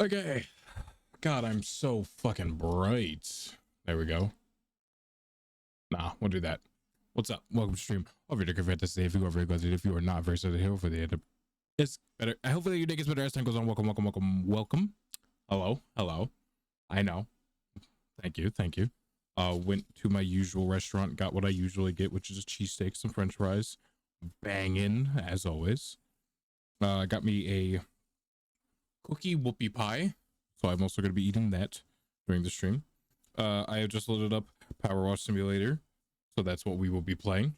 Okay. God, I'm so fucking bright. There we go. Nah, we'll do that. What's up? Welcome to stream. Over to Fantasy. If you are very good, if you are not very sorry here for the end, it's better. Hopefully your day gets better as time goes on. Welcome, welcome, welcome, welcome. Hello, hello. I know. Thank you, thank you. Went to my usual restaurant, got what I usually get, which is a cheesesteak, some French fries, banging as always. Got me a cookie whoopie pie, so I'm also going to be eating that during the stream. I have just loaded up Power Wash Simulator, so that's what we will be playing.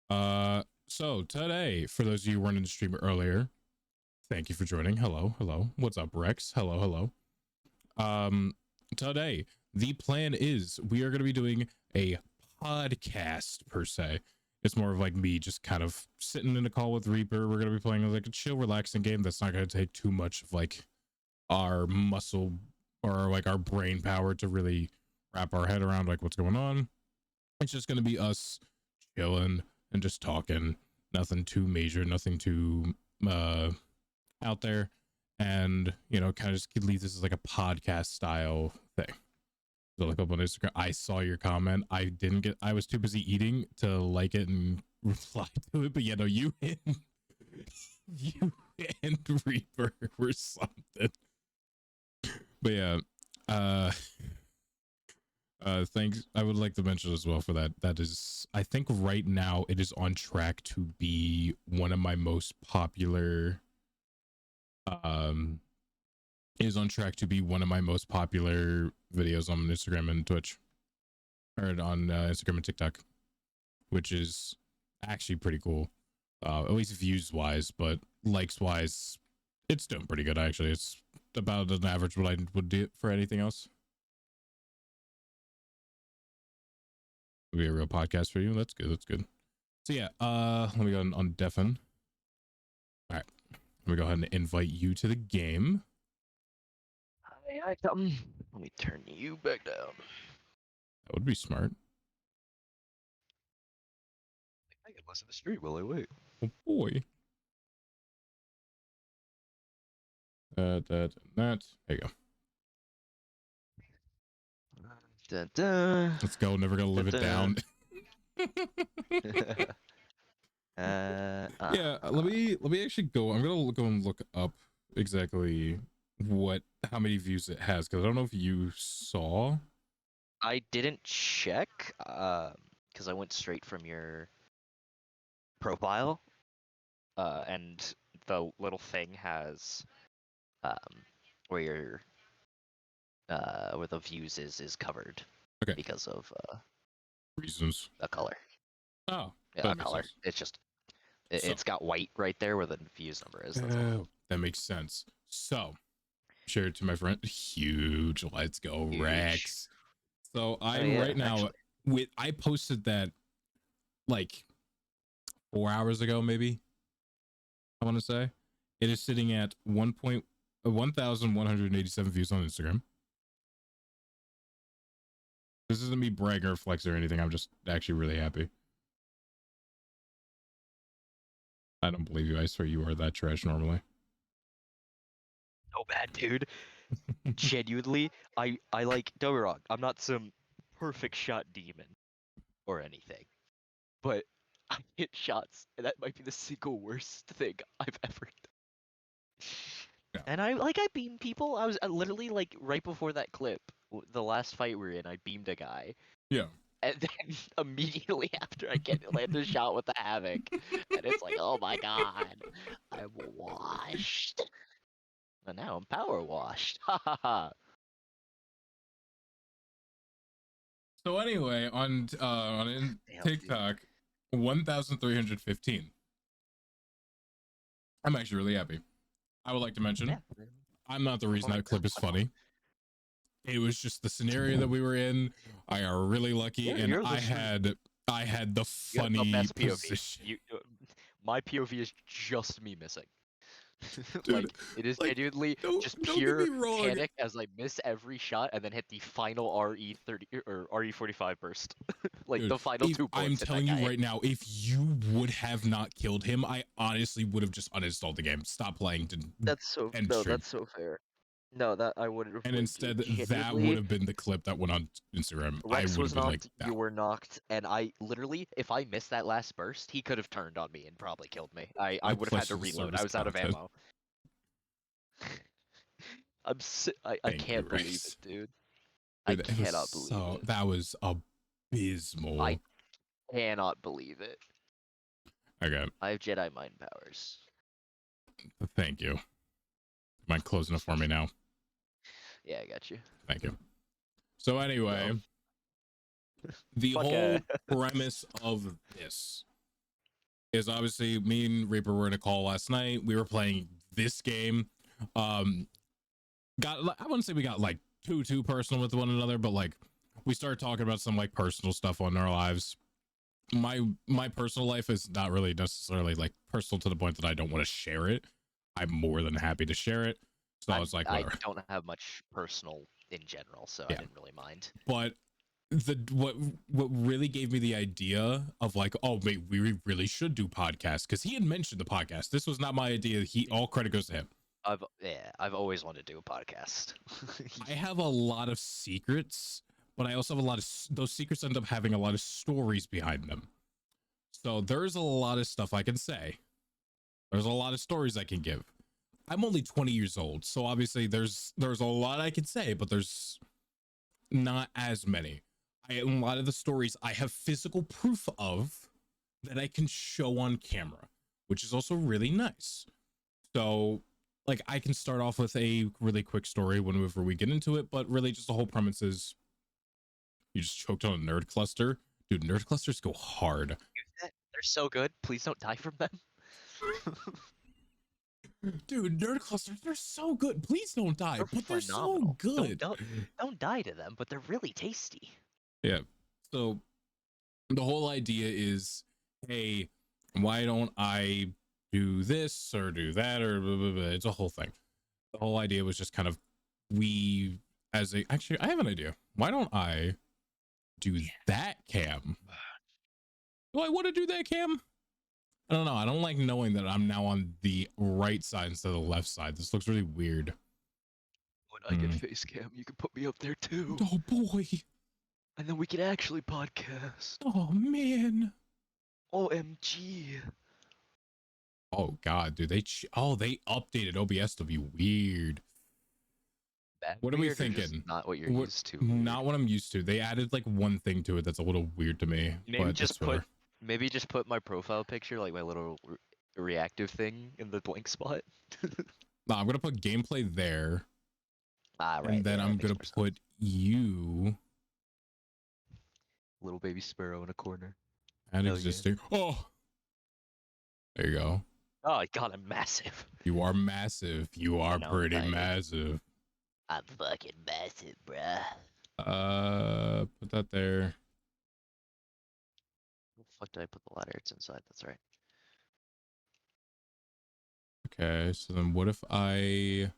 So today, for those of you who weren't in the stream earlier, thank you for joining. Hello, hello. What's up, Rex? Hello, hello. Today, the plan is we are going to be doing a podcast per se. It's more of like me just kind of sitting in a call with Reaper. We're going to be playing like a chill, relaxing game that's not going to take too much of like our muscle or like our brain power to really wrap our head around like what's going on. It's just going to be us chilling and just talking. Nothing too major, nothing too out there. And, you know, kind of just leave this as like a podcast style thing. So look up on Instagram. I saw your comment. I was too busy eating to like it and reply to it. But yeah, no, you and Reaper were something. But yeah, thanks. I would like to mention as well for that. That is, I think right now it is on track to be one of my most popular videos on Instagram and Twitch, or on Instagram and TikTok, which is actually pretty cool. At least views wise, but likes wise, it's doing pretty good actually. It's about an average what I would do for anything else. It'll be a real podcast for you. That's good. That's good. So yeah, let me go on deafen. All right, let me go ahead and invite you to the game. Hi, I come. Let me turn you back down. That would be smart. I can listen to the stream while I wait. Oh boy. That. There you go. Dun, dun. Let's go. Never gonna live it down. Yeah, let me actually go. I'm gonna go and look up exactly how many views it has, because I don't know if you saw. I didn't check, because I went straight from your profile, and the little thing has, where your, where the views is covered. Okay. Because of Reasons. a color. Oh, yeah, a color. Sense. It's just it's got white right there where the views number is. Oh, that makes sense. So, share it to my friend. Huge. Let's go, huge. Rex. So I'm right now actually. I posted that like 4 hours ago, maybe. I want to say it is sitting at 1,187 views on Instagram. This isn't me bragging or flex or anything. I'm just actually really happy. I don't believe you. I swear you are that trash normally. So bad, dude. Genuinely, I like, don't be wrong, I'm not some perfect shot demon or anything, but I hit shots, and that might be the single worst thing I've ever done. Yeah. And I beamed people. I was literally like right before that clip, the last fight we're in, I beamed a guy. Yeah. And then immediately after I land a shot with the Havoc, and it's like, oh my god, I'm washed. And now I'm power washed. Ha ha ha. So anyway, on TikTok, 1,315. I'm actually really happy. I would like to mention, I'm not the reason that clip is funny. It was just the scenario that we were in. I are really lucky, and I had the funny position. My POV is just me missing. Dude, like, it is genuinely just pure panic as I miss every shot and then hit the final RE30 or RE45 burst. Like, dude, the final 2 bullets. I'm telling you right now, if you would have not killed him, I honestly would have just uninstalled the game. Stop playing. That's so fair. No, that I would have And reported you. instead, that would Genuinely, have been the clip that went on Instagram. I Rex would have was been like, knocked, no. you were knocked, and I literally, if I missed that last burst, he could have turned on me and probably killed me. I My would have had to PlayStation reload. service I was out of content. ammo. I Thank you, can't believe it, Rex. dude. I Dude, it was cannot believe so, it. that was abysmal. I cannot believe it. Okay, I have Jedi mind powers. thank you. Mind closing it for me now? Yeah, I got you. Thank you. So anyway, No. the Fuck whole premise of this is obviously me and Reaper were in a call last night. We were playing this game. Got, I wouldn't say we got like too personal with one another, but like we started talking about some like personal stuff on our lives. My personal life is not really necessarily like personal to the point that I don't want to share it. I'm more than happy to share it. So I was like, I whatever. don't have much personal in general, so Yeah. I didn't really mind. But what really gave me the idea of like, oh wait, we really should do podcasts, because he had mentioned the podcast. This was not my idea. All credit goes to him. I've always wanted to do a podcast. I have a lot of secrets, but I also have a lot of those secrets end up having a lot of stories behind them. So there's a lot of stuff I can say. There's a lot of stories I can give. I'm only 20 years old, so obviously there's a lot I can say, but there's not as many. A lot of the stories I have physical proof of that I can show on camera, which is also really nice. So like I can start off with a really quick story whenever we get into it, but really just the whole premise is you just choked on a nerd cluster. Dude, nerd clusters go hard. They're so good. Please don't die from them. Dude, nerd clusters, they're so good. Please don't die, They're but they're so phenomenal. good. Don't die to them, but they're really tasty. Yeah. So the whole idea is, hey, why don't I do this or do that or blah, blah, blah. It's a whole thing. The whole idea was just kind of actually I have an idea. Why don't I do that, Cam? Do I want to do that, Cam? I don't know. I don't like knowing that I'm now on the right side instead of the left side. This looks really weird. When I get face cam, you can put me up there too. Oh boy. And then we can actually podcast. Oh man. OMG. Oh god, dude. They updated OBS to be weird. Bad What are we weird or just thinking? not what you're used to. Not what I'm used to. They added like one thing to it that's a little weird to me. Maybe but just put my profile picture, like my little reactive thing, in the blank spot. No, I'm gonna put gameplay there, Ah, right. and then yeah, I'm that makes gonna more sense. put you Little baby sparrow in a corner. at Hell yeah. existing. Oh, there you go. Oh god, I'm massive. You are massive. You are know, I'm pretty tiny. massive. I'm fucking massive, bruh. Put that there. Where the fuck did I put the ladder? It's inside, that's right. Okay, so then what if I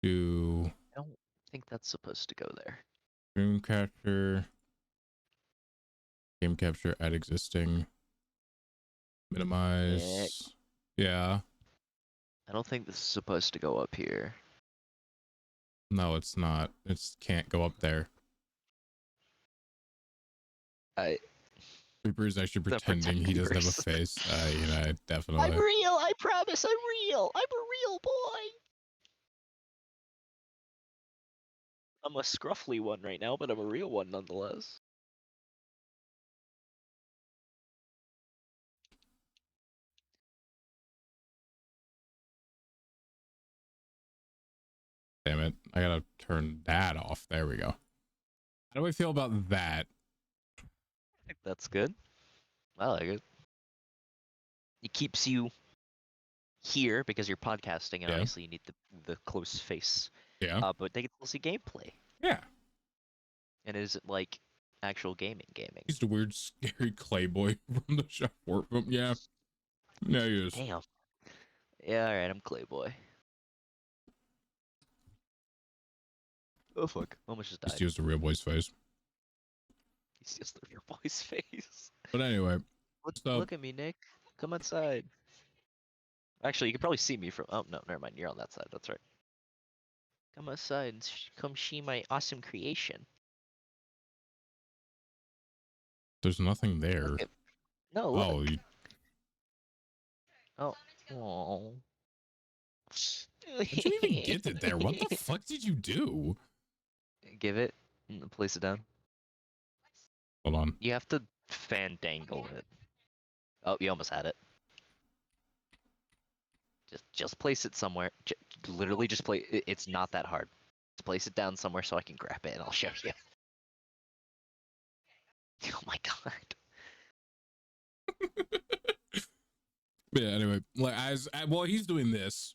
do I don't think that's supposed to go there. room capture, game capture at existing, minimize? Yeah. I don't think this is supposed to go up here. No, it's not. It can't go up there. Reaper is actually pretending he doesn't have a face. Definitely. I'm real, I promise, I'm real. I'm a real boy. I'm a scruffly one right now, but I'm a real one nonetheless. Damn it. I gotta turn that off. There we go. How do I feel about that? I think that's good. I like it. It keeps you here because you're podcasting, and Yeah. obviously you need the close face. Yeah. But they can still see gameplay. Yeah. And is it like actual gaming? He's the weird, scary clay boy from the chef workroom. Yeah. Yeah, he is. Damn. Yeah, alright, I'm Clayboy. Oh fuck. Almost just Just died. use the real boy's face. He's just the real boy's face. But anyway. Look at me, Nick. Come outside. Actually, you can probably see me from. Oh no, never mind. You're on that side. That's right. Come outside and come see my awesome creation. There's nothing there. Look at, no, look. Oh, Oh. Oh. how'd you even get it there? What the fuck did you do? Give it and place it down. Hold on. You have to fandangle it. Oh, you almost had it. Just place it somewhere. Literally just play. It's not that hard. Just place it down somewhere so I can grab it and I'll show you. Oh my god. Yeah, anyway, like while he's doing this,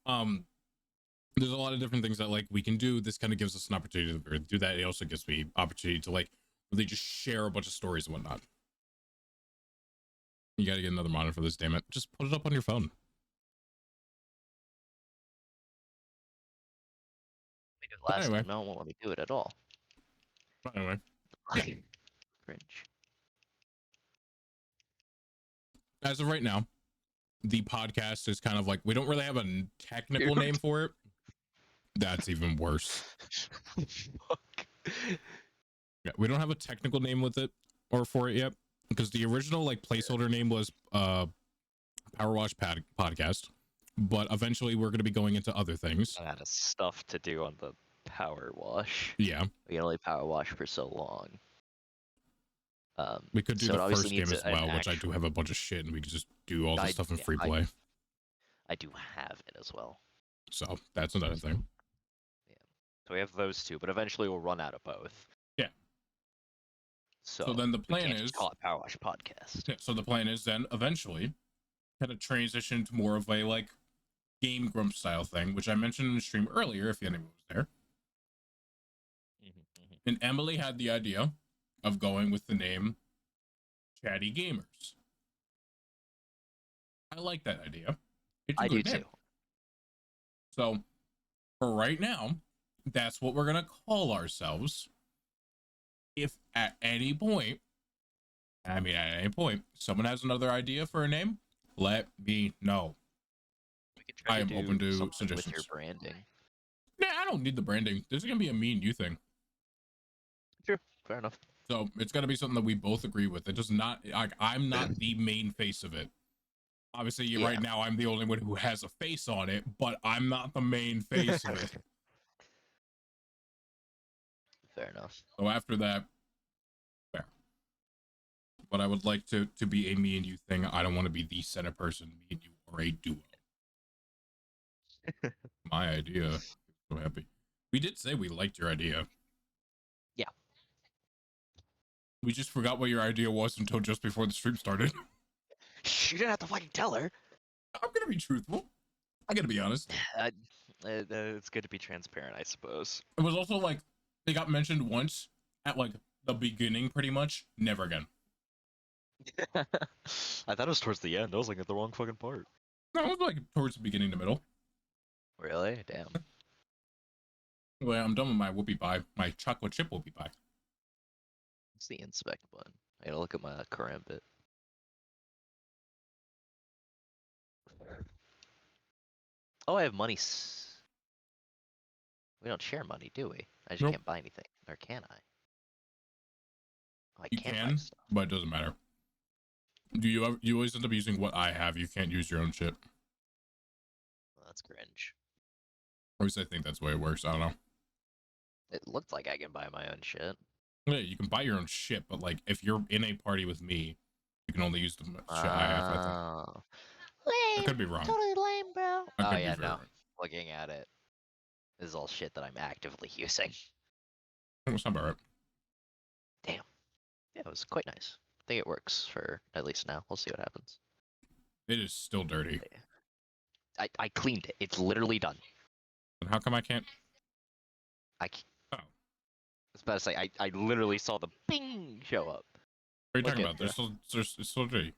there's a lot of different things that like we can do. This kind of gives us an opportunity to do that. It also gives me opportunity to like really just share a bunch of stories and whatnot. You gotta get another monitor for this, damn it. Just put it up on your phone. We did it last Anyway. time. No one won't let me do it at all. Anyway, Cringe. as of right now, the podcast is kind of like, we don't really have a technical name for it. That's even worse. Fuck. Yeah, we don't have a technical name with it or for it yet, because the original like placeholder name was Power Wash Podcast, but eventually we're going to be going into other things. I had stuff to do on the power wash. Yeah, We can only power wash for so long. we could do so it the obviously first game needs as well, which I do have a bunch of shit, and we could just do all this stuff in free play. I do have it as well. So that's another thing. Yeah. So we have those two, but eventually we'll run out of both. Yeah. So then the plan is call it Power Wash Podcast. Yeah, so the plan is then eventually kind of transition to more of a like Game Grump style thing, which I mentioned in the stream earlier, if anyone was there. And Emily had the idea of going with the name Chatty Gamers. I like that idea. It's a good name. Too. So for right now, that's what we're gonna call ourselves. If at any point, someone has another idea for a name, let me know. I am open to suggestions. With your branding. Nah, I don't need the branding. This is gonna be a me and you thing. Sure, fair enough. So it's gotta be something that we both agree with. It does not like I'm not the main face of it. Obviously, right now I'm the only one who has a face on it, but I'm not the main face of it. Fair enough. So after that, fair. But I would like to be a me and you thing. I don't want to be the center person. Me and you are a duo. My idea. So happy. We did say we liked your idea. Yeah. We just forgot what your idea was until just before the stream started. You didn't have to fucking tell her. I'm gonna be truthful. I gotta be honest. It's good to be transparent, I suppose. It was also like they got mentioned once at like the beginning, pretty much. Never again. I thought it was towards the end. I was like at the wrong fucking part. No, it was like towards the beginning, the middle. Really? Damn. Well, I'm done with my whoopie pie. My chocolate chip whoopie pie. It's the inspect button. I gotta look at my karambit. Oh, I have money. We don't share money, do we? I just can't buy anything. Or can I? Oh, you can, but it doesn't matter. You always end up using what I have. You can't use your own shit. Well, that's cringe. At least I think that's the way it works. I don't know. It looked like I can buy my own shit. Yeah, you can buy your own shit, but like if you're in a party with me, you can only use the shit I have. I think. Lame. I could be wrong. Totally lame, bro. Oh yeah, no. Looking at it, this is all shit that I'm actively using. That's not about right. Damn. Yeah, it was quite nice. I think it works for at least now. We'll see what happens. It is still dirty. I cleaned it. It's literally done. And how come I can't? Oh. I was about to say, I literally saw the bing show up. What are you talking about? It's still dirty.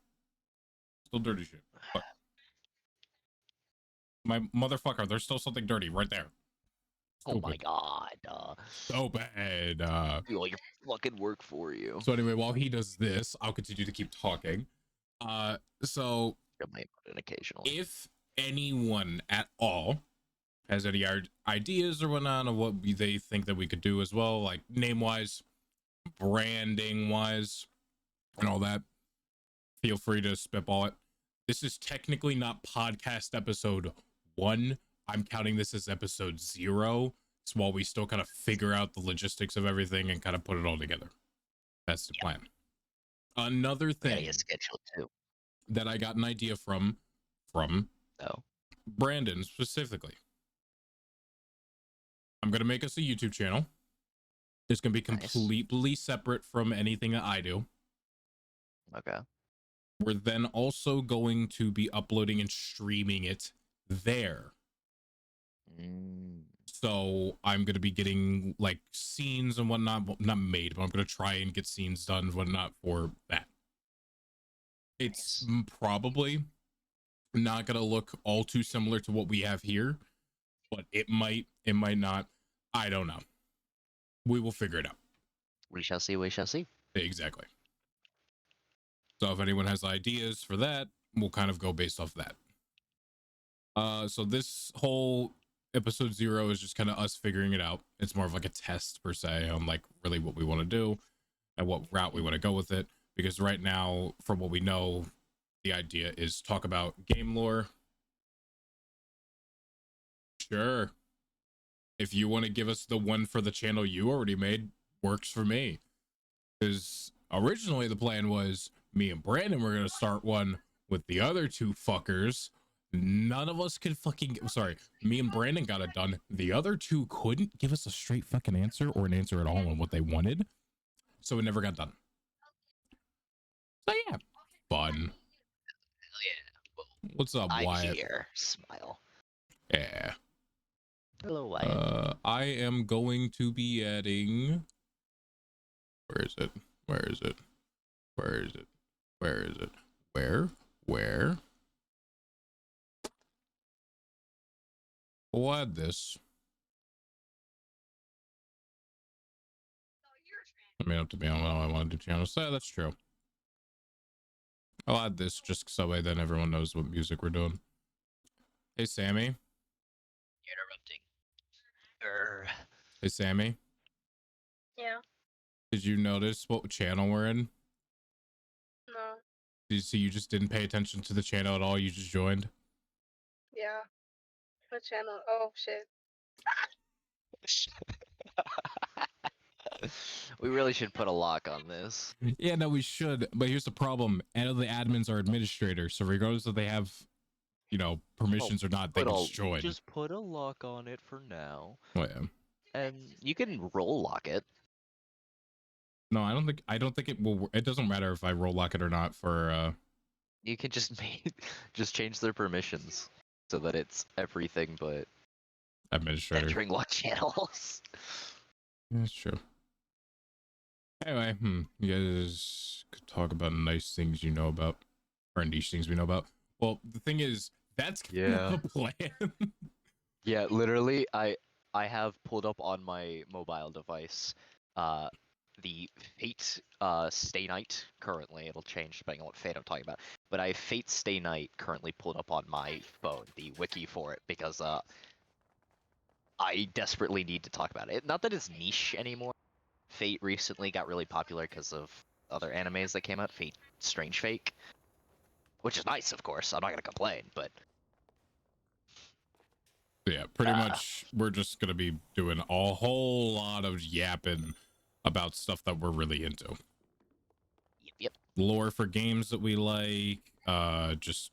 Still dirty shit. What? My motherfucker, there's still something dirty right there. Stupid. Oh my god. So bad. Do all your fucking work for you. So anyway, while he does this, I'll continue to keep talking. So occasionally. If anyone at all has any ideas or whatnot of what they think that we could do as well, like name wise, branding wise, and all that, feel free to spitball it. This is technically not podcast episode 1. I'm counting this as episode 0. It's while we still kind of figure out the logistics of everything and kind of put it all together. That's the plan. Another thing Schedule too. that I got an idea from Oh. Brandon specifically. I'm going to make us a YouTube channel. It's going to be completely separate from anything that I do. Okay. We're then also going to be uploading and streaming it there. So I'm going to be getting like scenes and whatnot, well, not made, but I'm going to try and get scenes done and whatnot for that. It's probably not going to look all too similar to what we have here, but it might not. I don't know. We will figure it out. We shall see. We shall see. Exactly. So if anyone has ideas for that, we'll kind of go based off that. So this whole episode 0 is just kind of us figuring it out. It's more of like a test per se on like really what we want to do and what route we want to go with it. Because right now, from what we know, the idea is talk about game lore. Sure. If you want to give us the one for the channel you already made, works for me. Because originally the plan was me and Brandon were going to start one with the other two fuckers. None of us could fucking, sorry, me and Brandon got it done. The other two couldn't give us a straight fucking answer or an answer at all on what they wanted. So it never got done. So yeah, fun. Hell yeah. What's up, I'm Wyatt? here. Smile. Yeah. Hello, Wyatt. I am going to be adding. Where is it? Where is it? Where is it? Where is it? Where? We'll add this. I mean, up to me on what I want to do channels. So that's true. I'll add this just so way then everyone knows what music we're doing. Hey, Sammy. Interrupting. Hey, Sammy. Yeah. Did you notice what channel we're in? No. Did you see you just didn't pay attention to the channel at all? You just joined? Yeah. What channel? Oh, shit. We really should put a lock on this. Yeah, no, we should. But here's the problem. None of the admins are administrators. So regardless if they have, you know, permissions or not, they can just join. Just put a lock on it for now. Oh, yeah. And you can roll lock it. No, I don't think it will. It doesn't matter if I roll lock it or not for, You can just just change their permissions so that it's everything but administrator. entering what channels. That's true. Anyway, you guys could talk about nice things you know about, or niche things we know about. Well, the thing is, that's kind of the plan. Yeah, literally, I have pulled up on my mobile device, the Fate Stay Night currently. It'll change depending on what Fate I'm talking about. But I have Fate Stay Night currently pulled up on my phone, the wiki for it, because I desperately need to talk about it. Not that it's niche anymore. Fate recently got really popular because of other animes that came out. Fate Strange Fake, which is nice, of course. I'm not gonna complain, but Yeah, pretty much we're just gonna be doing a whole lot of yapping about stuff that we're really into. Yep. Lore for games that we like, just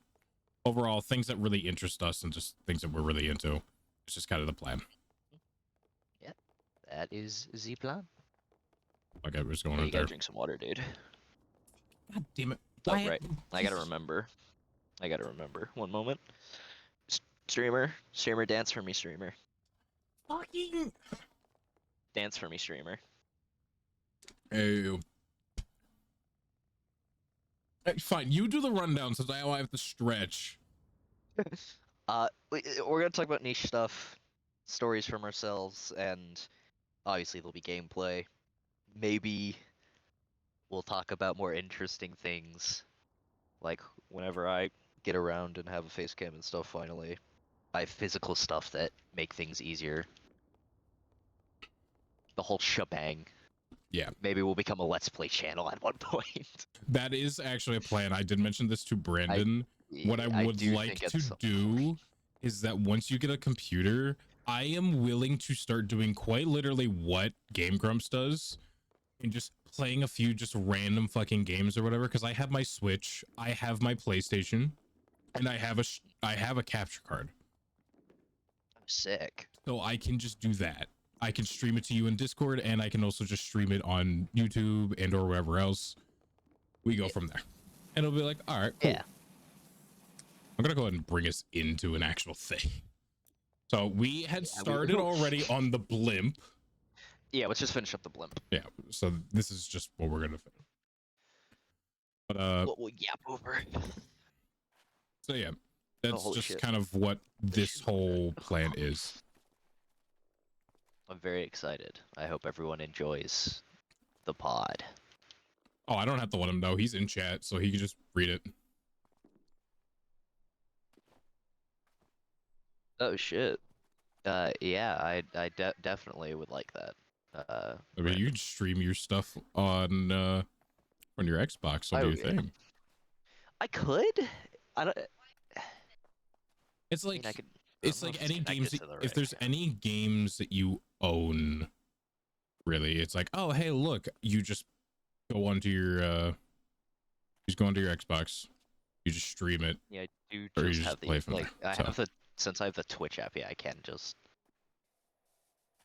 overall things that really interest us and just things that we're really into. It's just kind of the plan. Yep, that is the plan. Like I was going Hey, right you gotta there. drink some water, dude. God damn it. Oh, right. I gotta remember. One moment. Streamer, dance for me, streamer. Fucking. Dance for me, streamer. Hey, fine. You do the rundown since I have to stretch. We're gonna talk about niche stuff, stories from ourselves, and obviously there'll be gameplay. Maybe we'll talk about more interesting things, like whenever I get around and have a face cam and stuff finally. buy physical stuff that make things easier. The whole shebang. Yeah. Maybe we'll become a Let's Play channel at one point. That is actually a plan. I did mention this to Brandon. What I would do like think at to some do point. is that once you get a computer, I am willing to start doing quite literally what Game Grumps does and just playing a few just random fucking games or whatever. Because I have my Switch, I have my PlayStation, and I have a capture card. I'm sick. So I can just do that. I can stream it to you in Discord, and I can also just stream it on YouTube and or wherever else. We go from there. And it'll be like, all right, cool. Yeah. I'm gonna go ahead and bring us into an actual thing. So we had started already on the blimp. Yeah, let's just finish up the blimp. Yeah, so this is just what we're gonna finish. But We'll yap over. so yeah, that's holy just shit. kind of what this whole plan is. I'm very excited. I hope everyone enjoys the pod. Oh, I don't have to let him know. He's in chat, so he can just read it. Oh shit. Yeah, I definitely would like that. I mean, you can stream your stuff on your Xbox, so do your thing. I could. I don't. It's like I mean, I could, it's like any games that, if there's any games that you own, really, it's like, oh hey, look, you just go onto your just go onto your Xbox, you just stream it. Yeah, I do or just you have just play the from like there. I So. have the since I have the Twitch app, yeah, I can just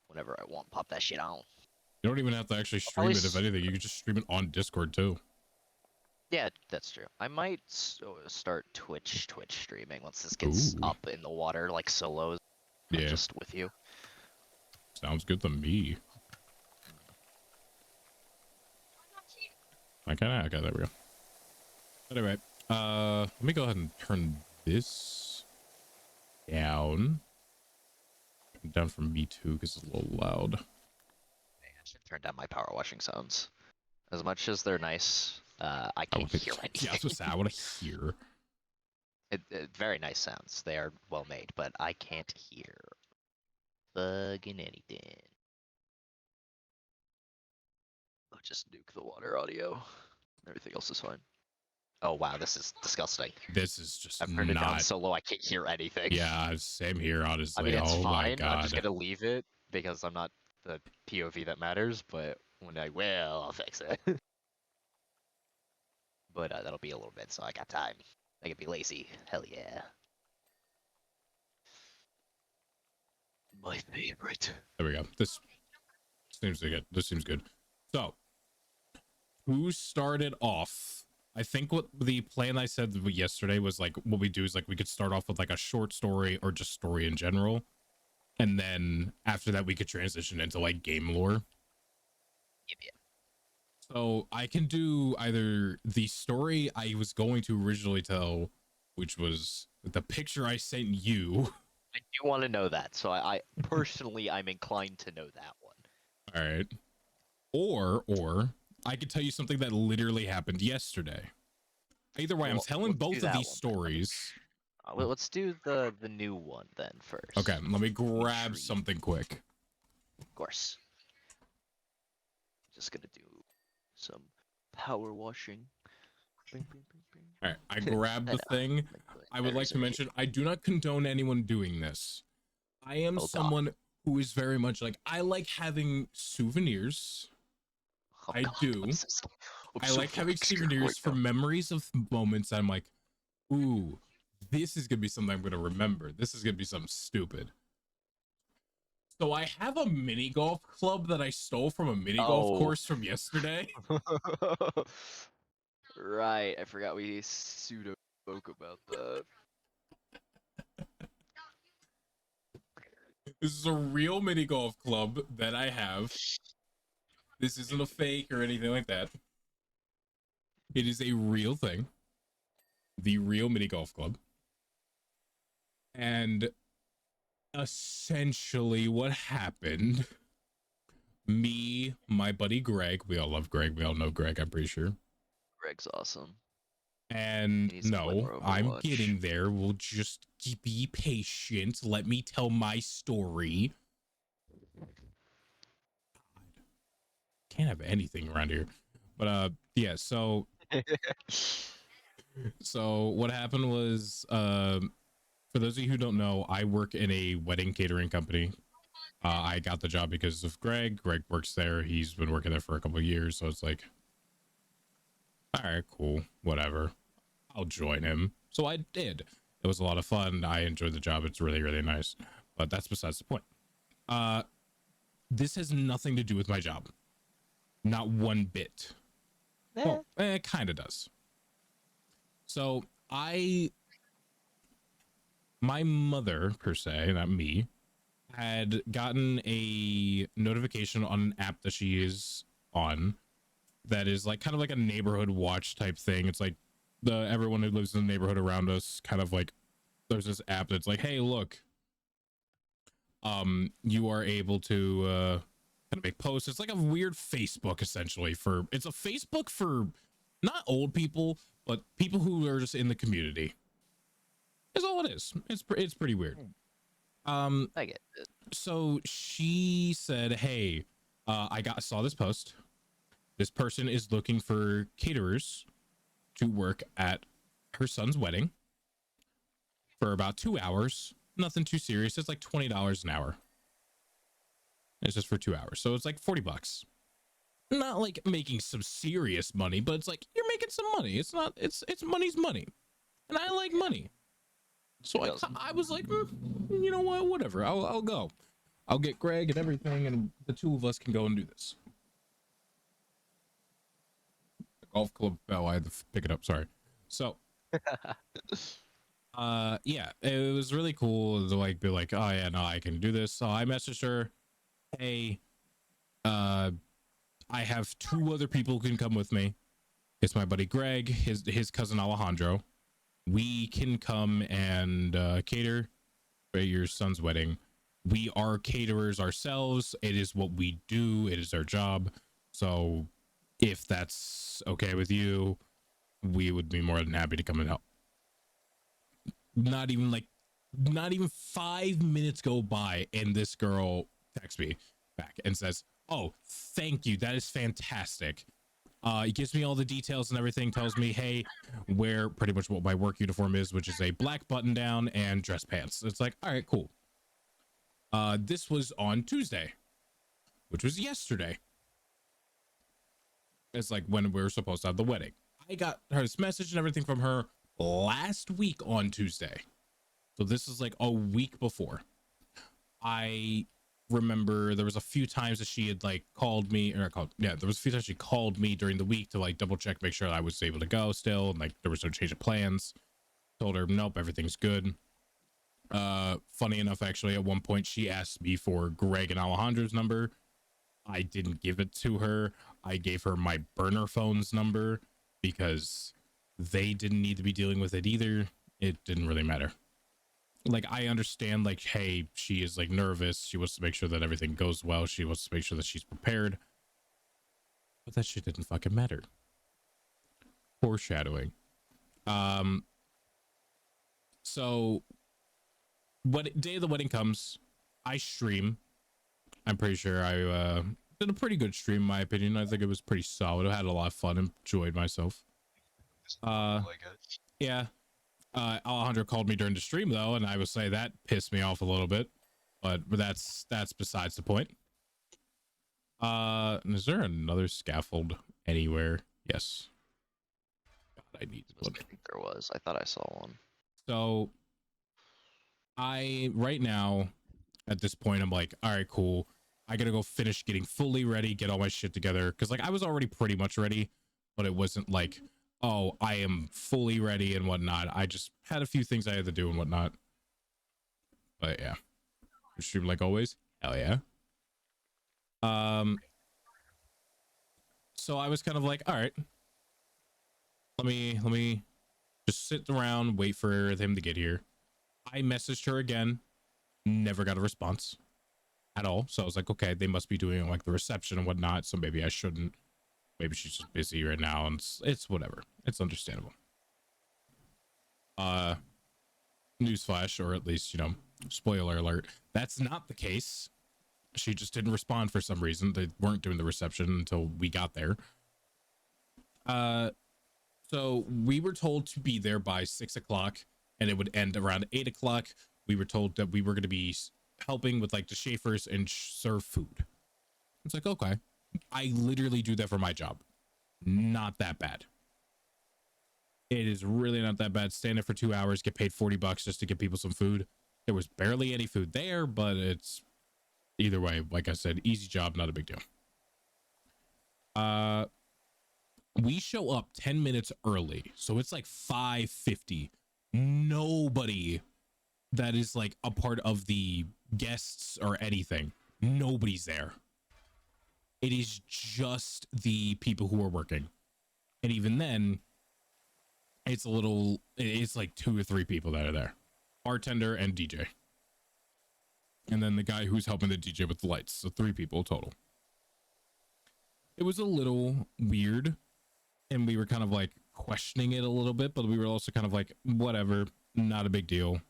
whenever I want pop that shit on. You don't even have to actually stream it. If anything, you can just stream it on Discord too. Yeah, that's true. I might start Twitch streaming once this gets up in the water, like solos. Yeah. Just with you. Sounds good to me. Okay, there we go. Anyway, let me go ahead and turn this down. Down from me too, because it's a little loud. I should turn down my power washing sounds. As much as they're nice, I can't hear anything. Yeah, I was gonna say, I want to hear. Very nice sounds. They are well made, but I can't hear fucking anything. I'll just nuke the water audio. Everything else is fine. Oh wow, this is disgusting. This is just I've turned it down so low I can't hear anything. Yeah, same here, honestly. I mean, it's oh fine. My God. I'm just gonna leave it because I'm not the POV that matters. But when I will, I'll fix it. But that'll be a little bit, so I got time. I can be lazy. Hell yeah. My favorite. There we go. This seems good. This seems good. So, who started off? I think what the plan I said yesterday was like, what we do is like, we could start off with like a short story or just story in general. And then after that, we could transition into like game lore. Yep. So I can do either the story I was going to originally tell, which was the picture I sent you. I do want to know that. So I personally, I'm inclined to know that one. All right. Or I could tell you something that literally happened yesterday. Either way, I'm telling both of these stories. Let's do the new one then first. Okay, let me grab something quick. Of course. Just gonna do some power washing. All right, I grabbed the thing. I would like to mention, I do not condone anyone doing this. I am someone who is very much like, I like having souvenirs. I do. I like having souvenirs for memories of moments that I'm like, ooh, this is gonna be something I'm gonna remember. This is gonna be something stupid. So I have a mini golf club that I stole from a mini golf course from yesterday. Right, I forgot we pseudo spoke about that. This is a real mini golf club that I have. This isn't a fake or anything like that. It is a real thing. The real mini golf club. And essentially what happened, me, my buddy Greg, we all love Greg, we all know Greg, I'm pretty sure. Greg's awesome. And He needs to play no, more I'm Overwatch. getting there. We'll just be patient. Let me tell my story. Can't have anything around here. But yeah, so what happened was for those of you who don't know, I work in a wedding catering company. I got the job because of Greg. Greg works there. He's been working there for a couple of years, so it's like, all right, cool, whatever. I'll join him. So I did. It was a lot of fun. I enjoyed the job. It's really, really nice. But that's besides the point. This has nothing to do with my job. Not one bit. Well, it kind of does. So my mother, per se, not me, had gotten a notification on an app that she is on that is like kind of like a neighborhood watch type thing. It's like everyone who lives in the neighborhood around us kind of like, there's this app that's like, hey, look, you are able to kind of make posts. It's like a weird Facebook essentially it's a Facebook for not old people, but people who are just in the community. Is all it is. It's pretty weird. I get it. So she said, hey, I saw this post. This person is looking for caterers to work at her son's wedding for about 2 hours. Nothing too serious. It's like $20 an hour. It's just for 2 hours. So it's like $40. Not like making some serious money, but it's like you're making some money. It's money's money. And I like money. So I was like, you know what? Whatever. I'll go. I'll get Greg and everything, and the two of us can go and do this. The golf club bell. I had to pick it up. Sorry. So, yeah, it was really cool to like be like, oh yeah, no, I can do this. So I messaged her, hey, I have 2 other people who can come with me. It's my buddy Greg, his cousin Alejandro. We can come and cater for your son's wedding. We are caterers ourselves. It is what we do. It is our job. So if that's okay with you, we would be more than happy to come and help. Not even 5 minutes go by and this girl texts me back and says, oh, thank you. That is fantastic. It gives me all the details and everything, tells me, hey, where pretty much what my work uniform is, which is a black button down and dress pants. It's like, all right, cool. This was on Tuesday, which was yesterday. It's like when we were supposed to have the wedding. I got her this message and everything from her last week on Tuesday. So this is like a week before. I remember there was a few times that she had like there was a few times she called me during the week to like double check, make sure I was able to go still, and like there was no change of plans. Told her nope, everything's good. Funny enough, actually, at one point she asked me for Greg and Alejandro's number. I didn't give it to her. I gave her my burner phone's number because they didn't need to be dealing with it either. It didn't really matter. Like, I understand, like, hey, she is like nervous. She wants to make sure that everything goes well. She wants to make sure that she's prepared. But that shit didn't fucking matter. Foreshadowing. So what day of the wedding comes, I stream. I'm pretty sure I did a pretty good stream, in my opinion. I think it was pretty solid. I had a lot of fun, enjoyed myself. Yeah. Alejandro called me during the stream though, and I would say that pissed me off a little bit, but that's besides the point. Is there another scaffold anywhere? Yes. God, I need one. I think there was. I thought I saw one. So right now at this point, I'm like, all right, cool. I gotta go finish getting fully ready, get all my shit together. Cause like I was already pretty much ready, but it wasn't like, oh, I am fully ready and whatnot. I just had a few things I had to do and whatnot. But yeah, stream like always. Hell yeah. So I was kind of like, all right, let me just sit around, wait for him to get here. I messaged her again, never got a response at all. So I was like, okay, they must be doing like the reception and whatnot. So maybe I shouldn't. Maybe she's just busy right now, and it's whatever. It's understandable. Newsflash, or at least, spoiler alert, that's not the case. She just didn't respond for some reason. They weren't doing the reception until we got there. So we were told to be there by 6 o'clock and it would end around 8 o'clock. We were told that we were going to be helping with like the Schaefers and serve food. It's like, okay, I literally do that for my job. Not that bad. It is really not that bad. Stand there for 2 hours, get paid $40 just to give people some food. There was barely any food there, but it's either way, like I said, easy job, not a big deal. We show up 10 minutes early, so it's like 5:50. Nobody that is like a part of the guests or anything, nobody's there. It is just the people who are working, and even then it's like 2 or 3 people that are there, bartender and DJ, and then the guy who's helping the DJ with the lights. So 3 people total. It was a little weird, and we were kind of like questioning it a little bit, but we were also kind of like, whatever, not a big deal.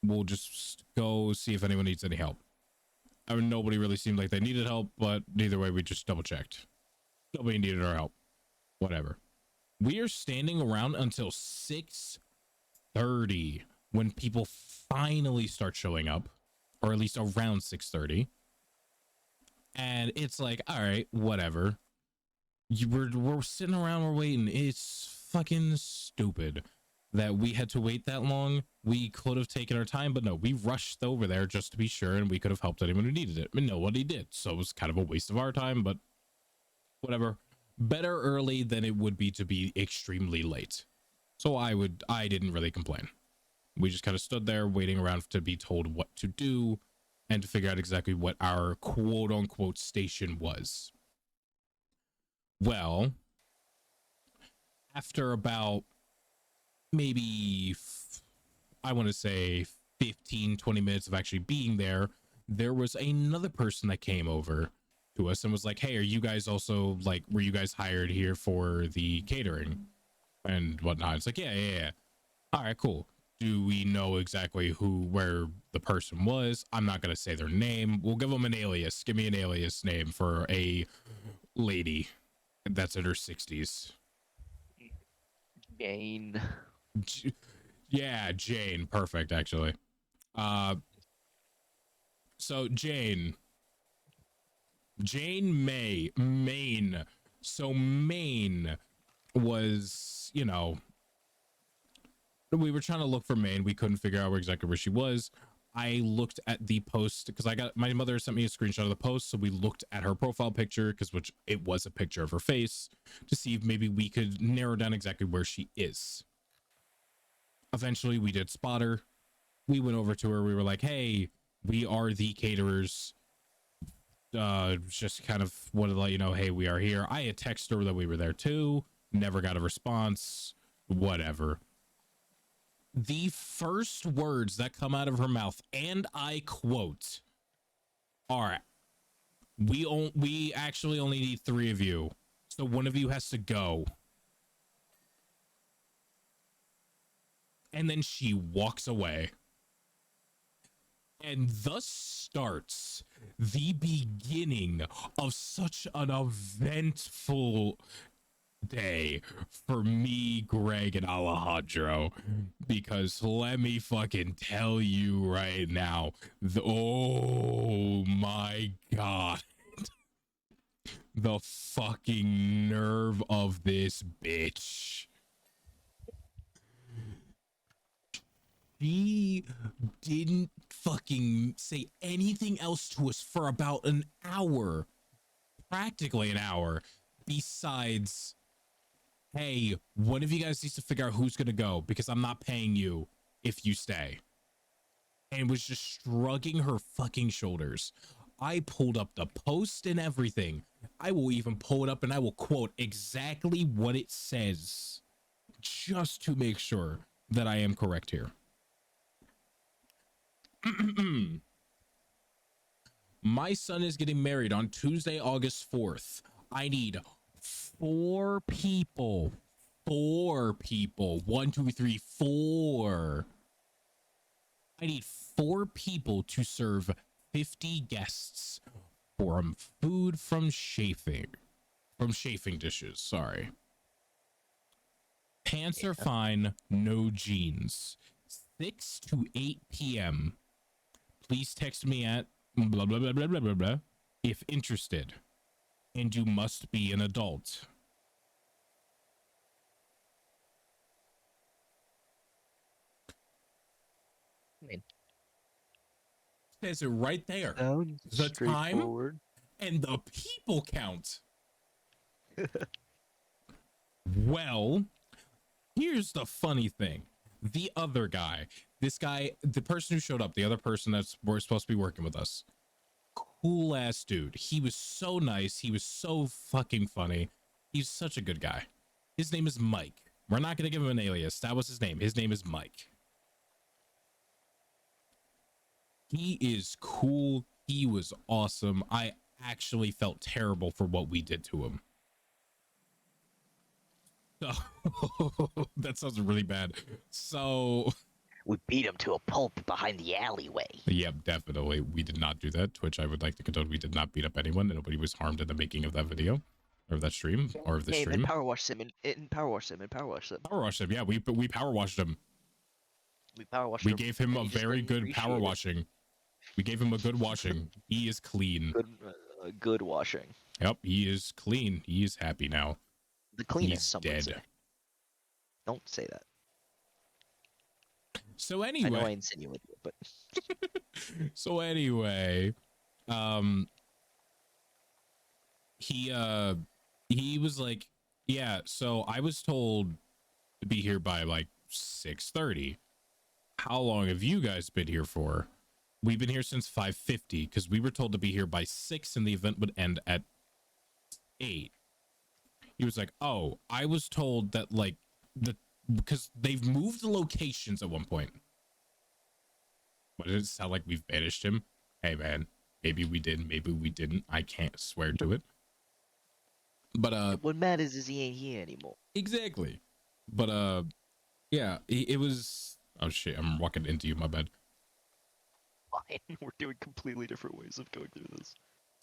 We'll just go see if anyone needs any help. I mean, nobody really seemed like they needed help, but either way, we just double checked. Nobody needed our help. Whatever. We are standing around until 6:30 when people finally start showing up, or at least around 6:30. And it's like, all right, whatever. We're sitting around, we're waiting. It's fucking stupid that we had to wait that long. We could have taken our time, but no, we rushed over there just to be sure, and we could have helped anyone who needed it. And nobody did, so it was kind of a waste of our time, but whatever. Better early than it would be to be extremely late. So I didn't really complain. We just kind of stood there waiting around to be told what to do and to figure out exactly what our quote unquote station was. Well, after about maybe, I want to say 15-20 minutes of actually being there, there was another person that came over to us and was like, hey, are you guys also like, were you guys hired here for the catering and whatnot? It's like, yeah. All right, cool. Do we know exactly where the person was? I'm not going to say their name. We'll give them an alias. Give me an alias name for a lady that's in her 60s. Jane. Yeah, Jane. Perfect, actually. So Jane Maine. So Maine was, we were trying to look for Maine. We couldn't figure out exactly where she was. I looked at the post because my mother sent me a screenshot of the post. So we looked at her profile picture which it was a picture of her face to see if maybe we could narrow down exactly where she is. Eventually we did spot her. We went over to her. We were like, hey, we are the caterers. Just kind of wanted to let you know, hey, we are here. I had texted her that we were there too. Never got a response. Whatever. The first words that come out of her mouth, and I quote, are, we actually only need 3 of you, so one of you has to go. And then she walks away. And thus starts the beginning of such an eventful day for me, Greg, and Alejandro, because let me fucking tell you right now, oh my god, the fucking nerve of this bitch. She didn't fucking say anything else to us for about an hour, practically an hour, besides, hey, one of you guys needs to figure out who's gonna go because I'm not paying you if you stay. And was just shrugging her fucking shoulders. I pulled up the post and everything. I will even pull it up and I will quote exactly what it says just to make sure that I am correct here. My son is getting married on Tuesday, August 4th. I need 4 people 4 people. 1, 2, 3, 4. I need 4 people to serve 50 guests for food from chafing dishes. Sorry. Pants are fine, no jeans. 6 to 8 p.m. Please text me at blah blah blah blah blah blah blah if interested, and you must be an adult. I mean, Says it right there. sounds The time straightforward. and the people count. Well, here's the funny thing. The other guy, this guy, the person who showed up, the other person that's we're supposed to be working with us, cool ass dude. He was so nice. He was so fucking funny. He's such a good guy. His name is Mike. We're not going to give him an alias. That was his name. His name is Mike. He is cool. He was awesome. I actually felt terrible for what we did to him. That sounds really bad. So We beat him to a pulp behind the alleyway. yep, definitely we did not do that. Twitch, I would like to condone we did not beat up anyone. Nobody was harmed in the making of that video or that stream or of the Hey, stream. then power wash him and power wash him and power wash him. Power washed him. Yeah, we power washed him. We power washed We him. gave him and a he just very didn't good appreciate power it. washing. We gave him a good washing. He is clean. Good washing. Yep, he is clean. He is happy now. The cleanest, He's some would dead. say. Don't say that. So I know I anyway, insinuated it, but he was like, yeah, so I was told to be here by like 6:30. How long have you guys been here for? We've been here since 5:50 because we were told to be here by 6 and the event would end at 8. He was like, oh, I was told that like because they've moved the locations at one point. What does it sound like we've banished him? Hey man, maybe we did, maybe we didn't. I can't swear to it. But what matters is he ain't here anymore. exactly. But yeah, it was oh shit, I'm walking into you, my bad. Fine, we're doing completely different ways of going through this.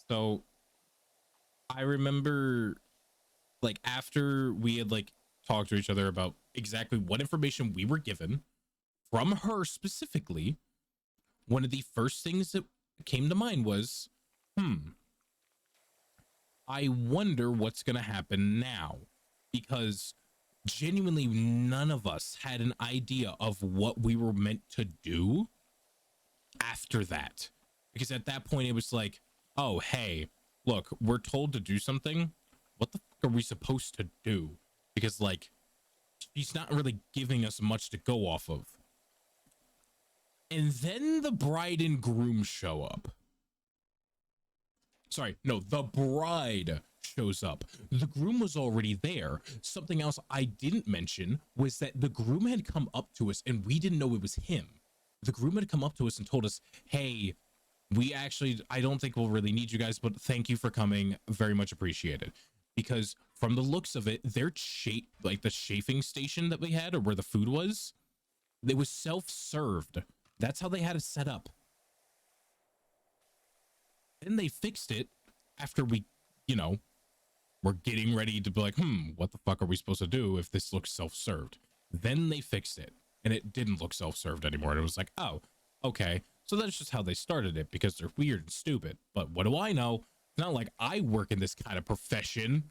So I remember like after we had like talked to each other about exactly what information we were given from her specifically, one of the first things that came to mind was, I wonder what's going to happen now, because genuinely none of us had an idea of what we were meant to do after that. Because at that point it was like, oh, hey, look, we're told to do something. What the fuck are we supposed to do? Because like, she's not really giving us much to go off of. And then the bride and groom show up. Sorry, no, the bride shows up. The groom was already there. Something else I didn't mention was that the groom had come up to us and we didn't know it was him. The groom had come up to us and told us, hey, I don't think we'll really need you guys, but thank you for coming. Very much appreciated. Because from the looks of it, their like the chafing station that we had, or where the food was, it was self-served. That's how they had it set up. Then they fixed it after we, were getting ready to be like, what the fuck are we supposed to do if this looks self-served? Then they fixed it and it didn't look self-served anymore. And it was like, oh, okay. So that's just how they started it because they're weird and stupid. But what do I know? It's not like I work in this kind of profession.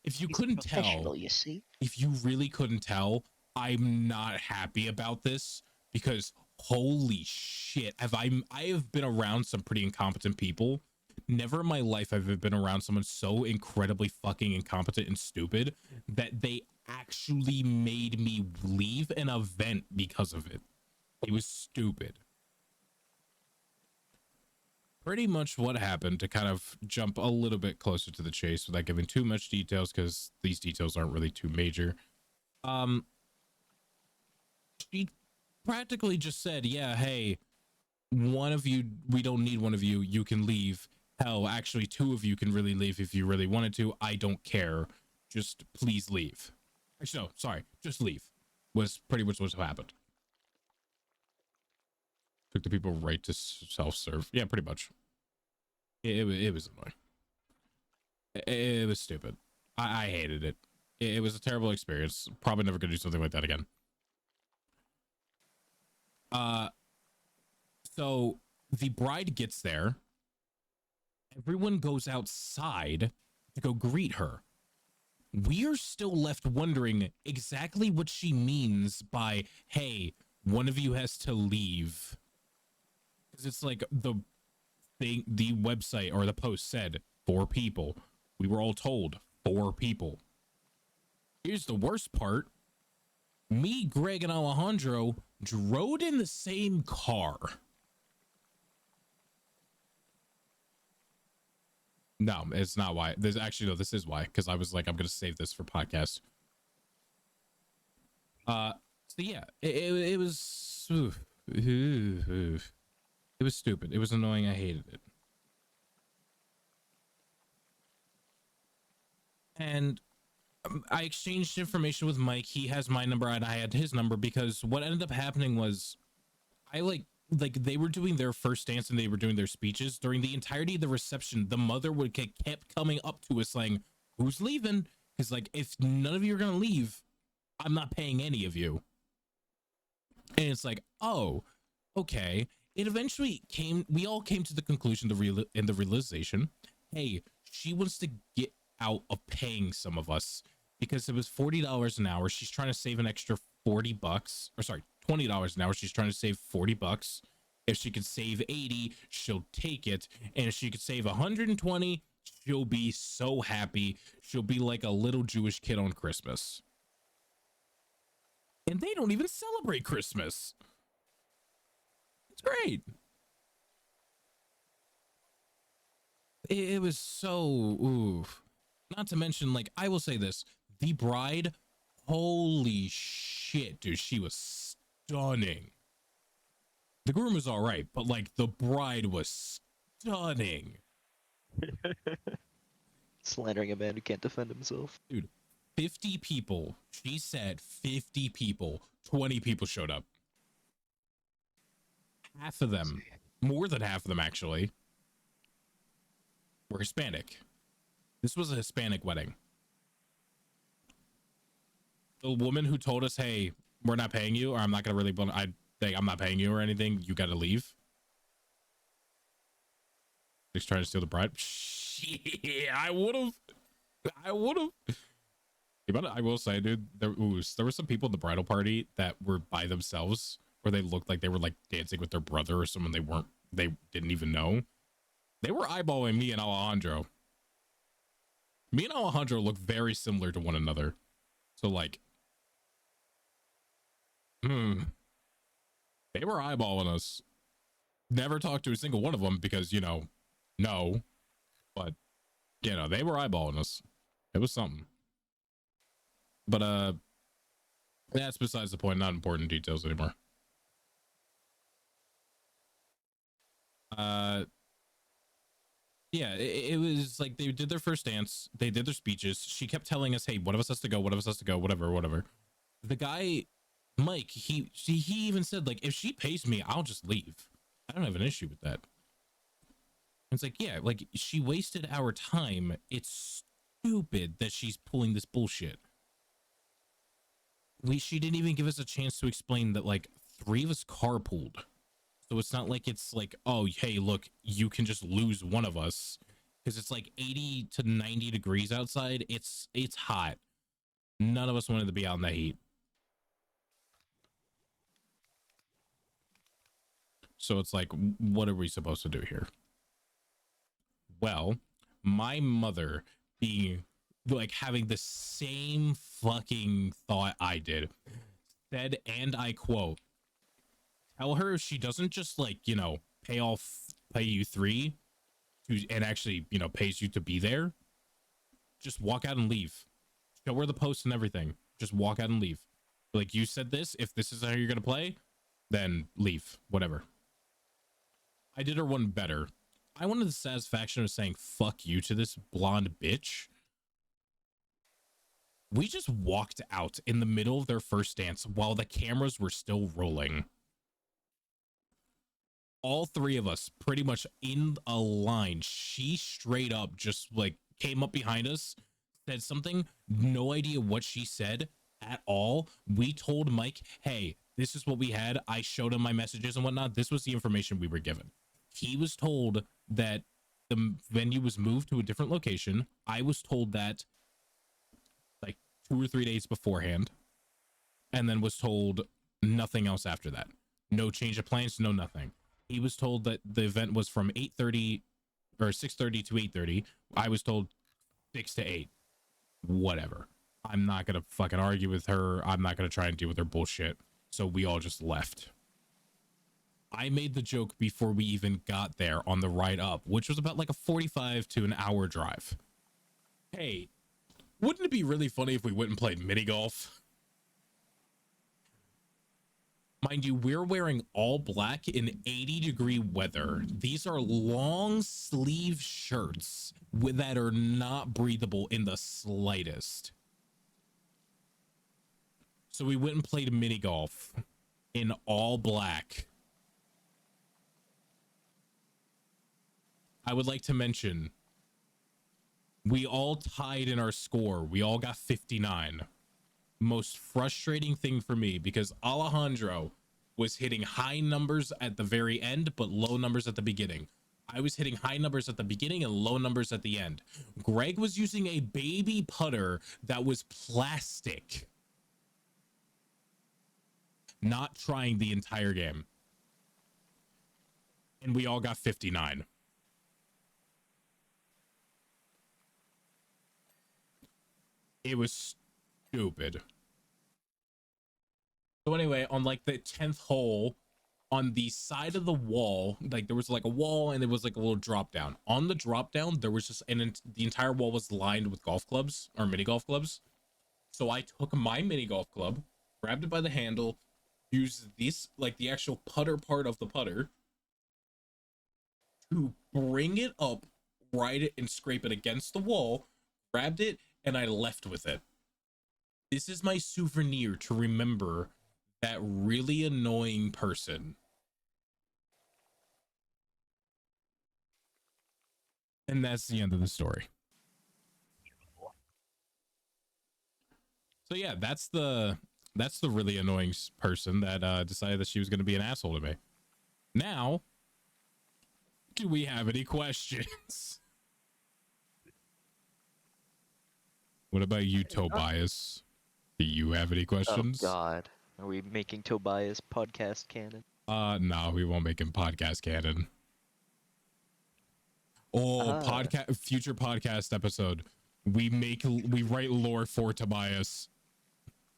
If you He's couldn't professional, tell, you see? if you really couldn't tell, I'm not happy about this because holy shit, I have been around some pretty incompetent people. Never in my life have I been around someone so incredibly fucking incompetent and stupid that they actually made me leave an event because of it. It was stupid. Pretty much what happened, to kind of jump a little bit closer to the chase without giving too much details because these details aren't really too major. She practically just said, yeah, hey, one of you, we don't need one of you, you can leave. Hell, actually 2 of you can really leave if you really wanted to. I don't care. just please leave. Actually, no, sorry, just leave was pretty much what happened. Took the people right to self-serve. Yeah, pretty much. It was annoying. It was stupid. I hated it. It was a terrible experience. Probably never gonna do something like that again. So the bride gets there. Everyone goes outside to go greet her. We're still left wondering exactly what she means by, hey, one of you has to leave. Because it's like the website or the post said 4 people. We were all told 4 people. Here's the worst part. Me, Greg, and Alejandro drove in the same car. No, it's not why. There's actually, no, this is why. Because I was like, I'm going to save this for podcast. So yeah, it was, it was stupid. It was annoying. I hated it. And I exchanged information with Mike. He has my number and I had his number, because what ended up happening was I like they were doing their first dance and they were doing their speeches. During the entirety of the reception, the mother would kept coming up to us saying, who's leaving? Because like, if none of you are gonna leave, I'm not paying any of you. And it's like, oh, okay. It eventually we all came to the conclusion, the realization, hey, she wants to get out of paying some of us, because it was $40 an hour. She's trying to save an extra $40, or sorry, $20 an hour. She's trying to save $40. If she could save 80, she'll take it. And if she could save 120, she'll be so happy. She'll be like a little Jewish kid on Christmas. And they don't even celebrate Christmas. It's great. It was so, oof. Not to mention, like, I will say this, the bride, holy shit, dude, she was stunning. The groom was all right, but like the bride was stunning. Slandering a man who can't defend himself. Dude, 50 people. She said 50 people. 20 people showed up. Half of them, more than half of them actually, were Hispanic. This was a Hispanic wedding. The woman who told us, hey, we're not paying you, or I'm not going to really, I'm not paying you or anything, you got to leave. He's trying to steal the bride. Yeah, I would have. But I will say, dude, there were some people at the bridal party that were by themselves, where they looked like they were like dancing with their brother or someone they didn't even know. They were eyeballing me and Alejandro. Me and Alejandro look very similar to one another. So like, they were eyeballing us. Never talked to a single one of them because, you know, no. But, you know, they were eyeballing us. It was something. But, that's besides the point. Not important details anymore. Yeah, it was like they did their first dance. They did their speeches. She kept telling us, hey, one of us has to go. One of us has to go. Whatever. The guy, Mike, he even said, like, if she pays me, I'll just leave. I don't have an issue with that. It's like, yeah, like, she wasted our time. It's stupid that she's pulling this bullshit. She didn't even give us a chance to explain that, like, 3 of us carpooled. So it's not like it's like, oh, hey, look, you can just lose one of us, because it's like 80 to 90 degrees outside. It's hot. None of us wanted to be out in the heat. So it's like, what are we supposed to do here? Well, my mother being like having the same fucking thought I did said, and I quote, tell her if she doesn't just, like, you know, pay you 3 and actually, you know, pays you to be there, just walk out and leave. Show her the post and everything. Just walk out and leave. Like, you said this, if this is how you're gonna play, then leave. Whatever. I did her one better. I wanted the satisfaction of saying fuck you to this blonde bitch. We just walked out in the middle of their first dance while the cameras were still rolling. All three of us pretty much in a line. She straight up just like came up behind us, said something, no idea what she said at all. We told Mike, hey, this is what we had. I showed him my messages and whatnot. This was the information we were given. He was told that the venue was moved to a different location. I was told that like 2 or 3 days beforehand, and then was told nothing else after that. No change of plans, no nothing. He was told that the event was from 8:30 or 6:30 to 8:30. I was told 6 to 8. Whatever. I'm not gonna fucking argue with her. I'm not gonna try and deal with her bullshit. So we all just left. I made the joke before we even got there on the ride up, which was about like a 45 to an hour drive. Hey, wouldn't it be really funny if we went and played mini golf? Mind you, we're wearing all black in 80-degree weather. These are long sleeve shirts that are not breathable in the slightest. So we went and played mini golf in all black. I would like to mention, we all tied in our score. We all got 59. Most frustrating thing for me, because Alejandro was hitting high numbers at the very end, but low numbers at the beginning. I was hitting high numbers at the beginning and low numbers at the end. Greg was using a baby putter that was plastic. Not trying the entire game. And we all got 59. It was stupid. So anyway, on like the 10th hole, on the side of the wall, like there was like a wall and there was like a little drop down. On the drop down, there was just, and the entire wall was lined with golf clubs or mini golf clubs. So I took my mini golf club, grabbed it by the handle, used this, like the actual putter part of the putter, to bring it up, ride it, and scrape it against the wall, grabbed it, and I left with it. This is my souvenir to remember that really annoying person. And that's the end of the story. So yeah, that's the really annoying person that decided that she was going to be an asshole to me. Now, do we have any questions? What about you, Tobias? Do you have any questions? Oh God, are we making Tobias podcast canon? No, we won't make him podcast canon. Oh, future podcast episode. We write lore for Tobias.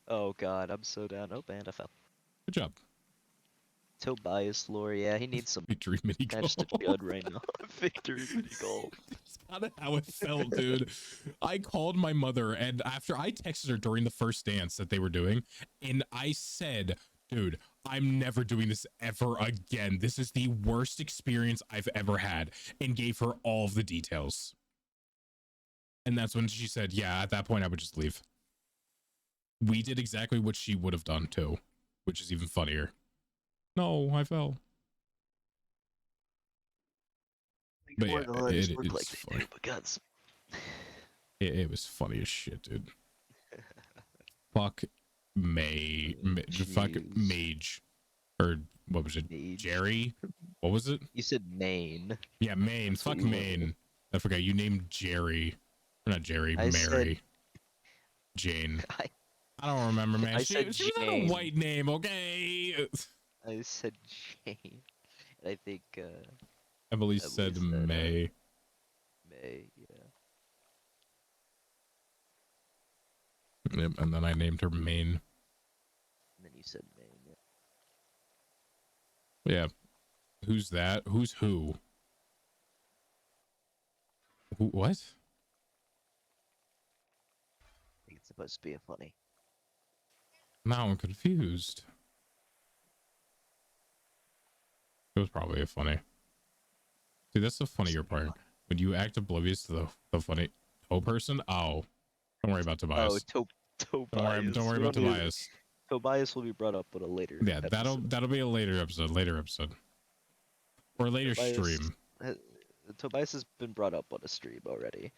Oh God, I'm so down. Oh, and I fell. Good job. Tobias lore, yeah, he needs some Victory mini golf. match to chud right now. Victory mini golf. That's kind of how it felt, dude. I called my mother, and after I texted her during the first dance that they were doing, and I said, dude, I'm never doing this ever again. This is the worst experience I've ever had, and gave her all of the details. And that's when she said, yeah, at that point I would just leave. We did exactly what she would have done too, which is even funnier. No, I fell. But yeah, it's funny. It was funny as shit, dude. Fuck fuck Mage. Or what was it? Mage. Jerry? What was it? You said Maine. Yeah, Maine. Fuck Maine. I forgot you named Jerry. Or not Jerry, I Mary. Jane. I don't remember, man. She was not a white name, okay? I said Jane. And I think Emily said May. May, yeah. Yep, and then I named her Maine. And then you said Maine, yeah. Yeah. Who's that? Who's who? Who? What? I think it's supposed to be a funny. Now I'm confused. It was probably a funny. See, that's the funnier part. When you act oblivious to the funny person. Oh, don't worry about Tobias. Oh, Tobias. Don't worry We about don't need- Tobias. Tobias will be brought up on a later. Yeah, episode. that'll be a later episode, or a later Tobias, stream. Tobias has been brought up on a stream already.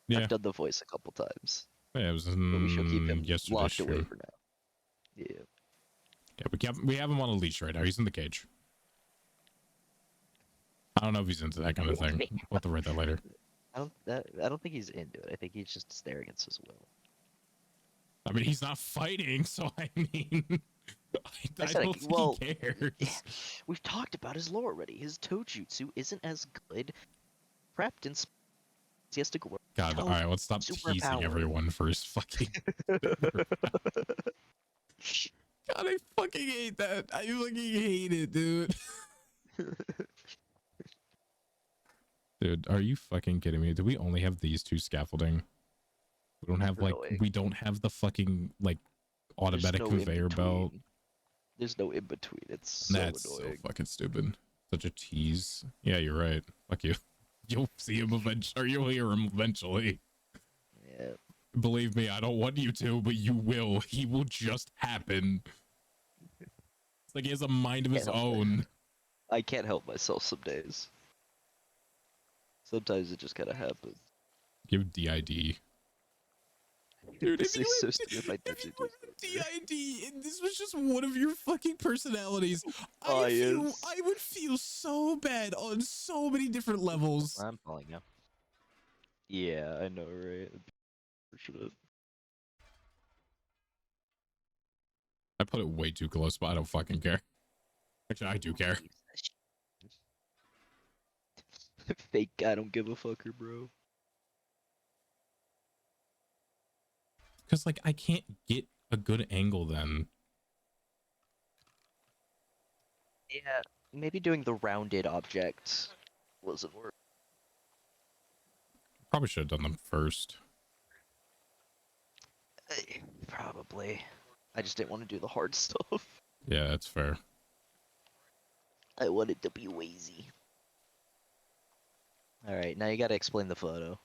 Yeah, I've done the voice a couple times, yeah, it was but we should keep him yesterday's locked away stream. for now. Yeah. Yeah, we have him on a leash right now. He's in the cage. I don't know if he's into that kind of thing. We'll have to write that later. I don't think he's into it. I think he's just there against his will. I mean, he's not fighting, so I mean, I said, don't think well, he cares. We've talked about his lore already. His Tojutsu isn't as good. Prepped and he has to go. God, all right, let's stop teasing superpower. everyone for his fucking. God, I fucking hate that. I fucking hate it, dude. Dude, are you fucking kidding me? Do we only have these two scaffolding? We don't have like Annoying. we don't have the fucking like automatic no conveyor belt. in-between. There's no in between. It's so That's annoying. so fucking stupid. Such a tease. Yeah, you're right. Fuck you. You'll see him eventually, or you'll hear him eventually. Yeah. Believe me, I don't want you to, but you will. He will just happen. It's like he has a mind of his Can't help it. own. I can't help myself some days. Sometimes it just kind of happens. Give DID. Dude, if This you is so had, stupid if I if did you do had DID and this was just one of your fucking personalities, Bias. I would feel so bad on so many different levels. I'm calling you. Yeah, I know, right? Unfortunate. I put it way too close, but I don't fucking care. Actually, I do care. Fake I don't give a fucker, bro. Because, like, I can't get a good angle then. Yeah, maybe doing the rounded object wasn't work. Probably should have done them first. Probably. I just didn't want to do the hard stuff. Yeah, that's fair. I wanted to be lazy. Alright, now you gotta explain the photo.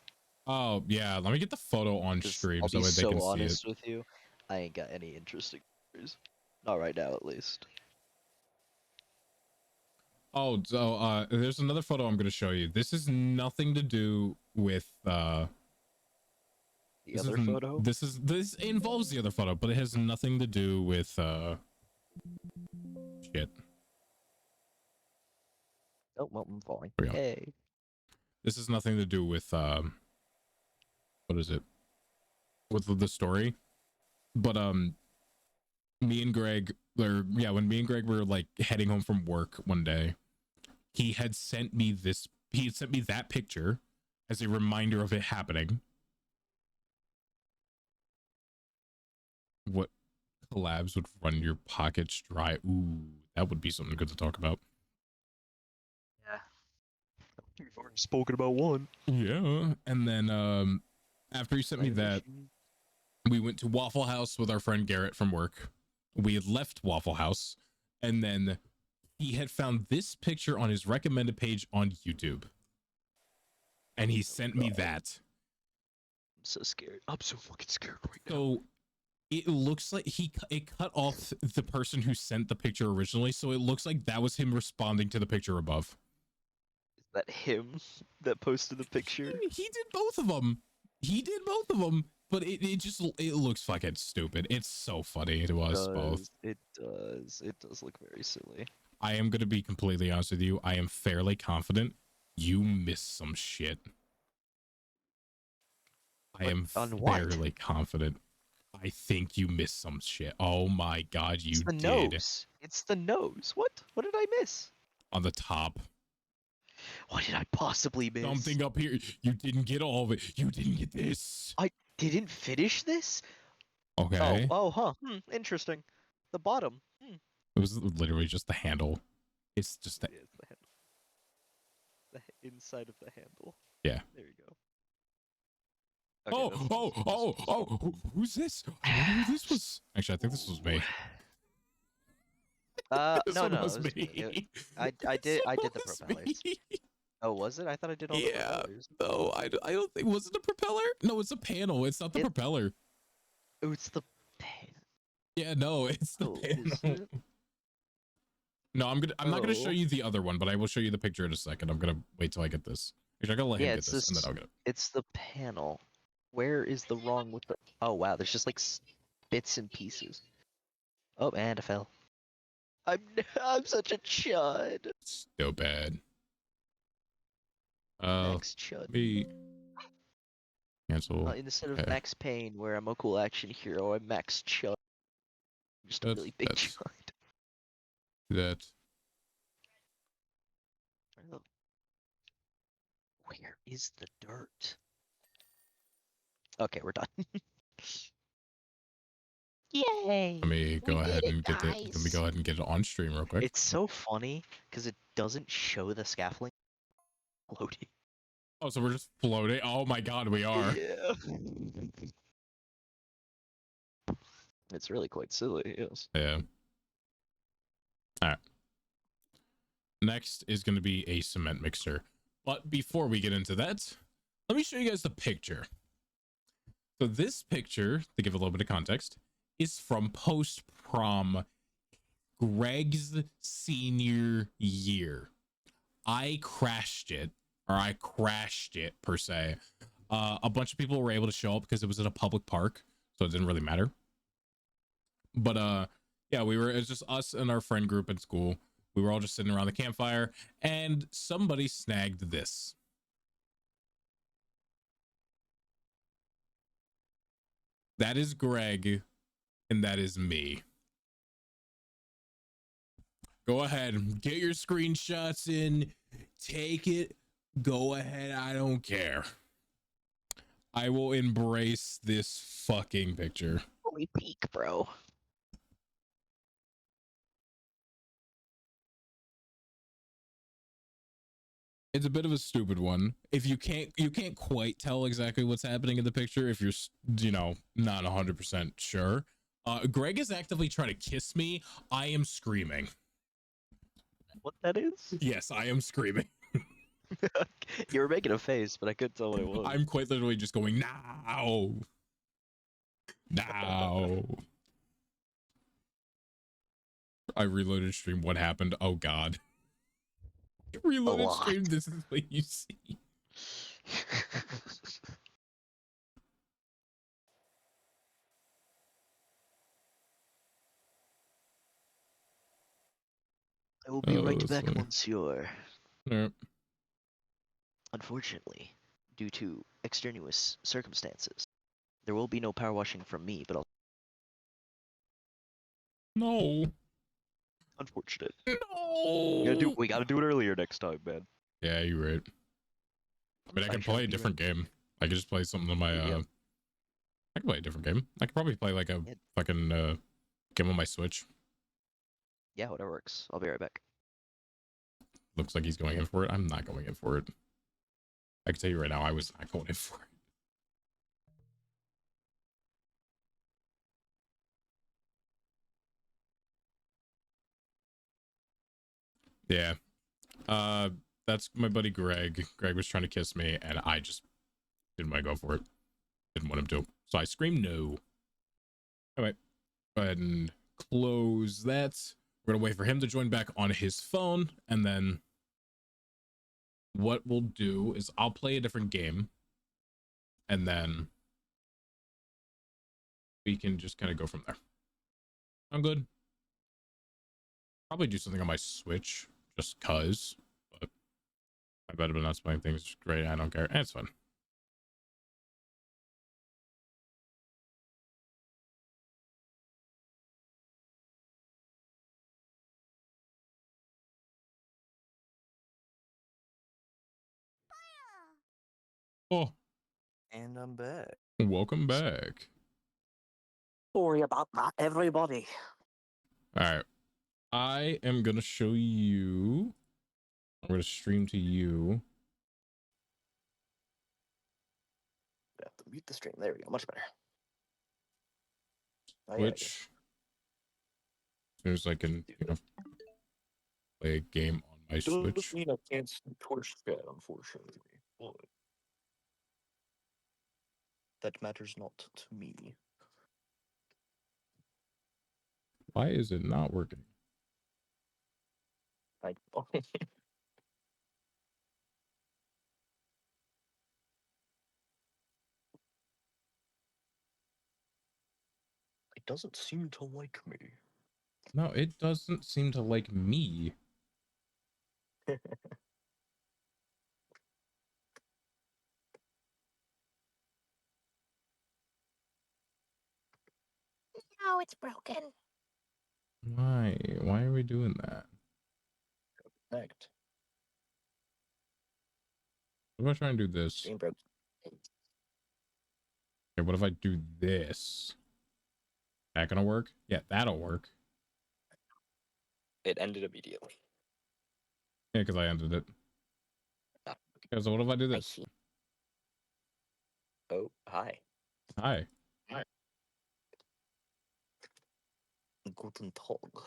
Oh, yeah. Let me get the photo on 'Cause stream I'll so be that they so can see it. honest with you, I ain't got any interesting stories. Not right now, at least. Oh, so there's another photo I'm gonna show you. This is nothing to do with The other photo? This involves the other photo, but it has nothing to do with shit. Oh, well, I'm falling. Here we go. Hey. This has nothing to do with what is it? With the story. But me and Greg, when me and Greg were like heading home from work one day, he had sent me that picture as a reminder of it happening. What collabs would run your pockets dry? Ooh, that would be something good to talk about. Yeah. We've already spoken about one. Yeah. And then after he sent me that, we went to Waffle House with our friend Garrett from work. We had left Waffle House, and then he had found this picture on his recommended page on YouTube. And he sent me that. I'm so scared. I'm so fucking scared right now. So it looks like it cut off the person who sent the picture originally, so it looks like that was him responding to the picture above. Is that him that posted the picture? He did both of them. But it looks fucking stupid. It's so funny to us both. It does look very silly. I am going to be completely honest with you. I am fairly confident you missed some shit. I am fairly confident. I think you missed some shit. Oh my god, you did. Nose. It's the nose. What? What did I miss? On the top. What did I possibly miss? Something up here. You didn't get all of it. You didn't get this. I didn't finish this? Okay. Oh, huh. Interesting. The bottom. It was literally just the handle. It's just the... Yeah, it's the handle. The inside of the handle. Yeah. There you go. Okay, Who's this? I wonder who this was. Actually, I think this was me. This no, one no, was it was me. I did This the one was propellers. me. Oh, was it? I thought I did all the propellers. No, I don't think. Was it a propeller? No, it's a panel. It's not the propeller. Oh, it's the pan. Yeah, no, it's the Oh, is panel. it? No, I'm not gonna show Oh. you the other one, but I will show you the picture in a second. I'm gonna wait till I get this. Actually, I gotta let him Yeah, get it's this, and then this. I'll get it. It's the panel. Where is the wrong with the? Oh wow, there's just like bits and pieces. Oh, and I fell. I'm such a chud. So bad. Max chud. Me cancel. Instead of Okay, Max Payne, where I'm a cool action hero, I'm Max Chud. Just a really big that's chud. that. Where is the dirt? Okay, we're done. Yay! Let me We go did ahead it, and get it. Let me guys! go ahead and get it on stream real quick. It's so funny because it doesn't show the scaffolding floating. Oh, so we're just floating. Oh my god, we are. Yeah. It's really quite silly, yes. Yeah. All right. Next is going to be a cement mixer. But before we get into that, let me show you guys the picture. So this picture, to give a little bit of context, is from post-prom Greg's senior year. I crashed it per se. A bunch of people were able to show up because it was at a public park, so it didn't really matter. But yeah, it's just us and our friend group in school. We were all just sitting around the campfire, and somebody snagged this. That is Greg, and that is me. Go ahead, get your screenshots in, take it, go ahead, I don't care. I will embrace this fucking picture. Holy peak, bro. It's a bit of a stupid one. If you can't quite tell exactly what's happening in the picture if you're, not 100% sure. Greg is actively trying to kiss me. I am screaming. What that is? Yes, I am screaming. You were making a face, but I couldn't tell what it was. I'm quite literally just going, now. Now. I reloaded stream. What happened? Oh god. Reloaded stream. This is what you see. I will be right that's back, funny. monsieur. Yep. Unfortunately, due to extraneous circumstances, there will be no power washing from me, but I'll... No. Unfortunate. No. We gotta do it earlier next time, man. Yeah, you're right. I mean, I can play a different game. I could just play something on my I can play a different game. I could probably play like a fucking game on my Switch. Yeah, whatever works. I'll be right back. Looks like he's going in for it. I'm not going in for it. I can tell you right now, I was not going in for it. Yeah. That's my buddy Greg. Greg was trying to kiss me, and I just didn't want to go for it. Didn't want him to. So I screamed no. Anyway, go ahead and close that. We're gonna wait for him to join back on his phone, and then what we'll do is I'll play a different game, and then we can just kind of go from there. I'm good. Probably do something on my Switch, just cause, but I bet I'm not playing things great. I don't care. It's fun. Oh, And I'm back. welcome back. Sorry about that, everybody. All right. I am going to show you. I'm going to stream to you. I have to mute the stream. There we go. Much better. Which, as soon as I can, play a game on my Switch. Does mean I can't torch chat, unfortunately. But that matters not to me. Why is it not working? I, it doesn't seem to like me. No, it doesn't seem to like me. No, it's broken. Why? Why are we doing that? Connect. What if I try and do this? Stream broke. Okay, what if I do this? That gonna work? Yeah, that'll work. It ended immediately. Yeah, because I ended it. Ah, Okay, so what if I do I this? see. Oh, hi. Hi. Guten Tag.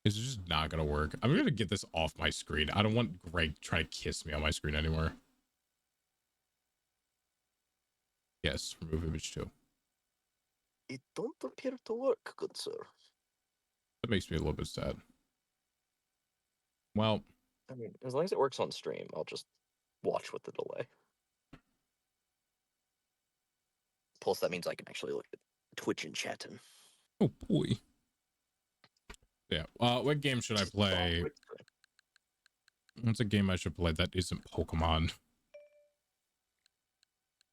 It's just not gonna work. I'm gonna get this off my screen. I don't want Greg trying to kiss me on my screen anymore. Yes, remove image 2. It don't appear to work, good sir. That makes me a little bit sad. Well, I mean, as long as it works on stream, I'll just watch with the delay. Plus, that means I can actually look at Twitch and chatting. oh boy. Yeah. What game should I play? What's a game I should play that isn't Pokemon?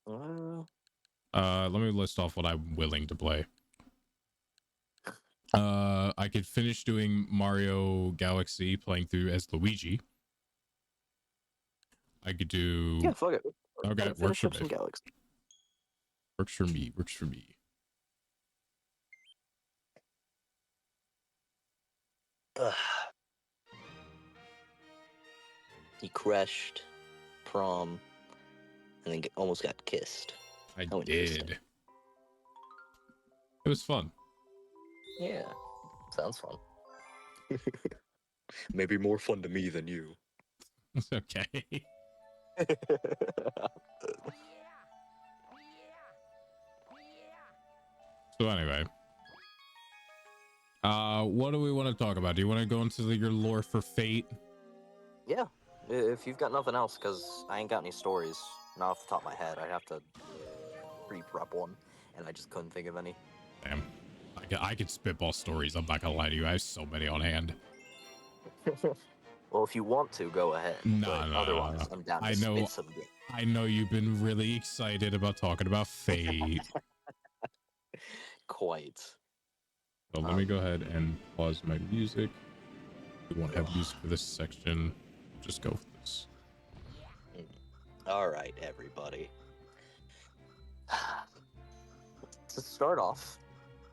Let me list off what I'm willing to play. I could finish doing Mario Galaxy playing through as Luigi. I could do. Yeah, fuck it. Okay, works Finish for up me. some Galaxy. Works for me. Works for me. Ugh. He crashed prom and then almost got kissed. I How interesting. did. It was fun. Yeah, sounds fun. Maybe more fun to me than you. It's okay. So anyway, what do we want to talk about? Do you want to go into your lore for Fate? Yeah, if you've got nothing else, because I ain't got any stories. Not off the top of my head. I'd have to pre-prep one, and I just couldn't think of any. Damn, I could spitball stories. I'm not gonna lie to you. I have so many on hand. Well, if you want to, go ahead. No. Otherwise, I'm down to spit some game. I know you've been really excited about talking about Fate. Quite. So let me go ahead and pause my music. We won't have music for this section. Just go with this. All right, everybody. To start off,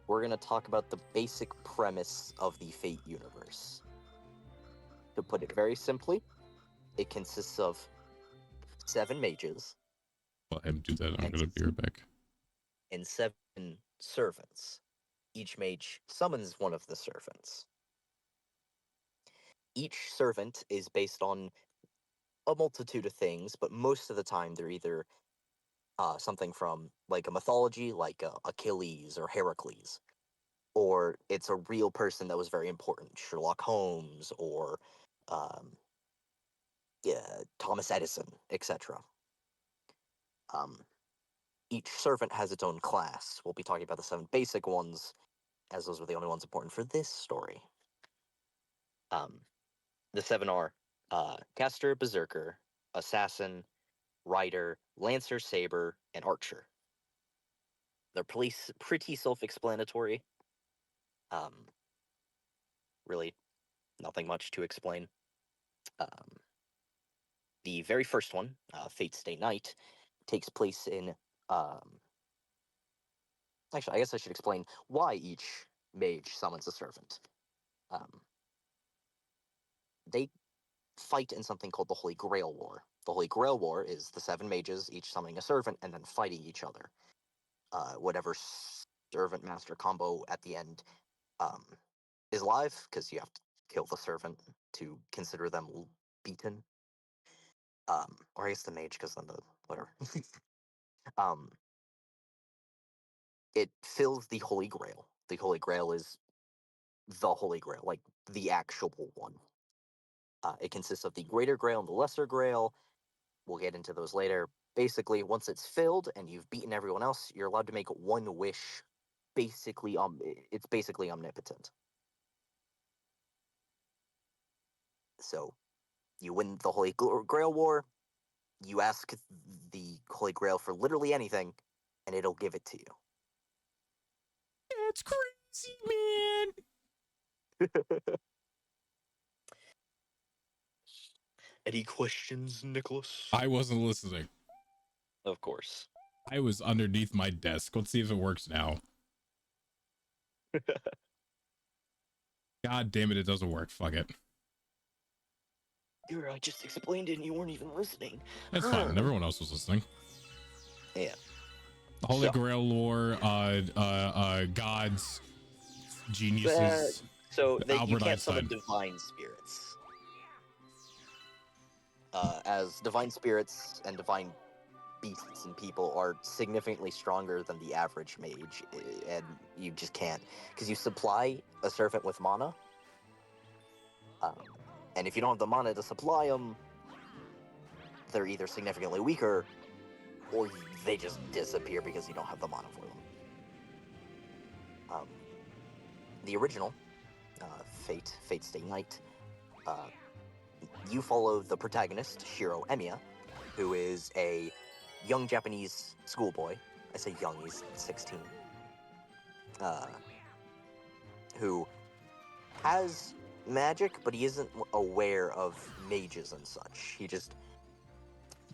we're going to talk about the basic premise of the Fate universe. To put it very simply, it consists of 7 mages. Let him do that. I'm gonna be right back. And 7 servants. Each mage summons one of the servants. Each servant is based on a multitude of things, but most of the time they're either something from like a mythology, like Achilles or Heracles, or it's a real person that was very important, Sherlock Holmes or um, yeah, Thomas Edison, etc. Each servant has its own class. We'll be talking about the 7 basic ones, as those were the only ones important for this story. The 7 are Caster, Berserker, Assassin, Rider, Lancer, Saber, and Archer. They're pretty self-explanatory. Really, nothing much to explain. The very first one, Fate's Day Night, takes place in. Actually, I guess I should explain why each mage summons a servant. They fight in something called the Holy Grail War. The Holy Grail War is the 7 mages each summoning a servant and then fighting each other. Whatever servant master combo at the end is live, because you have to kill the servant to consider them beaten. Or I guess the mage, because then the whatever. It fills the Holy Grail. The Holy Grail is the Holy Grail, like the actual one. It consists of the Greater Grail and the Lesser Grail. We'll get into those later. Basically, once it's filled and you've beaten everyone else, you're allowed to make one wish. Basically, it's basically omnipotent. So, you win the Holy Grail War. You ask the Holy Grail for literally anything, and it'll give it to you. That's crazy, man. Any questions, Nicholas? I wasn't listening. Of course. I was underneath my desk. Let's see if it works now. God damn it, it doesn't work. Fuck it. I just explained it and you weren't even listening. It's fine. Everyone else was listening. Yeah. Holy So- Grail lore, gods, geniuses. So you Albert can't summon Einstein. divine spirits. As divine spirits and divine beasts and people are significantly stronger than the average mage, and you just can't. Because you supply a servant with mana, and if you don't have the mana to supply them, they're either significantly weaker, or they just disappear because you don't have the mana for them. The original, Fate Stay Night, you follow the protagonist, Shiro Emiya, who is a young Japanese schoolboy. I say young, he's 16. Who has magic, but he isn't aware of mages and such. He just...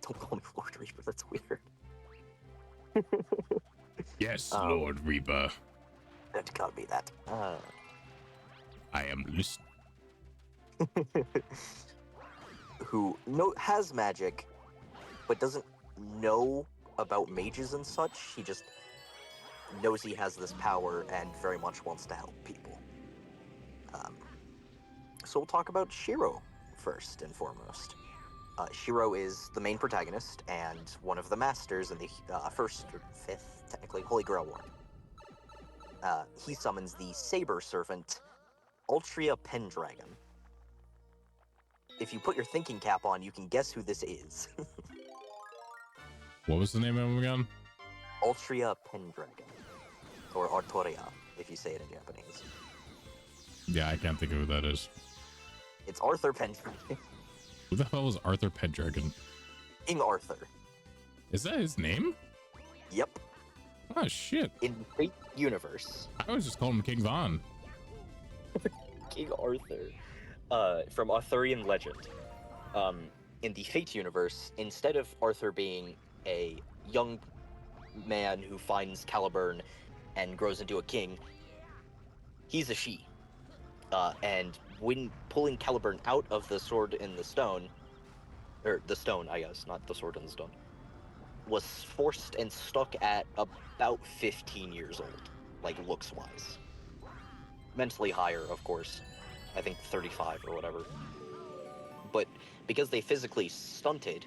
Don't call me Lord Reaper, that's weird. Yes, Lord Reaper. That can't be that. I am listening. Who has magic, but doesn't know about mages and such. He just knows he has this power and very much wants to help people. So we'll talk about Shiro first and foremost. Shiro is the main protagonist and one of the masters in the first or fifth, technically, Holy Grail War. He summons the Saber Servant, Ultria Pendragon. If you put your thinking cap on, you can guess who this is. What was the name of him again? Ultria Pendragon. Or Artoria, if you say it in Japanese. Yeah, I can't think of who that is. It's Arthur Pendragon. Who the hell is Arthur Pendragon? King Arthur. Is that his name? Yep. Oh, shit. In Fate Universe, I was just calling him King Von. King Arthur, from Arthurian legend. In the Fate Universe, instead of Arthur being a young man who finds Caliburn and grows into a king, he's a she. And when pulling Caliburn out of the sword in the stone, or the stone, I guess, not the sword in the stone, was forced and stuck at about 15 years old, like looks-wise. Mentally higher, of course. I think 35 or whatever. But because they physically stunted,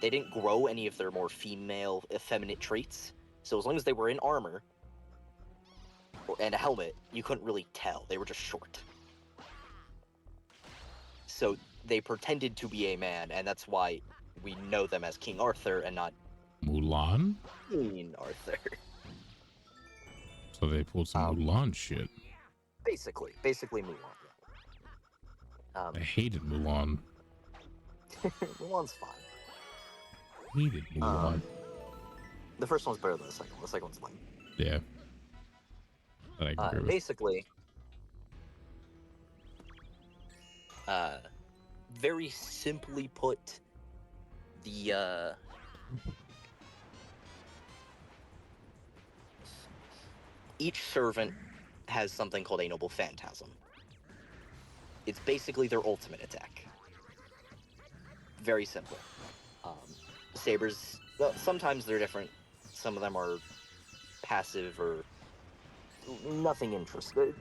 they didn't grow any of their more female, effeminate traits. So as long as they were in armor and a helmet, you couldn't really tell. They were just short. So they pretended to be a man, and that's why we know them as King Arthur and not Mulan? Queen Arthur. So they pulled some Mulan shit. Basically Mulan. I hated Mulan. Mulan's fine. Hated Mulan. The first one's better than the second one. The second one's lame. Yeah. That I can agree with. Basically, very simply put, the each servant has something called a noble phantasm. It's basically their ultimate attack. Very simple. Sabers, well, sometimes they're different. Some of them are passive or nothing interesting.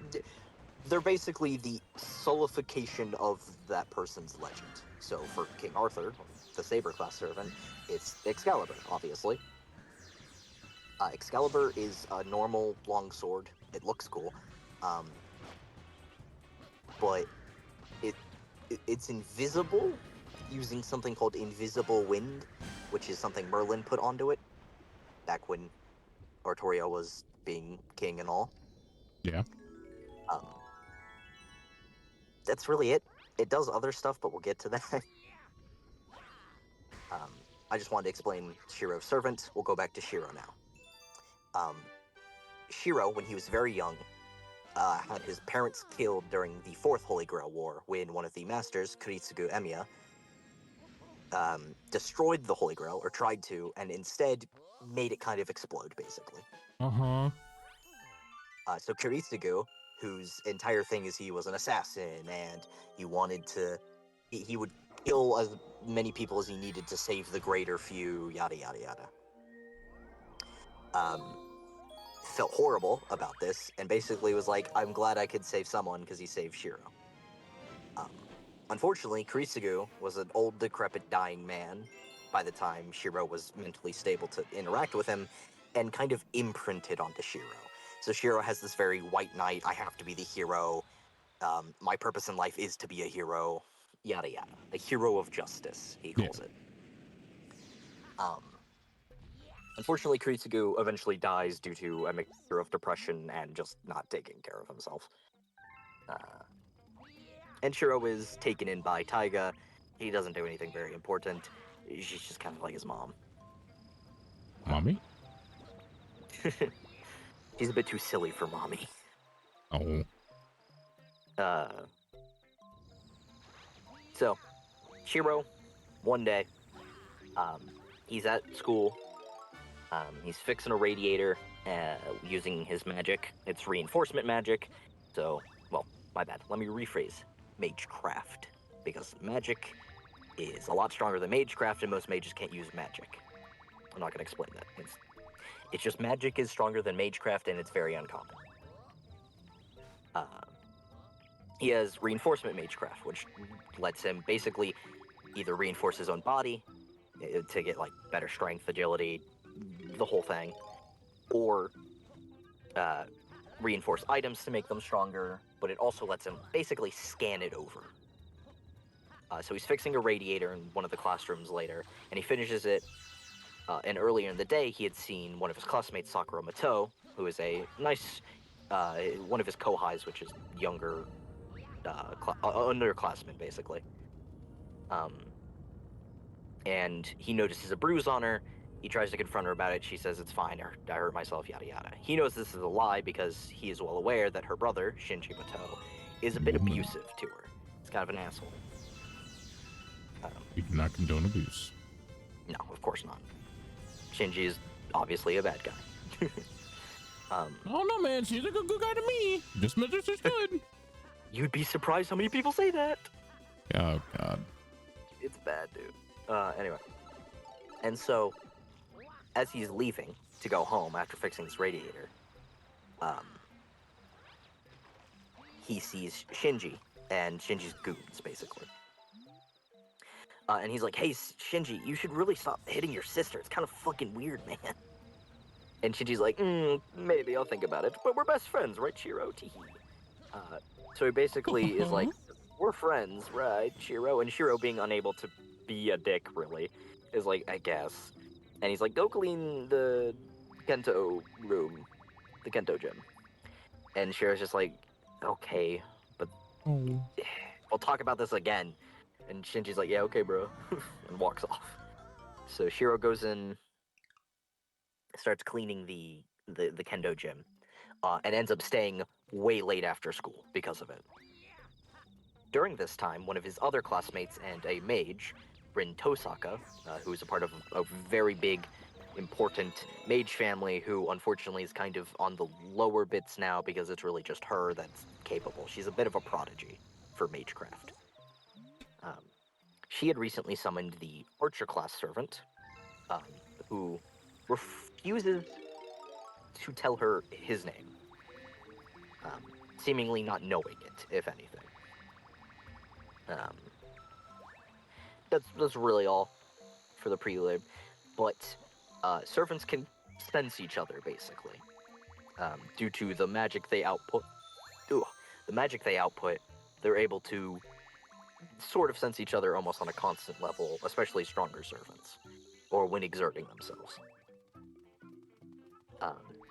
They're basically the soulification of that person's legend. So for King Arthur, the Saber class servant, it's Excalibur, obviously. Excalibur is a normal longsword. It looks cool, but it's invisible using something called Invisible Wind, which is something Merlin put onto it back when Artoria was being king and all. Yeah. Um, that's really it. It does other stuff, but we'll get to that. I just wanted to explain Shiro's servant. We'll go back to Shiro now. Shiro, when he was very young, had his parents killed during the Fourth Holy Grail War when one of the masters, Kuritsugu Emiya, destroyed the Holy Grail, or tried to, and instead made it kind of explode, basically. Uh-huh. So Kuritsugu, whose entire thing is he was an assassin, and he wanted to... He would kill as many people as he needed to save the greater few, yada yada yada. Felt horrible about this, and basically was like, I'm glad I could save someone because he saved Shiro. Unfortunately, Kuritsugu was an old, decrepit, dying man by the time Shiro was mentally stable to interact with him, and kind of imprinted onto Shiro. So Shiro has this very white knight, I have to be the hero, my purpose in life is to be a hero, yada yada. A hero of justice, he calls it. Unfortunately, Kuritsugu eventually dies due to a mixture of depression and just not taking care of himself. And Shiro is taken in by Taiga. He doesn't do anything very important. She's just kind of like his mom. Mommy? She's a bit too silly for mommy. Oh. So, Shiro, one day, he's at school. He's fixing a radiator using his magic. It's reinforcement magic. So, well, my bad. Let me rephrase. Magecraft. Because magic is a lot stronger than magecraft, and most mages can't use magic. I'm not going to explain that. It's just magic is stronger than magecraft, and it's very uncommon. He has reinforcement magecraft, which lets him basically either reinforce his own body to get like better strength, agility, the whole thing, or reinforce items to make them stronger, but it also lets him basically scan it over. So he's fixing a radiator in one of the classrooms later, and he finishes it. And earlier in the day, he had seen one of his classmates, Sakura Mato, who is a nice, one of his kohais, which is younger, underclassmen, basically. And he notices a bruise on her. He tries to confront her about it. She says it's fine, I hurt myself, yada yada. He knows this is a lie because he is well aware that her brother, Shinji Mato, is a bit abusive to her. He's kind of an asshole. We do not condone abuse. No, of course not. Shinji is obviously a bad guy. Oh no, man, she's a good guy to me. Just misunderstood. You'd be surprised how many people say that. Oh god. It's bad, dude. Anyway. And so, as he's leaving to go home after fixing this radiator, he sees Shinji and Shinji's goons, basically. And he's like, hey, Shinji, you should really stop hitting your sister. It's kind of fucking weird, man. And Shinji's like, maybe I'll think about it. But we're best friends, right, Shiro? Teehee. So he basically is like, we're friends, right, Shiro? And Shiro, being unable to be a dick, really, is like, I guess. And he's like, go clean the Kento room, the Kento gym. And Shiro's just like, okay, but we'll talk about this again. And Shinji's like, yeah, okay, bro, and walks off. So Shiro goes in, starts cleaning the Kendo gym, and ends up staying way late after school because of it. During this time, one of his other classmates and a mage, Rin Tosaka, who is a part of a very big, important mage family who unfortunately is kind of on the lower bits now because it's really just her that's capable. She's a bit of a prodigy for magecraft. She had recently summoned the archer class servant, who refuses to tell her his name, seemingly not knowing it, if anything. That's really all for the prelude, but servants can sense each other, basically. Due to the magic they output. The magic they output, they're able to sort of sense each other almost on a constant level, especially stronger servants, or when exerting themselves.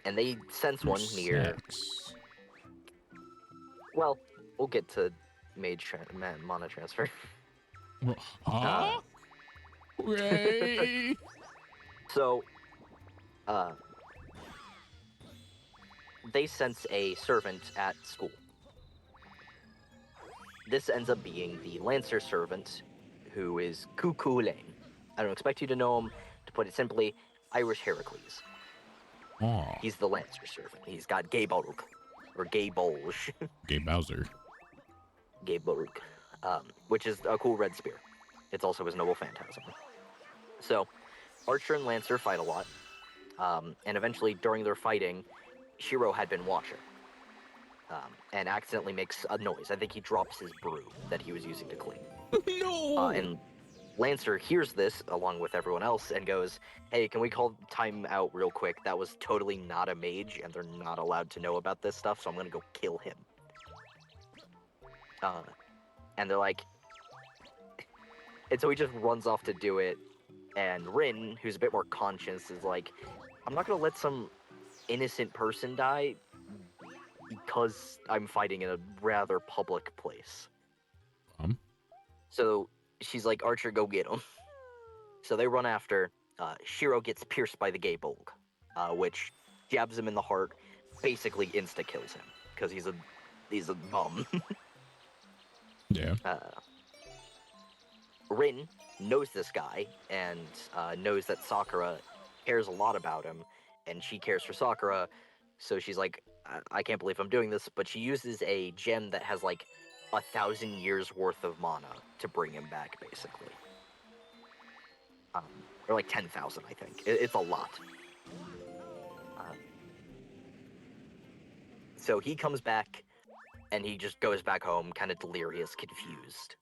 And they sense one near. Sex. Well, we'll get to mana transfer. Well, huh? Ray. So, they sense a servant at school. This ends up being the Lancer servant, who is Cuckoo Lane. I don't expect you to know him. To put it simply, Irish Heracles. Oh, He's the Lancer servant. He's got Gay Baruch, or Gay Bolge, Gay Bowser. Gay Baruch, which is a cool red spear. It's also his noble phantasm. So, Archer and Lancer fight a lot, and eventually during their fighting, Shiro had been watching, and accidentally makes a noise. I think he drops his broom that he was using to clean. No. And Lancer hears this along with everyone else and goes, "Hey, can we call time out real quick? That was totally not a mage, and they're not allowed to know about this stuff, so I'm gonna go kill him." And they're like, and so he just runs off to do it. And Rin, who's a bit more conscious, is like, "I'm not gonna let some innocent person die because I'm fighting in a rather public place." So she's like, "Archer, go get him." So they run after. Shiro gets pierced by the Gay Bolg, which jabs him in the heart, basically insta kills him because he's a bum. Yeah. Rin knows this guy and knows that Sakura cares a lot about him, and she cares for Sakura. So she's like, I can't believe I'm doing this, but she uses a gem that has like 1,000 years worth of mana to bring him back, basically. Or like 10,000, I think. It's a lot. So he comes back, and he just goes back home, kind of delirious, confused.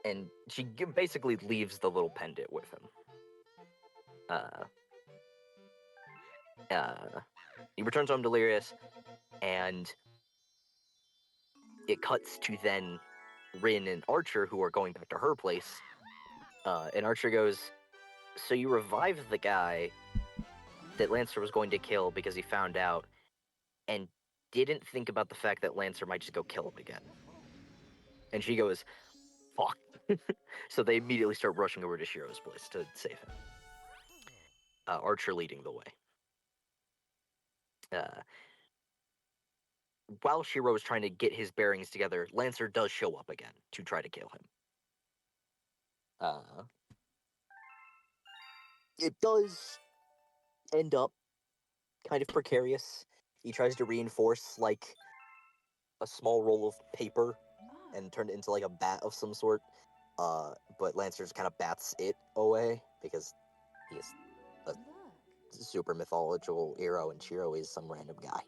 And she basically leaves the little pendant with him. He returns home delirious, and it cuts to then Rin and Archer, who are going back to her place. And Archer goes, "So you revived the guy that Lancer was going to kill because he found out, and didn't think about the fact that Lancer might just go kill him again." And she goes, "Fuck." So they immediately start rushing over to Shiro's place to save him. Archer leading the way. While Shiro is trying to get his bearings together, Lancer does show up again to try to kill him. It does end up kind of precarious. He tries to reinforce like a small roll of paper and turn it into like a bat of some sort. But Lancer just kind of bats it away because he is a super mythological hero and Shiro is some random guy.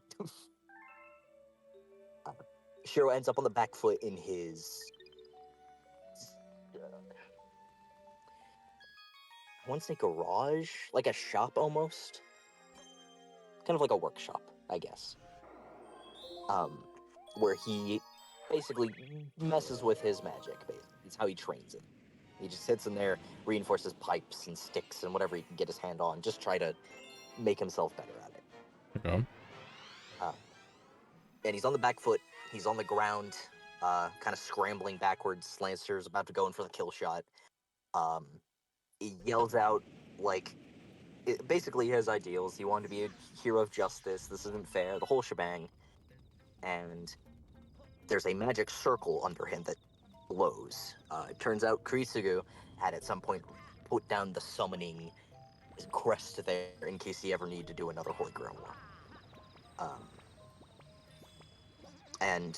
Shiro ends up on the back foot in his... I want to say garage? Like a shop almost? Kind of like a workshop, I guess. Where he basically messes with his magic. It's how he trains it. He just sits in there, reinforces pipes and sticks and whatever he can get his hand on, just try to make himself better at it. Okay. And he's on the back foot. He's on the ground, kind of scrambling backwards. Lancer's about to go in for the kill shot. He yells out, like, basically his ideals. He wanted to be a hero of justice. This isn't fair. The whole shebang. And there's a magic circle under him that glows. It turns out Kurisugu had at some point put down the summoning crest there in case he ever needed to do another Holy Grail War. And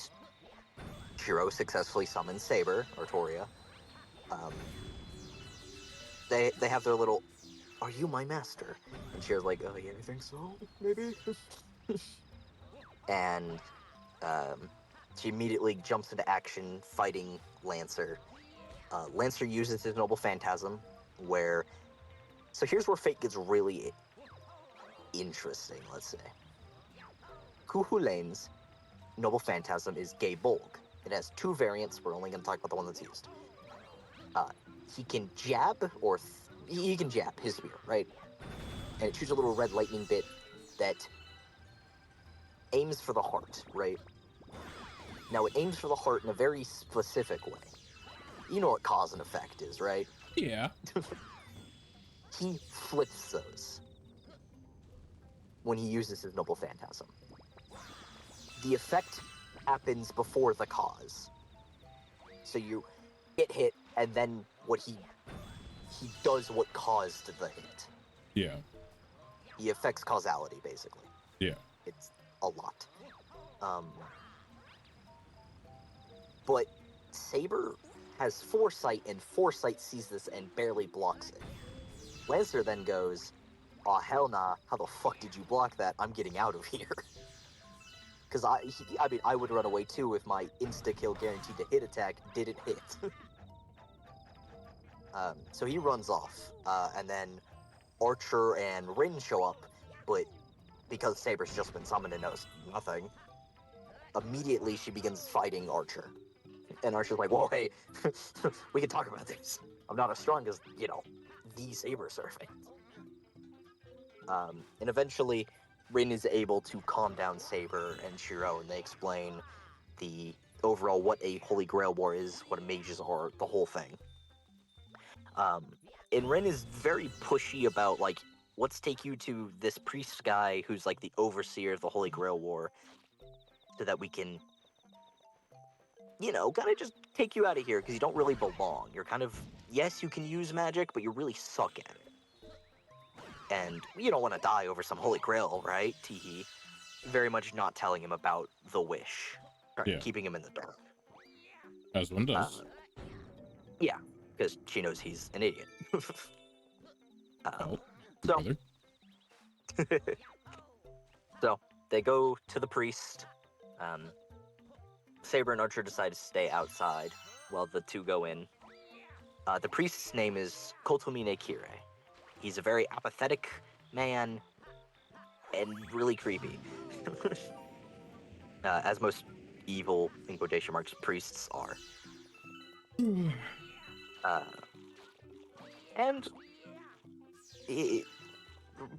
Shiro successfully summons Saber, or Toria. They have their little, "Are you my master?" And Shiro's like, "Oh yeah, I think so, maybe." And she immediately jumps into action, fighting Lancer. Lancer uses his noble phantasm, where So here's where fate gets really interesting, let's say. Cuchulain's Noble Phantasm is Gay Bolg. It has two variants. We're only going to talk about the one that's used. He can jab, or he can jab his spear, right? And it shoots a little red lightning bit that aims for the heart, right? Now, it aims for the heart in a very specific way. You know what cause and effect is, right? Yeah. He flips those when he uses his Noble Phantasm. The effect happens before the cause. So you get hit, and then what he does what caused the hit. Yeah. He affects causality, basically. Yeah. It's a lot. But Saber has foresight, and foresight sees this and barely blocks it. Lancer then goes, "Aw, hell nah, how the fuck did you block that? I'm getting out of here." Because I would run away too if my insta-kill guaranteed to hit attack didn't hit. So he runs off, and then Archer and Rin show up, but because Saber's just been summoned and knows nothing, immediately she begins fighting Archer. And Archer's like, "Whoa, hey, we can talk about this. I'm not as strong as, the Saber Servant." And eventually, Rin is able to calm down Saber and Shiro, and they explain the overall what a Holy Grail War is, what mages are, the whole thing. And Rin is very pushy about, like, let's take you to this priest guy who's, like, the overseer of the Holy Grail War, so that we can, kind of just take you out of here, because you don't really belong. You're kind of, yes, you can use magic, but you really suck at it. And you don't want to die over some Holy Grail, right? Teehee. Very much not telling him about the wish. Yeah. Keeping him in the dark. As one does. Yeah, because she knows he's an idiot. Oh, so, brother. so they go to the priest. Saber and Archer decide to stay outside while the two go in. The priest's name is Kotomine Kire. He's a very apathetic man and really creepy. As most evil, in quotation marks, priests are. And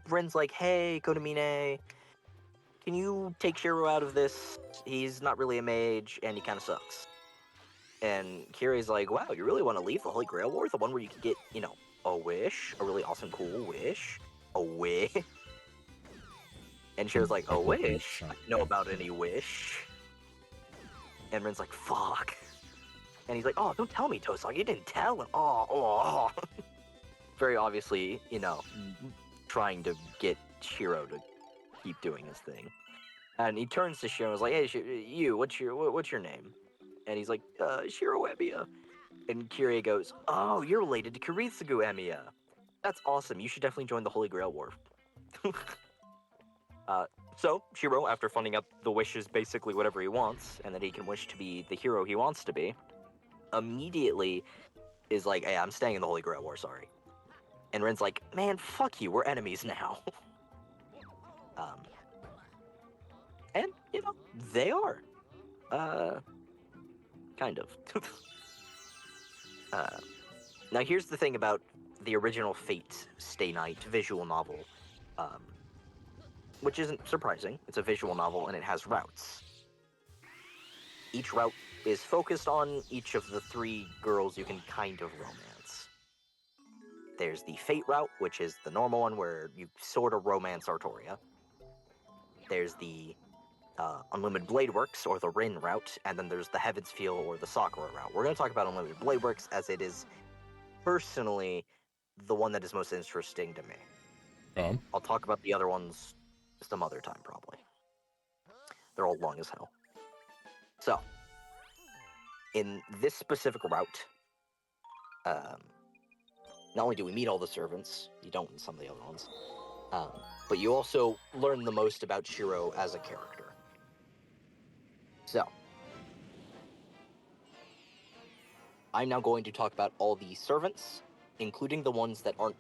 Bren's like, "Hey, Kotomine, can you take Shiro out of this? He's not really a mage, and he kind of sucks." And Kiri's like, "Wow, you really want to leave the Holy Grail War? The one where you could get, a wish? A really awesome, cool wish? A wish?" And Shiro's like, "A wish? I don't know about any wish." And Ren's like, "Fuck." And he's like, "Oh, don't tell me, Tosag. You didn't tell him." Oh. Very obviously, trying to get Shiro to keep doing his thing. And he turns to Shiro and is like, "Hey, what's your name?" And he's like, "Shiro Emiya." And Kirie goes, "Oh, you're related to Kiritsugu Emiya. That's awesome. You should definitely join the Holy Grail War." So, Shiro, after finding out the wish is basically whatever he wants, and that he can wish to be the hero he wants to be, immediately is like, "Hey, I'm staying in the Holy Grail War, sorry." And Ren's like, "Man, fuck you, we're enemies now." And, they are. Kind of. Now, here's the thing about the original Fate Stay Night visual novel, which isn't surprising. It's a visual novel, and it has routes. Each route is focused on each of the three girls you can kind of romance. There's the Fate route, which is the normal one where you sort of romance Artoria. There's the Unlimited Blade Works, or the Rin route, and then there's the Heaven's Feel, or the Sakura route. We're going to talk about Unlimited Blade Works, as it is personally the one that is most interesting to me. I'll talk about the other ones some other time, probably. They're all long as hell. So, in this specific route, not only do we meet all the servants, you don't in some of the other ones, but you also learn the most about Shiro as a character. So, I'm now going to talk about all the servants, including the ones that aren't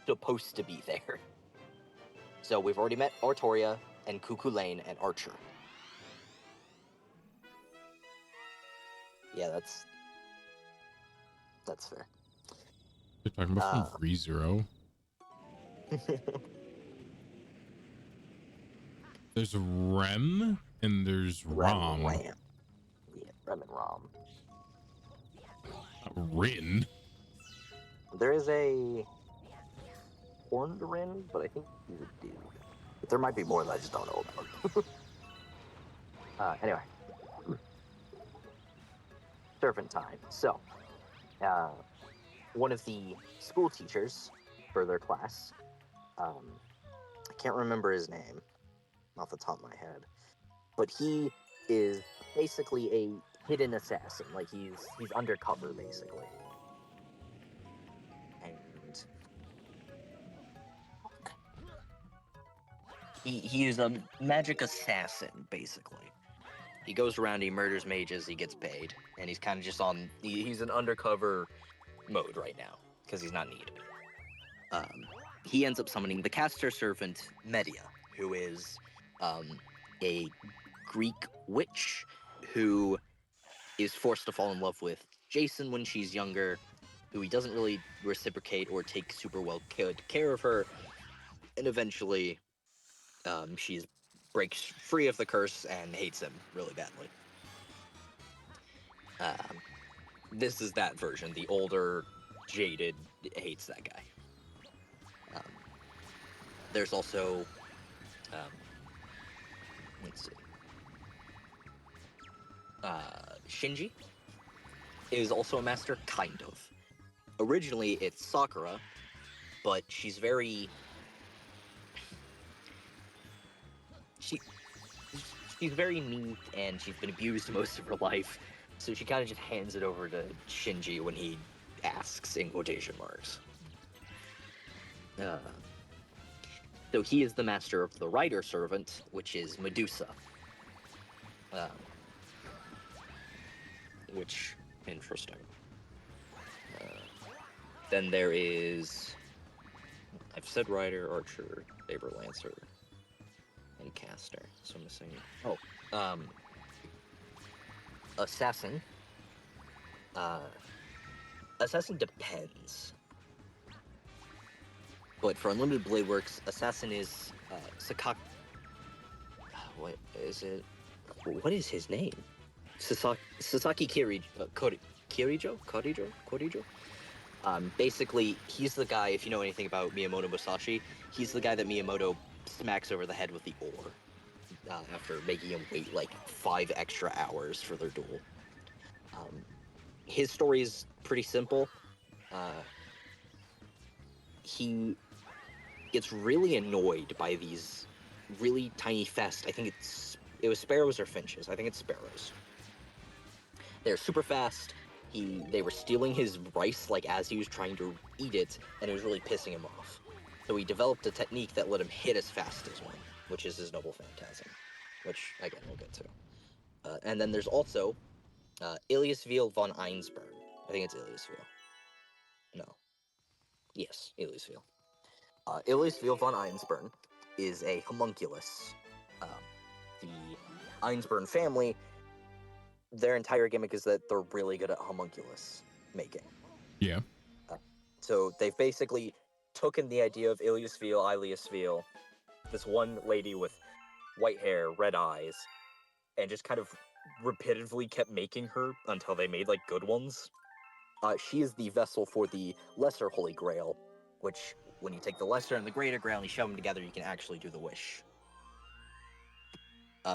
supposed to be there. So we've already met Artoria and Cuckoo Lane and Archer. Yeah, that's fair. They're talking about from ReZero. There's Rem and there's Rom. Ram. Yeah, Rem and Rom. Rin. There is a horned Rin, but I think he's a dude. But there might be more that I just don't know about. Anyway. Servant time. So, one of the school teachers for their class, I can't remember his name off the top of my head, but he is basically a hidden assassin. Like he's undercover basically, and he is a magic assassin basically. He goes around, he murders mages, he gets paid, and he's kind of just on. He's in undercover mode right now because he's not needed. He ends up summoning the caster servant Medea, who is a Greek witch who is forced to fall in love with Jason when she's younger, who he doesn't really reciprocate or take super well care of her, and eventually she breaks free of the curse and hates him really badly. This is that version. The older, jaded hates that guy. There's also, let's see, Shinji is also a master, kind of. Originally, it's Sakura, but she's very... She's very meek, and she's been abused most of her life, so she kind of just hands it over to Shinji when he asks, in quotation marks. So he is the master of the Rider Servant, which is Medusa. Which, interesting. Then there is... I've said Rider, Archer, Saber Lancer, and Caster. So I'm missing... Oh, Assassin. Assassin depends. But for Unlimited Blade Works, Assassin is Sakaki. What is it? What is his name? Sasaki Kirijo? Basically, he's the guy, if you know anything about Miyamoto Musashi, he's the guy that Miyamoto smacks over the head with the oar after making him wait like 5 extra hours for their duel. His story is pretty simple. He gets really annoyed by these really tiny fast, I think it was sparrows or finches, I think it's sparrows. They're super fast. They were stealing his rice like as he was trying to eat it, and it was really pissing him off. So he developed a technique that let him hit as fast as one, which is his Noble Phantasm, which again we'll get to. And then there's also Iliasville von Einsburn. I think it's Iliasville. No. Yes, Iliasville. Iliasville von Einsburn is a homunculus. The Einsburn family, their entire gimmick is that they're really good at homunculus making. Yeah. So they've basically taken the idea of Iliasville, this one lady with white hair, red eyes, and just kind of repetitively kept making her until they made like good ones. She is the vessel for the Lesser Holy Grail, which when you take the Lesser and the Greater Grail and you shove them together, you can actually do the wish.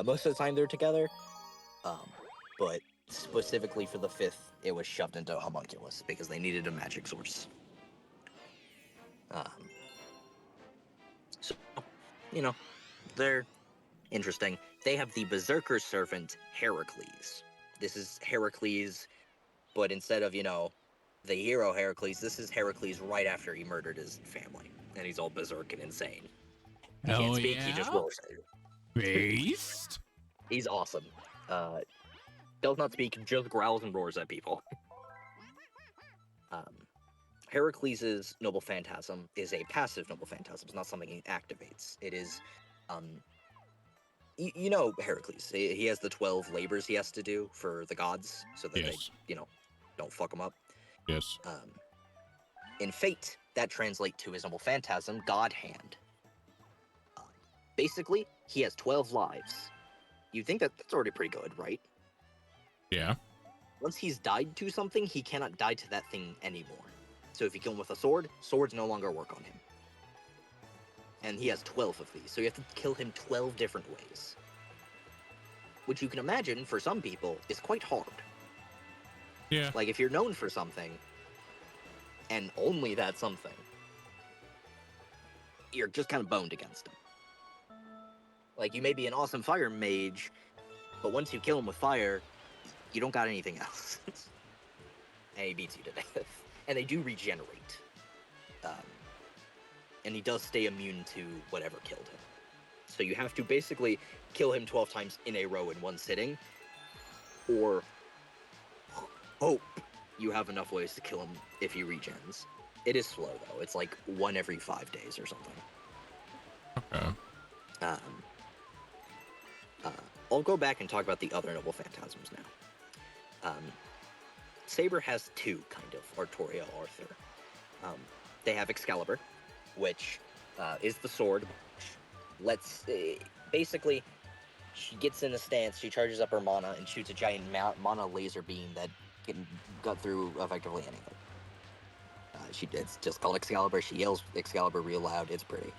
Most of the time they're together, but specifically for the 5th, it was shoved into a homunculus because they needed a magic source. So, you know, they're interesting. They have the Berserker servant, Heracles. This is Heracles, but instead of, the hero Heracles, this is Heracles right after he murdered his family. And he's all berserk and insane. He can't speak, he just roars. Based? He's awesome. Does not speak, just growls and roars at people. Heracles' Noble Phantasm is a passive Noble Phantasm. It's not something he activates. It is, you know Heracles. He has the 12 labors he has to do for the gods, so that Yes. they, don't fuck him up. Yes. In Fate, that translates to his Noble Phantasm, God Hand. Basically, he has 12 lives. You think that's already pretty good, right? Yeah. Once he's died to something, he cannot die to that thing anymore. So if you kill him with a sword, swords no longer work on him. And he has 12 of these, so you have to kill him 12 different ways. Which you can imagine, for some people, is quite hard. Yeah. Like, if you're known for something, and only that something, you're just kind of boned against him. Like, you may be an awesome fire mage, but once you kill him with fire, you don't got anything else. And he beats you to death. And they do regenerate. And he does stay immune to whatever killed him. So you have to basically kill him 12 times in a row in one sitting, or hope you have enough ways to kill him if he regens. It is slow, though. It's like 1 every 5 days or something. Okay. I'll go back and talk about the other Noble Phantasms now. Saber has 2, kind of, Artorial Arthur. They have Excalibur, which is the sword. Basically, she gets in a stance, she charges up her mana, and shoots a giant mana laser beam that can gut through effectively anything. It's just called Excalibur. She yells Excalibur real loud. It's pretty.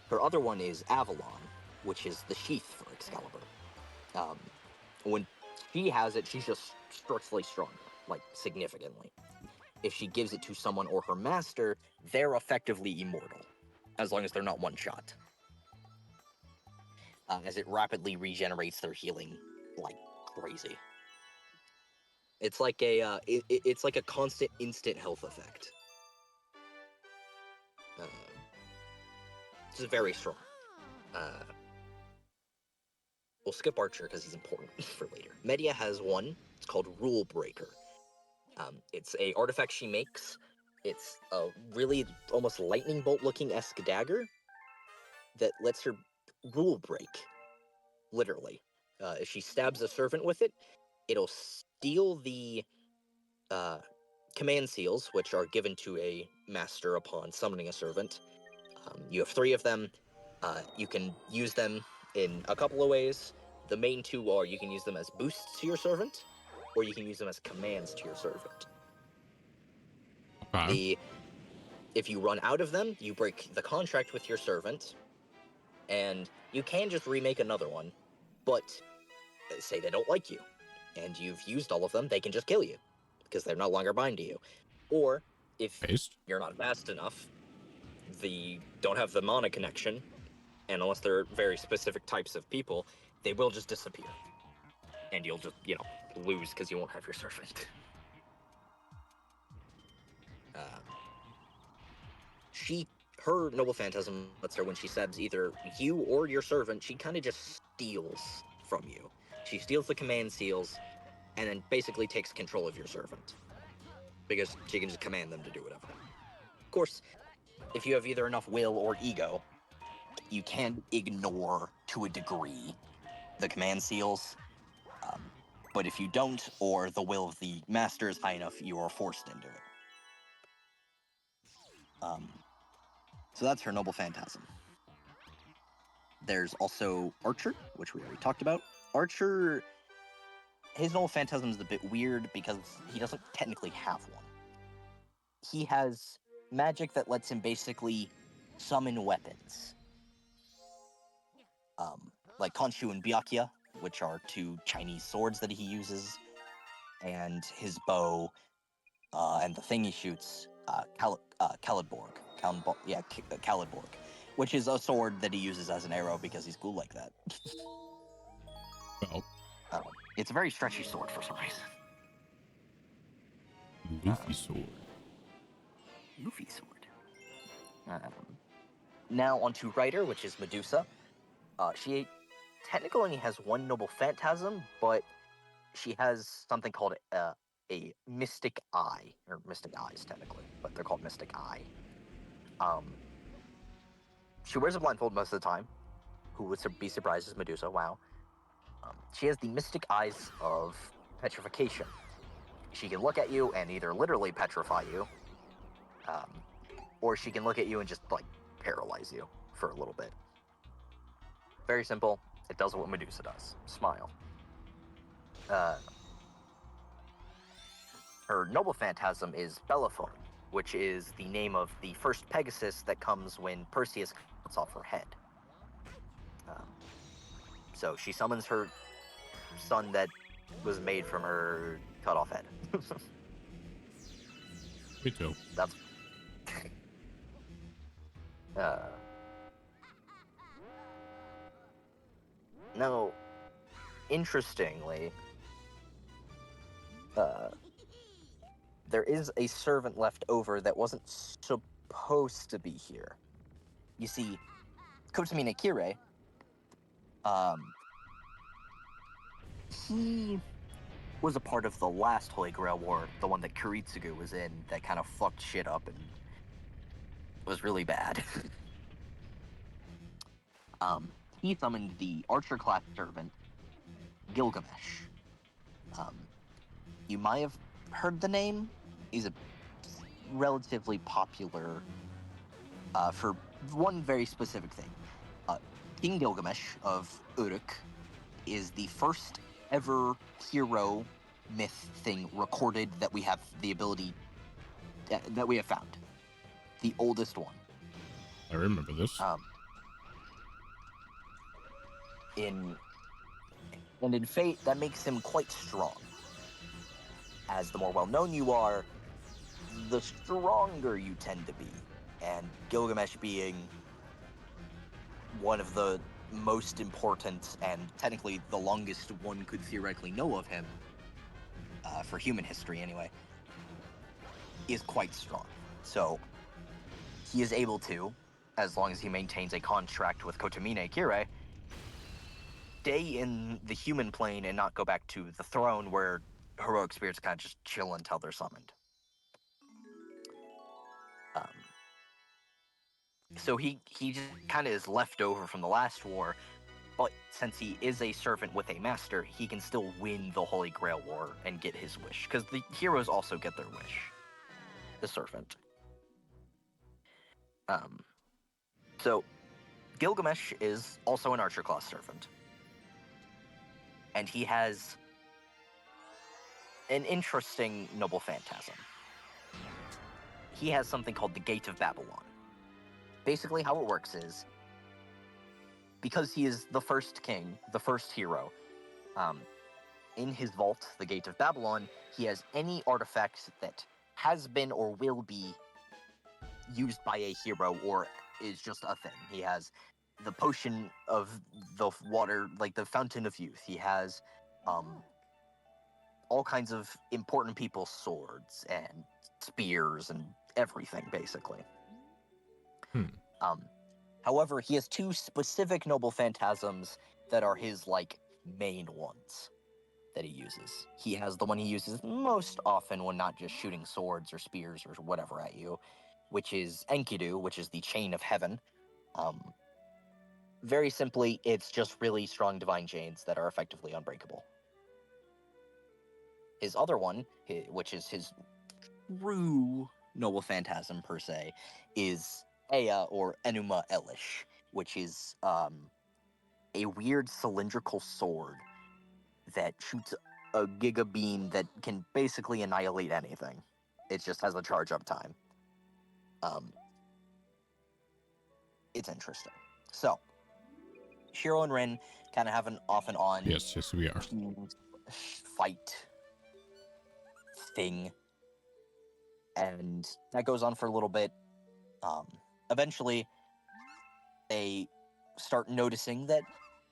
Her other one is Avalon, which is the sheath for Excalibur. When she has it, she's just structurally stronger, like significantly. If she gives it to someone or her master, they're effectively immortal, as long as they're not one-shot. As it rapidly regenerates their healing like crazy. It's like it's like a constant instant health effect. It's very strong. We'll skip Archer because he's important for later. Medea has one. It's called Rule Breaker. It's a artifact she makes. It's a really almost lightning bolt looking esque dagger that lets her rule break. Literally, if she stabs a servant with it, it'll steal the command seals, which are given to a master upon summoning a servant. You have 3 of them. You can use them in a couple of ways. The main 2 are you can use them as boosts to your servant, or you can use them as commands to your servant. Okay. If you run out of them, you break the contract with your servant, and you can just remake another one, but say they don't like you, and you've used all of them, they can just kill you, because they're no longer bind to you. Or, if Based. you're not fast enough, don't have the mana connection, and unless they're very specific types of people, they will just disappear. And you'll just, lose because you won't have your servant. Her Noble Phantasm lets her, when she sabs either you or your servant, she kind of just steals from you. She steals the command seals, and then basically takes control of your servant. Because she can just command them to do whatever. Of course, if you have either enough will or ego, you can ignore, to a degree, the command seals. But if you don't, or the will of the master is high enough, you are forced into it. So that's her Noble Phantasm. There's also Archer, which we already talked about. Archer, his Noble Phantasm is a bit weird because he doesn't technically have one. He has magic that lets him basically summon weapons. Like Khonshu and Byakuya, which are 2 Chinese swords that he uses, and his bow, and the thing he shoots, Kalidborg. Kalidborg, which is a sword that he uses as an arrow because he's cool like that. Well, It's a very stretchy sword for some reason. Luffy sword. Luffy sword. Now onto Rider, which is Medusa. She technically only has 1 Noble Phantasm, but she has something called a mystic eye, or mystic eyes technically, but they're called mystic eye. She wears a blindfold most of the time. Who would be surprised is Medusa? Wow. She has the mystic eyes of petrification. She can look at you and either literally petrify you, or she can look at you and just like paralyze you for a little bit. Very simple. It does what Medusa does. Smile. Her noble phantasm is Bellerophon, which is the name of the first Pegasus that comes when Perseus cuts off her head. So she summons her son that was made from her cut off head. Me too. That's now, interestingly, there is a servant left over that wasn't supposed to be here. You see, Kotomine Kire, he was a part of the last Holy Grail War, the one that Kiritsugu was in, that kind of fucked shit up and was really bad. He summoned the archer-class servant, Gilgamesh. You might have heard the name. He's a relatively popular for one very specific thing. King Gilgamesh of Uruk is the first ever hero myth thing recorded that we have the ability that we have found. The oldest one. I remember this. In Fate, that makes him quite strong. As the more well-known you are, the stronger you tend to be. And Gilgamesh being one of the most important and technically the longest one could theoretically know of him, for human history anyway, is quite strong. So he is able to, as long as he maintains a contract with Kotomine Kire, stay in the human plane and not go back to the throne where heroic spirits kind of just chill until they're summoned. So he just kind of is left over from the last war, but since he is a servant with a master, he can still win the Holy Grail War and get his wish, because the heroes also get their wish. The servant. So Gilgamesh is also an archer class servant, and he has an interesting noble phantasm. He has something called the Gate of Babylon. Basically, how it works is, because he is the first king, the first hero, in his vault, the Gate of Babylon, he has any artifact that has been or will be used by a hero or is just a thing. He has the potion of the water, like the fountain of youth. He has all kinds of important people's swords and spears and everything, basically. However, he has two specific noble phantasms that are his, like, main ones that he uses. He has the one he uses most often when not just shooting swords or spears or whatever at you, which is Enkidu, which is the Chain of Heaven. Very simply, it's just really strong divine chains that are effectively unbreakable. His other one, which is his true noble phantasm per se, is Ea, or Enuma Elish, which is a weird cylindrical sword that shoots a giga beam that can basically annihilate anything. It just has a charge up time. It's interesting. So, Shiro and Rin kind of have an off and on Yes, we are. fight thing, and that goes on for a little bit. Eventually, they start noticing that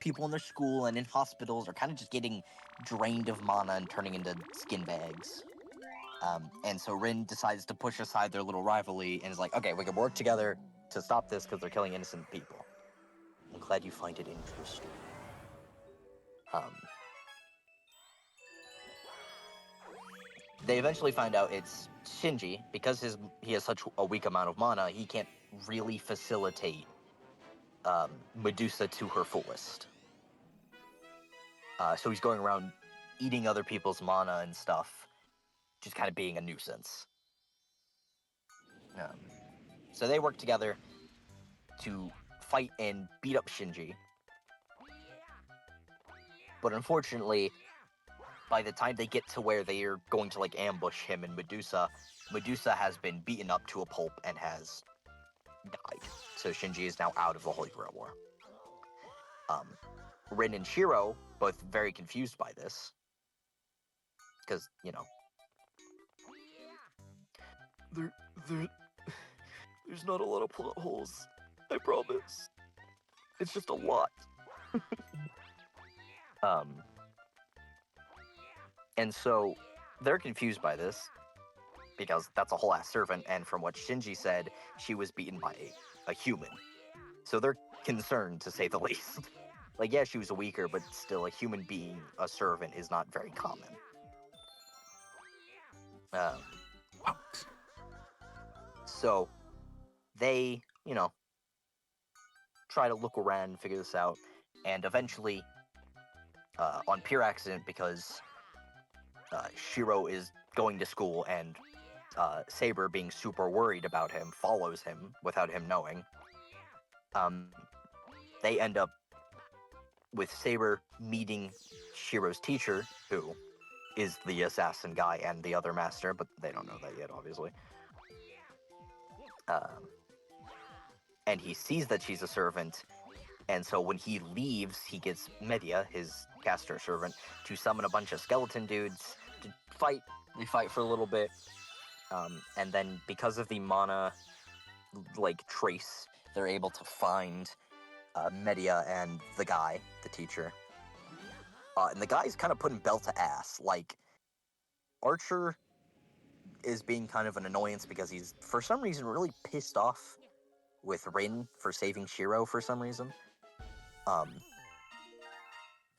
people in their school and in hospitals are kind of just getting drained of mana and turning into skin bags. And so Rin decides to push aside their little rivalry and is like, okay, we can work together to stop this because they're killing innocent people. I'm glad you find it interesting. they eventually find out it's Shinji because he has such a weak amount of mana. He can't really facilitate Medusa to her fullest. So he's going around eating other people's mana and stuff, just kind of being a nuisance. So they work together to fight and beat up Shinji. But unfortunately, by the time they get to where they are going to like ambush him and Medusa, Medusa has been beaten up to a pulp and has died. So Shinji is now out of the Holy Grail War. Rin and Shiro, both very confused by this, because, you know, there's not a lot of plot holes, I promise. It's just a lot. And so they're confused by this, because that's a whole ass servant, and from what Shinji said, she was beaten by a human. So they're concerned, to say the least. Like, yeah, she was a weaker, but still, a human being a servant is not very common. So they, you know, try to look around and figure this out, and eventually, on pure accident, because Shiro is going to school and Saber, being super worried about him, follows him without him knowing. They end up with Saber meeting Shiro's teacher, who is the assassin guy and the other master, but they don't know that yet, obviously. And he sees that she's a servant, and so when he leaves, he gets Medea, his caster servant, to summon a bunch of skeleton dudes to fight. They fight for a little bit, and then because of the mana, like, trace, they're able to find Medea and the guy, the teacher. And the guy's kind of putting Bell to ass. Like, Archer is being kind of an annoyance because he's, for some reason, really pissed off with Rin for saving Shiro for some reason.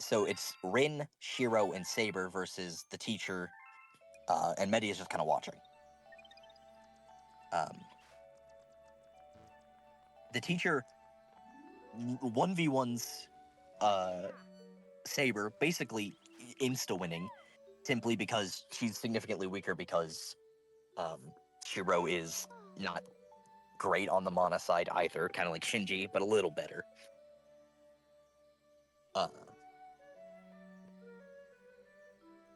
So it's Rin, Shiro, and Saber versus the teacher, and Medea's just kind of watching. The teacher 1v1s Saber, basically insta-winning, simply because she's significantly weaker because Shiro is not great on the mana side either, kind of like Shinji, but a little better.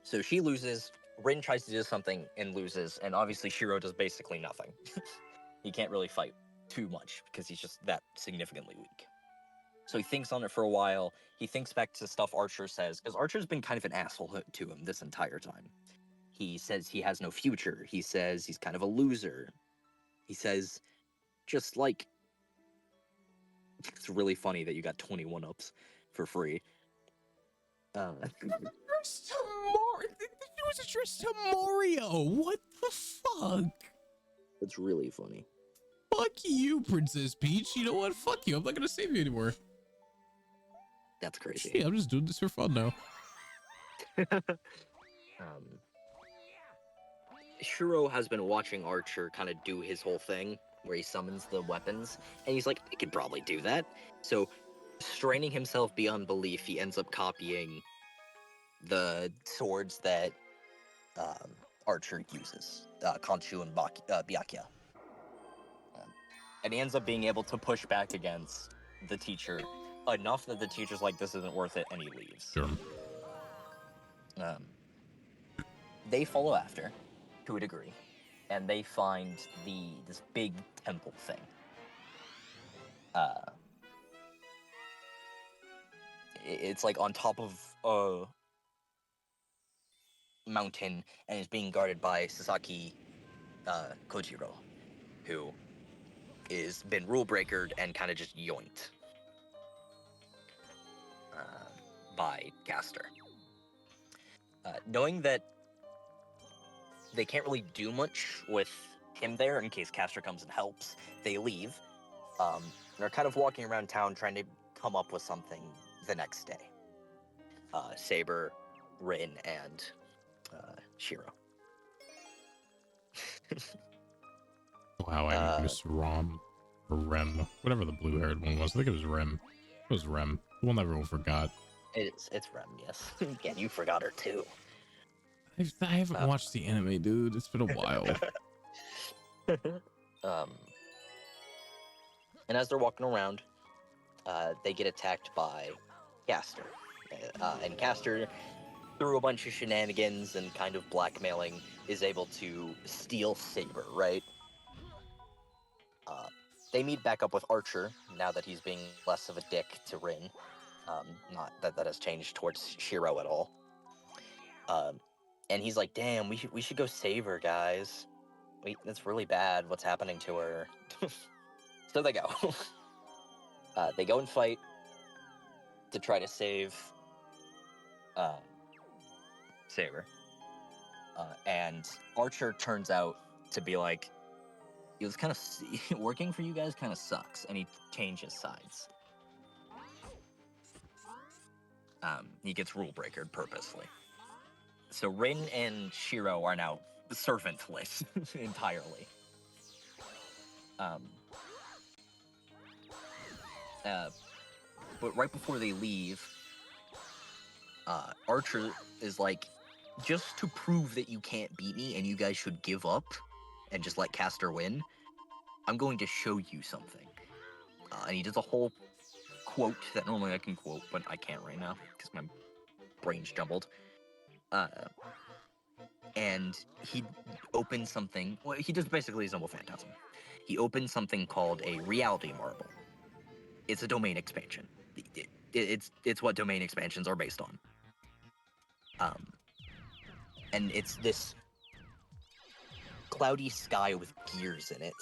So she loses, Rin tries to do something and loses, and obviously Shiro does basically nothing. He can't really fight too much because he's just that significantly weak. So he thinks on it for a while. He thinks back to stuff Archer says, because Archer's been kind of an asshole to him this entire time. He says he has no future. He says he's kind of a loser. He says, just like, it's really funny that you got 21 ups for free. Addressed to it was addressed to Mario. What the fuck? It's really funny. Fuck you, Princess Peach. You know what? Fuck you. I'm not gonna save you anymore. That's crazy. Yeah, I'm just doing this for fun now. Shiro has been watching Archer kind of do his whole thing where he summons the weapons, and he's like, I could probably do that. So, straining himself beyond belief, he ends up copying the swords that Archer uses, Khonshu and Byakuya. And he ends up being able to push back against the teacher enough that the teacher's like, this isn't worth it, and he leaves. Sure. They follow after, to a degree, and they find this big temple thing. It's like on top of a mountain, and is being guarded by Sasaki Kojiro, who is been rule breakered and kind of just yoinked by Caster. Knowing that they can't really do much with him there in case Caster comes and helps, they leave. They're kind of walking around town trying to come up with something the next day. Saber, Rin, and Shiro. Wow, I miss Rom or Rem, whatever the blue-haired one was. I think it was Rem. It was Rem. The one everyone forgot. It's Rem, yes. Again, you forgot her too. I haven't watched the anime, dude. It's been a while. And as they're walking around, they get attacked by Caster. And Caster, through a bunch of shenanigans and kind of blackmailing, is able to steal Saber, right? They meet back up with Archer, now that he's being less of a dick to Rin. Not that that has changed towards Shiro at all. And he's like, damn, we should go save her, guys. Wait, that's really bad, what's happening to her. So they go. They go and fight to try to save Saber. And Archer turns out to be like, it was kind of working for you guys kind of sucks, and he changes sides. He gets rule breakered purposely. So Rin and Shiro are now servantless entirely. But right before they leave, Archer is like, just to prove that you can't beat me and you guys should give up and just let Caster win, I'm going to show you something. And he does a whole quote that normally I can quote, but I can't right now because my brain's jumbled. And he opens something. Well, he does basically his noble phantasm. He opens something called a reality marble. It's a domain expansion. It's what domain expansions are based on. And it's this cloudy sky with gears in it,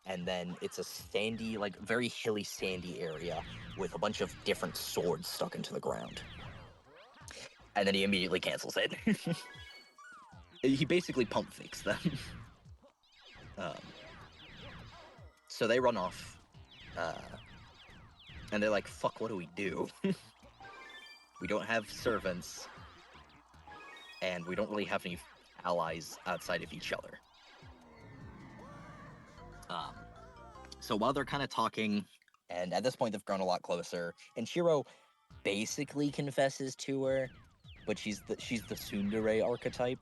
and then it's a sandy, like very hilly, sandy area with a bunch of different swords stuck into the ground. And then he immediately cancels it. He basically pump fakes them. So they run off, and they're like, fuck, what do we do? We don't have servants, and we don't really have any allies outside of each other. So while they're kind of talking, and at this point they've grown a lot closer, and Shiro basically confesses to her, but she's the tsundere archetype.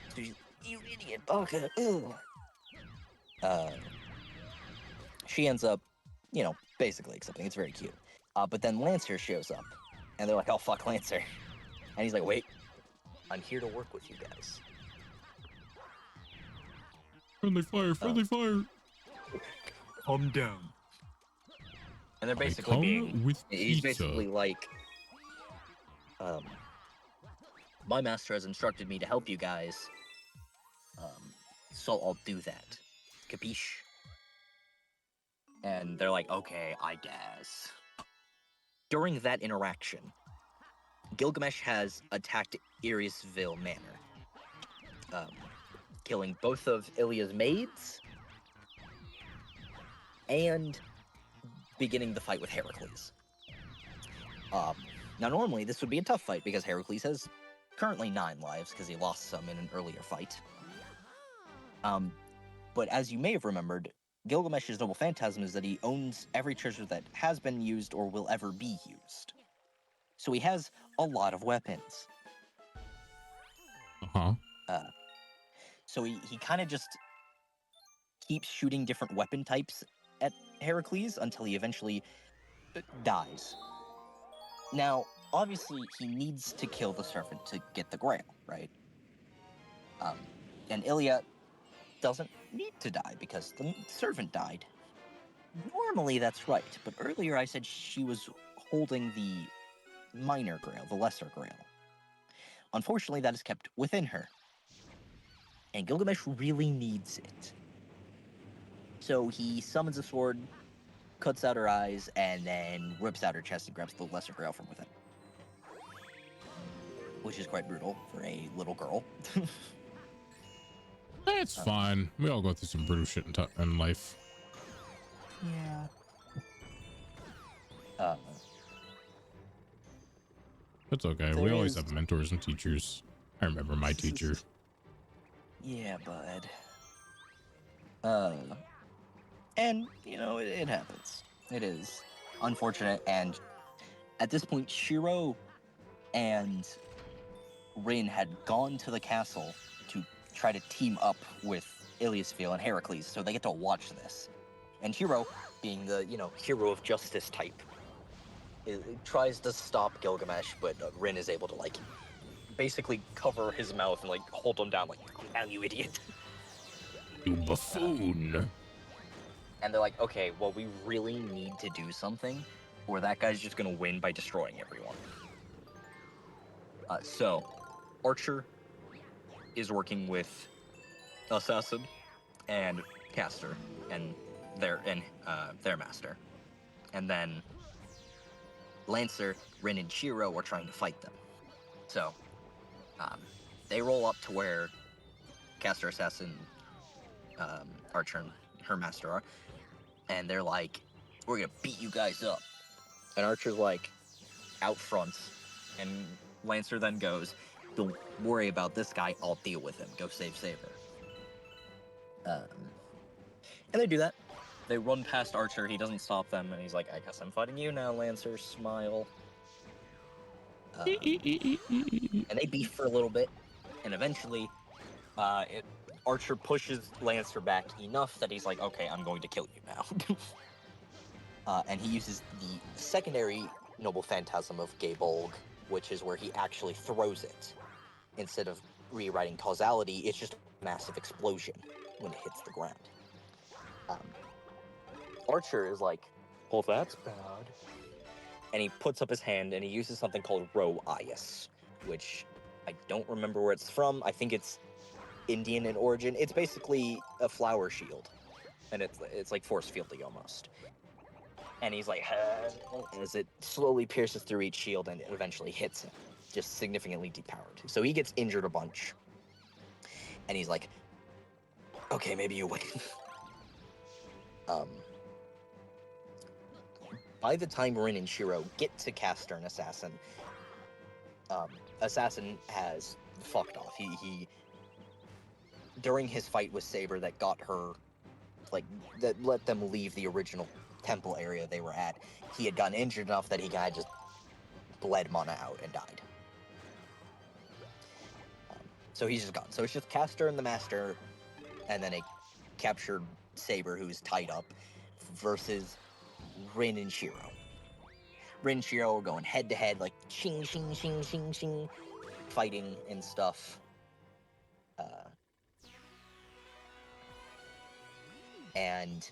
So she's, you idiot, Baka. She ends up, basically accepting. It's very cute. But then Lancer shows up, and they're like, oh, fuck Lancer. And he's like, wait, I'm here to work with you guys. Friendly fire, friendly fire. Calm down. And they're basically he's basically like, my master has instructed me to help you guys, so I'll do that. Capiche? And they're like, okay, I guess. During that interaction, Gilgamesh has attacked Irisville Manor, killing both of Ilya's maids and beginning the fight with Heracles. Now, normally this would be a tough fight because Heracles has currently 9 lives because he lost some in an earlier fight. But as you may have remembered, Gilgamesh's noble phantasm is that he owns every treasure that has been used or will ever be used. So he has a lot of weapons. So he kind of just keeps shooting different weapon types at Heracles until he eventually dies. Now, obviously, he needs to kill the servant to get the grail, right? And Ilya doesn't need to die because the servant died. Normally, that's right, but earlier I said she was holding the minor grail, the lesser grail. Unfortunately, that is kept within her. And Gilgamesh really needs it. So he summons a sword, cuts out her eyes, and then rips out her chest and grabs the lesser grail from within. Which is quite brutal for a little girl. It's fine. We all go through some brutal shit in life. Yeah. It's okay. We always have mentors and teachers. I remember my teacher. Yeah, bud. And, it happens. It is unfortunate, and at this point, Shiro and Rin had gone to the castle to try to team up with Iliasville and Heracles, so they get to watch this. And Shiro, being the, hero of justice type, tries to stop Gilgamesh, but Rin is able to, basically cover his mouth and, hold him down, calm down, you idiot. You buffoon. And they're like, okay, well, we really need to do something, or that guy's just gonna win by destroying everyone. So, Archer is working with Assassin and Caster and their master. And then Lancer, Rin, and Shiro are trying to fight them. So, they roll up to where Caster, Assassin, Archer, and her master are, and they're like, we're gonna beat you guys up. And Archer's out front, and Lancer then goes, don't worry about this guy, I'll deal with him. Go save Saber. And they do that. They run past Archer, he doesn't stop them, and he's like, I guess I'm fighting you now, Lancer, smile. And they beef for a little bit, and eventually, Archer pushes Lancer back enough that he's like, okay, I'm going to kill you now. And he uses the secondary Noble Phantasm of Gabolg, which is where he actually throws it. Instead of rewriting causality, it's just a massive explosion when it hits the ground. Archer is like, well, that's bad. And he puts up his hand and he uses something called Ro Ayas, which I don't remember where it's from. I think it's Indian in origin. It's basically a flower shield. And it's like force fieldy almost. And he's like, as it slowly pierces through each shield and it eventually hits him, just significantly depowered. So he gets injured a bunch. And he's like, okay, maybe you win. By the time Rin and Shiro get to Caster and Assassin, Assassin has fucked off. He during his fight with Saber that got her, that let them leave the original temple area they were at, he had gotten injured enough that he kind of just bled mana out and died. So he's just gone. So it's just Caster and the Master, and then a captured Saber who's tied up, versus Rin and Shiro. Rin and Shiro are going head to head, ching, ching, ching, ching, ching, fighting and stuff. And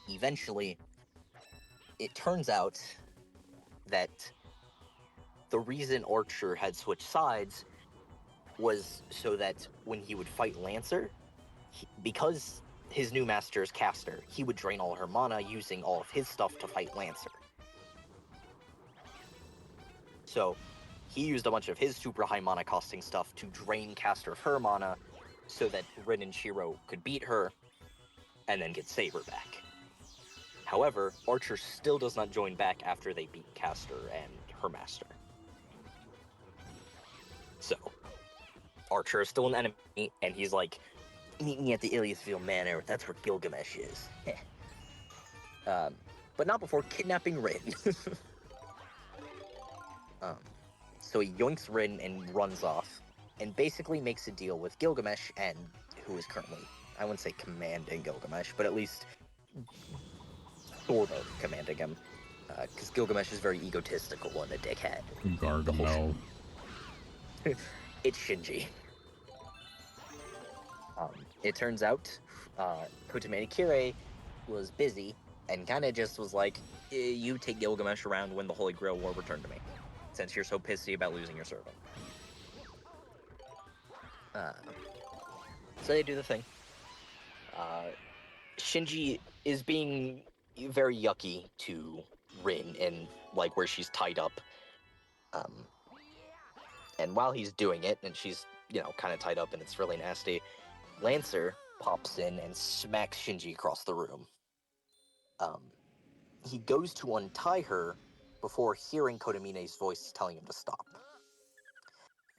eventually, it turns out that the reason Archer had switched sides was so that when he would fight Lancer, because his new master is Caster, he would drain all her mana using all of his stuff to fight Lancer. So he used a bunch of his super high mana costing stuff to drain Caster of her mana so that Rin and Shiro could beat her and then get Saber back. However, Archer still does not join back after they beat Caster and her master. So, Archer is still an enemy, and he's like, meet me at the Iliasville Manor, that's where Gilgamesh is. But not before kidnapping Rin. So he yoinks Rin and runs off, and basically makes a deal with Gilgamesh, and who is currently, I wouldn't say commanding Gilgamesh, but at least sort of commanding him. Because Gilgamesh is very egotistical and a dickhead. Gargamel. It's Shinji. It turns out, Kotamani Kire was busy and kind of just was like, you take Gilgamesh around when the Holy Grail War returned to me, since you're so pissy about losing your servant. So they do the thing. Shinji is being very yucky to Rin and where she's tied up. And while he's doing it, and she's, kind of tied up and it's really nasty, Lancer pops in and smacks Shinji across the room. He goes to untie her before hearing Kodamine's voice telling him to stop.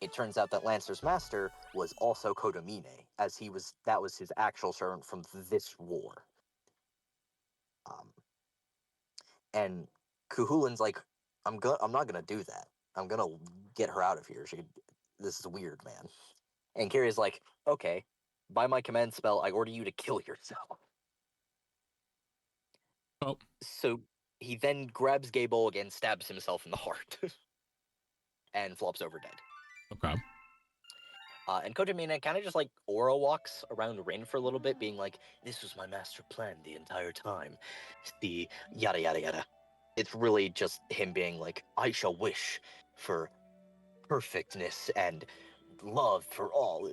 It turns out that Lancer's master was also Kodomine, as that was his actual servant from this war. And Kuhulin's like, I'm not gonna do that. I'm gonna get her out of here. This is weird, man. And Kiria's like, okay, by my command spell, I order you to kill yourself. Oh. So he then grabs Gaybolg and stabs himself in the heart, and flops over dead. Okay. And Kotomina kind of just like aura walks around Rin for a little bit, being like, "This was my master plan the entire time." The yada yada yada. It's really just him being like, "I shall wish for perfectness and love for all."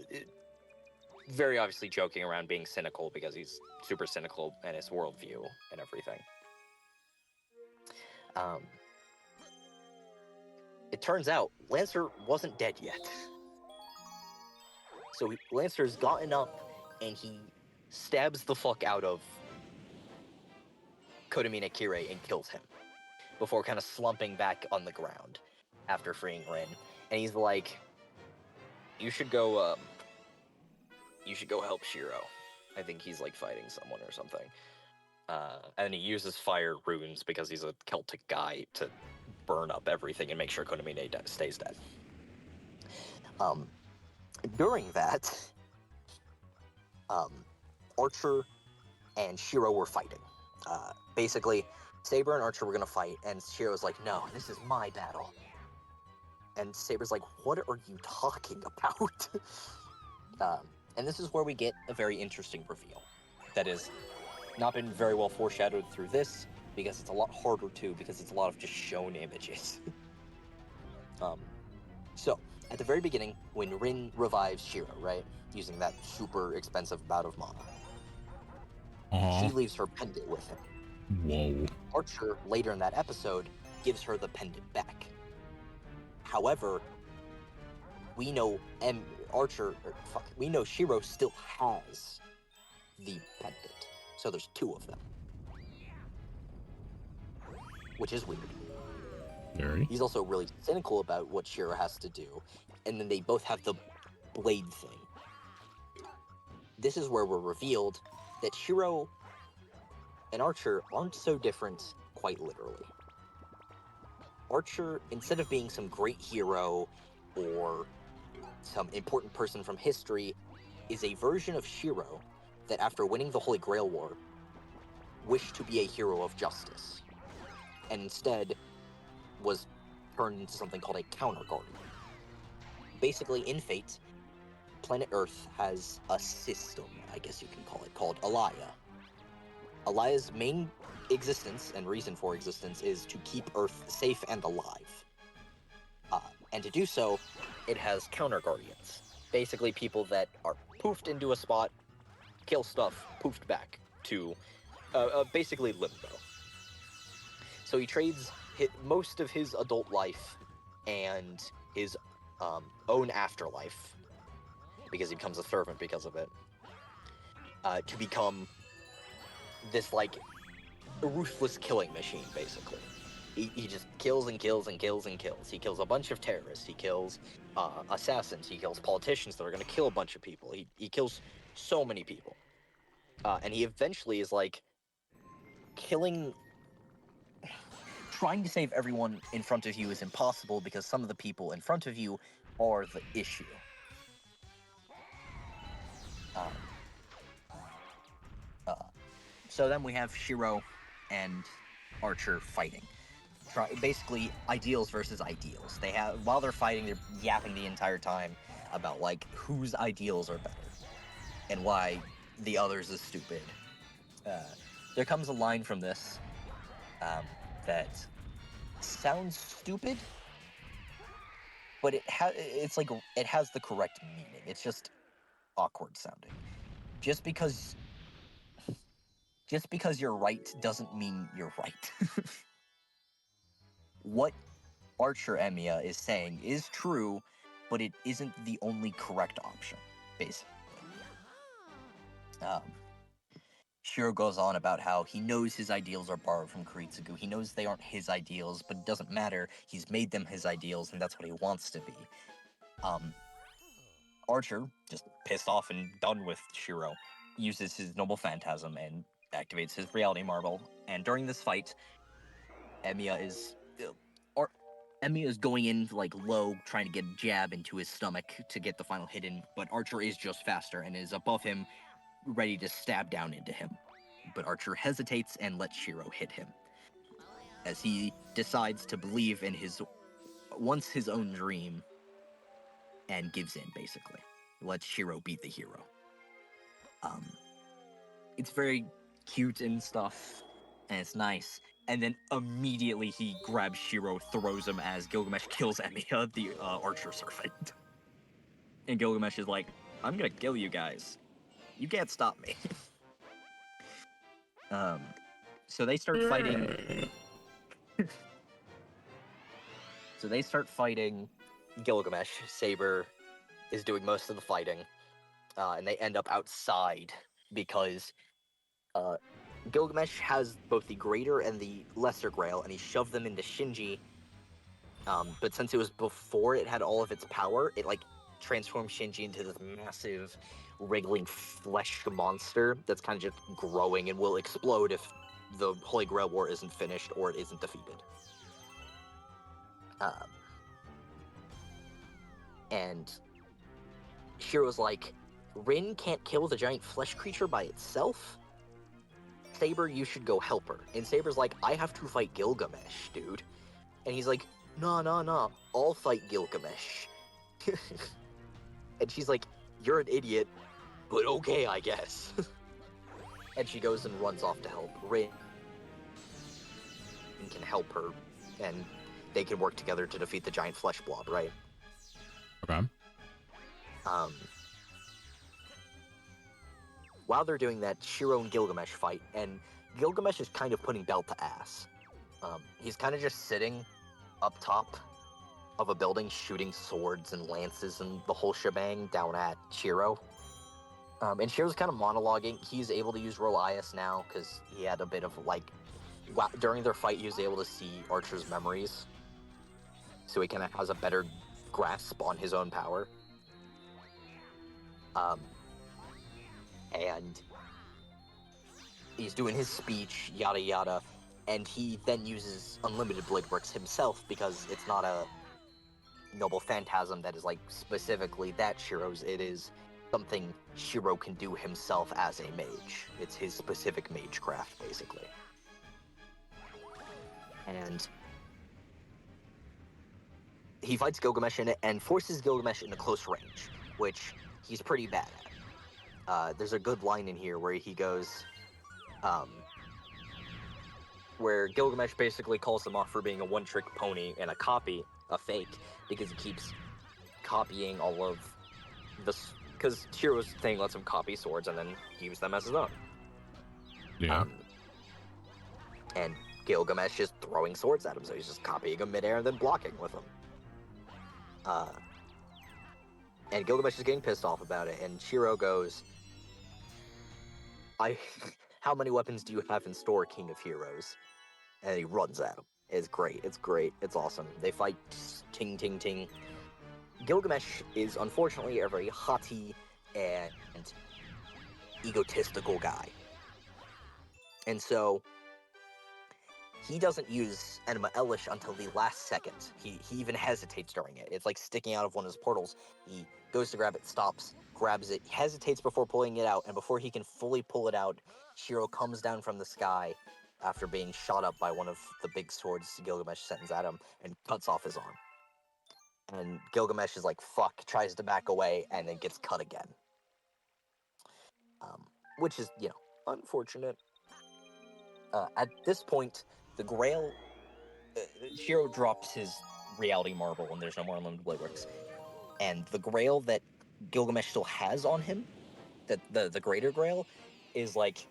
Very obviously joking around, being cynical because he's super cynical in his worldview and everything. It turns out Lancer wasn't dead yet. So Lancer's gotten up and he stabs the fuck out of Kodomina Kirei and kills him before kind of slumping back on the ground after freeing Rin. And he's like, you should go help Shiro. I think he's like fighting someone or something. And he uses fire runes because he's a Celtic guy to burn up everything and make sure Kodomine stays dead. During that, Archer and Shiro were fighting. Basically, Saber and Archer were gonna fight, and Shiro's like, "No, this is my battle." And Saber's like, "What are you talking about?" And this is where we get a very interesting reveal. That is not been very well foreshadowed through this, because it's a lot harder to, because it's a lot of just shown images. So, at the very beginning, when Rin revives Shiro, right, using that super expensive amount of mana, she leaves her pendant with him. Whoa. Archer, later in that episode, gives her the pendant back. However, we know we know Shiro still has the pendant. So there's two of them. Which is weird. Very. He's also really cynical about what Shiro has to do, and then they both have the blade thing. This is where we're revealed that Shiro and Archer aren't so different, quite literally. Archer, instead of being some great hero or some important person from history, is a version of Shiro that, after winning the Holy Grail War, wished to be a hero of justice, and instead was turned into something called a counter guardian. Basically, in Fate, planet Earth has a system, I guess you can call it, called Alaya. Alaya's main existence and reason for existence is to keep Earth safe and alive. And to do so, it has counter guardians. Basically, people that are poofed into a spot, kill stuff, poofed back to basically limbo. So he trades most of his adult life and his own afterlife, because he becomes a servant because of it, to become this like ruthless killing machine, basically. He just kills and kills and kills and kills. He kills a bunch of terrorists. He kills assassins. He kills politicians that are going to kill a bunch of people. He kills so many people. And he eventually is like trying to save everyone in front of you is impossible because some of the people in front of you are the issue. So then we have Shiro and Archer fighting. Basically, ideals versus ideals. While they're fighting, they're yapping the entire time about like whose ideals are better and why the others is stupid. There comes a line from this that sounds stupid, but it has the correct meaning. It's just awkward sounding. Just because you're right doesn't mean you're right. What Archer Emiya is saying is true, but it isn't the only correct option, basically. Shiro goes on about how he knows his ideals are borrowed from Kuritsugu. He knows they aren't his ideals, but it doesn't matter. He's made them his ideals, and that's what he wants to be. Archer, just pissed off and done with Shiro, uses his Noble Phantasm and activates his Reality Marble. And during this fight, Emiya is going in like low, trying to get a jab into his stomach to get the final hit in, but Archer is just faster and is above him, ready to stab down into him. But Archer hesitates and lets Shiro hit him, as he decides to believe in his own dream and gives in, basically. Lets Shiro be the hero. It's very cute and stuff, and it's nice. And then immediately he grabs Shiro, throws him as Gilgamesh kills Emiya, the archer servant. And Gilgamesh is like, I'm gonna kill you guys. You can't stop me. So they start fighting. Gilgamesh. Saber is doing most of the fighting. And they end up outside because Gilgamesh has both the greater and the lesser grail, and he shoved them into Shinji. But since it was before it had all of its power, it like transformed Shinji into this massive, wriggling flesh monster that's kind of just growing and will explode if the Holy Grail War isn't finished or it isn't defeated. And Shiro's like, Rin can't kill the giant flesh creature by itself? Saber, you should go help her. And Saber's like, I have to fight Gilgamesh, dude. And he's like, nah, I'll fight Gilgamesh. And she's like, you're an idiot, but okay, I guess. And she goes and runs off to help Rin. And can help her, and they can work together to defeat the giant flesh blob, right? Okay. While they're doing that, Shiro and Gilgamesh fight, and Gilgamesh is kind of putting Bell to ass. He's kind of just sitting up top of a building, shooting swords and lances and the whole shebang down at Shiro. And Shiro's kind of monologuing. He's able to use Roias now, because he had a bit of, like, during their fight, he was able to see Archer's memories. So he kind of has a better grasp on his own power. And he's doing his speech, yada yada, and he then uses unlimited blade works himself because it's not a Noble Phantasm that is like specifically that Shiro's. It is something Shiro can do himself as a mage. It's his specific mage craft, basically. And he fights Gilgamesh in it and forces Gilgamesh into close range, which he's pretty bad at. There's a good line in here where he goes, where Gilgamesh basically calls him off for being a one-trick pony and a fake, because he keeps copying all of this, because Shiro's thing lets him copy swords and then use them as his own. Yeah. And Gilgamesh is throwing swords at him, so he's just copying them midair and then blocking with them. And Gilgamesh is getting pissed off about it, and Shiro goes, how many weapons do you have in store, King of Heroes? And he runs at him. It's great, it's awesome. They fight, ting, ting, ting. Gilgamesh is unfortunately a very haughty and egotistical guy. And so, he doesn't use Enema Elish until the last second. He even hesitates during it. It's like sticking out of one of his portals. He goes to grab it, stops, grabs it, hesitates before pulling it out, and before he can fully pull it out, Shiro comes down from the sky after being shot up by one of the big swords Gilgamesh sends at him and cuts off his arm. And Gilgamesh is like, fuck, tries to back away, and then gets cut again. Which is, unfortunate. At this point, the Grail, Shiro drops his Reality Marble and there's no more Unlimited Blade Works. And the Grail that Gilgamesh still has on him, that the Greater Grail, is like,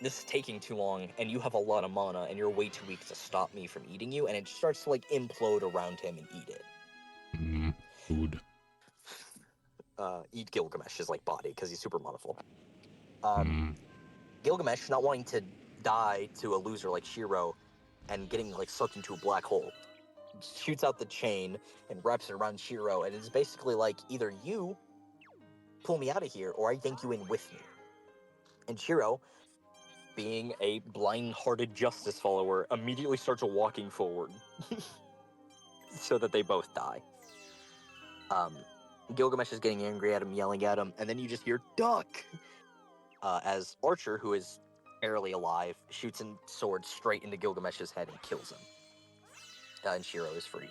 this is taking too long, and you have a lot of mana, and you're way too weak to stop me from eating you, and it starts to, like, implode around him and eat it. Food. Eat Gilgamesh's, like, body, because he's super monoful. Gilgamesh, not wanting to die to a loser like Shiro, and getting, like, sucked into a black hole, shoots out the chain and wraps it around Shiro, and it's basically like, either you pull me out of here, or I yank you in with me. And Shiro, being a blind-hearted justice follower, immediately starts walking forward, so that they both die. Gilgamesh is getting angry at him, yelling at him, and then you just hear "duck" as Archer, who is barely alive, shoots a sword straight into Gilgamesh's head and kills him. And Shiro is freed.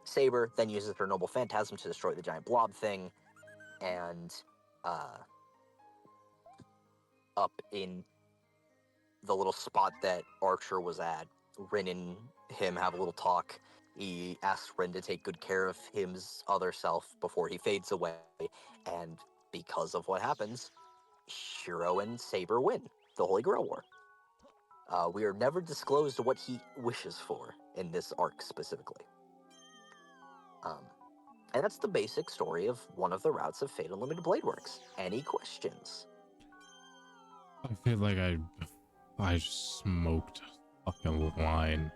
Saber then uses her noble phantasm to destroy the giant blob thing, and up in the little spot that Archer was at, Rin and him have a little talk. He asks Rin to take good care of his other self before he fades away, and because of what happens, Shiro and Saber win the Holy Grail War. We are never disclosed what he wishes for in this arc specifically. And that's the basic story of one of the routes of Fate Unlimited Blade Works. Any questions? I feel like I just smoked a fucking line.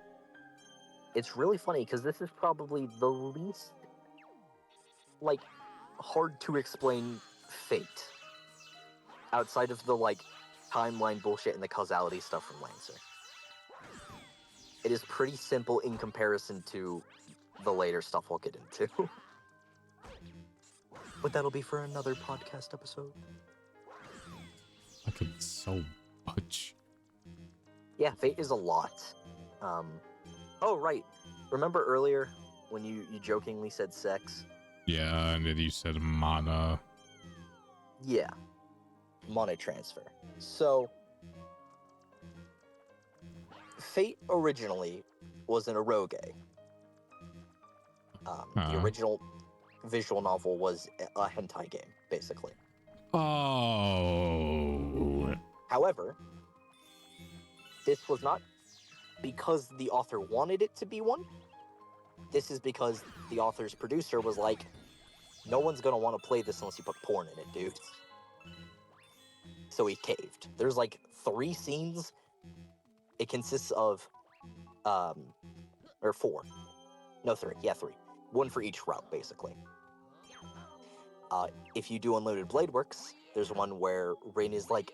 It's really funny because this is probably the least, like, hard to explain Fate outside of the, like, timeline bullshit and the causality stuff from Lancer. It is pretty simple in comparison to the later stuff we'll get into. But that'll be for another podcast episode. I could so much. Yeah, Fate is a lot. Oh, right. Remember earlier when you jokingly said sex? Yeah, and then you said mana. Yeah. Mana transfer. So, Fate originally was an eroge. The original visual novel was a hentai game, basically. Oh. However, this was not because the author wanted it to be one. This is because the author's producer was like, no one's gonna want to play this unless you put porn in it, dude. So he caved. There's like 3 scenes. It consists of, or 4. No, 3. Yeah, 3. 1 for each route, basically. If you do Unlimited Blade Works, there's one where Rin is like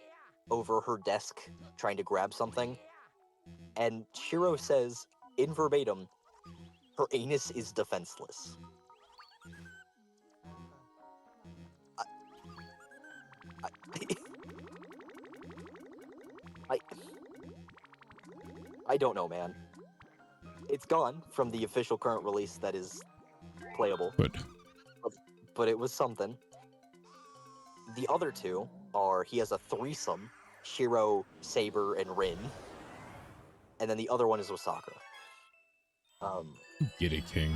over her desk trying to grab something, and Shiro says, in verbatim, her anus is defenseless. I don't know, man. It's gone from the official current release that is playable. Good. But it was something. The other 2 are, he has a threesome, Shiro, Saber, and Rin. And then the other one is with Sakura. Get it, King.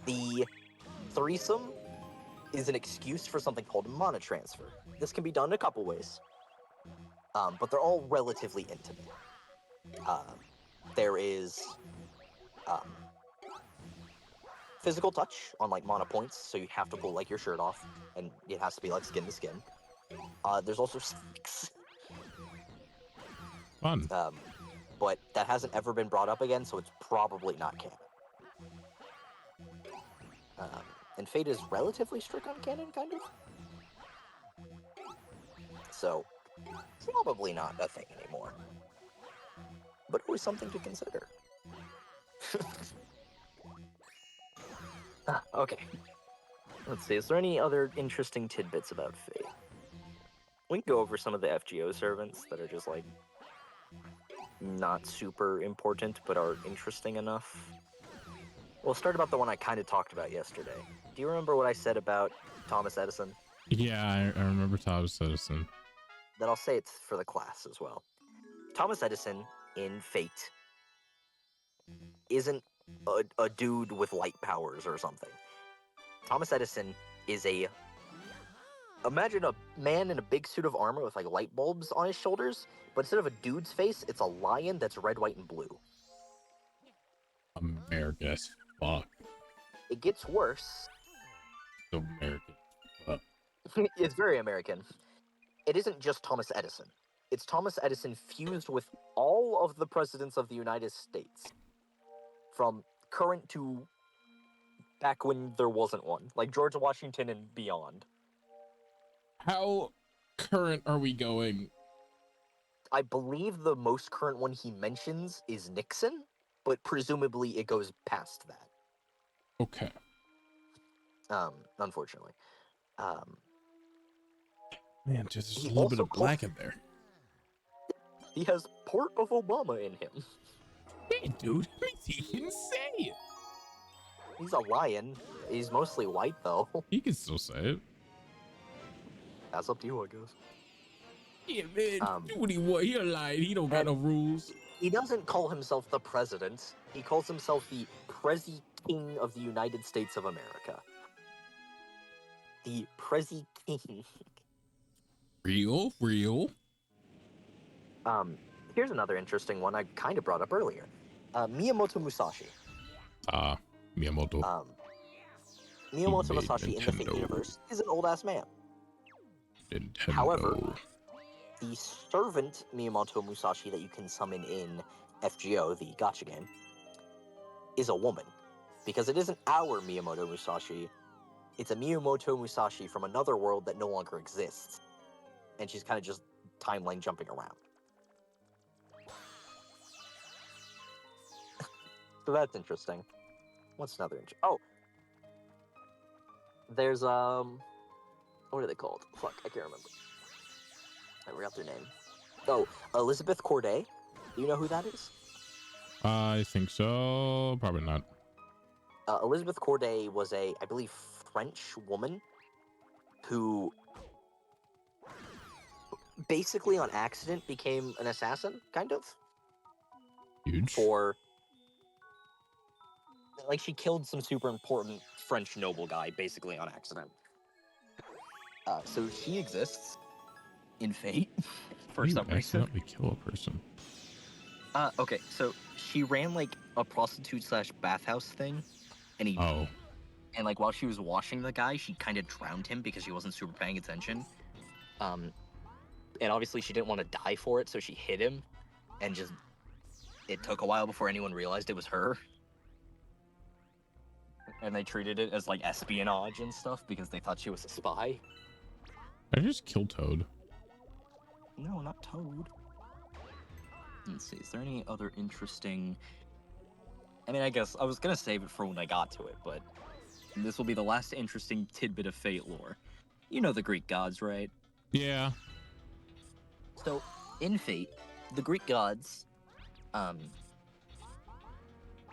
The threesome is an excuse for something called mana transfer. This can be done a couple ways. But they're all relatively intimate. There is physical touch on like mana points, so you have to pull like your shirt off, and it has to be like skin to skin. There's also sex. Fun. But that hasn't ever been brought up again, so it's probably not canon. And Fate is relatively strict on canon, kind of. So, probably not a thing anymore. But always something to consider. Okay. Let's see, is there any other interesting tidbits about Fate? We can go over some of the FGO servants that are just, like, not super important, but are interesting enough. We'll start about the one I kind of talked about yesterday. Do you remember what I said about Thomas Edison? Yeah, I remember Thomas Edison. Then I'll say it's for the class as well. Thomas Edison in Fate isn't a dude with light powers or something. Thomas Edison is imagine a man in a big suit of armor with like light bulbs on his shoulders, but instead of a dude's face, it's a lion that's red, white, and blue. America as fuck. It gets worse. So American. Fuck. It's very American. It isn't just Thomas Edison. It's Thomas Edison fused with all of the presidents of the United States, from current to back when there wasn't one, like George Washington and beyond. How current are we going? I believe the most current one he mentions is Nixon, but presumably it goes past that. Okay. Unfortunately. Man, just there's He a little bit also of black in there. He has part of Obama in him. Hey, dude, he can say it. He's a lion. He's mostly white, though. He can still say it. That's up to you, I guess. Yeah, man, do what he want. He a lion. He don't got and- no rules. He doesn't call himself the president. He calls himself the Prezi King of the United States of America. The Prezi King. Real. Here's another interesting one I kind of brought up earlier. Miyamoto Musashi. Miyamoto. Miyamoto made Musashi in the Fate Nintendo. universe is an old-ass man. Nintendo. However, the servant Miyamoto Musashi that you can summon in FGO, the gacha game, is a woman. Because it isn't our Miyamoto Musashi, it's a Miyamoto Musashi from another world that no longer exists. And she's kind of just timeline jumping around. So that's interesting. What's another Oh! There's, what are they called? Fuck, I can't remember. I forgot their name. Oh, Elizabeth Corday. Do you know who that is? I think so. Probably not. Elizabeth Corday was I believe, French woman who basically on accident became an assassin, kind of. Huge. Like, she killed some super important French noble guy, basically on accident. So she exists in Fate, for you some reason. accidentally kill a person. Okay, so she ran, like, a prostitute/bathhouse thing, and and, like, while she was washing the guy, she kind of drowned him because she wasn't super paying attention. And obviously she didn't want to die for it, so she hit him, and just, it took a while before anyone realized it was her. And they treated it as, like, espionage and stuff because they thought she was a spy. I just killed Toad. No, not Toad. Let's see, is there any other interesting... I mean, I guess I was gonna save it for when I got to it, but this will be the last interesting tidbit of Fate lore. You know the Greek gods, right? Yeah. So, in Fate, the Greek gods, are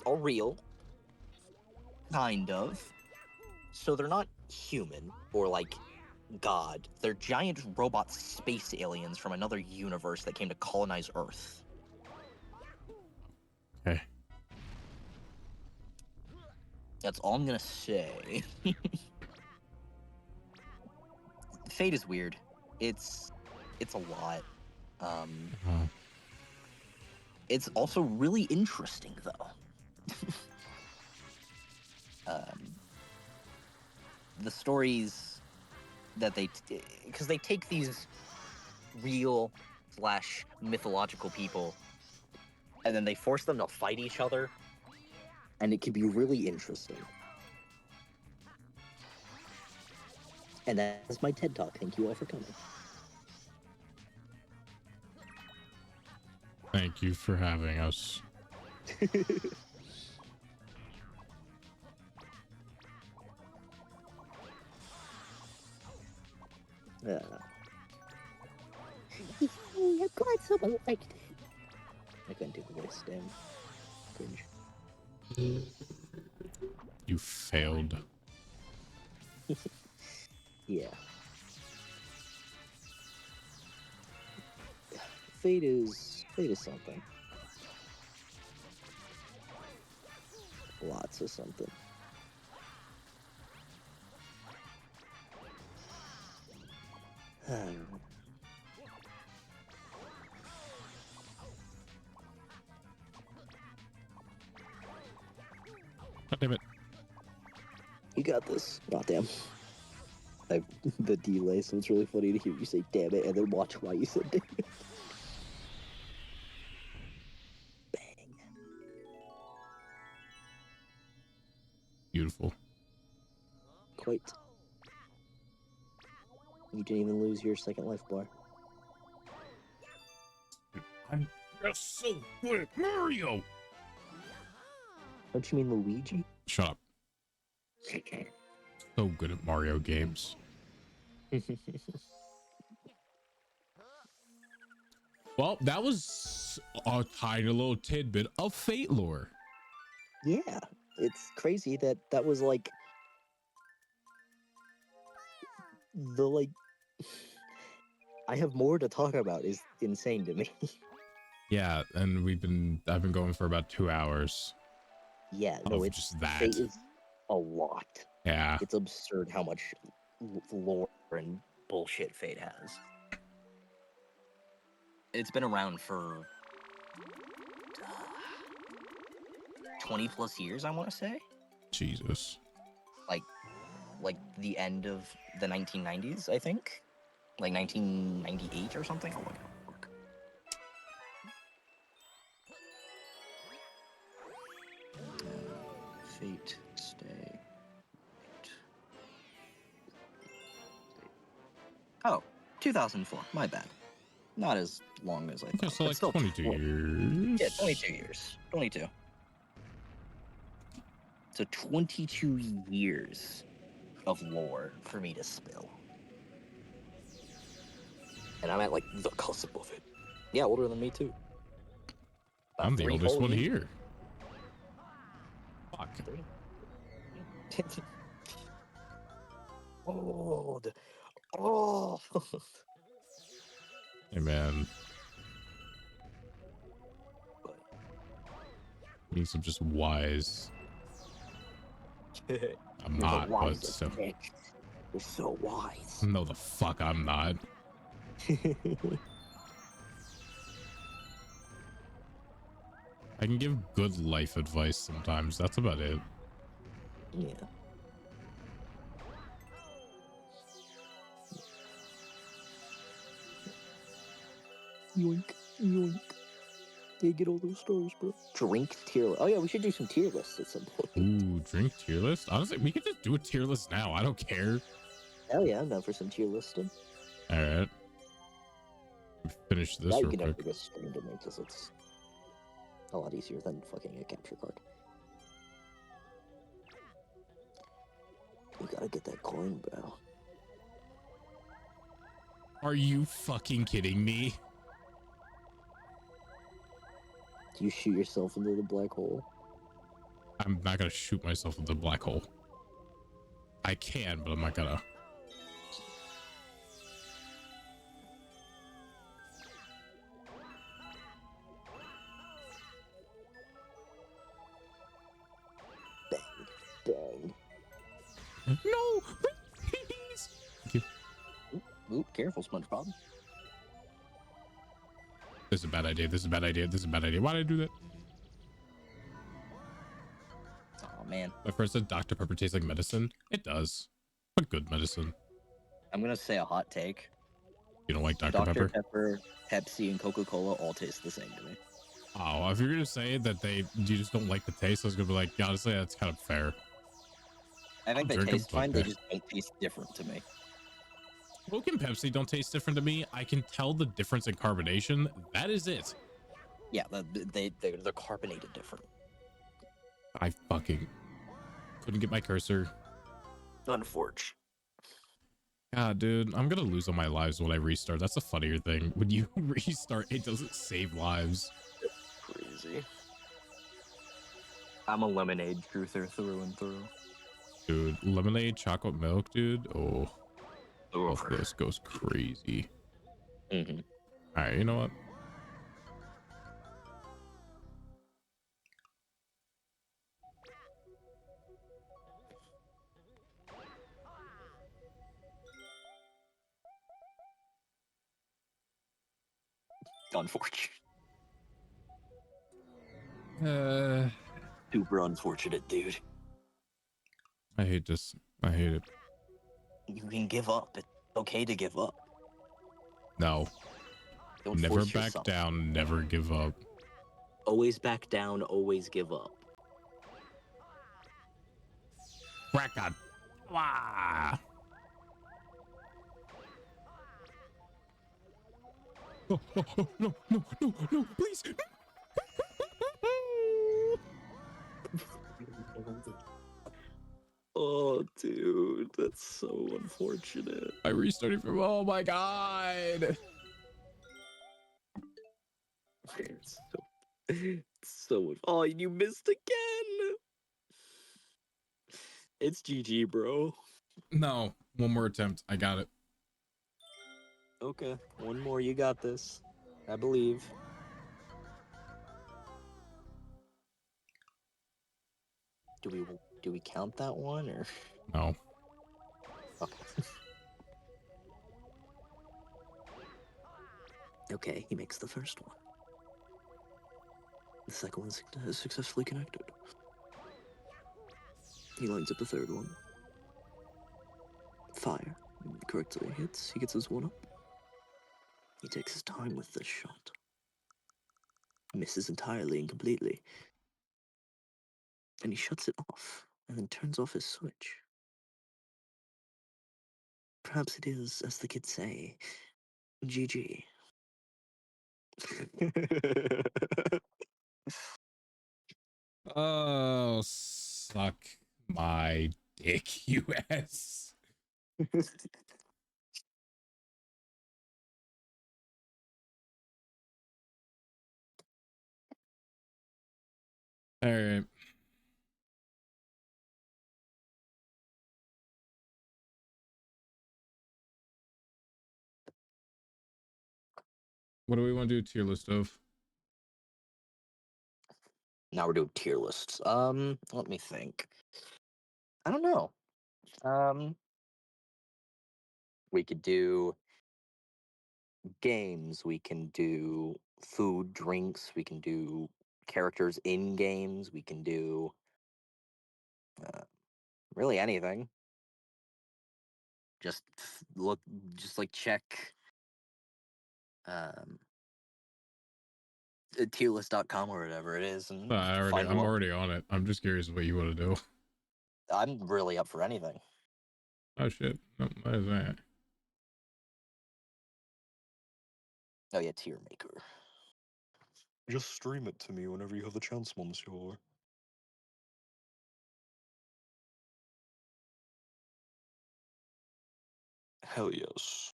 real. Kind of. So they're not human, or, like, God. They're giant robot space aliens from another universe that came to colonize Earth. Okay. That's all I'm gonna say. Fate is weird. It's a lot. It's also really interesting, though. The stories that because they take these real / mythological people, and then they force them to fight each other, and it can be really interesting. And that's my TED Talk. Thank you all for coming. Thank you for having us. I'm glad someone liked it. I couldn't do the voice, damn. Cringe. You failed. Yeah. Fate is something. Lots of something. God damn it. You got this. Oh, damn. The delay, so it's really funny to hear you say damn it and then watch why you said damn it. beautiful. Quite. You didn't even lose your second life bar. I'm just so good at Mario. Don't you mean Luigi? Shut up. So good at Mario games. Well, that was a tiny little tidbit of Fate lore. Yeah, it's crazy that that was like the like. I have more to talk about is insane to me. Yeah, and I've been going for about 2 hours Yeah, no, of it's just that. Fate is a lot. Yeah. It's absurd how much lore and bullshit Fate has. It's been around for 20 plus years, I want to say. Jesus. Like the end of the 1990s, I think. Like 1998 or something. Oh my god. Fate stay. Oh, 2004. My bad. Not as long as I thought. Okay, so but like still 22 years. Yeah, 22 years. 22. So 22 years of lore for me to spill. And I'm at like the cusp of it. Yeah, older than me too. About I'm the 3 oldest whole one years. here. Fuck. Old. Oh. Hey man, means I'm just wise. I'm You're not, the but wisest, still. Nick. You're so wise. No, the fuck I'm not. I can give good life advice sometimes. That's about it. Yeah. Yoink, yoink. Yeah, get all those stars, bro. Drink tier list. Oh yeah, we should do some tier lists at some point. Ooh, drink tier list. Honestly, we could just do a tier list now. I don't care. Hell yeah, I'm down for some tier listing. All right. Finish this That you real can never quick. just stream to me because it's a lot easier than fucking a capture card. You gotta get that coin, bro. Are you fucking kidding me? Do you shoot yourself into the black hole? I'm not gonna shoot myself into the black hole. I can, but I'm not gonna. Bang, bang. No, please. Thank you. Oop, careful, SpongeBob. This is a bad idea. This is a bad idea. This is a bad idea. Why did I do that? Oh man. My friend said Dr. Pepper tastes like medicine. It does, but good medicine. I'm gonna say a hot take. You don't like Dr. Dr. Pepper? Pepper, Pepsi, and Coca-Cola all taste the same to me. Oh, if you're gonna say that you just don't like the taste, I was gonna be like, yeah, honestly, that's kind of fair. I think I'll they drink 'em, taste but fine, they yeah. just don't taste different to me. Coke and Pepsi don't taste different to me. I can tell the difference in carbonation. That is it. Yeah, they're carbonated different. I fucking couldn't get my cursor. Unfortunate. God, dude, I'm gonna lose all my lives when I restart. That's a funnier thing. When you restart, it doesn't save lives. Crazy. I'm a lemonade truther through and through. Dude, lemonade, chocolate milk, dude. Oh, both Oof. of those goes crazy. Mm-hmm. All right, you know what? Unfortunate. Uh, Super unfortunate, dude. I hate this. I hate it. You can give up. It's okay to give up. No, Don't never force back yourself. down. Never give up. Always back down. Always give up. Cracker. Wah. Oh, oh, oh, no, no, no, no, please. Oh, dude, that's so unfortunate. I restarted from, oh my God. It's oh, you missed again. It's GG, bro. No, one more attempt. I got it. Okay, one more. You got this. I believe. Do we count that one or? No. Okay. Okay, he makes the first one. The second one is successfully connected. He lines up the third one. Fire. Correctly hits. He gets his one up. He takes his time with this shot. Misses entirely and completely. And he shuts it off, and then turns off his switch. Perhaps it is, as the kids say, GG. Oh, suck my dick, US. All right. What do we want to do tier list of? Now we're doing tier lists. Let me think. I don't know. We could do games. We can do food, drinks. We can do characters in games. We can do really anything. Just look, just like check um, tierlist.com or whatever it is, and find I'm what already on it. I'm just curious what you want to do. I'm really up for anything. Oh shit. No, what is that? Oh yeah, tier maker. Just stream it to me whenever you have the chance, monsieur. Hell yes.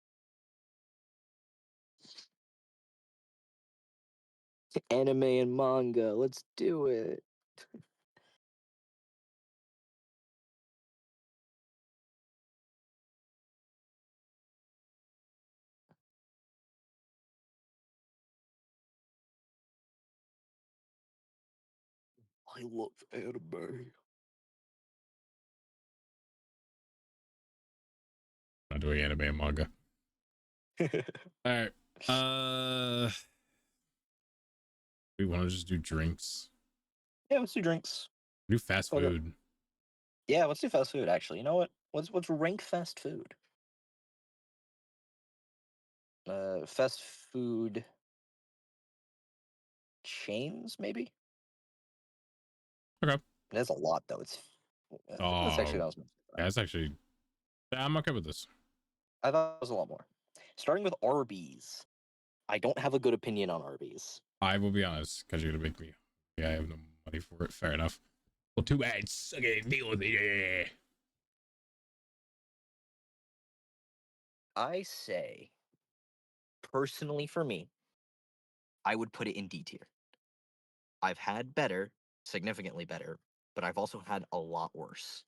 Anime and manga. Let's do it. I love anime. Not doing anime and manga. All right. We want to just do drinks. Yeah, let's do drinks. Do fast Okay. food. Yeah, let's do fast food. Actually, you know what? What's rank fast food? Fast food chains, maybe. Okay. There's a lot though. It's that's actually Oh, what I was. yeah, that's actually. Yeah, I'm okay with this. I thought it was a lot more. Starting with Arby's. I don't have a good opinion on Arby's. I will be honest, because you're gonna make me. Yeah, I have no money for it. Fair enough. Well, too bad. Okay, deal with it. I say, personally for me, I would put it in D tier. I've had better, significantly better, but I've also had a lot worse.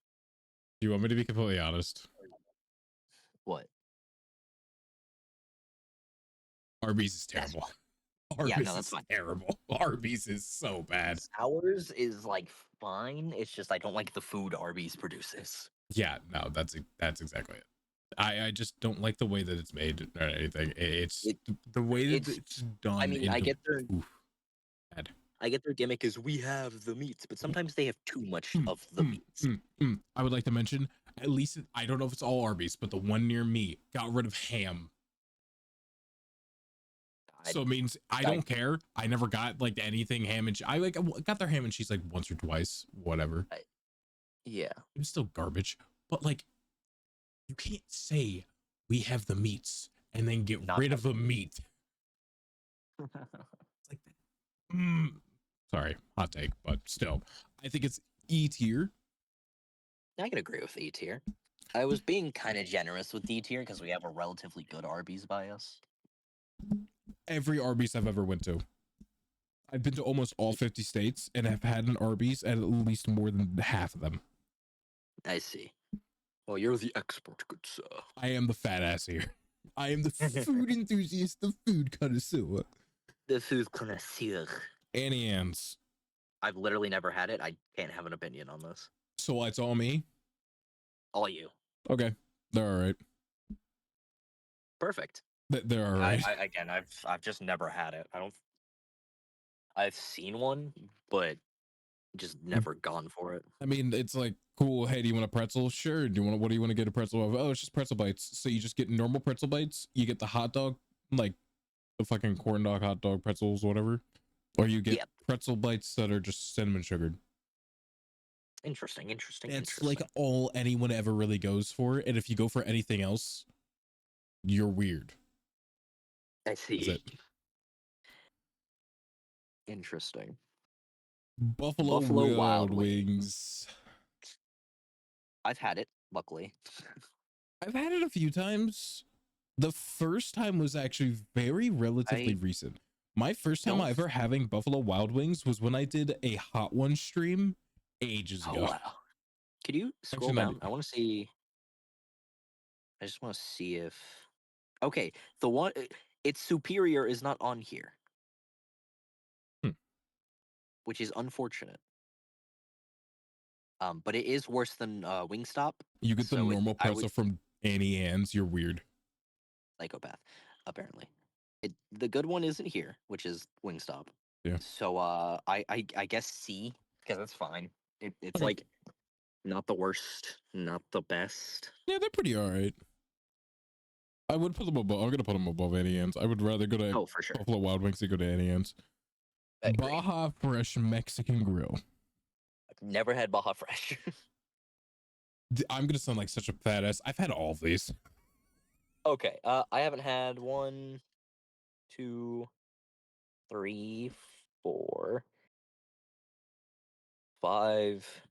Do you want me to be completely honest? What? Arby's is terrible. Yeah, Arby's no, that's is fine. terrible. Arby's is so bad. Ours is like fine. It's just I don't like the food Arby's produces. Yeah, no, that's exactly it. I just don't like the way that it's made or anything. It's the way that it's done. I mean, I get their bad. I get their gimmick is we have the meats, but sometimes they have too much of the meats. I would like to mention, at least I don't know if it's all Arby's, but the one near me got rid of ham. So it means I don't care. I never got like anything ham and I got their ham and cheese like once or twice, whatever. Yeah. It was still garbage, but like, you can't say we have the meats and then get Not rid have of the meat. It's like that. Sorry, hot take, but still, I think it's E tier. I can agree with E tier. I was being kind of generous with D tier because we have a relatively good Arby's by us. Every Arby's I've ever went to. I've been to almost all 50 states and have had an Arby's at least more than half of them. I see. Well, you're the expert, good sir. I am the fat ass here. I am the food enthusiast, the food connoisseur. The food connoisseur. Annie Ann's. I've literally never had it. I can't have an opinion on this. So it's all me? All you. Okay. They're all right. Perfect. They're all right. Again, I've just never had it. I've seen one, but just never gone for it. I mean, it's like, cool. Hey, do you want a pretzel? Sure. What do you want to get a pretzel of? Oh, it's just pretzel bites. So you just get normal pretzel bites. You get the hot dog, like the fucking corn dog, hot dog, pretzels, whatever. Or you get pretzel bites that are just cinnamon sugared. Interesting. That's like all anyone ever really goes for. And if you go for anything else, you're weird. I see. That's it. Interesting. Buffalo Wild Wings. I've had it, luckily. I've had it a few times. The first time was actually relatively recent. My first time ever having Buffalo Wild Wings was when I did a Hot One stream ages ago. Wow. Could you scroll Actually, down? I want to see. I just want to see if. Okay, the one. Its superior is not on here, which is unfortunate. But it is worse than Wingstop. You get the normal pretzel from Annie Ann's. You're weird. Psychopath, apparently. The good one isn't here, which is Wingstop. Yeah. So I guess C, because that's fine. It's Okay. like not the worst, not the best. Yeah, they're pretty all right. I would put them above. I'm gonna put them above Annie Ann's. I would rather go to for sure. Buffalo Wild Wings than go to Annie Ann's. Baja Fresh Mexican Grill. I've never had Baja Fresh. I'm gonna sound like such a fat ass. I've had all of these. Okay, I haven't had 1, 2, 3, 4, 5,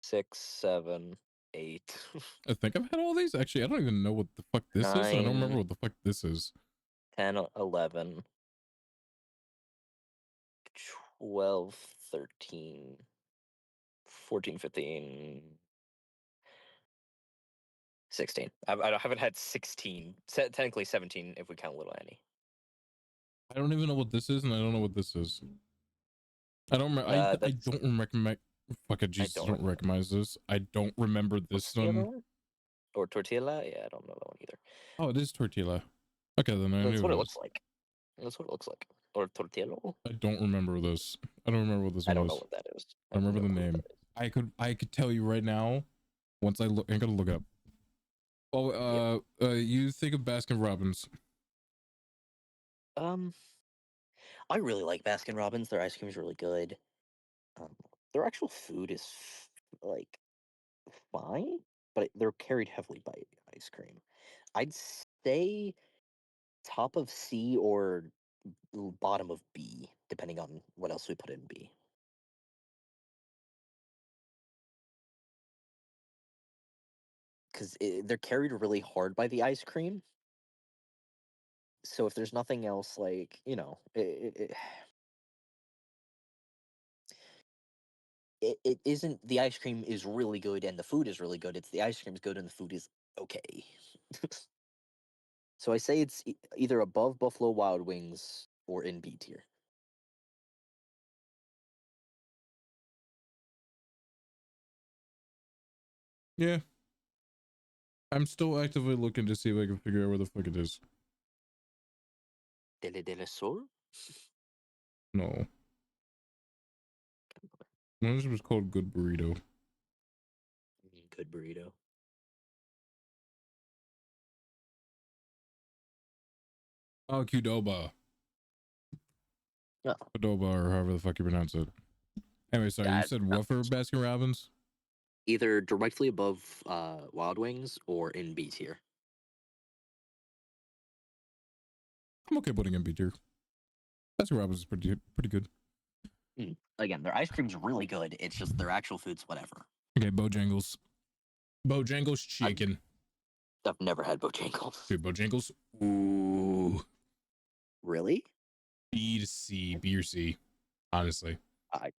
6, 7, 8. I think I've had all these. Actually, I don't even know what the fuck this is. I don't remember 9, what the fuck this is. 10, 11, 12, 13, 14, 15, 16. I haven't had 16. Technically 17 if we count Little Annie. I don't even know what this is, and I don't know what this is. I don't remember. I don't recommend. Fucking Jesus, I don't recognize this. I don't remember this one. Or tortilla? Yeah, I don't know that one either. Oh, it is tortilla. Okay, then That's what it looks like. That's what it looks like. Or tortilla. I don't remember this. I don't remember what this I one don't know is. what that is. I remember the name. I could tell you right now. Once I look, I'm gonna look it up. Oh, you think of Baskin Robbins? I really like Baskin Robbins. Their ice cream is really good. Their actual food is like fine, but they're carried heavily by ice cream. I'd say top of C or bottom of B, depending on what else we put in B. Because they're carried really hard by the ice cream. So if there's nothing else, like, you know, it isn't, the ice cream is really good and the food is really good. It's the ice cream's good and the food is okay. So I say it's either above Buffalo Wild Wings or in B tier. Yeah. I'm still actively looking to see if I can figure out where the fuck it is. Dele Dele Sol? No. One was called Good Burrito. Good burrito. Oh, Qdoba. Oh. Qdoba, or however the fuck you pronounce it. Anyway, sorry, you That- said what for Baskin Robbins? Either directly above Wild Wings or in B tier. I'm okay putting in B tier. Baskin Robbins is pretty good. Again, their ice cream's really good. It's just their actual food's whatever. Okay, Bojangles. Bojangles chicken. I've never had Bojangles. Dude, Bojangles. Ooh. Really? B to C, B or C. Honestly, I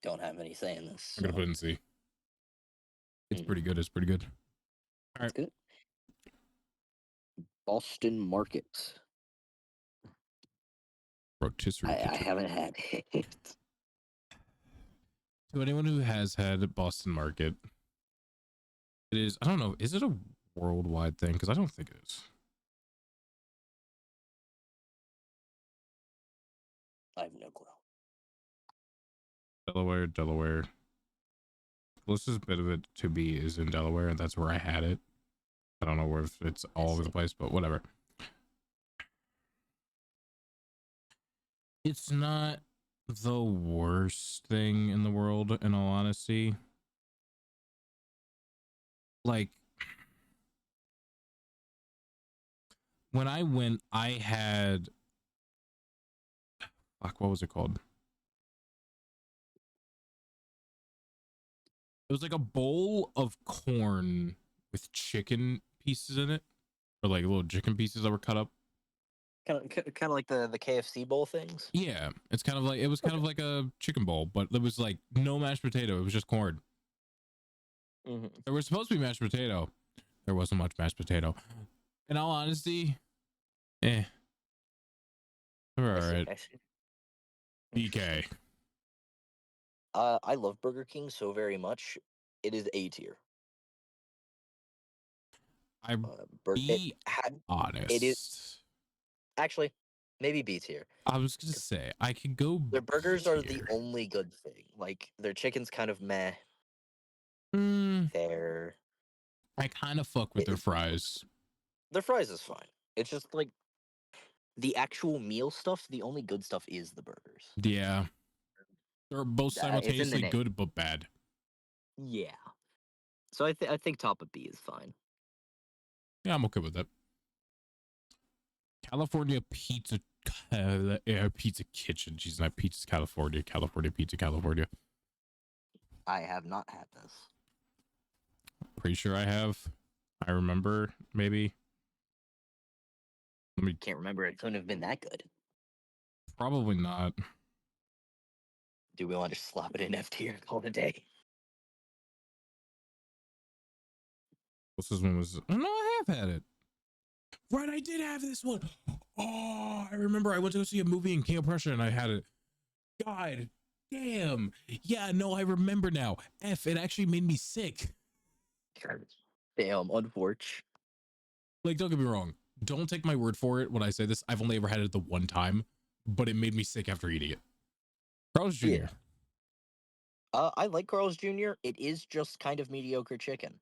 don't have any say in this. I'm gonna put it in C. It's pretty good. It's pretty good. That's good. Boston Market. Rotisserie I kitchen. haven't had it. To anyone who has had Boston Market, it is. I don't know. Is it a worldwide thing? Because I don't think it is. I have no clue. Delaware. Closest bit of it to be is in Delaware, and that's where I had it. I don't know where if it's all over the place, but whatever. It's not the worst thing in the world, in all honesty. Like, when I went, I had, fuck, what was it called? It was like a bowl of corn with chicken pieces in it, or like little chicken pieces that were cut up. Kind of like the KFC bowl things. Yeah, it's kind of like, it was kind of like a chicken bowl, but there was like no mashed potato. It was just corn. There was supposed to be mashed potato. There wasn't much mashed potato. In all honesty, they're all right. BK. I love Burger King so very much. It is A tier. I Bur- be honest. it is actually maybe B tier. I was gonna say I could go. Their burgers are the B-tier. only good thing. Like their chicken's kind of meh. Mm, Their I kind of fuck with their fries. their fries is fine. It's just like the actual meal stuff. The only good stuff is the burgers. Yeah, they're both It's in the simultaneously name. good but bad. Yeah. So I think top of B is fine. Yeah, I'm okay with that. California Pizza, Pizza Kitchen. She's not Pizza's California. California Pizza, California. I have not had this. Pretty sure I have. I remember maybe. Let me. Can't remember. It couldn't have been that good. Probably not. Do we want to just slap it in F tier and call it a day? What's this one was? Oh, no, I have had it. Right, I did have this one. Oh, I remember I went to go see a movie in King of Prussia and I had it. God damn. Yeah, no, I remember now. F, it actually made me sick. Damn, unfortunate. Like, don't get me wrong. Don't take my word for it when I say this. I've only ever had it the one time, but it made me sick after eating it. Carl's Jr. Yeah. I like Carl's Jr. It is just kind of mediocre chicken.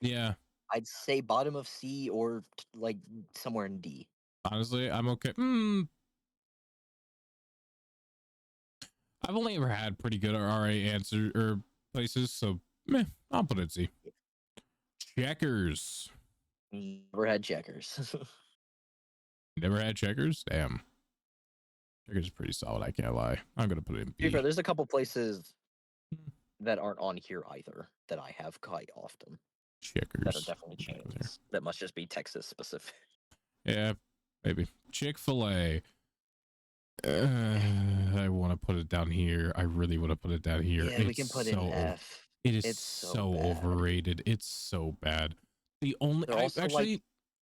Yeah. I'd say bottom of C or like somewhere in D. Honestly, I'm okay. I've only ever had pretty good or RA answer or places, so meh, I'll put it C. Checkers. Never had Checkers. Never had Checkers? Damn. Checkers is pretty solid, I can't lie. I'm gonna put it in To be B. fair, there's a couple places that aren't on here either that I have quite often. Checkers. That are definitely chains. That must just be Texas specific. Yeah, maybe. Chick-fil-A. I want to put it down here. I really want to put it down here. Yeah, we can put it in F. It is It's so bad. overrated. It's so bad. The only They're also, actually,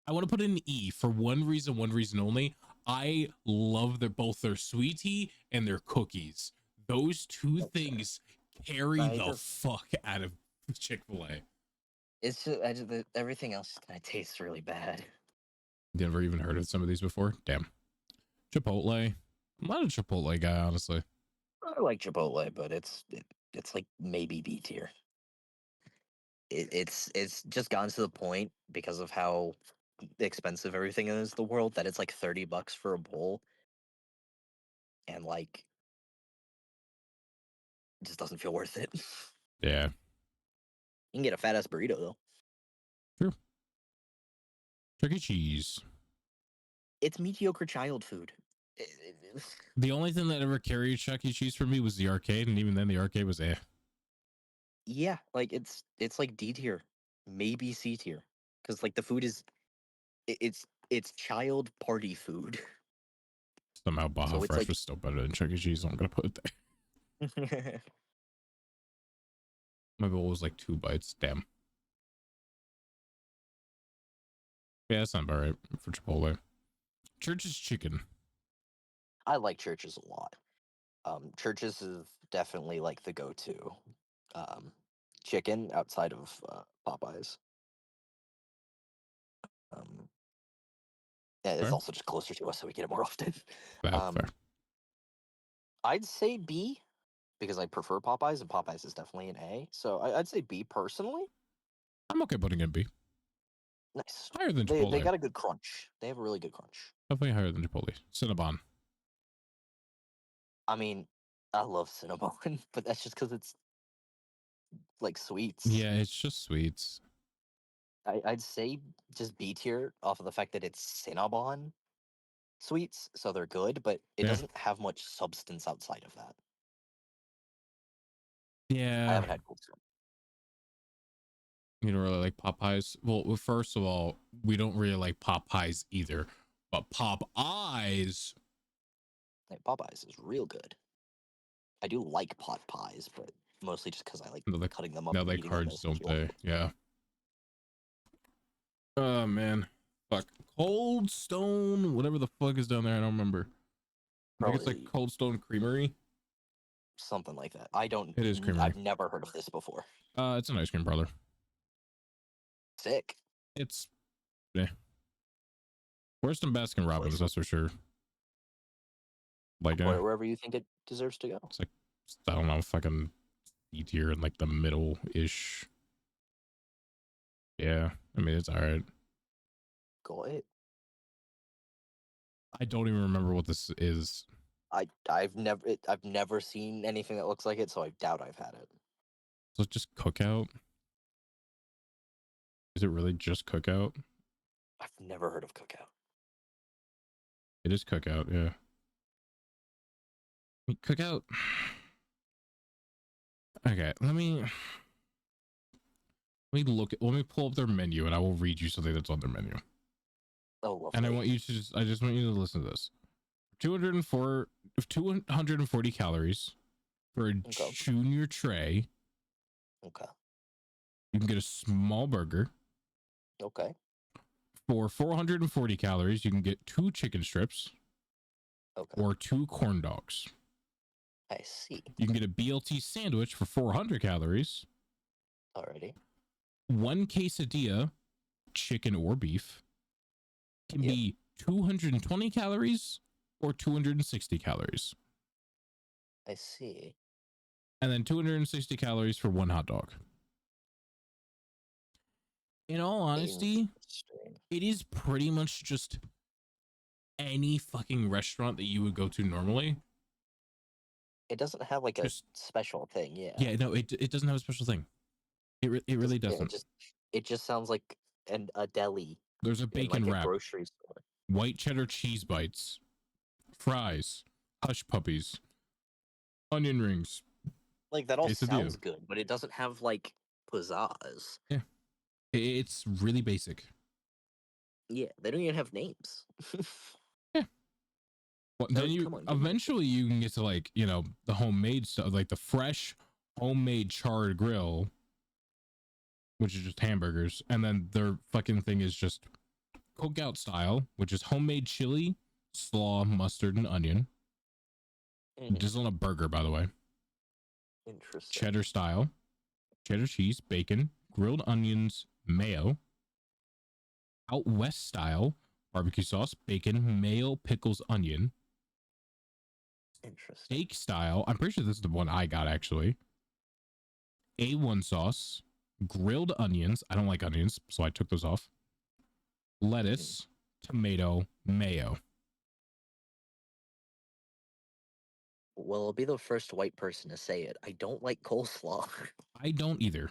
I want to put it in E for one reason only. I love both their sweet tea and their cookies. Those two things carry the fuck out of Chick-fil-A. It's just, everything else kind of tastes really bad. Never even heard of some of these before. Damn. Chipotle. I'm not a Chipotle guy, honestly. I like Chipotle, but it's like maybe B tier. It's just gotten to the point because of how expensive everything is in the world that it's like $30 for a bowl, and like just doesn't feel worth it. Yeah. You can get a fat ass burrito though. Chuck E. Cheese. It's mediocre child food. The only thing that ever carried Chuck E. Cheese for me was the arcade, and even then the arcade was Yeah, like it's like D tier, maybe C tier, because like the food is it's child party food. Somehow Baja So it's Fresh like was still better than Chuck E. Cheese, so I'm gonna put it there. My bowl was like 2 bites. Damn. Yeah, that's not about right for Chipotle. Church's Chicken. I like Church's a lot. Church's is definitely like the go-to chicken outside of Popeyes. Yeah, it's Fair. also just closer to us, so we get it more often. That's fair. I'd say B because I prefer Popeyes, and Popeyes is definitely an A. So I'd say B personally. I'm okay putting in B. Nice. Higher than They Chipotle. got a good crunch. They have a really good crunch. Definitely higher than Chipotle. Cinnabon. I mean, I love Cinnabon, but that's just because it's like sweets. Yeah, it's just sweets. I'd say just B tier off of the fact that it's Cinnabon sweets, so they're good, but it Yeah. doesn't have much substance outside of that. Yeah. I haven't had Cold Stone. You don't really like Popeyes? Well, first of all, we don't really like Popeyes either. But Popeyes. Hey, Popeyes is real good. I do like pot pies, but mostly just because I like No, cutting them up now and they eating them cards as don't fuel. they? Yeah. Oh man. Fuck. Cold Stone, whatever the fuck is down there, I don't remember. I think it's like Probably Cold Stone Creamery. something like that. I don't. It is creamery. I've never heard of this before. It's an ice cream parlor. Sick. It's worse than Baskin Robbins, that's for sure. Like Wherever you think it deserves to go. it's like, I don't know, fucking E tier in like the middle ish. Yeah, I mean it's all right. Go ahead. I don't even remember what this is. I've never seen anything that looks like it, so I doubt I've had it. So it's just Cookout. Is it really just Cookout? I've never heard of Cookout. It is Cookout, yeah. I mean, Cookout. Okay, let me pull up their menu and I will read you something that's on their menu. Oh, lovely. And I just want you to listen to this. 240 calories for a junior tray. Okay. You can get a small burger. Okay. For 440 calories, you can get 2 chicken strips. Okay. Or 2 corn dogs. I see. You can get a BLT sandwich for 400 calories. Alrighty. 1 quesadilla, chicken or beef, can be 220 calories or 260 calories. I see. And then 260 calories for 1 hot dog. In all honesty, it is pretty much just any fucking restaurant that you would go to normally. It doesn't have like a special thing, yeah. Yeah, no, it doesn't have a special thing. It really doesn't. Yeah, it just sounds like a deli. There's a bacon wrap, grocery store. white cheddar cheese bites, fries, hush puppies, onion rings. Like that all quesadilla. sounds good, but it doesn't have like pizzazz. Yeah, it's really basic. Yeah, they don't even have names. Yeah. Well, then you eventually you can get to like, you know, the homemade stuff, like the fresh homemade charred grill, which is just hamburgers, and then their fucking thing is just cookout style, which is homemade chili, slaw, mustard, and onion. This is on a burger, by the way. Interesting. Cheddar style, cheddar cheese, bacon, grilled onions, mayo. Out west style, barbecue sauce, bacon, mayo, pickles, onion. Interesting. Steak style, I'm pretty sure this is the one I got actually. A1 sauce, grilled onions. I don't like onions, so I took those off. Lettuce, tomato, mayo. well, I'll be the first white person to say it. I don't like coleslaw. I don't either.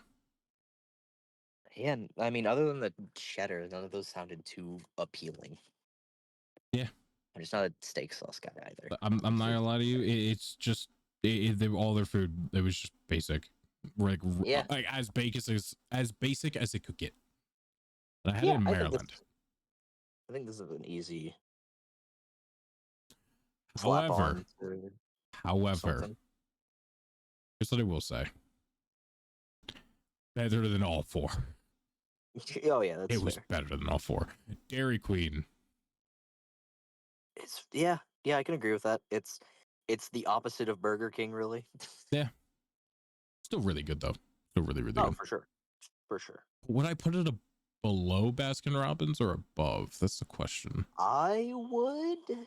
Yeah, I mean, other than the cheddar, none of those sounded too appealing. Yeah. I'm just not a steak sauce guy either. I'm not gonna lie to you. It's just all their food. It was just basic, like Yeah. like as basic as it could get. And I had it Yeah, in I think Maryland. I think this is an easy slap However, on to something. here's what I will say: better than all four. Oh yeah, that's It was fair. better than all four. Dairy Queen. It's yeah, I can agree with that. It's the opposite of Burger King, really. Yeah, still really good though. Still really Oh, good. for sure, for sure. Would I put it below Baskin Robbins or above? That's the question. I would,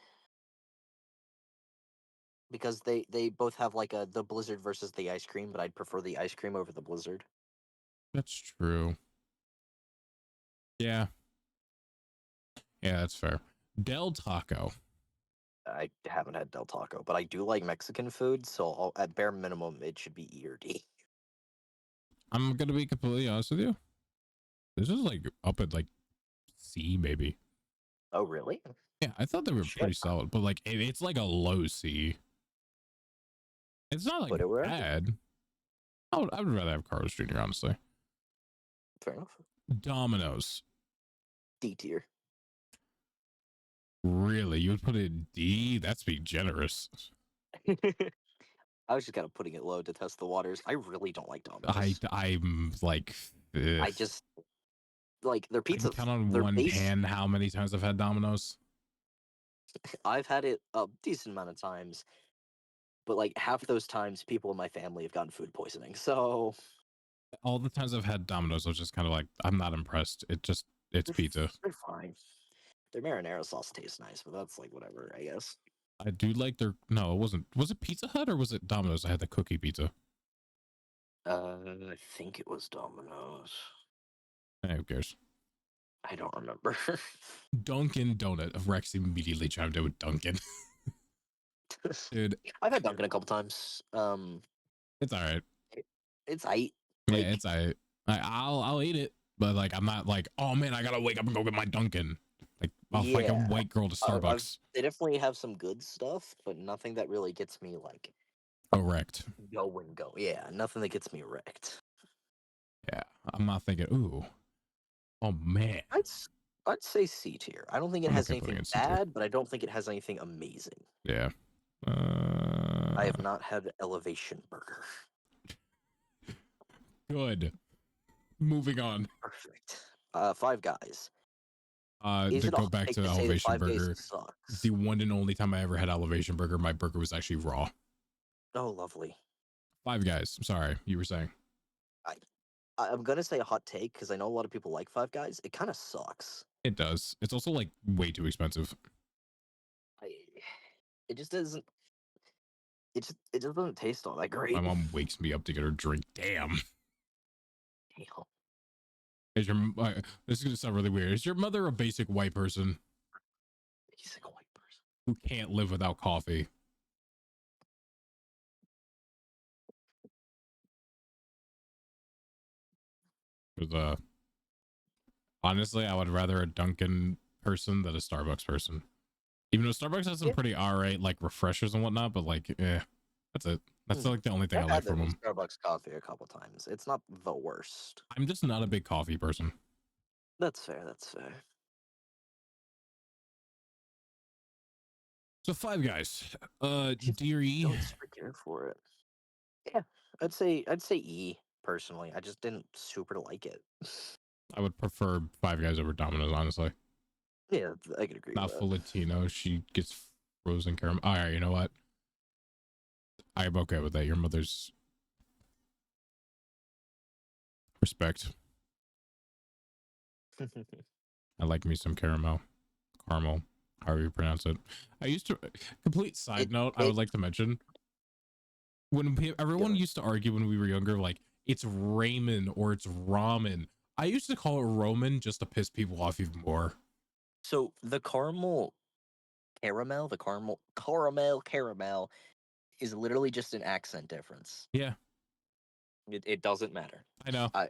because they both have like the Blizzard versus the ice cream, but I'd prefer the ice cream over the Blizzard. That's true. Yeah. Yeah, that's fair. Del Taco. I haven't had Del Taco, but I do like Mexican food, so at bare minimum, it should be E or D. I'm gonna be completely honest with you. This is like up at like C, maybe. Oh, really? Yeah, I thought they were Shit. pretty solid, but like it's like a low C. It's not like Put it where? bad. I would rather have Carl's Jr. honestly. Fair enough. Domino's. D tier. Really? You would put it in D? That's being generous. I was just kind of putting it low to test the waters. I really don't like Domino's. I'm like, I just like their I can pizza. count on Their one base. hand how many times I've had Domino's. I've had it a decent amount of times, but like half those times, people in my family have gotten food poisoning. So All the times I've had Domino's, I was just kind of like, I'm not impressed. It's pizza. they're fine. Their marinara sauce tastes nice, but that's like whatever, I guess. I do like their, no, it wasn't. Was it Pizza Hut or was it Domino's? I had the cookie pizza. I think it was Domino's. Who cares? I don't remember. Dunkin' Donut. Rex immediately chimed in with Dunkin'. Dude, I've had Dunkin' a couple times. it's all right. It's aight. Yeah, Like, it's all right. I'll eat it, but like I'm not like, oh man, I gotta wake up and go get my Dunkin'. Like like a yeah. white girl to Starbucks. They definitely have some good stuff, but nothing that really gets me like Correct. go and go. Yeah, nothing that gets me wrecked. Yeah, I'm not thinking, ooh, oh man. I'd say C tier. I don't think it I'm has okay putting anything it C tier. bad, but I don't think it has anything amazing. Yeah. I have not had Elevation Burger. Good. Moving on. Perfect. Five Guys. Is To it a go hot back take to say that Elevation Five Guys Burger, sucks? the one and only time I ever had Elevation Burger, my burger was actually raw. Oh, lovely. Five Guys. I'm sorry, you were saying. I'm gonna say a hot take because I know a lot of people like Five Guys. It kind of sucks. It does. It's also like way too expensive. It just doesn't. It just doesn't taste all that great. My mom wakes me up to get her drink. Damn. Damn. Is your this is gonna sound really weird. Is your mother a basic white person He's like a white person. who can't live without coffee? Because honestly, I would rather a Dunkin' person than a Starbucks person. Even though Starbucks has some pretty alright like refreshers and whatnot, but like, that's it. That's like the only thing I like from them. Starbucks coffee a couple times. It's not the worst. I'm just not a big coffee person. That's fair. That's fair. So Five Guys, dear E. Don't super care for it. Yeah, I'd say E personally. I just didn't super like it. I would prefer Five Guys over Domino's, honestly. Yeah, I could agree. Not with full that. Latino. She gets frozen caramel. All right, you know what? I'm okay with that. Your mother's respect. I like me some caramel, however you pronounce it. I used to. Complete side note. I would like to mention when everyone used to argue when we were younger, like it's ramen or it's ramen. I used to call it Roman just to piss people off even more. So the caramel, is literally just an accent difference. Yeah, It doesn't matter. I know. I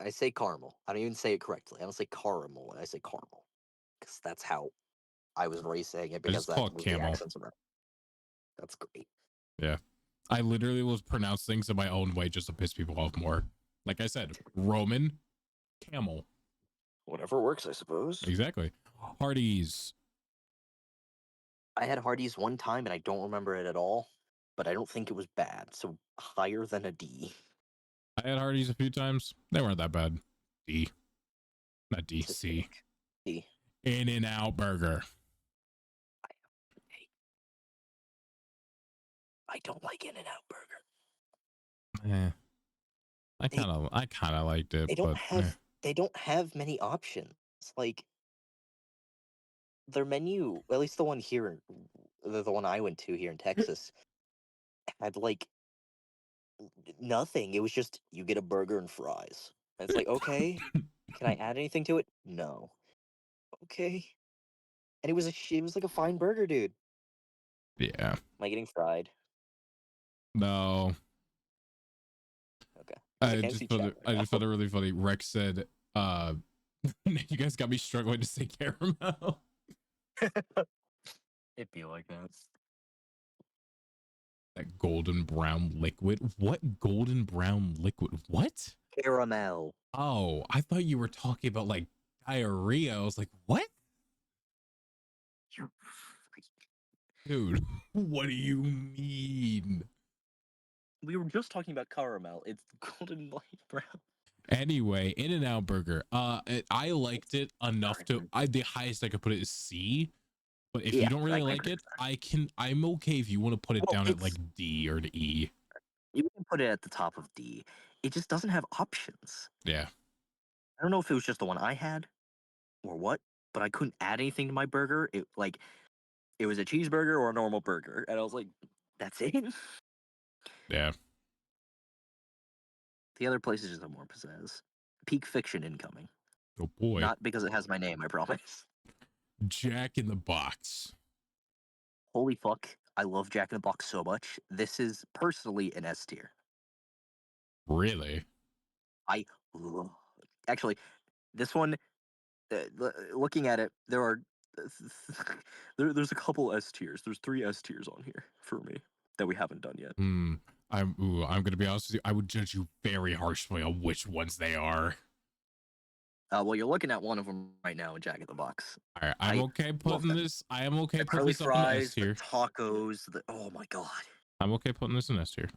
I say caramel. I don't even say it correctly. I don't say caramel. I say caramel because that's how I was raised saying it I because just that call it was the camel. accents around. That's great. Yeah. I literally will pronounce things in my own way just to piss people off more. Like I said, Roman, camel. Whatever works, I suppose. Exactly. Hardee's. I had Hardee's one time and I don't remember it at all, but I don't think it was bad. So higher than a D. I had Hardee's a few times. They weren't that bad. D. Not D, It's a C. dick. D. In-N-Out Burger. I don't like In-N-Out Burger. Eh. I kind of liked it, They don't but have they don't have many options. Like their menu, at least the one here, the one I went to here in Texas, had like nothing. It was just you get a burger and fries. And it's like, okay, can I add anything to it? No. Okay. And it was like a fine burger, dude. yeah. Am I getting fried? No. Okay. 'Cause I I can't just see found chat it. right I just now. found it really funny. Rex said, "You guys got me struggling to say caramel." It'd be like that. That golden brown liquid. What golden brown liquid? What? Caramel. Oh, I thought you were talking about like diarrhea. I was like, what, You dude? What do you mean? We were just talking about caramel. It's golden light brown. Anyway, In-N-Out Burger. I liked it enough to. The highest I could put it is C. But if you Yeah, don't really like it, I'm okay if you want to put it well, down at like it's D or an E. you can put it at the top of D. It just doesn't have options. Yeah. I don't know if it was just the one I had or what, but I couldn't add anything to my burger. It was a cheeseburger or a normal burger, and I was like, that's it. Yeah. The other places just have more pizzazz. Peak Fiction incoming. Oh boy. Not because it has my name, I promise. Jack in the Box. Holy fuck. I love Jack in the Box so much. This is personally an S tier. Really? I love. Actually, this one, looking at it, there's a couple S tiers. There's 3 S tiers on here for me that we haven't done yet. I'm gonna be honest with you. I would judge you very harshly on which ones they are. Well, you're looking at one of them right now in Jack in the Box. All right, I love them. I am okay The putting curly this up in the S fries, the tier. tacos, oh my god. I'm okay putting this in S tier.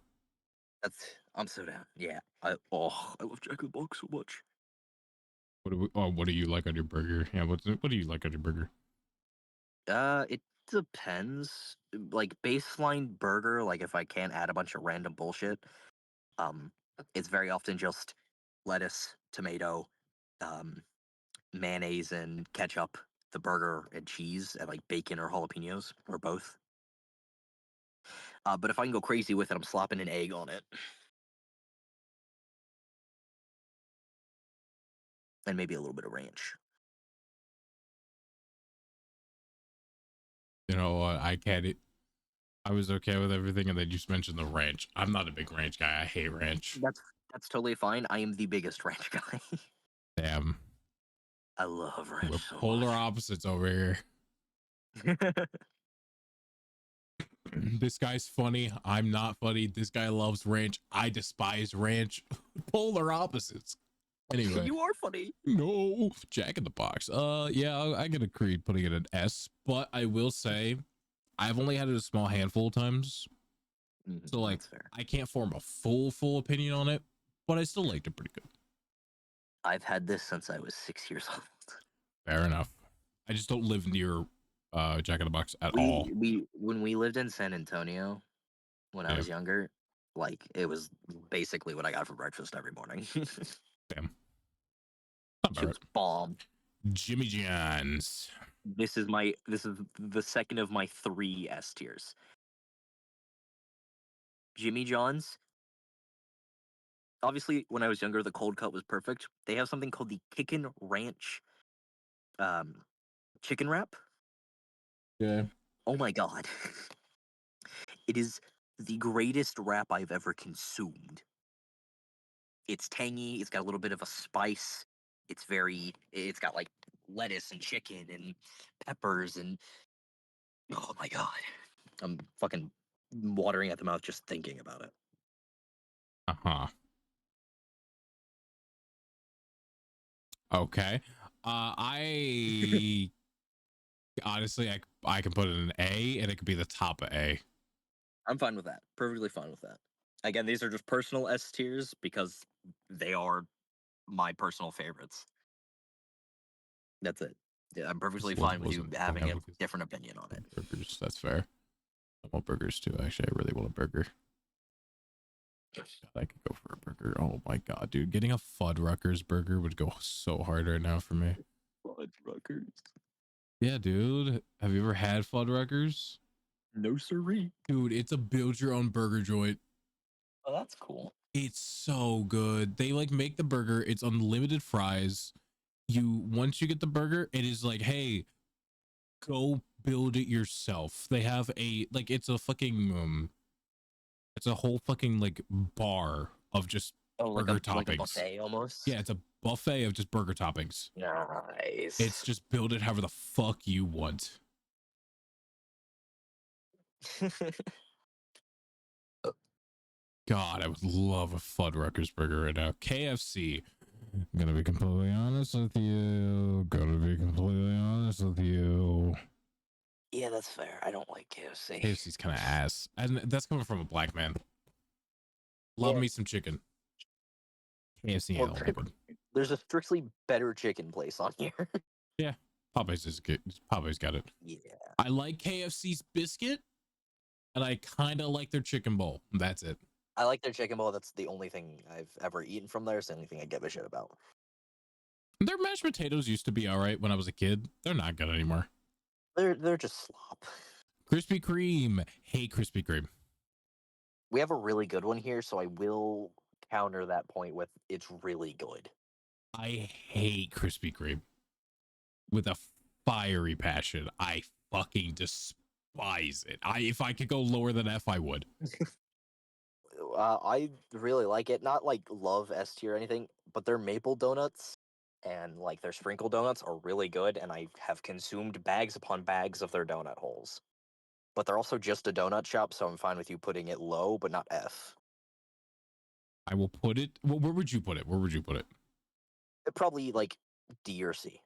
I'm so down. Yeah. I love Jack in the Box so much. What do you like on your burger? Yeah, what do you like on your burger? It depends. Like baseline burger, like if I can't add a bunch of random bullshit, um, it's very often just lettuce, tomato, um, mayonnaise and ketchup, the burger and cheese, and like bacon or jalapenos or both. But if I can go crazy with it, I'm slopping an egg on it. And maybe a little bit of ranch. You know what? I can't. I was okay with everything, and then you just mentioned the ranch. I'm not a big ranch guy. I hate ranch. That's totally fine. I am the biggest ranch guy. Damn, I love we're ranch so polar opposites over here. much. This guy's funny. I'm not funny. This guy loves ranch. I despise ranch. Polar opposites. Anyway, You are funny. no, Jack in the Box. Yeah, I can agree putting it an S, but I will say I've only had it a small handful of times, so like That's fair. I can't form a full opinion on it, but I still liked it pretty good. I've had this since I was 6 years old. Fair enough. I just don't live near Jack in the Box at all. We when we lived in San Antonio when I Yeah. was younger, like it was basically what I got for breakfast every morning. Damn. Not bad, It was bomb. Jimmy John's. This is the second of my 3 S tiers. Jimmy John's. Obviously, when I was younger, the cold cut was perfect. They have something called the Kickin' Ranch chicken wrap. Yeah. Oh my god. It is the greatest wrap I've ever consumed. It's tangy. It's got a little bit of a spice. It's got like lettuce and chicken and peppers and oh my god, I'm fucking watering at the mouth just thinking about it. Uh-huh. Okay. I honestly, I can put it in an A, and it could be the top of A. I'm fine with that. Perfectly fine with that. Again, these are just personal S tiers because they are my personal favorites. That's it. Yeah, I'm perfectly fine with you having a different opinion on it. Burgers, that's fair. I want burgers too. Actually, I really want a burger. God, I could go for a burger. Oh my god, dude, getting a Fuddruckers burger would go so hard right now for me. Fuddruckers. Yeah, dude. Have you ever had Fuddruckers? No siree. Dude, it's a build your own burger joint. Oh, that's cool. It's so good. They like make the burger. It's unlimited fries. Once you get the burger, it is like, hey, go build it yourself. They have it's a whole fucking like bar of just burger toppings. Like a buffet almost. Yeah, it's a buffet of just burger toppings. Nice. It's just build it however the fuck you want. God, I would love a Fuddruckers burger right now. KFC. Gonna be completely honest with you. Yeah, that's fair. I don't like KFC. KFC's kind of ass. And that's coming from a black man. Love me some chicken. KFC ain't all that good. There's a strictly better chicken place on here. Yeah, Popeyes is good. Popeyes got it. Yeah. I like KFC's biscuit, and I kind of like their chicken bowl. That's it. I like their chicken bowl. That's the only thing I've ever eaten from there. It's the only thing I give a shit about. Their mashed potatoes used to be all right when I was a kid. They're not good anymore. They're just slop. Krispy Kreme. Hey, Krispy Kreme. We have a really good one here, so I will counter that point with it's really good. I hate Krispy Kreme with a fiery passion. I fucking despise it. If I could go lower than F, I would. I really like it. Not like love S tier or anything, but their maple donuts and like their sprinkle donuts are really good, and I have consumed bags upon bags of their donut holes. But they're also just a donut shop, so I'm fine with you putting it low, but not F. I will put it. Well, where would you put it? Where would you put it? Probably like D or C.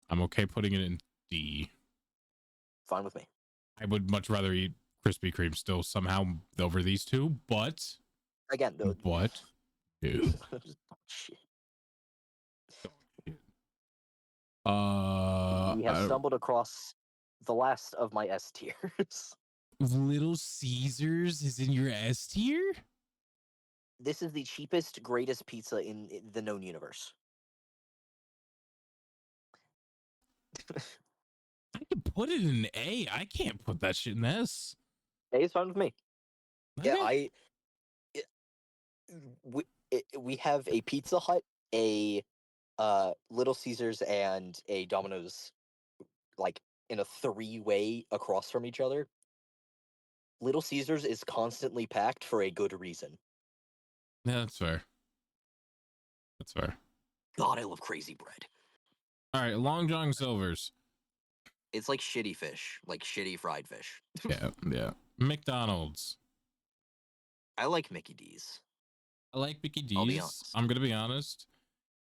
I'm okay putting it in D. Fine with me. I would much rather eat Krispy Kreme still somehow over these two, but Again, though. But dude. Shit. We We have stumbled across the last of my S tiers. Little Caesars is in your S tier? This is the cheapest, greatest pizza in the known universe. I can put it in A. I can't put that shit in S. A is fine with me. Okay. Yeah, we have a Pizza Hut, a Little Caesars, and a Domino's, like in a three-way across from each other. Little Caesars is constantly packed for a good reason. Yeah, that's fair. That's fair. God, I love crazy bread. All right, Long John Silver's. It's like shitty fish, like shitty fried fish. Yeah. McDonald's. I like Mickey D's. I like Mickey I'll be D's. honest. I'm gonna be honest.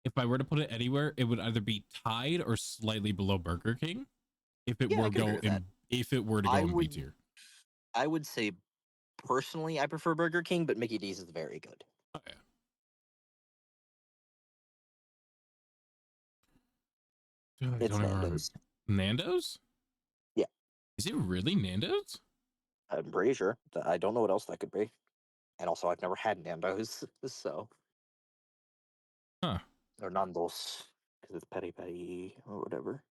If I were to put it anywhere, it would either be tied or slightly below Burger King. If it were to go in B tier. I would say personally I prefer Burger King, but Mickey D's is very good. Oh yeah. Dude, It's Nando's. Nando's? Yeah. Is it really Nando's? I'm pretty sure. I don't know what else that could be. And also, I've never had Nando's, so. Huh. Or Nando's, because it's peri peri or whatever.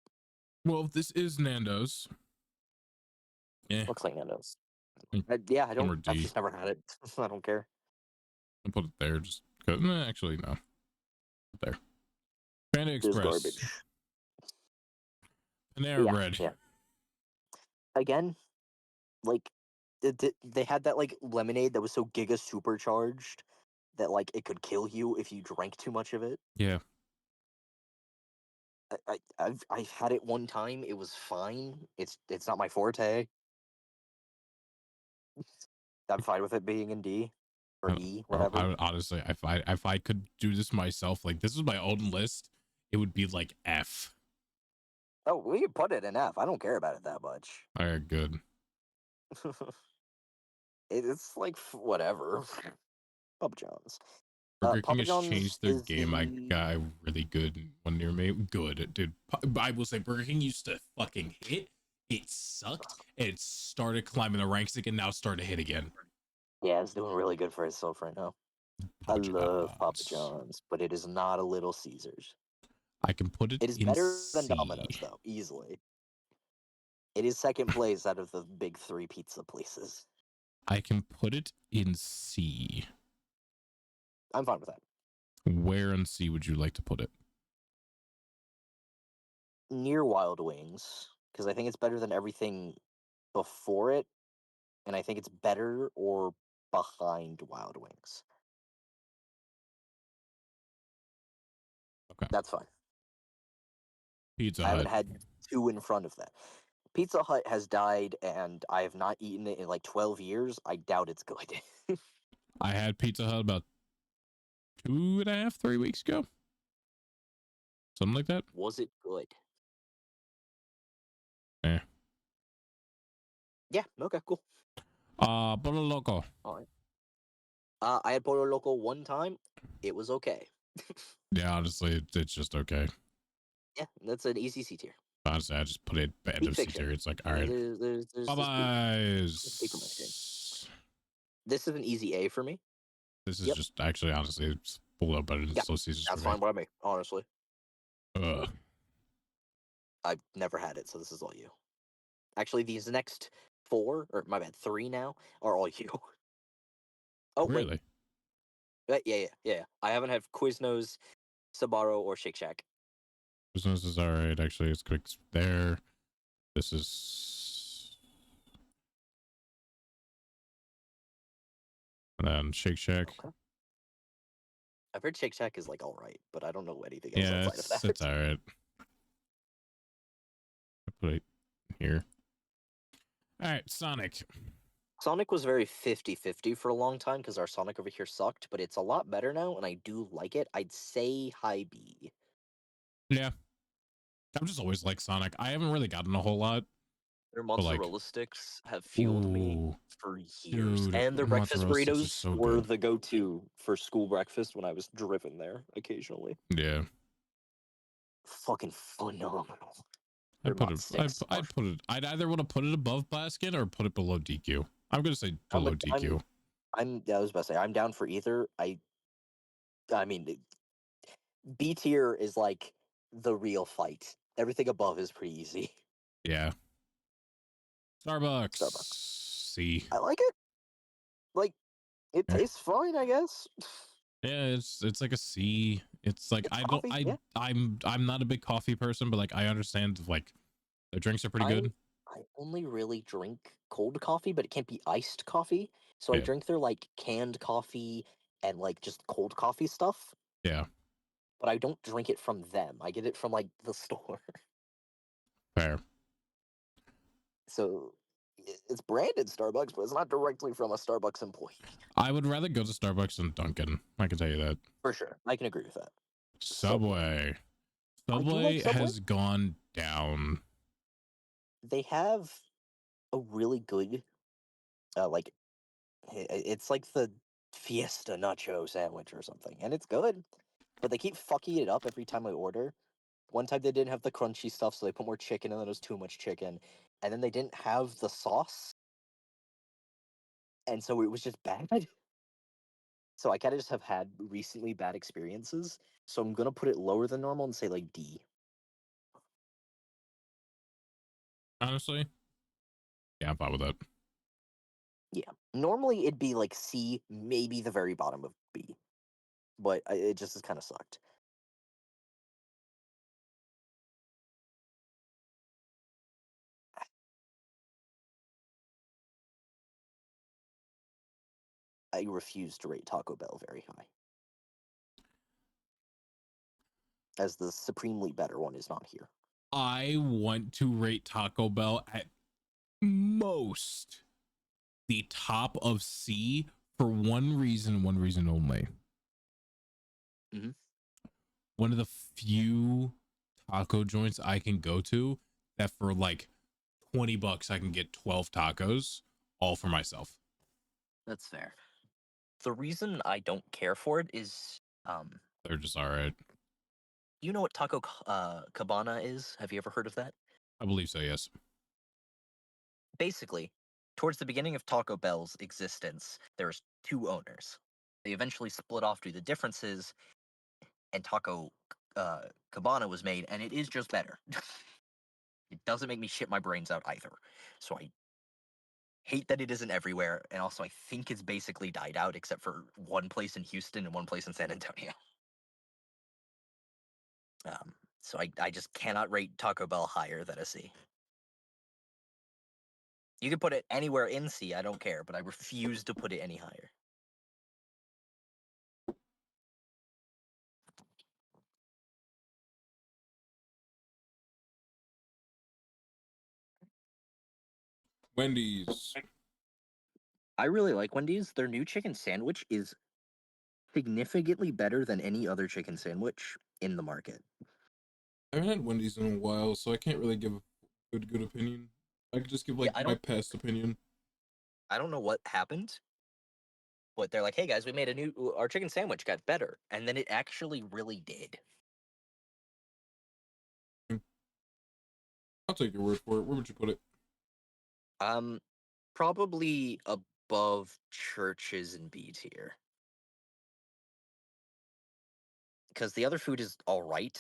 Well, if this is Nando's. Yeah. Looks like Nando's. Mm. I've just never had it. I don't care. I'll put it there. Just go. Actually, no. There. Panda Express. Garbage. Panera Bread. Yeah. Again, like, they had that like lemonade that was so giga supercharged that like it could kill you if you drank too much of it. Yeah. I've had it one time. It was fine. It's not my forte. I'm fine with it being in D or E, whatever. I would honestly, if I could do this myself, like this is my own list, it would be like F. Oh, we can put it in F. I don't care about it that much. All right, good. It's like whatever. Papa John's. Burger King Papa has John's changed their is game. I the got a really good one near me. Good, dude. I will say Burger King used to fucking hit. It sucked, and it started climbing the ranks again. Now it's starting to hit again. yeah, it's doing really good for itself right now. I Papa love Papa John's. John's, but it is not a Little Caesars. I can put it It is in better than C. Domino's though, easily. It is second place out of the big three pizza places. I can put it in C. I'm fine with that. Where in C would you like to put it? Near Wild Wings, because I think it's better than everything before it, and I think it's better or behind Wild Wings. Okay. That's fine. Pizza I haven't Hut. had two in front of that. Pizza Hut has died, and I have not eaten it in like 12 years. I doubt it's good. I had Pizza Hut about 2.5, 3 weeks ago. Something like that. Was it good? Eh. Yeah, okay, cool. Pollo Loco. All right. I had Pollo Loco one time. It was okay. Yeah, honestly, it's just okay. Yeah, that's an easy C tier. Honestly, I just put it at Peak end of C Fiction. tier. It's like, all right. There's Bye peak for anything. byes. This is an easy A for me. This is Yep. just actually, honestly, it's below better than Yeah, Slow Caesars That's for me. fine by me, honestly. Ugh. I've never had it, so this is all you. Actually, these next four, or my bad, three now, are all you. Oh, wait. Really? Yeah. I haven't had Quiznos, Sabaro, or Shake Shack. Business is all right. Actually, it's quick there. This is. And then Shake Shack. Okay. I've heard Shake Shack is like all right, but I don't know anything else Yeah, outside of that. it's all right. I put it here. All right, Sonic. Sonic was very 50-50 for a long time because our Sonic over here sucked, but it's a lot better now, and I do like it. I'd say high B. Yeah. I'm just always like Sonic. I haven't really gotten a whole lot. Their But, like, mozzarella sticks have fueled me Ooh, for years. dude, And their breakfast mozzarella sticks are burritos so were good. the go-to for school breakfast when I was driven there occasionally. Yeah. Fucking phenomenal. Their I'd put mod it. sticks are I'd put it. I'd either want to put it above Baskin or put it below DQ. I'm gonna say I'm, below a- DQ. I was about to say I'm down for either. I mean, B tier is like the real fight. Everything above is pretty easy. Yeah. Starbucks. Starbucks. C. I like it. Like it Yeah. tastes fine, I guess. Yeah, it's like a C. It's like It's I don't coffee, I yeah. I'm not a big coffee person, but like I understand like the drinks are pretty good. I only really drink cold coffee, but it can't be iced coffee. So I Yeah. drink their like canned coffee and like just cold coffee stuff. Yeah. But I don't drink it from them. I get it from like the store. Fair. So it's branded Starbucks, but it's not directly from a Starbucks employee. I would rather go to Starbucks than Dunkin'. I can tell you that. For sure. I can agree with that. Subway. I do like Subway Subway. has gone down. They have a really good like it's like the Fiesta Nacho sandwich or something, and it's good. But they keep fucking it up every time I order. One time they didn't have the crunchy stuff, so they put more chicken, and then it was too much chicken. And then they didn't have the sauce, and so it was just bad. So I kind of just have had recently bad experiences. So I'm gonna put it lower than normal and say like D. Honestly. Yeah, I'm fine with that. Yeah. Normally it'd be like C, maybe the very bottom of B, but it just has kind of sucked. I refuse to rate Taco Bell very high, as the supremely better one is not here. I want to rate Taco Bell at most the top of C for one reason only. Mhm. One of the few taco joints I can go to that for like $20 I can get 12 tacos all for myself. That's fair. The reason I don't care for it is, They're just all right. you know what Taco Cabana is? Have you ever heard of that? I believe so, yes. Basically, towards the beginning of Taco Bell's existence, there's two owners. They eventually split off due to differences, and Taco Cabana was made, and it is just better. It doesn't make me shit my brains out either. So I hate that it isn't everywhere, and also I think it's basically died out except for one place in Houston and one place in San Antonio. So I just cannot rate Taco Bell higher than a C. You can put it anywhere in C, I don't care, but I refuse to put it any higher. Wendy's. I really like Wendy's. Their new chicken sandwich is significantly better than any other chicken sandwich in the market. I haven't had Wendy's in a while, so I can't really give a good opinion. I could just give like I my past opinion. don't know what happened, but they're like, "Hey guys, we made our chicken sandwich got better," and then it actually really did. I'll take your word for it. Where would you put it? Probably above Churches and B tier, because the other food is all right.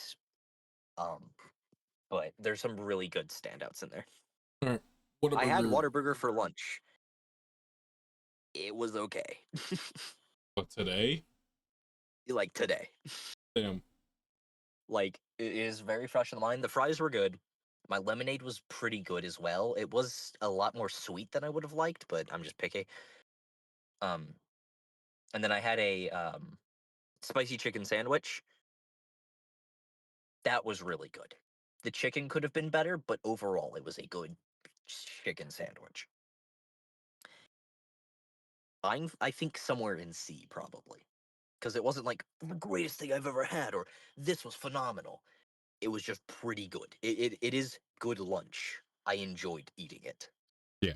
But there's some really good standouts in there. All right. What I had Whataburger for lunch. It was okay. What, today? Like today. Damn. Like, it is very fresh in the mind. The fries were good. My lemonade was pretty good as well. It was a lot more sweet than I would have liked, but I'm just picky. And then I had a spicy chicken sandwich. That was really good. The chicken could have been better, but overall it was a good chicken sandwich. I think somewhere in C probably, because it wasn't like the greatest thing I've ever had or this was phenomenal. It was just pretty good. It is good lunch. I enjoyed eating it. Yeah.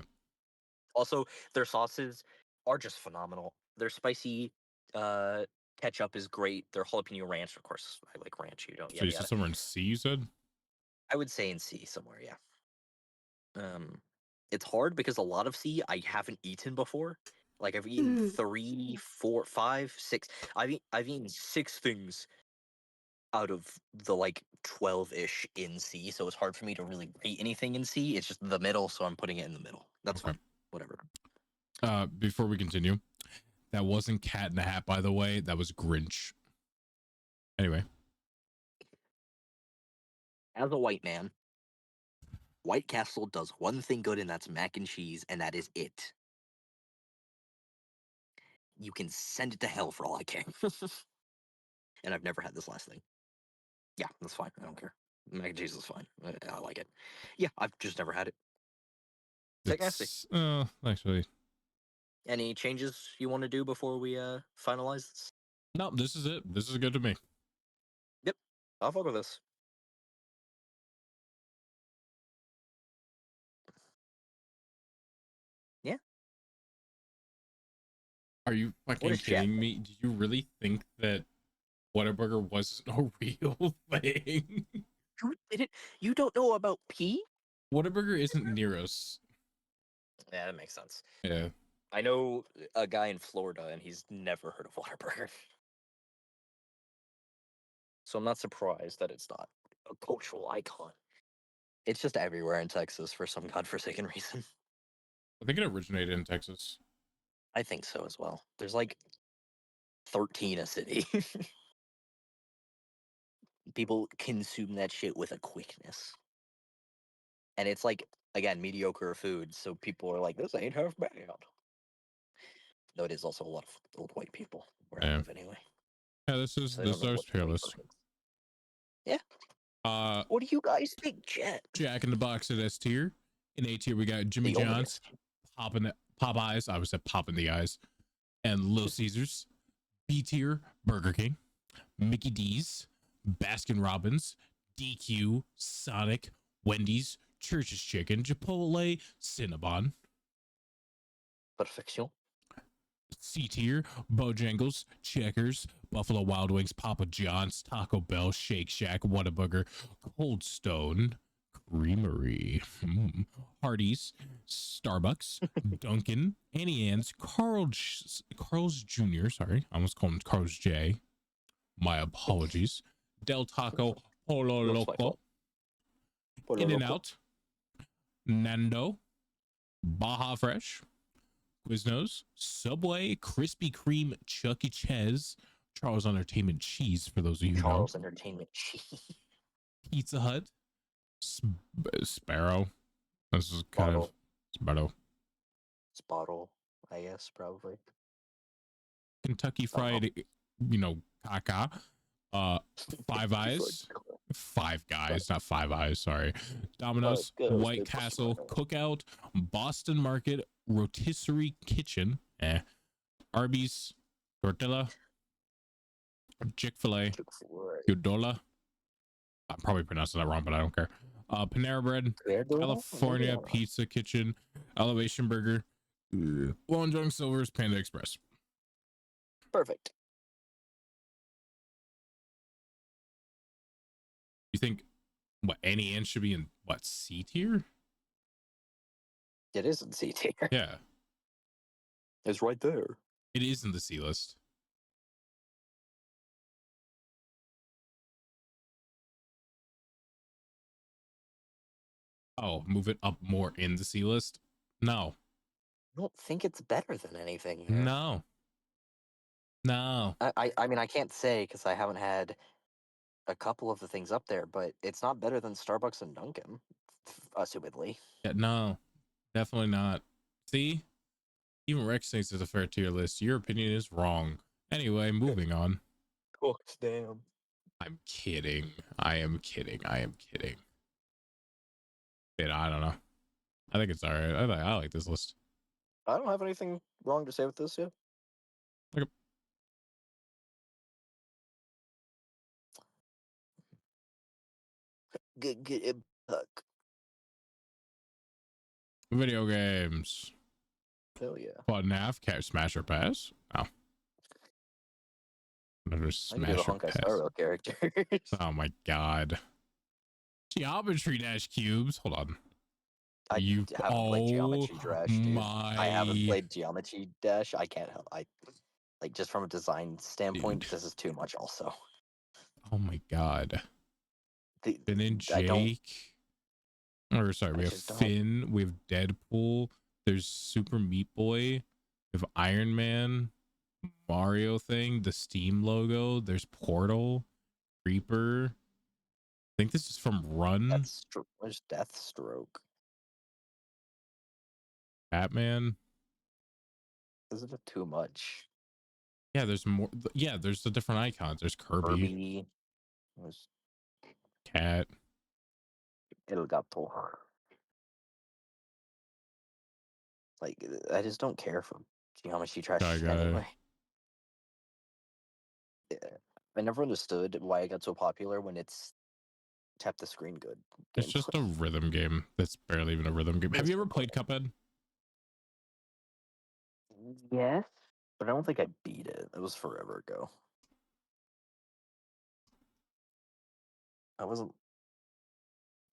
Also, their sauces are just phenomenal. Their spicy ketchup is great. Their jalapeno ranch, of course, I like ranch. You don't. So you said somewhere in C, you said? I would say in C somewhere. Yeah. It's hard because a lot of C I haven't eaten before. Like I've eaten 3, 4, 5, 6. I've eaten 6 things out of the like 12-ish in C, so it's hard for me to really rate anything in C. It's just the middle, so I'm putting it in the middle. That's Okay. fine. Whatever. Before we continue, that wasn't Cat in the Hat, by the way. That was Grinch. Anyway. As a white man, White Castle does one thing good, and that's mac and cheese, and that is it. You can send it to hell for all I care. And I've never had this last thing. Yeah, that's fine. I don't care. Mac and cheese is fine. I like it. Yeah, I've just never had it. Take nasty. Actually, Any changes you want to do before we finalize this? no, this is it. This is good to me. Yep, I'll fuck with this. Yeah. Are you fucking kidding me? Do you really think that Whataburger wasn't a real thing? You didn't? You don't know about P? Whataburger isn't near us. Yeah, that makes sense. Yeah. I know a guy in Florida, and he's never heard of Whataburger. So I'm not surprised that it's not a cultural icon. It's just everywhere in Texas for some godforsaken reason. I think it originated in Texas. I think so as well. There's like 13 a city. People consume that shit with a quickness. And it's like, again, mediocre food, so people are like, this ain't half bad. Though it is also a lot of old white people where I Yeah. live anyway. Yeah, this is So I don't this know our what tier white list. person- Yeah. Uh, What do you guys think, Jet? Jack in the Box at S tier. In A tier, we got Jimmy The only John's, Popeyes. I was said pop in the eyes, and Little Caesars. B tier, Burger King, Mickey D's, Baskin Robbins, DQ, Sonic, Wendy's, Church's Chicken, Chipotle, Cinnabon. Perfection. C tier, Bojangles, Checkers, Buffalo Wild Wings, Papa John's, Taco Bell, Shake Shack, Whataburger, Cold Stone, Creamery, Hardee's, Starbucks, Dunkin', Annie Ann's, Carl's Jr. Sorry, I almost called him Carl's J. My apologies. Del Taco, Polo That's my Loco, fault. Polo In and Loco. Out, Nando, Baja Fresh, Quiznos, Subway, Krispy Kreme, Chuck E. Cheese, Charles Entertainment Cheese, for those of you who know, Charles Entertainment Cheese. Pizza Hut, Sparrow. This is kind of Sparrow. Spottle, I guess, probably. Kentucky I don't know. Fried, caca. Five Eyes, Five Guys, not Five Eyes. Sorry. Domino's, Good, White good. Castle, Cookout, Boston Market, Rotisserie Kitchen, Arby's, Tortilla, Chick-fil-A, Udola. I'm probably pronouncing that wrong, but I don't care. Panera Bread, California Pizza Kitchen, Elevation Burger, Long John Silver's, Panda Express. Perfect. You think what Annie Ann should be in what C tier? It is in C tier. Yeah, It's right there. it is in the C list. Oh, move it up more in the C list? No. I don't think it's better than anything here. No. No. I mean, I can't say because I haven't had a couple of the things up there, but it's not better than Starbucks and Dunkin', assumedly. Yeah, no. Definitely not. See? Even Rex thinks it's a fair tier list. Your opinion is wrong. Anyway, moving on. Cooks, damn. I'm kidding. I am kidding. I am kidding. I don't know. I think it's all right. I like this list. I don't have anything wrong to say with this, yeah. Okay. Good. Video games. Hell yeah. Button F, Smash or Pass? Oh. Never I can do the Smash or Honkai Pass. Star Rail characters. Oh my god. Geometry Dash cubes. Hold on. I You haven't played Geometry Dash, dude. my I haven't played Geometry Dash. I can't help. Like just from a design standpoint, Dude. this is too much. Also, Oh my god. Finn and I don't. Jake. Or sorry, we I have just don't. Finn, we have Deadpool, there's Super Meat Boy, we have Iron Man, Mario thing, the Steam logo, there's Portal, Reaper. I think this is from Run. There's Deathstroke. Batman. Isn't it too much? Yeah, there's more. Yeah, there's the different icons. There's Kirby. There's Cat. El Gato. Like, I just don't care for Geometry Dash Shy Guy. anyway. Yeah. I never understood why it got so popular when it's tap the screen good. It's just a rhythm game. That's barely even a rhythm game. Have you ever played Cuphead? Yes, but I don't think I beat it. It was forever ago. I wasn't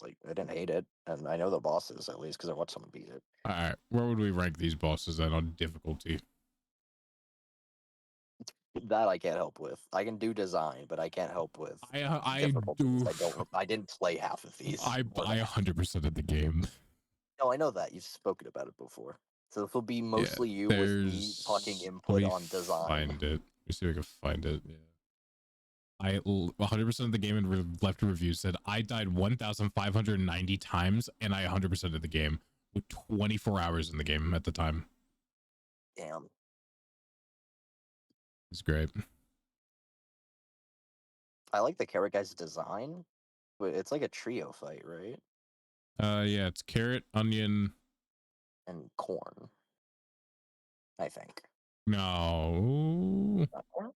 I didn't hate it, and I know the bosses at least because I watched someone beat it. All right, where would we rank these bosses then on difficulty? That I can't help with. I can do design, but I can't help with I difficulty. do. I didn't play half of these. I 100% of the game. No, I know that you've spoken about it before. So this will be mostly you with me talking input let me on design. Find it. Let me see if I can find it. Yeah. I 100% of the game and left a review said I died 1,590 times and I 100% of the game with 24 hours in the game at the time. Damn. It's great. I like the carrot guy's design, but it's like a trio fight, right? Yeah, it's carrot, onion. And corn, I think. No, Not corn?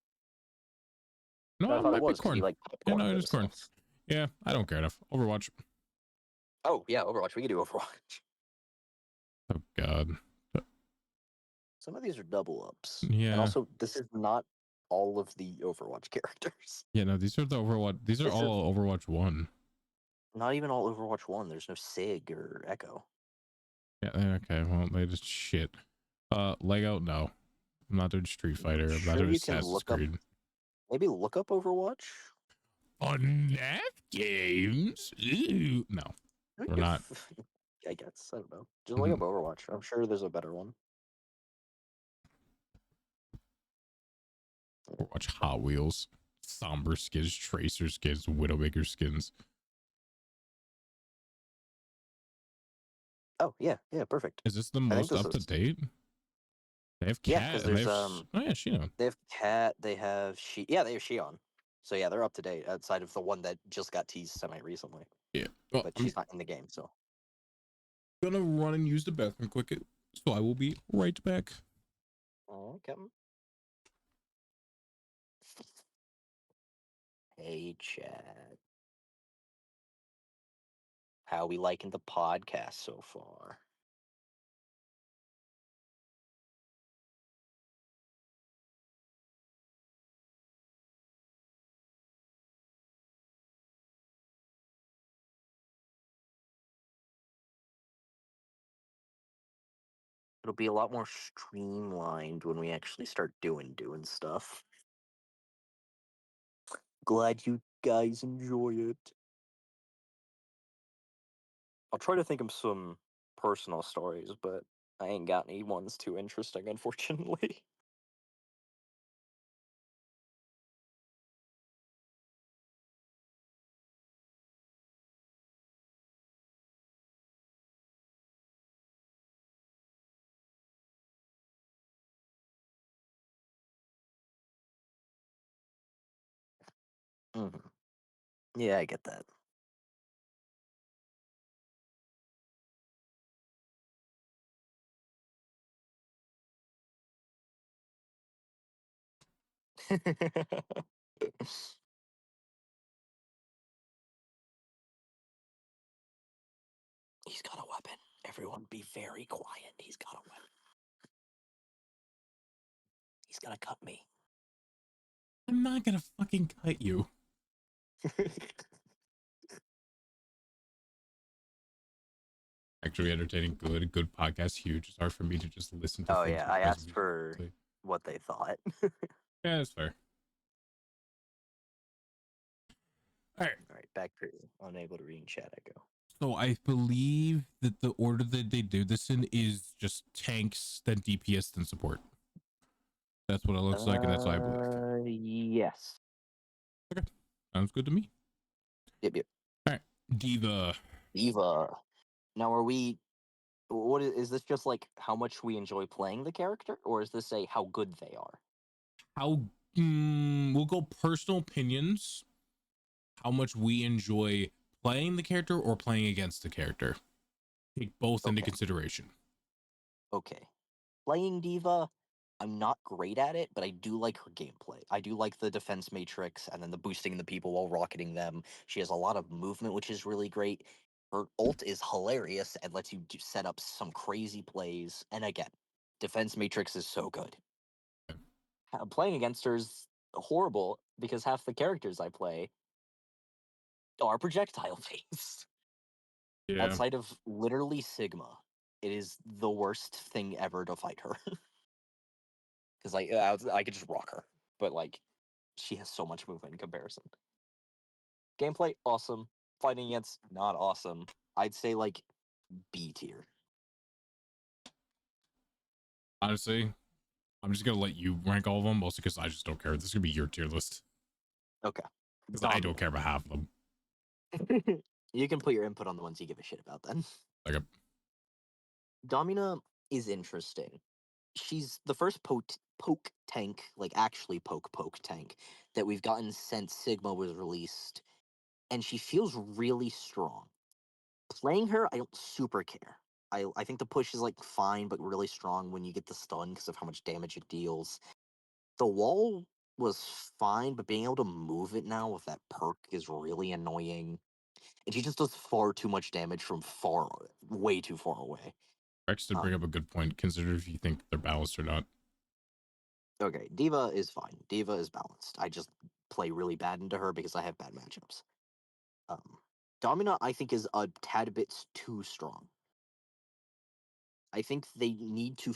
no, I it thought it might be was because you corn. like Yeah, corn no, it and is corn. stuff. Yeah, I don't care enough. Overwatch. Oh yeah, Overwatch. We can do Overwatch. Oh God. Some of these are double ups, and Yeah. also this is not all of the Overwatch characters. Yeah, no, these are the Overwatch. These are This is all Overwatch 1. not even all Overwatch 1. There's no Sig or Echo. Yeah, okay. Well, they just shit. Lego, no. I'm not doing Street Fighter. I'm not Sure, doing you can Assassin's look up. Creed. Maybe look up Overwatch. On that games? Ooh. No, I we're think not. I guess I don't know. Just look up Overwatch. I'm sure there's a better one. Overwatch Hot Wheels, Somber skins, Tracer skins, Widowmaker skins. Oh yeah, yeah, perfect. Is this the I think most this up to is date? They have yeah, cat. because They there's have. Oh yeah, Shino. they have Cat, they have She. Yeah, they have Shion. So yeah, they're up to date outside of the one that just got teased semi recently, Yeah. Well, but I'm she's not in the game. So gonna run and use the bathroom quick, so I will be right back. okay. Hey Chad, how we liking the podcast so far? It'll be a lot more streamlined when we actually start doing stuff. Glad you guys enjoy it. I'll try to think of some personal stories, but I ain't got any ones too interesting, unfortunately. hmm Yeah, I get that. He's got a weapon. Everyone be very quiet. He's got a weapon. He's gonna cut me. I'm not gonna fucking cut you. Actually entertaining, good podcast, huge. It's hard for me to just listen to Oh things yeah, you I guys asked for say. what they thought. Yeah, that's fair. All right. All right, back to unable to read in chat echo. So I believe that the order that they do this in is just tanks, then DPS, then support. That's what it looks like, and that's what I believe. Yes. Okay, sounds good to me. Yep. All right, Diva. Eva. Now, are we? What is this? Just like how much we enjoy playing the character, or is this a how good they are? How we'll go personal opinions. How much we enjoy playing the character or playing against the character. Take both into Okay. consideration. Okay. Playing Diva, I'm not great at it, but I do like her gameplay. I do like the defense matrix and then the boosting the people while rocketing them. She has a lot of movement, which is really great. Her ult is hilarious and lets you set up some crazy plays. And again, defense matrix is so good. Playing against her is horrible because half the characters I play are projectile based. Yeah. Outside of literally Sigma, it is the worst thing ever to fight her. Because I could just rock her, but like she has so much movement in comparison. Gameplay awesome, fighting against not awesome. I'd say like B tier. Honestly, I'm just gonna let you rank all of them, mostly because I just don't care. This is gonna be your tier list. Okay. Because I don't care about half of them. You can put your input on the ones you give a shit about then. Like, Domina is interesting. she's the first poke tank, like actually poke tank, that we've gotten since Sigma was released, and she feels really strong. Playing her, I don't super care. I think the push is like fine, but really strong when you get the stun because of how much damage it deals. The wall was fine, but being able to move it now with that perk is really annoying. And she just does far too much damage from way too far away. Rex did bring up a good point. Consider if you think they're balanced or not. Okay, Diva is fine. Diva is balanced. I just play really bad into her because I have bad matchups. Domina, I think, is a tad bit too strong. I think they need to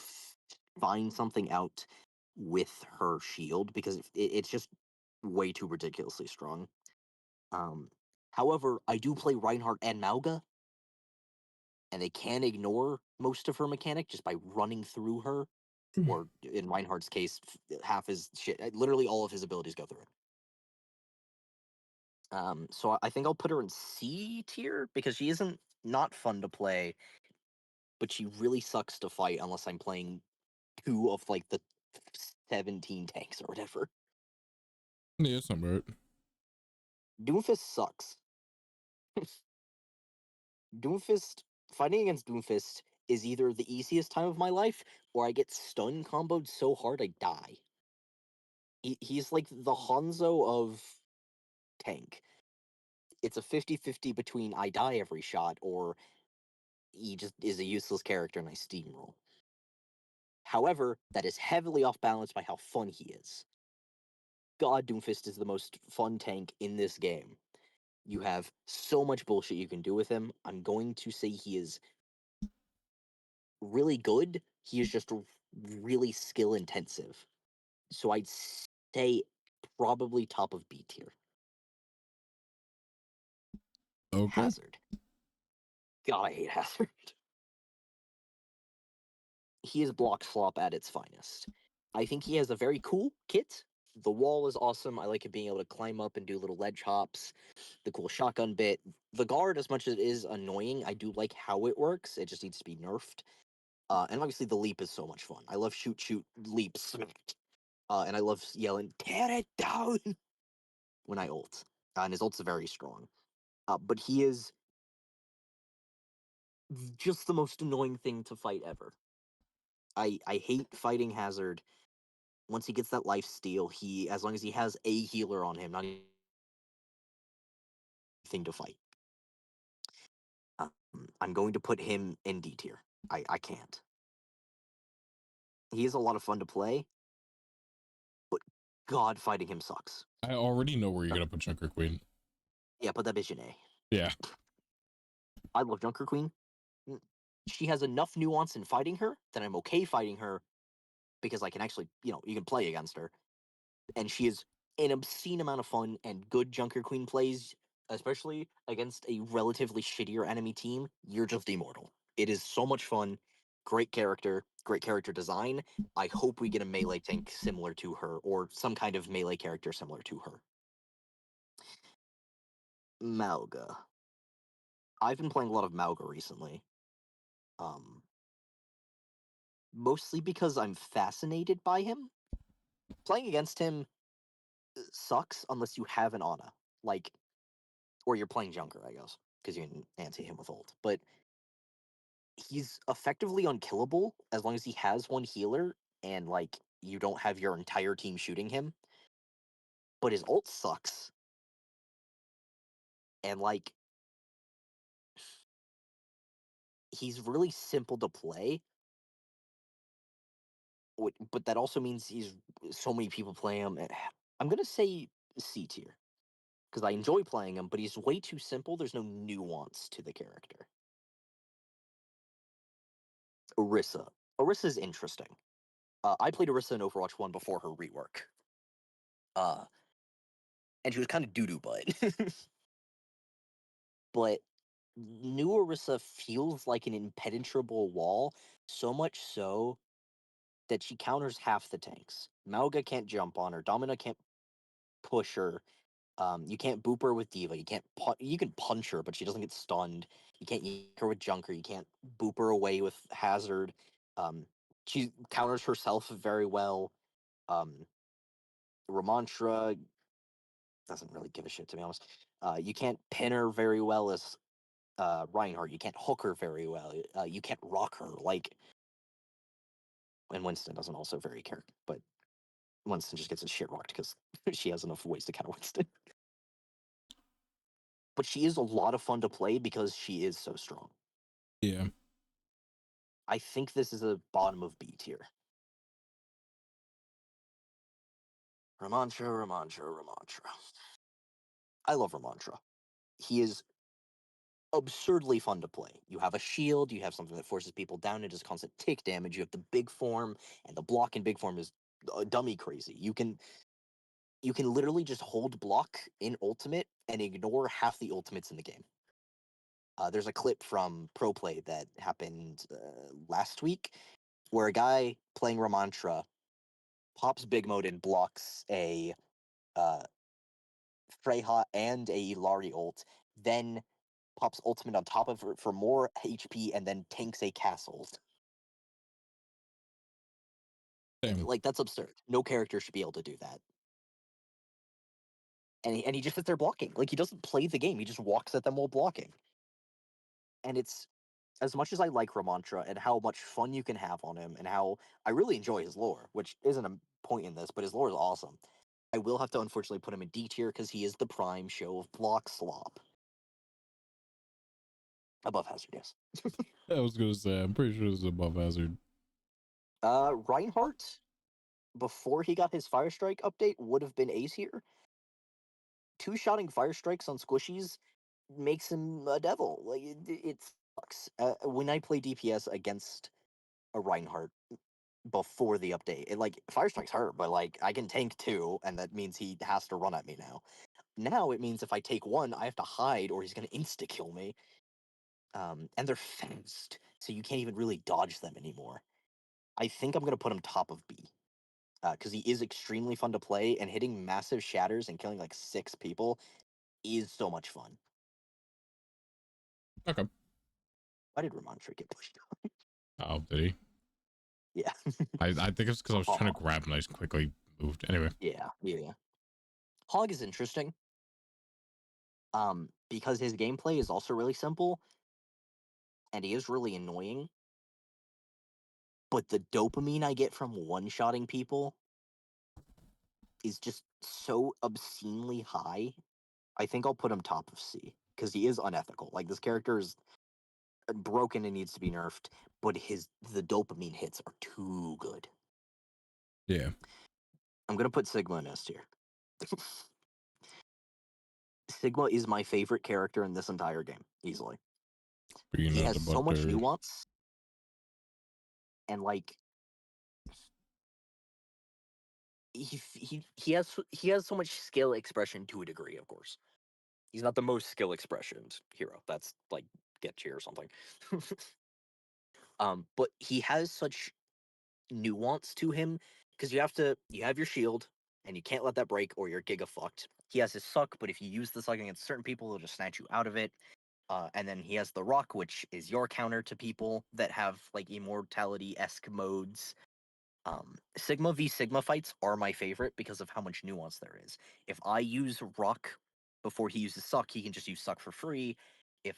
find something out with her shield because it's just way too ridiculously strong. However, I do play Reinhardt and Mauga, and they can ignore most of her mechanic just by running through her. Or in Reinhardt's case, half his shit, literally all of his abilities go through it. So I think I'll put her in C tier because she isn't not fun to play, but she really sucks to fight unless I'm playing 2 of like the 17 tanks or whatever. Yeah, that's not right. Doomfist sucks. Doomfist, fighting against Doomfist is either the easiest time of my life or I get stun comboed so hard I die. He's like the Hanzo of tank. It's a 50-50 between I die every shot or he just is a useless character and I steamroll. However, that is heavily off balance by how fun he is. God, Doomfist is the most fun tank in this game. You have so much bullshit you can do with him. I'm going to say he is really good. He is just really skill intensive. So I'd say probably top of B tier. Okay. Hazard. God, I hate Hazard. He is block slop at its finest. I think he has a very cool kit. The wall is awesome. I like it being able to climb up and do little ledge hops. The cool shotgun bit. The guard, as much as it is annoying, I do like how it works. It just needs to be nerfed. And obviously the leap is so much fun. I love shoot, leap, smack. And I love yelling, tear it down, when I ult. And his ult's very strong. But he is just the most annoying thing to fight ever. I hate fighting Hazard. Once he gets that life steal, as long as he has a healer on him, not anything to fight. I'm going to put him in D tier. I can't. He is a lot of fun to play, but God, fighting him sucks. I already know where you're gonna put Junker Queen. Yeah, put that bitch in A. Yeah. I love Junker Queen. She has enough nuance in fighting her that I'm okay fighting her because I can actually, you can play against her. And she is an obscene amount of fun and good Junker Queen plays, especially against a relatively shittier enemy team. You're just immortal. It is so much fun. Great character design. I hope we get a melee tank similar to her or some kind of melee character similar to her. Mauga. I've been playing a lot of Mauga recently. Mostly because I'm fascinated by him. Playing against him sucks unless you have an Ana. Or you're playing Junker, I guess, because you can anti him with ult. But he's effectively unkillable as long as he has one healer and you don't have your entire team shooting him. But his ult sucks. And he's really simple to play. But that also means so many people play him. I'm gonna say C tier because I enjoy playing him, but he's way too simple. There's no nuance to the character. Orisa. Orisa's interesting. I played Orisa in Overwatch 1 before her rework. And she was kind of doo-doo butt. But new Orisa feels like an impenetrable wall, so much so that she counters half the tanks. Mauga can't jump on her. Domina can't push her. You can't boop her with Diva. You can punch her, but she doesn't get stunned. You can't yank her with Junker. You can't boop her away with Hazard. She counters herself very well. Ramantra doesn't really give a shit, to be honest. You can't pin her very well as Reinhardt. You can't hook her very well. You can't rock her and Winston doesn't also very care, but Winston just gets his shit rocked because she has enough ways to counter Winston. But she is a lot of fun to play because she is so strong. Yeah. I think this is a bottom of B tier. Ramantra. I love Ramantra. He is absurdly fun to play. You have a shield, you have something that forces people down and does constant tick damage, you have the big form, and the block in big form is dummy crazy. You can literally just hold block in ultimate and ignore half the ultimates in the game. There's a clip from Pro Play that happened last week where a guy playing Ramantra pops big mode and blocks a Freyha and a Ilari ult, then pops ultimate on top of it for more HP, and then tanks a castle. Damn. Like, that's absurd. No character should be able to do that. And he just sits there blocking. Like, he doesn't play the game. He just walks at them while blocking. And it's, as much as I like Ramantra and how much fun you can have on him and how I really enjoy his lore, which isn't a point in this, but his lore is awesome. I will have to unfortunately put him in D tier because he is the prime show of block slop. Above Hazard, yes. I was gonna say, I'm pretty sure it's above Hazard. Reinhardt, before he got his Fire Strike update, would have been A tier. Two-shotting Fire Strikes on squishies makes him a devil. Like, it sucks. When I play DPS against a Reinhardt before the update, Fire Strikes hurt, but like I can tank two, and that means he has to run at me now. Now it means if I take one, I have to hide, or he's gonna insta kill me. And they're fast, so you can't even really dodge them anymore. I think I'm gonna put him top of B. Because he is extremely fun to play, and hitting massive shatters and killing like 6 people is so much fun. Okay. Why did Ramantra get pushed? Oh, did he? Yeah. I think it's because I was trying to grab and I just quickly moved. Anyway. Yeah. Hog is interesting. Because his gameplay is also really simple, and he is really annoying. But the dopamine I get from one-shotting people is just so obscenely high. I think I'll put him top of C because he is unethical. Like, this character is broken and needs to be nerfed, but the dopamine hits are too good. Yeah. I'm gonna put Sigma in S tier. Sigma is my favorite character in this entire game, easily. He has so much nuance, and like he has so much skill expression to a degree. Of course, he's not the most skill expressioned hero. That's like Getchi or something. But he has such nuance to him because you have your shield and you can't let that break or you're giga fucked. He has his suck, but if you use the suck against certain people, it'll just snatch you out of it. And then he has the rock, which is your counter to people that have like immortality-esque modes. Sigma v Sigma fights are my favorite because of how much nuance there is. If I use rock before he uses suck, he can just use suck for free. If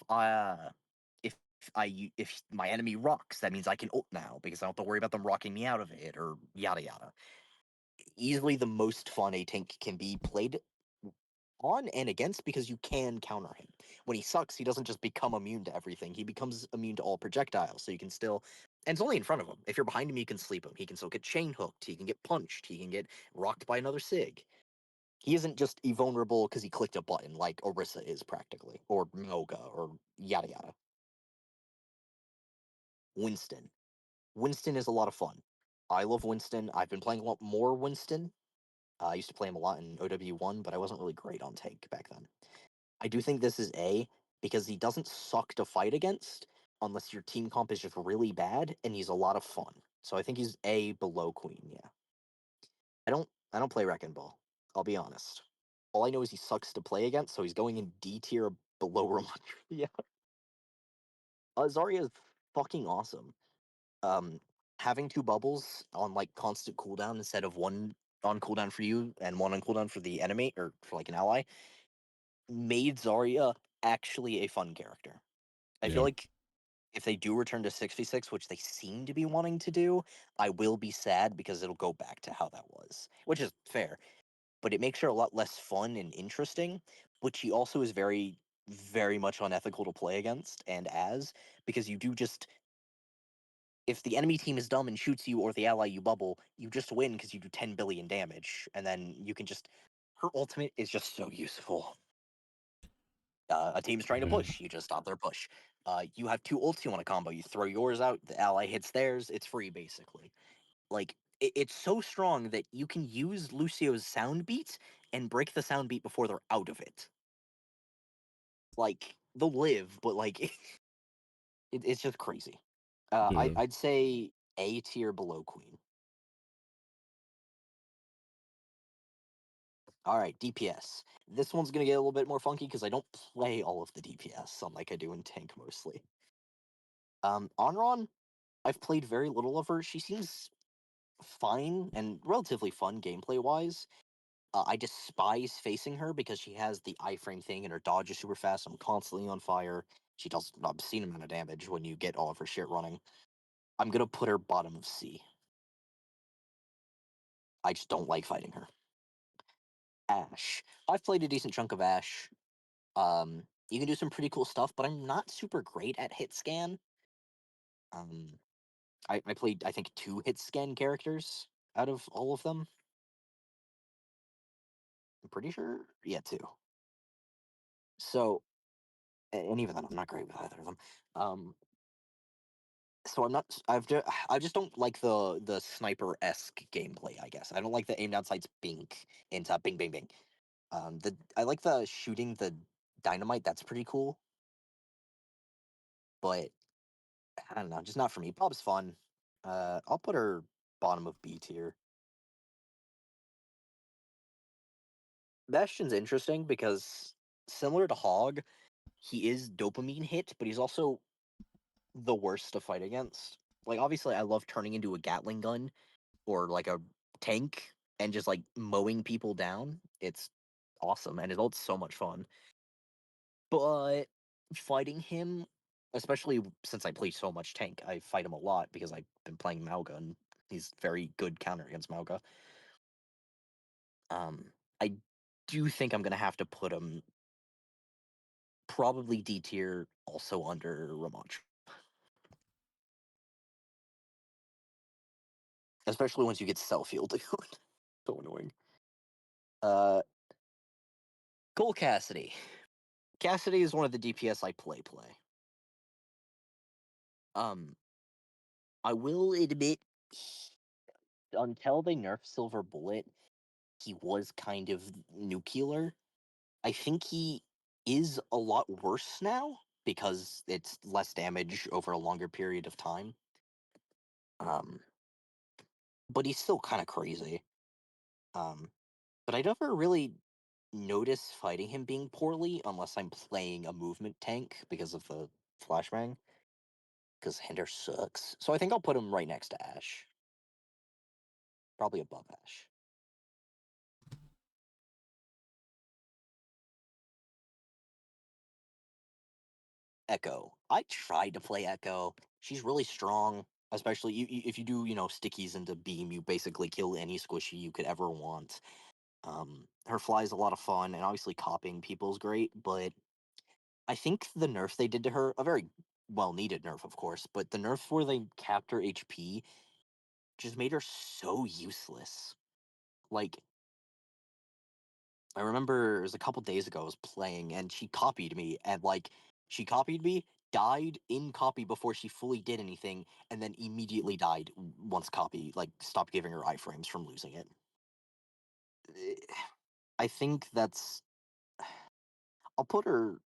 if my enemy rocks, that means I can ult now because I don't have to worry about them rocking me out of it or yada yada. Easily the most fun a tank can be played on and against because you can counter him. When he sucks, he doesn't just become immune to everything. He becomes immune to all projectiles, so you can still. And it's only in front of him. If you're behind him, you can sleep him. He can still get chain hooked. He can get punched. He can get rocked by another Sig. He isn't just invulnerable because he clicked a button like Orisa is practically, or Moga, or yada yada. Winston. Winston is a lot of fun. I love Winston. I've been playing a lot more Winston. I used to play him a lot in OW1, but I wasn't really great on tank back then. I do think this is A because he doesn't suck to fight against unless your team comp is just really bad, and he's a lot of fun. So I think he's A below Queen. Yeah. I don't play Wrecking Ball. I'll be honest. All I know is he sucks to play against, so he's going in D tier below Ramantra. Yeah. Zarya is fucking awesome. having 2 bubbles on like constant cooldown instead of one on cooldown for you and one on cooldown for the enemy or for like an ally made Zarya actually a fun character. I feel Yeah. like if they do return to 6v6, which they seem to be wanting to do, I will be sad because it'll go back to how that was, which is fair. But it makes her a lot less fun and interesting, but she also is very, very much unethical to play against and as, because you do just if the enemy team is dumb and shoots you or the ally you bubble, you just win because you do 10 billion damage, and then you can just her ultimate is just so useful. A team's trying to Yeah. push, you just stop their push. You have 2 ults you want to combo, you throw yours out, the ally hits theirs, it's free basically. Like it's so strong that you can use Lucio's sound beat and break the sound beat before they're out of it. Like they'll live, but like it's just crazy. Yeah. I'd say A tier below Queen. All right, DPS. This one's gonna get a little bit more funky because I don't play all of the DPS, unlike I do in tank mostly. Onron, I've played very little of her. She seems fine and relatively fun gameplay wise. I despise facing her because she has the iframe thing and her dodge is super fast. I'm constantly on fire. She does an obscene amount of damage when you get all of her shit running. I'm gonna put her bottom of C. I just don't like fighting her. Ash. I've played a decent chunk of Ash. You can do some pretty cool stuff, but I'm not super great at hit scan. Um, I played I think 2 hit scan characters out of all of them. I'm pretty sure, yeah, 2. So, and even then, I'm not great with either of them. So I'm not. I just don't like the sniper esque gameplay. I guess I don't like the aim down sights bink into bing bing bing. I like the shooting the dynamite. That's pretty cool, but I don't know, just not for me. Bob's fun. I'll put her bottom of B tier. Bastion's interesting because similar to Hog, he is dopamine hit, but he's also the worst to fight against. Like obviously, I love turning into a Gatling gun or like a tank and just like mowing people down. It's awesome and it's so much fun. But fighting him, especially since I play so much tank, I fight him a lot because I've been playing Mauga and he's very good counter against Mauga. I do think I'm gonna have to put him probably D tier, also under Ramach. Especially once you get self heal, dude. So annoying. Uh, Cole Cassidy. Cassidy is one of the DPS I play. Um, I will admit, until they nerf Silver Bullet, he was kind of nuclear. I think he is a lot worse now because it's less damage over a longer period of time. Um, but he's still kind of crazy. But I never really notice fighting him being poorly unless I'm playing a movement tank because of the flashbang. Because Hinder sucks. So I think I'll put him right next to Ash. Probably above Ash. Echo. I tried to play Echo. She's really strong, especially if you do, stickies into beam, you basically kill any squishy you could ever want. Her fly is a lot of fun, and obviously copying people is great, but I think the nerf they did to her, a very well needed nerf, of course, but the nerf where they capped her HP just made her so useless. Like, I remember it was a couple days ago I was playing and she copied me and she copied me, died in copy before she fully did anything, and then immediately died once copy stopped giving her iframes from losing it. I think that's I'll put her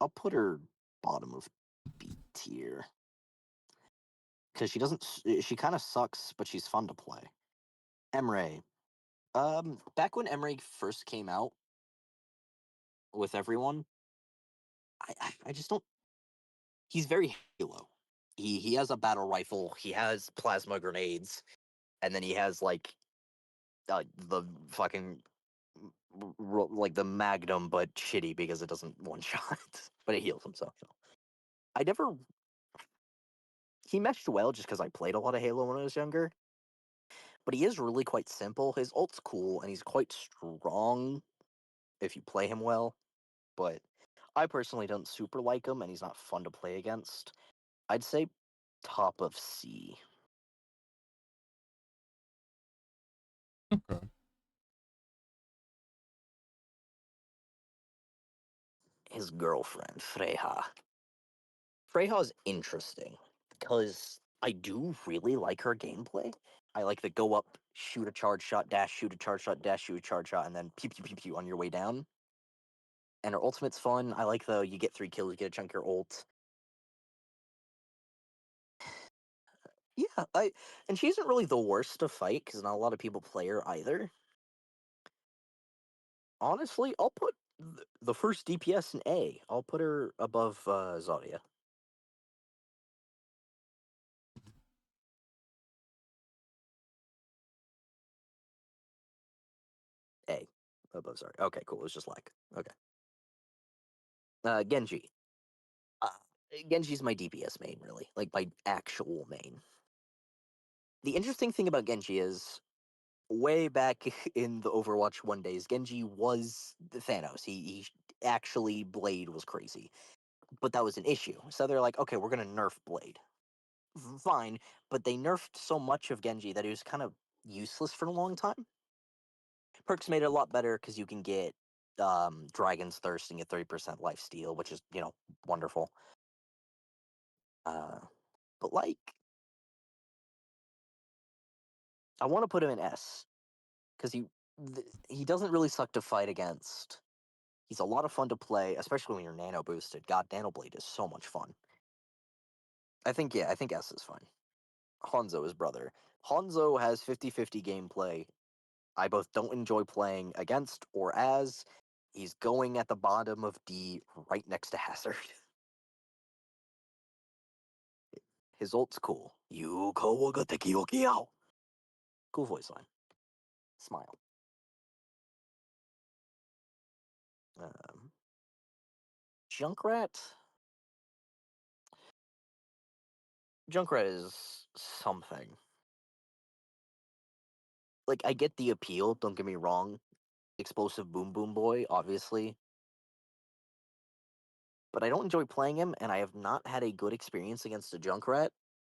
I'll put her bottom of B tier because she kind of sucks, but she's fun to play. Emre. Back when Emre first came out with everyone, I just don't. He's very Halo. He has a battle rifle. He has plasma grenades, and then he has like the fucking like the Magnum, but shitty because it doesn't one shot, but it heals himself. I never. He meshed well just because I played a lot of Halo when I was younger. But he is really quite simple. His ult's cool, and he's quite strong if you play him well. But I personally don't super like him, and he's not fun to play against. I'd say top of C. Okay. His girlfriend, Freyja. Freyja's interesting because I do really like her gameplay. I like the go up, shoot a charge shot, dash, shoot a charge shot, dash, shoot a charge shot, and then pew pew pew pew on your way down. And her ultimate's fun. I like the you get 3 kills, you get a chunk of your ult. Yeah, and she isn't really the worst to fight because not a lot of people play her either. Honestly, I'll put the first DPS in A. I'll put her above Zarya. A. Above Zarya. Okay, cool. It was just like, okay. Genji. Uh, Genji's my DPS main, really. Like, my actual main. The interesting thing about Genji is, way back in the Overwatch 1 days, Genji was the Thanos. He actually, Blade was crazy. But that was an issue. So they're like, okay, we're going to nerf Blade. Fine, but they nerfed so much of Genji that he was kind of useless for a long time. Perks made it a lot better because you can get Dragon's Thirst and get 30% life steal, which is, wonderful. But like, I want to put him in S because he doesn't really suck to fight against. He's a lot of fun to play, especially when you're nano boosted. God, Nano Blade is so much fun. I think S is fine. Hanzo is brother. Hanzo has 50-50 gameplay. I both don't enjoy playing against or as. He's going at the bottom of D right next to Hazard. His ult's cool. You Cool voice line. Smile. Junkrat. Junkrat is something. Like, I get the appeal, don't get me wrong. Explosive Boom Boom Boy, obviously. But I don't enjoy playing him, and I have not had a good experience against a Junkrat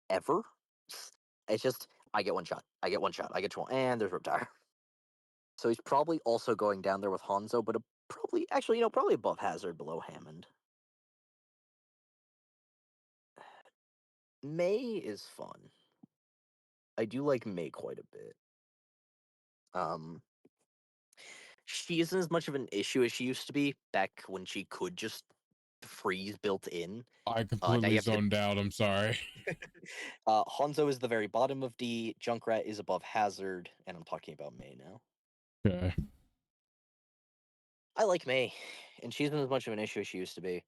ever. It's just, I get one shot, I get 2, and there's Riptire. So he's probably also going down there with Hanzo, but probably, actually, probably above Hazard, below Hammond. Mei is fun. I do like Mei quite a bit. She isn't as much of an issue as she used to be back when she could just freeze built in. I Now completely you have to. zoned out. I'm sorry. Hanzo is the very bottom of D. Junkrat is above Hazard, and I'm talking about Mei now. Okay. I like Mei, and she's been as much of an issue as she used to be.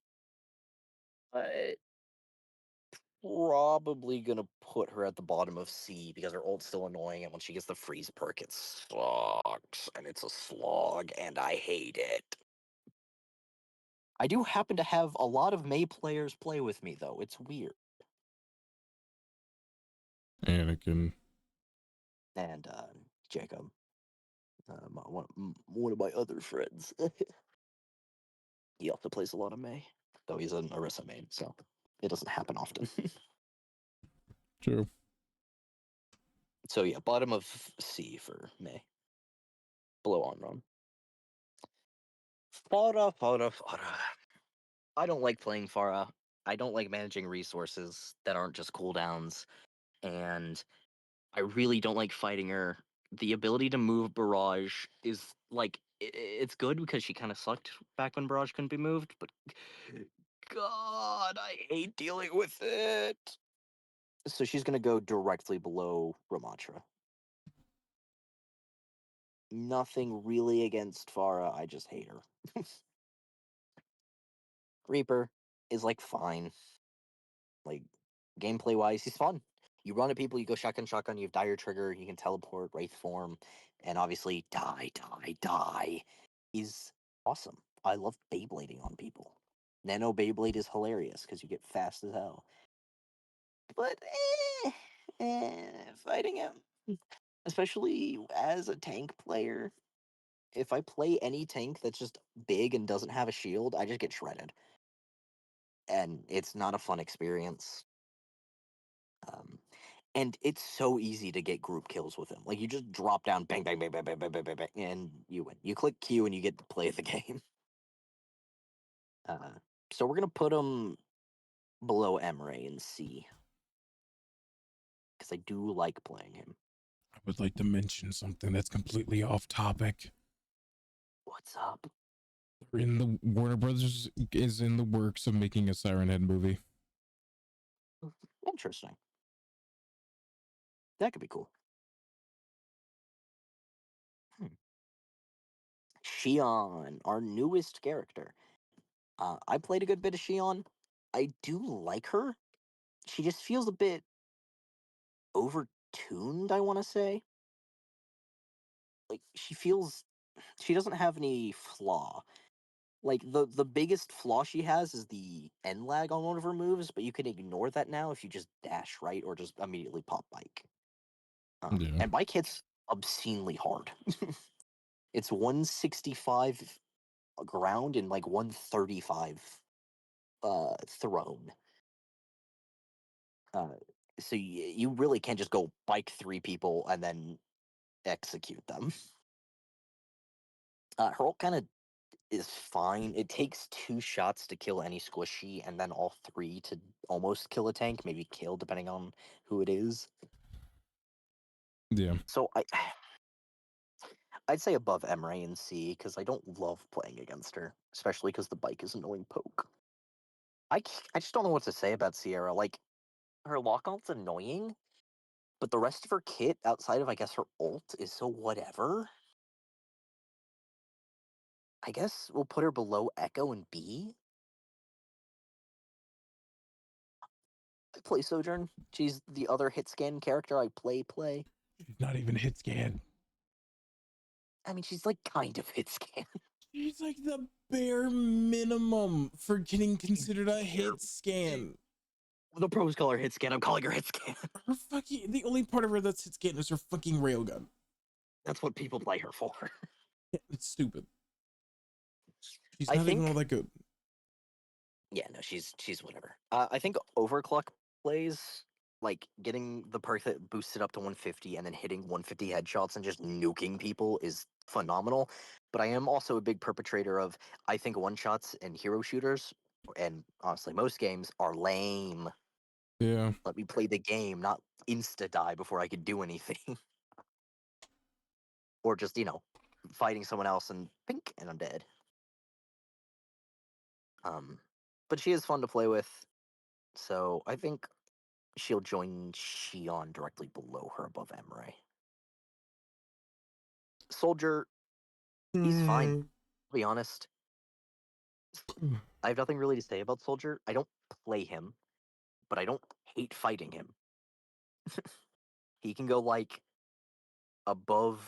Probably gonna put her at the bottom of C because her ult's still annoying, and when she gets the freeze perk, it sucks, and it's a slog, and I hate it. I do happen to have a lot of Mei players play with me, though. It's weird. Anakin. And Jacob, one of my other friends. He also plays a lot of Mei, though he's an Orisa main, so it doesn't happen often. True. So yeah, bottom of C for Mei. Below on run. Pharah. I don't like playing Pharah. I don't like managing resources that aren't just cooldowns, and I really don't like fighting her. The ability to move Barrage is like it's good because she kind of sucked back when Barrage couldn't be moved, but God, I hate dealing with it. So she's gonna go directly below Ramatra. Nothing really against Pharah, I just hate her. Reaper is like fine. Like gameplay wise, he's fun. You run at people, you go shotgun, shotgun. You have dire trigger, you can teleport, wraith form, and obviously die, die, die. He's awesome. I love Beyblading on people. Nano Beyblade is hilarious because you get fast as hell. But fighting him, especially as a tank player, if I play any tank that's just big and doesn't have a shield, I just get shredded. And it's not a fun experience. And it's so easy to get group kills with him. Like, you just drop down, bang, bang, bang, bang, bang, bang, bang, bang, bang, and you win. You click Q and you get to play the game. So we're going to put him below Emre in C. Because I do like playing him. I would like to mention something that's completely off topic. What's up? In the Warner Brothers is in the works of making a Siren Head movie. Interesting. That could be cool. Shion, our newest character. I played a good bit of Shion. I do like her. She just feels a bit overtuned, I want to say. Like, she doesn't have any flaw. Like, the biggest flaw she has is the end lag on one of her moves, but you can ignore that now if you just dash right or just immediately pop bike. Yeah. And bike hits obscenely hard. It's 165 ground and like 135 thrown. So you really can't just go bike 3 people and then execute them. Her ult kind of is fine. It takes 2 shots to kill any squishy, and then all 3 to almost kill a tank, maybe kill depending on who it is. Yeah. So I'd say above Emre and C because I don't love playing against her, especially because the bike is annoying poke. I just don't know what to say about Sierra. Like, her lockout's annoying, but the rest of her kit, outside of I guess her ult, is so whatever. I guess we'll put her below Echo and B. I play Sojourn. She's the other hit scan character I play. She's not even hit scan. I mean, she's like kind of hit scan. She's like the bare minimum for getting considered a hit scan. The pros call her hit scan. I'm calling her hit scan. Her fucking, the only part of her that's hit scan is her fucking railgun. That's what people play her for. It's stupid. She's I not even think. all that good. Yeah, no, she's whatever. I think overclock plays, like getting the perk that boosts it up to 150 and then hitting 150 headshots and just nuking people is phenomenal. But I am also a big perpetrator of, I think one shots in hero shooters, and honestly most games, are lame. Yeah. Let me play the game, not insta die before I could do anything. Or just, fighting someone else and pink and I'm dead. But she is fun to play with, so I think she'll join Shion directly below her above Emre. Soldier, he's fine. To be honest, I have nothing really to say about Soldier. I don't play him, but I don't hate fighting him. He can go like above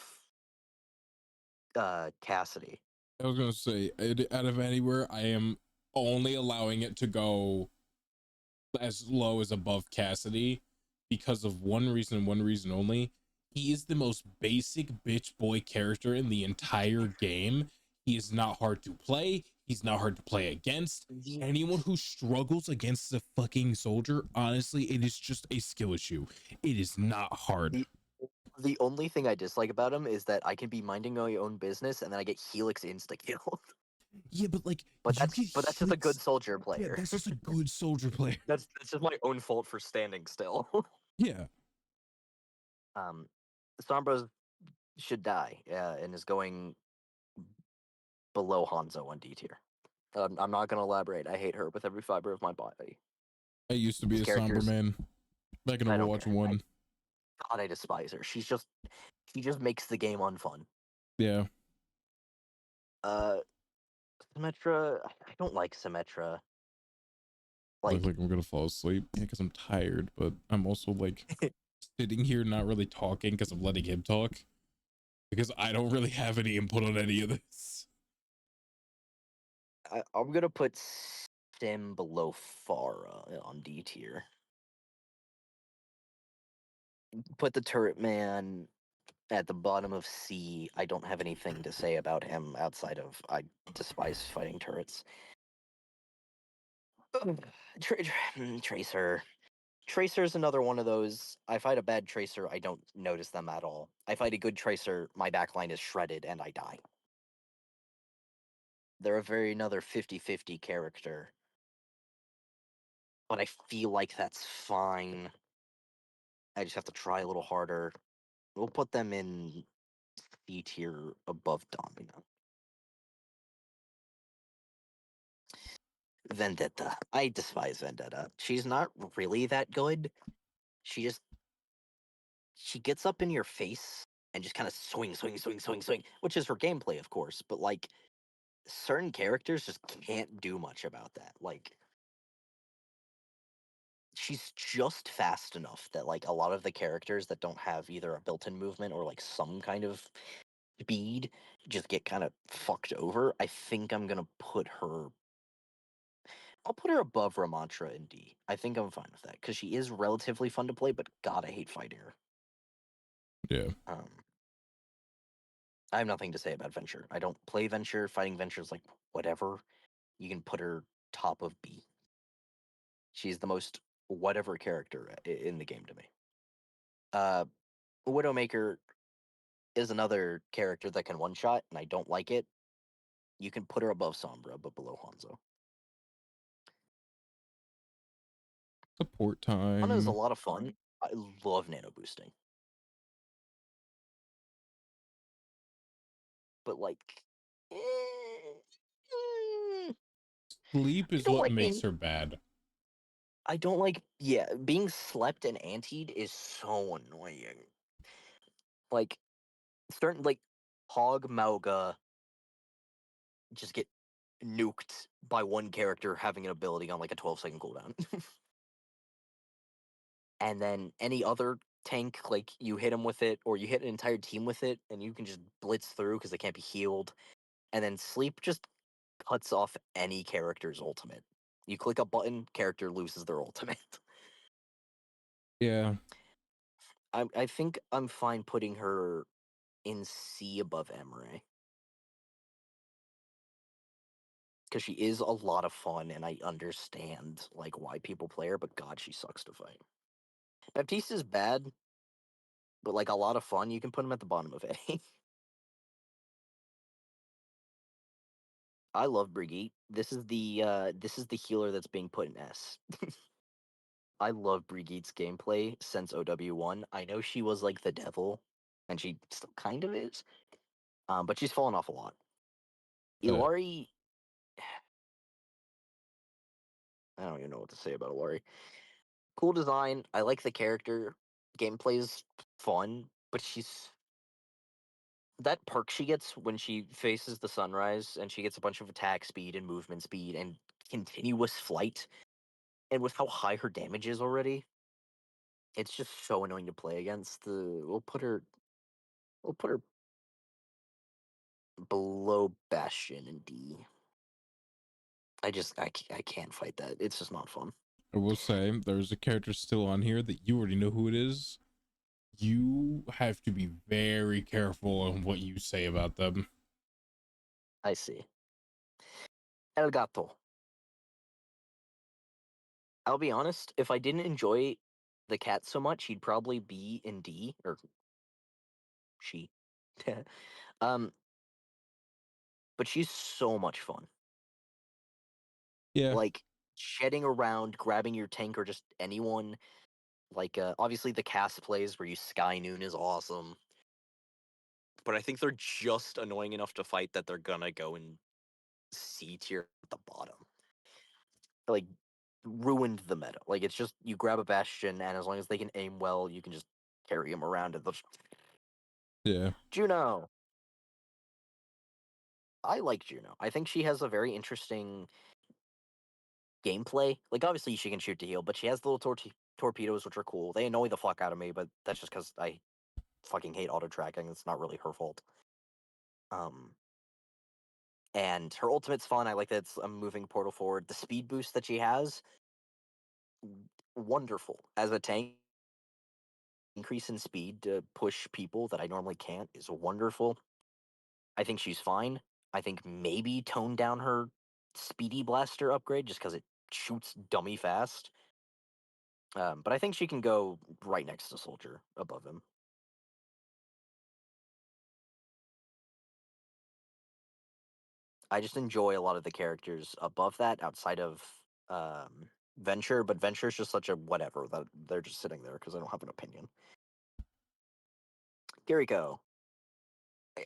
Cassidy. I was gonna say, out of anywhere, I am only allowing it to go as low as above Cassidy because of one reason only. He is the most basic bitch boy character in the entire game. He is not hard to play. He's not hard to play against. Anyone who struggles against the fucking Soldier, honestly, it is just a skill issue. It is not hard. The only thing I dislike about him is that I can be minding my own business and then I get Helix insta killed. Yeah, but like, that's just a good Soldier player. Yeah, that's just a good Soldier player. That's just my own fault for standing still. Yeah. Sombra should die and is going below Hanzo on D tier. I'm not going to elaborate. I hate her with every fiber of my body. I used to be a Sombra man back in Overwatch 1. God, I despise her. She just makes the game unfun. Yeah. Symmetra, I don't like Symmetra. look like I'm gonna fall asleep. Yeah, because I'm tired, but I'm also like sitting here not really talking because I'm letting him talk because I don't really have any input on any of this. I'm gonna put Stim below Farah on D tier. Put the Turret Man at the bottom of C. I don't have anything to say about him outside of I despise fighting turrets. Tracer. Tracer's another one of those. I fight a bad Tracer, I don't notice them at all. I fight a good Tracer, my backline is shredded and I die. They're a very another 50-50 character. But I feel like that's fine. I just have to try a little harder. We'll put them in C tier above Domino. Vendetta. I despise Vendetta. She's not really that good. She gets up in your face and just kind of swing, which is her gameplay, of course. But like certain characters just can't do much about that. Like she's just fast enough that like a lot of the characters that don't have either a built-in movement or like some kind of speed just get kind of fucked over. I think I'm gonna put her. I'll put her above Ramantra in D. I think I'm fine with that because she is relatively fun to play, but God, I hate fighting her. Yeah. I have nothing to say about Venture. I don't play Venture. Fighting Venture is like whatever. You can put her top of B. She's the most whatever character in the game to me. Widowmaker is another character that can one shot, and I don't like it. You can put her above Sombra, but below Hanzo. Support Ana is a time. lot of fun. I love nano boosting. But like, eh, Sleep I is don't what like makes being. her bad. I don't like. Yeah, being slept and antied is so annoying. Like certain like Hog Mauga just get nuked by one character having an ability on like a 12-second cooldown. And then any other tank, like you hit them with it, or you hit an entire team with it, and you can just blitz through because they can't be healed. And then Sleep just cuts off any character's ultimate. You click a button, character loses their ultimate. Yeah. I think I'm fine putting her in C above Emre. Because she is a lot of fun, and I understand like why people play her, but God, she sucks to fight. Baptiste is bad, but like a lot of fun. You can put him at the bottom of A. I love Brigitte. This is the healer that's being put in S. I love Brigitte's gameplay since OW1. I know she was like the devil, and she still kind of is. But she's fallen off a lot. Ilari, I don't even know what to say about Ilari. Cool design. I like the character. Gameplay's fun, but she's that perk she gets when she faces the sunrise and she gets a bunch of attack speed and movement speed and continuous flight. And with how high her damage is already, it's just so annoying to play against. We'll put her below Bastion in D. I can't fight that. It's just not fun. I will say there's a character still on here that you already know who it is. You have to be very careful on what you say about them. I see. El Gato. I'll be honest, if I didn't enjoy the cat so much, he'd probably be in D or she. um, but she's so much fun. Yeah. Like shedding around, grabbing your tank or just anyone. Like obviously the cast plays where you Sky Noon is awesome. But I think they're just annoying enough to fight that they're gonna go in C tier at the bottom. Like ruined the meta. Like it's just you grab a Bastion and as long as they can aim well, you can just carry him around and Yeah. Juno. I like Juno. I think she has a very interesting gameplay. Like, obviously, she can shoot to heal, but she has the little torpedoes, which are cool. They annoy the fuck out of me, but that's just because I fucking hate auto tracking. It's not really her fault. And her ultimate's fun. I like that it's a moving portal forward. The speed boost that she has, wonderful. As a tank, increase in speed to push people that I normally can't is wonderful. I think she's fine. I think maybe tone down her speedy blaster upgrade just because it shoots dummy fast. But I think she can go right next to Soldier above him. I just enjoy a lot of the characters above that outside of Venture, but Venture's just such a whatever that they're just sitting there because I don't have an opinion. Kiriko. I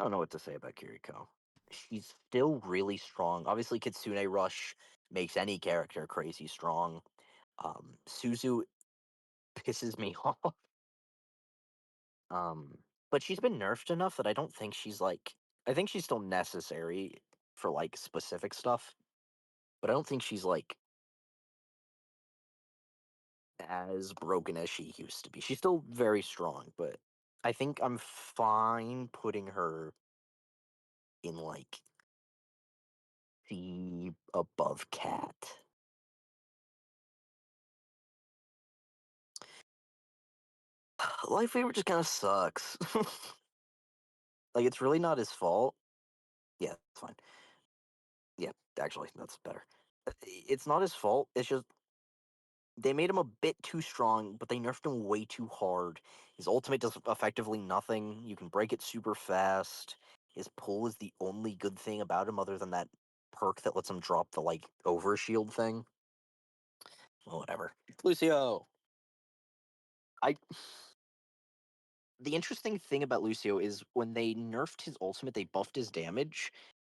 don't know what to say about Kiriko. She's still really strong. Obviously, Kitsune Rush makes any character crazy strong. Suzu pisses me off. But she's been nerfed enough that I don't think she's like. I think she's still necessary for like specific stuff, but I don't think she's like as broken as she used to be. She's still very strong, but I think I'm fine putting her in like the above Cat. Life Favor just kind of sucks. Like, it's really not his fault. Yeah, it's fine. Yeah, actually, that's better. It's not his fault. It's just they made him a bit too strong, but they nerfed him way too hard. His ultimate does effectively nothing. You can break it super fast. His pull is the only good thing about him, other than that perk that lets him drop the like overshield thing. Well, whatever. Lucio. I. The interesting thing about Lucio is when they nerfed his ultimate, they buffed his damage,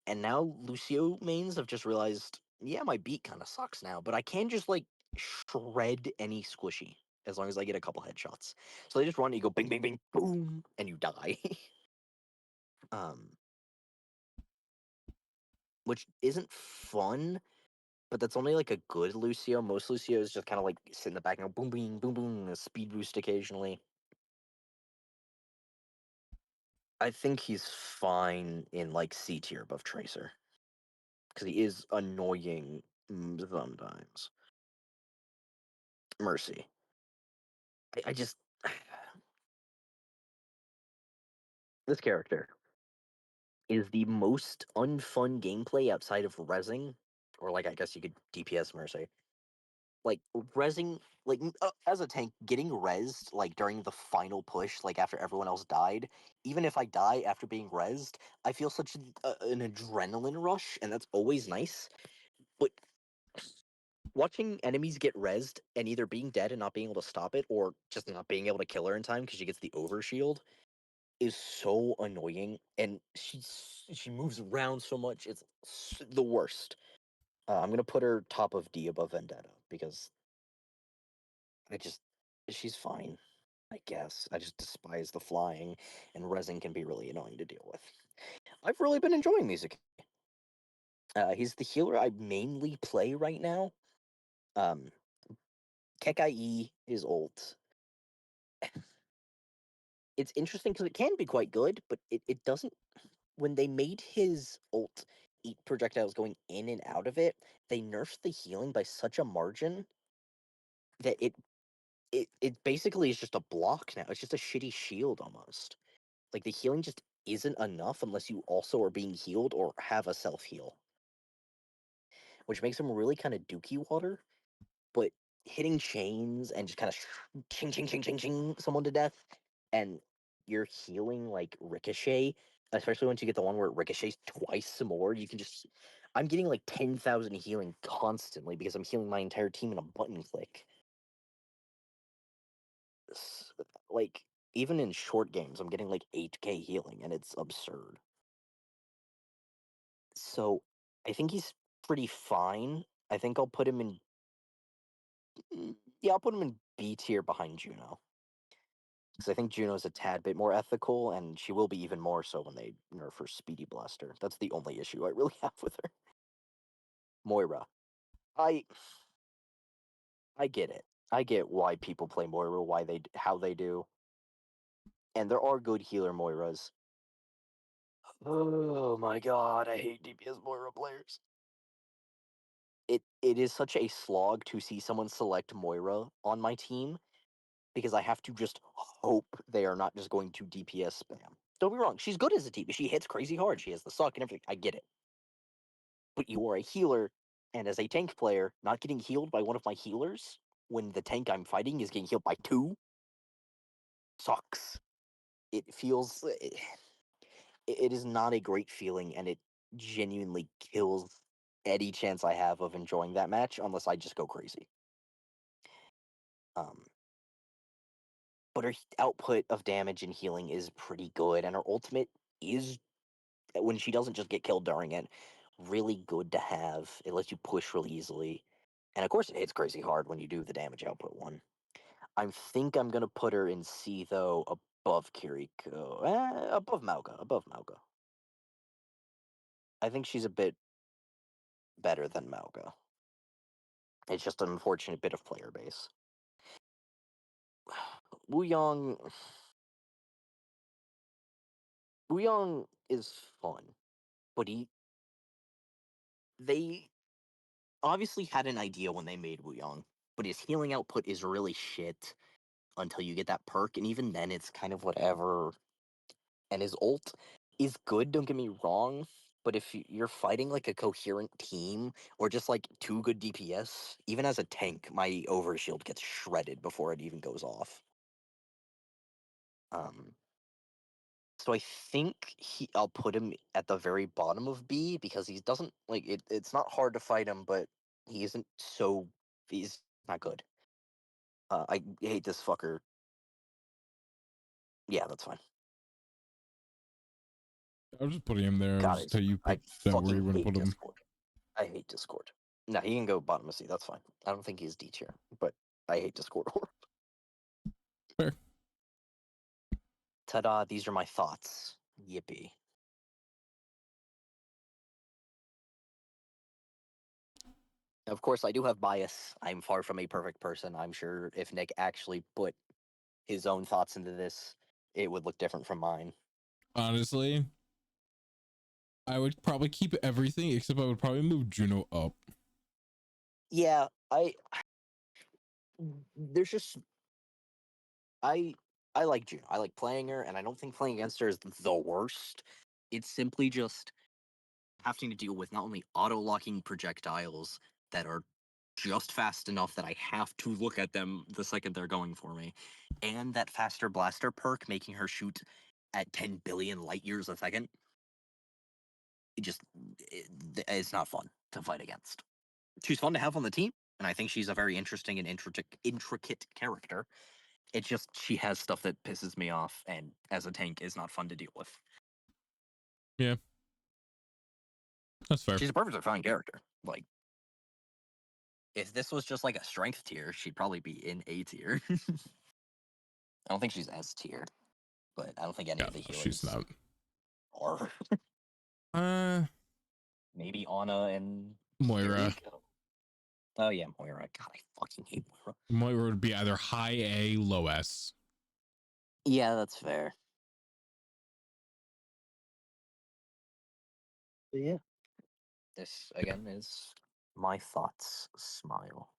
and now Lucio mains have just realized, yeah, my beat kind of sucks now, but I can just like shred any squishy as long as I get a couple headshots. So they just run, you go bing, bing, bing, boom, and you die. um, which isn't fun, but that's only like a good Lucio. Most Lucio is just kind of like sit in the back and go boom, boom, boom, boom, a speed boost occasionally. I think he's fine in like C tier above Tracer because he is annoying sometimes. Mercy. I just this character is the most unfun gameplay outside of rezzing, or like I guess you could DPS Mercy. Like rezzing, like as a tank, getting rezzed like during the final push, like after everyone else died. Even if I die after being rezzed, I feel such an adrenaline rush, and that's always nice. But watching enemies get rezzed and either being dead and not being able to stop it, or just not being able to kill her in time because she gets the overshield, is so annoying, and she moves around so much. It's the worst. I'm gonna put her top of D above Vendetta because I just she's fine. I guess I just despise the flying, and resin can be really annoying to deal with. I've really been enjoying music. He's the healer I mainly play right now. Um, Kekai is ult. It's interesting because it can be quite good, but it doesn't. When they made his ult eat projectiles going in and out of it, they nerfed the healing by such a margin that it basically is just a block now. It's just a shitty shield almost. Like the healing just isn't enough unless you also are being healed or have a self heal, which makes him really kind of dookie water. But hitting chains and just kind of ching ching ching ching ching someone to death, and you're healing like ricochet, especially once you get the one where it ricochets twice more. You can just I'm getting like 10,000 healing constantly because I'm healing my entire team in a button click. Like even in short games, I'm getting like 8k healing, and it's absurd. So I think he's pretty fine. I think I'll put him in. Yeah, I'll put him in B tier behind Juno. Because I think Juno's a tad bit more ethical, and she will be even more so when they nerf her Speedy Blaster. That's the only issue I really have with her. Moira. I get it. I get why people play Moira, how they do, and there are good healer Moiras. Oh my god, I hate DPS Moira players. It is such a slog to see someone select Moira on my team because I have to just hope they are not just going to DPS spam. Don't be wrong, she's good as a team. She hits crazy hard. She has the suck and everything. I get it. But you are a healer, and as a tank player, not getting healed by one of my healers when the tank I'm fighting is getting healed by 2 sucks. It feels it is not a great feeling, and it genuinely kills any chance I have of enjoying that match unless I just go crazy. Um, but her output of damage and healing is pretty good, and her ultimate is, when she doesn't just get killed during it, really good to have. It lets you push really easily, and of course it hits crazy hard when you do the damage output one. I think I'm gonna put her in C though, above Kiriko, above Mauga. I think she's a bit better than Mauga. It's just an unfortunate bit of player base. Wuyong Wuyong is fun, but they obviously had an idea when they made Wuyong, but his healing output is really shit until you get that perk, and even then it's kind of whatever. And his ult is good, don't get me wrong, but if you're fighting like a coherent team or just like 2 good DPS, even as a tank, my overshield gets shredded before it even goes off. Um, so I think I'll put him at the very bottom of B because he doesn't like it. It's not hard to fight him, but he's not good. I hate this fucker. Yeah, that's fine. I was just putting him there. I God, was tell you I put that where you fucking want to hate put him. Discord. I hate Discord. No, he can go bottom of C. That's fine. I don't think he's D tier, but I hate Discord. Fair. Ta-da! These are my thoughts. Yippee. Of course, I do have bias. I'm far from a perfect person. I'm sure if Nick actually put his own thoughts into this, it would look different from mine. Honestly, I would probably keep everything except I would probably move Juno up. Yeah, there's just I like June. I like playing her, and I don't think playing against her is the worst. It's simply just having to deal with not only auto-locking projectiles that are just fast enough that I have to look at them the second they're going for me, and that faster blaster perk making her shoot at 10 billion light years a second. It's not fun to fight against. She's fun to have on the team, and I think she's a very interesting and intricate character. It's just she has stuff that pisses me off, and as a tank is not fun to deal with. Yeah, that's fair. She's a perfectly fine character. Like, if this was just like a strength tier, she'd probably be in A tier. I don't think she's S tier, but I don't think any Yeah, of the no, she's healers not. are. Maybe Ana and Moira. Kiriko. Oh yeah, Moira. God, I fucking hate Moira. Moira would be either high A, low S. Yeah, that's fair. But yeah, this again is my thoughts. Smile.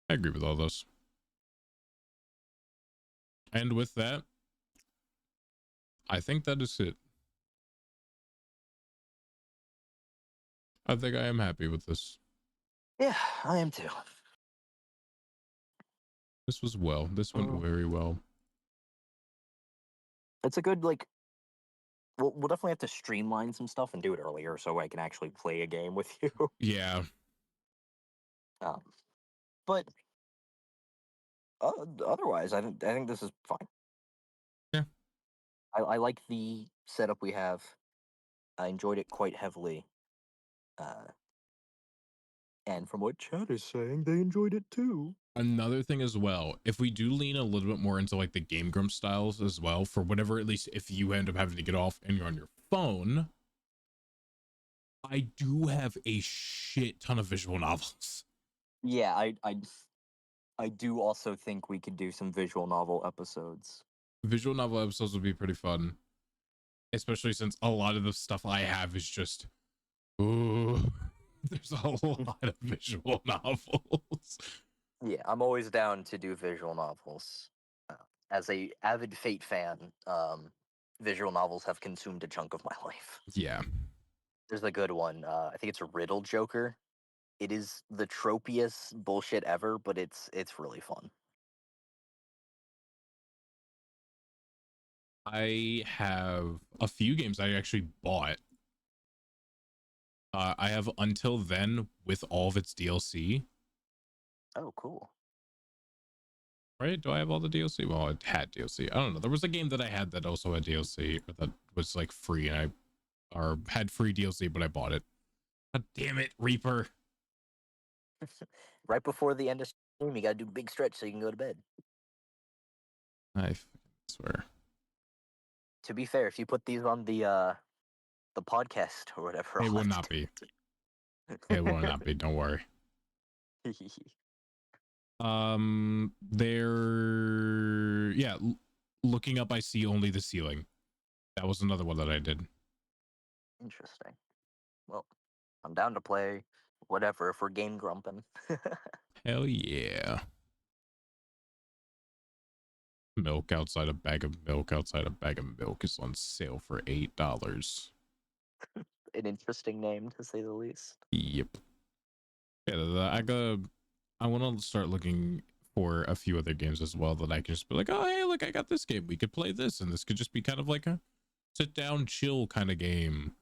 I agree with all those. And with that, I think that is it. I think I am happy with this. Yeah, I am too. This was well. This went very well. It's a good like. We'll definitely have to streamline some stuff and do it earlier so I can actually play a game with you. Yeah. But otherwise, I think this is fine. Yeah. I like the setup we have. I enjoyed it quite heavily. And from what chat is saying, they enjoyed it too. Another thing as well, if we do lean a little bit more into like the Game Grumps styles as well, for whatever, at least if you end up having to get off and you're on your phone, I do have a shit ton of visual novels. Yeah, I do also think we could do some visual novel episodes. Visual novel episodes would be pretty fun, especially since a lot of the stuff I have is just, ooh, there's a lot of visual novels. Yeah, I'm always down to do visual novels. As a avid Fate fan, visual novels have consumed a chunk of my life. Yeah. There's a good one. I think it's a Riddle Joker. It is the tropiest bullshit ever, but it's really fun. I have a few games I actually bought. I have Until Then with all of its DLC. Oh, cool. Right? Do I have all the DLC? Well, it had DLC. I don't know. There was a game that I had that also had DLC, or that was like free, and or had free DLC, but I bought it. God damn it, Reaper. Right before the end of stream, you gotta do big stretch so you can go to bed. I swear. To be fair, if you put these on the podcast or whatever, It I'll will have not to be. It will not be. Don't worry. There, yeah, looking up, I see only the ceiling. That was another one that I did. Interesting. Well, I'm down to play whatever if we're game grumping. Hell yeah. Milk outside a bag of milk outside a bag of milk is on sale for $8. An interesting name to say the least. Yep. Yeah, I want to start looking for a few other games as well that I can just be like, oh hey, look, I got this game. We could play this, and this could just be kind of like a sit down, chill kind of game.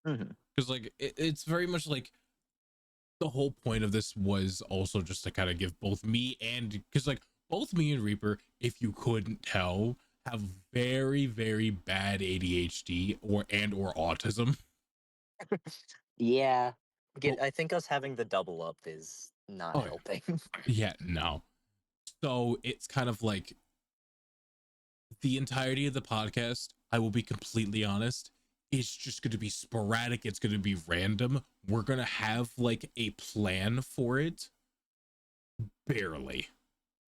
Because like it's very much like the whole point of this was also just to kind of give both me and because like both me and Reaper, if you couldn't tell, have very, very bad ADHD or autism. Yeah. Oh, I think us having the double up is not oh helping. yeah, no. So it's kind of like the entirety of the podcast, I will be completely honest, it's just going to be sporadic. It's going to be random. We're going to have like a plan for it. Barely.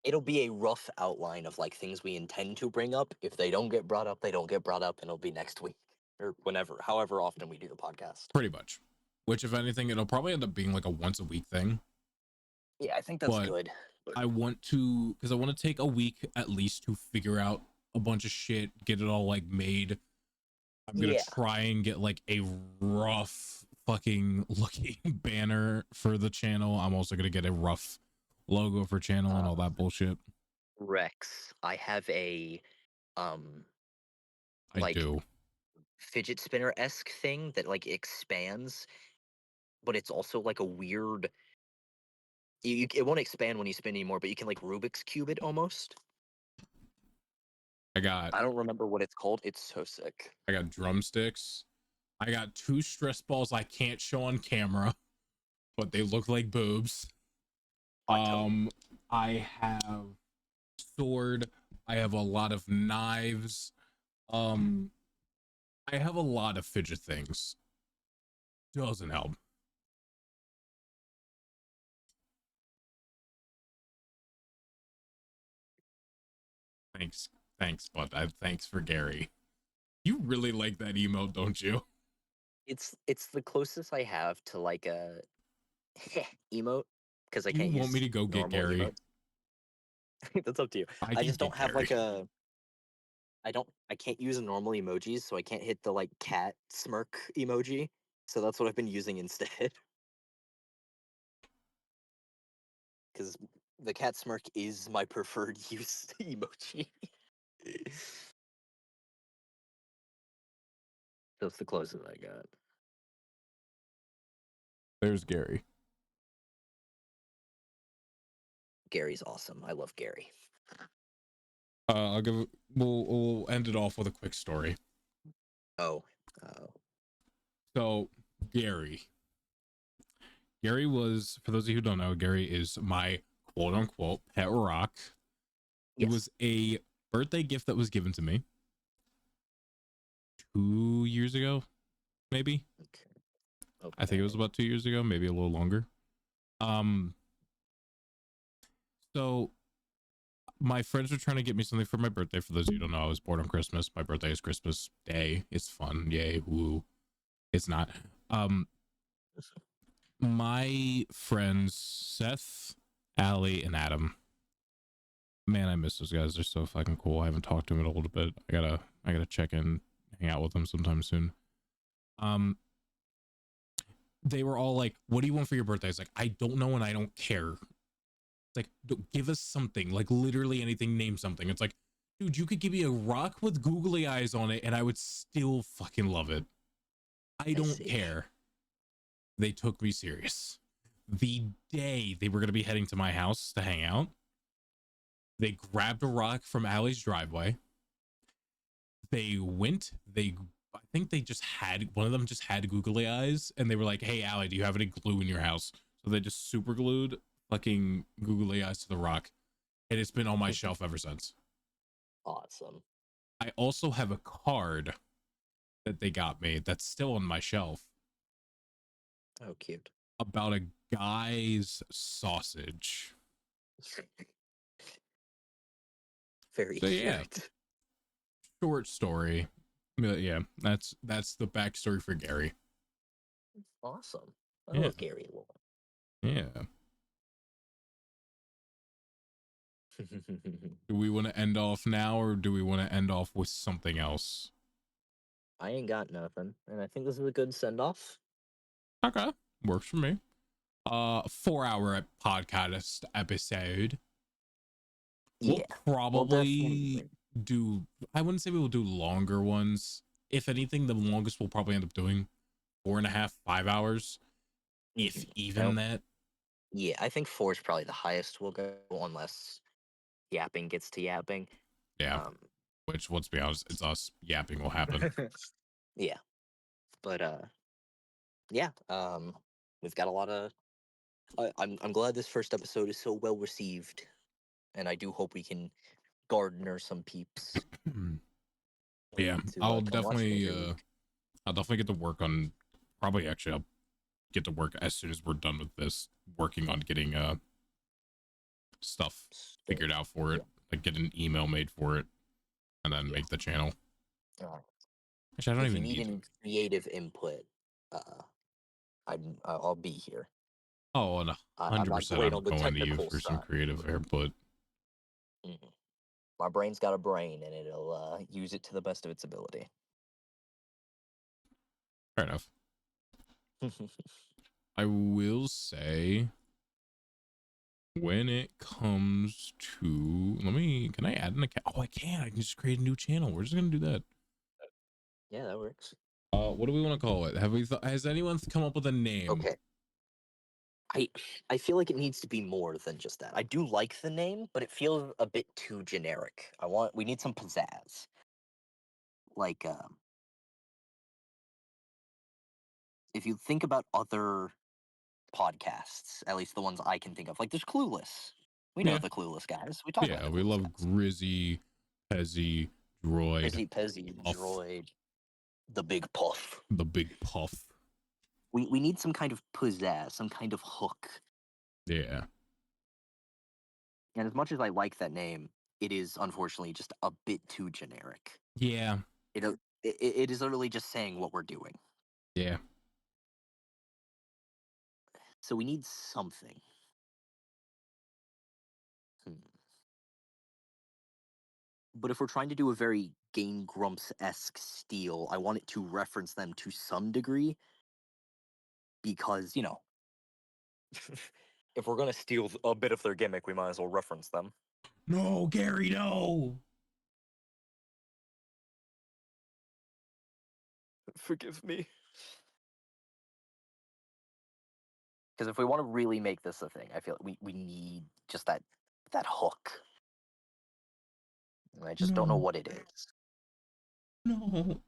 It'll be a rough outline of like things we intend to bring up. If they don't get brought up, they don't get brought up, and it'll be next week or whenever, however often we do the podcast. Pretty much. Which, if anything, it'll probably end up being like a once a week thing. Yeah, I think that's good. I want to, because I want to take a week at least to figure out a bunch of shit, get it all like made. I'm gonna try and get like a rough fucking looking banner for the channel. I'm also gonna get a rough logo for channel and all that bullshit. Rex, I have a I like do. fidget spinner-esque thing that like expands, but it's also like a weird it won't expand when you spin anymore, but you can like Rubik's cube it almost. I don't remember what it's called. It's so sick. I got drumsticks. I got 2 stress balls I can't show on camera, but they look like boobs. I have sword. I have a lot of knives. I have a lot of fidget things. Doesn't help. Thanks, but thanks for Gary. You really like that emote, don't you? It's the closest I have to like a emote because I Do you can't want use me to go get normal Gary? emote. That's up to you. I I can just don't get have like Gary. a I can't use normal emojis, so I can't hit the like cat smirk emoji. So that's what I've been using instead. Because the cat smirk is my preferred use emoji. That's the closest I got. There's Gary. Gary's awesome. I love Gary. I'll give. We'll end it off with a quick story. Oh. So Gary was, for those of you who don't know, Gary is my quote unquote pet rock. Yes. It was a birthday gift that was given to me 2 years ago, maybe. Okay. I think it was about 2 years ago, maybe a little longer. So my friends were trying to get me something for my birthday. For those of you who don't know, I was born on Christmas. My birthday is Christmas Day. It's fun. Yay. Woo. It's not. My friends Seth, Allie, and Adam. Man, I miss those guys. They're so fucking cool. I haven't talked to them in a little bit. I gotta check in, hang out with them sometime soon. They were all like, "What do you want for your birthday?" It's like, I don't know and I don't care. It's like, give us something, like literally anything, name something. It's like, dude, you could give me a rock with googly eyes on it and I would still fucking love it. I don't care. They took me serious. The day they were going to be heading to my house to hang out, they grabbed a rock from Allie's driveway. They went, I think they just had, one of them just had googly eyes, and they were like, "Hey, Allie, do you have any glue in your house?" So they just super glued fucking googly eyes to the rock, and it's been on my shelf ever since. Awesome. I also have a card that they got me that's still on my shelf. Oh, cute. About a guy's sausage. Very So cute. yeah, short story. Yeah, that's the backstory for Gary. Awesome. I Yeah. love Gary a lot. Yeah. Do we want to end off now, or do we want to end off with something else? I ain't got nothing, and I think this is a good send off. Okay, works for me. 4-hour podcast episode. We'll probably do, I wouldn't say we will do longer ones. If anything, the longest we'll probably end up doing 4.5, 5 hours. If even that. Yeah, I think 4 is probably the highest we'll go, unless yapping gets to yapping. Yeah. Which, let's be honest, it's us. Yapping will happen. Yeah. But yeah, we've got a lot of I'm glad this first episode is so well received, and I do hope we can garner some peeps. Yeah, to, I'll come watch me definitely every week. I'll definitely get to work on, probably actually I'll get to work as soon as we're done with this, working on getting stuff figured out for it, like get an email made for it, and then make the channel. Actually, I don't If even you need need any creative input, I'll be here. Oh, and I'm not 100% great I'm on the going to you technical for some side, creative but input. my brain's got a brain, and it'll use it to the best of its ability. Fair enough. I will say, when it comes to, can I add an account? Oh, I can. I can just create a new channel. We're just gonna do that. Yeah, that works. What do we want to call it? Has anyone come up with a name? Okay. I feel like it needs to be more than just that. I do like the name, but it feels a bit too generic. We need some pizzazz. Like, if you think about other podcasts, at least the ones I can think of, like there's Clueless. We know the Clueless guys. We talk about the we Clueless love guys. Grizzy, Pezzy, Droid. Pezzy, Droid, the Big Puff. The Big Puff. We need some kind of pizzazz, some kind of hook. Yeah. And as much as I like that name, it is unfortunately just a bit too generic. Yeah. It is literally just saying what we're doing. Yeah. So we need something. But if we're trying to do a very Game Grumps-esque steal, I want it to reference them to some degree. Because, if we're going to steal a bit of their gimmick, we might as well reference them. No, Gary, no! Forgive me. Because if we want to really make this a thing, I feel like we need just that hook. And I just don't know what it is. No.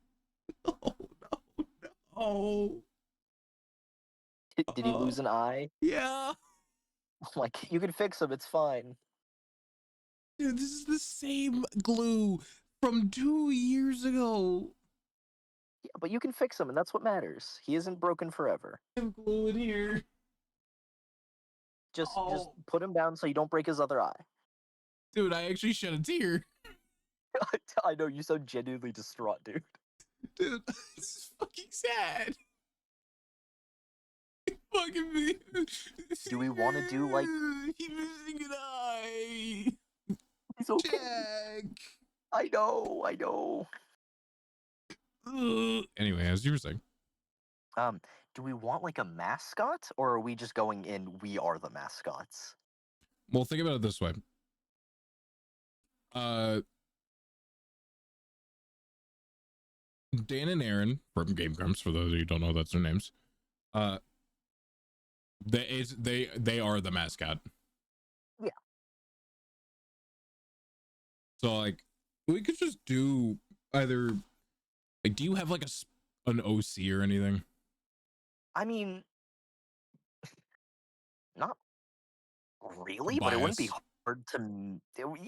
No, no. Did he lose an eye? Yeah. Like, you can fix him, it's fine. Dude, this is the same glue from 2 years ago. Yeah, but you can fix him, and that's what matters. He isn't broken forever. I'm glue in here. Just Oh. put him down so you don't break his other eye. Dude, I actually shed a tear. I know, you sound genuinely distraught, dude. Dude, this is fucking sad. Fucking me. Do we want to do, like... He's missing an eye. He's okay. Jack. I know. Anyway, as you were saying. Do we want, like, a mascot? Or are we just going in, we are the mascots? Well, think about it this way. Dan and Aaron from Game Grumps, for those of you who don't know, that's their names. They are the mascot. Yeah. So like, we could just do either. Like, do you have like an OC or anything? I mean, not really, but it wouldn't be hard to.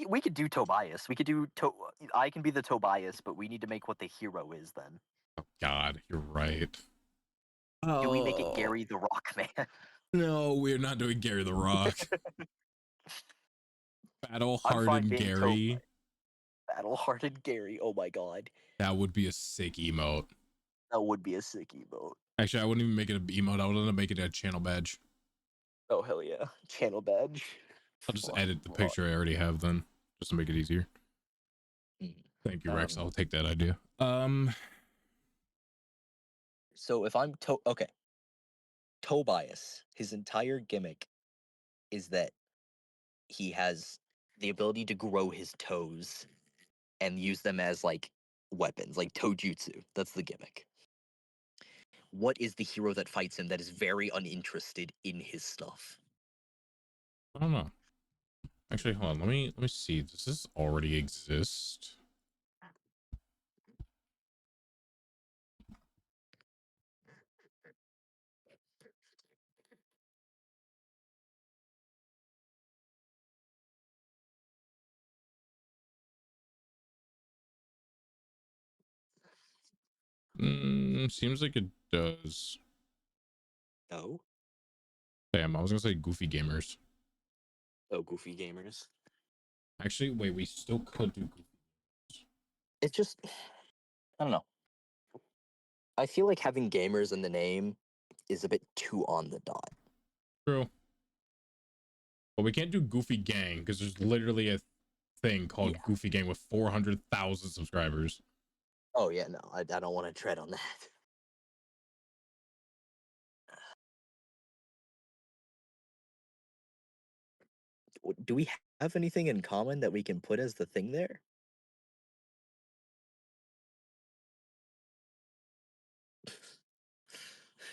We could do Tobias. We could do I can be the Tobias, but we need to make what the hero is then. Oh God, you're right. Do we make it Gary the Rock Man? No, we're not doing Gary the Rock. Battle-hardened Gary. Battle-hardened Gary. Oh my God. That would be a sick emote. That would be a sick emote. Actually, I wouldn't even make it an emote. I would end up making it a channel badge. Oh hell yeah, channel badge. I'll just edit the picture I already have then, just to make it easier. Thank you, Rex. I'll take that idea. So if I'm Tobias, his entire gimmick is that he has the ability to grow his toes and use them as like weapons, like toejutsu. That's the gimmick. What is the hero that fights him that is very uninterested in his stuff? I don't know. Actually, hold on. Let me see. Does this already exist? Seems like it does. No. Damn, I was gonna say Goofy Gamers. Oh, Goofy Gamers. Actually, wait, we still could do Goofy. It's just, I don't know. I feel like having gamers in the name is a bit too on the dot. True. But we can't do Goofy Gang because there's literally a thing called Goofy Gang with 400,000 subscribers. Oh yeah, no, I don't want to tread on that. Do we have anything in common that we can put as the thing there?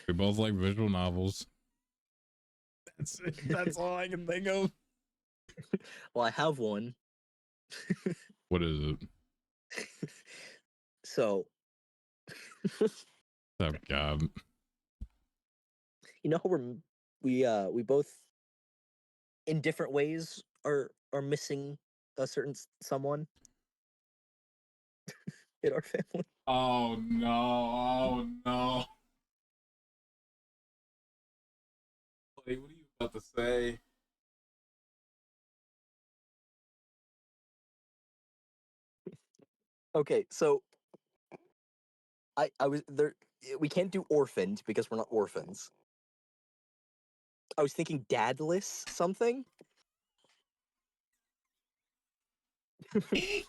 We both like visual novels. That's it. That's all I can think of. Well, I have one. What is it? So, Oh God. you know how we both in different ways are missing a certain someone in our family. Oh no! Oh no! Buddy, what are you about to say? Okay, so I was there. We can't do orphaned because we're not orphans. I was thinking dadless something. Fucking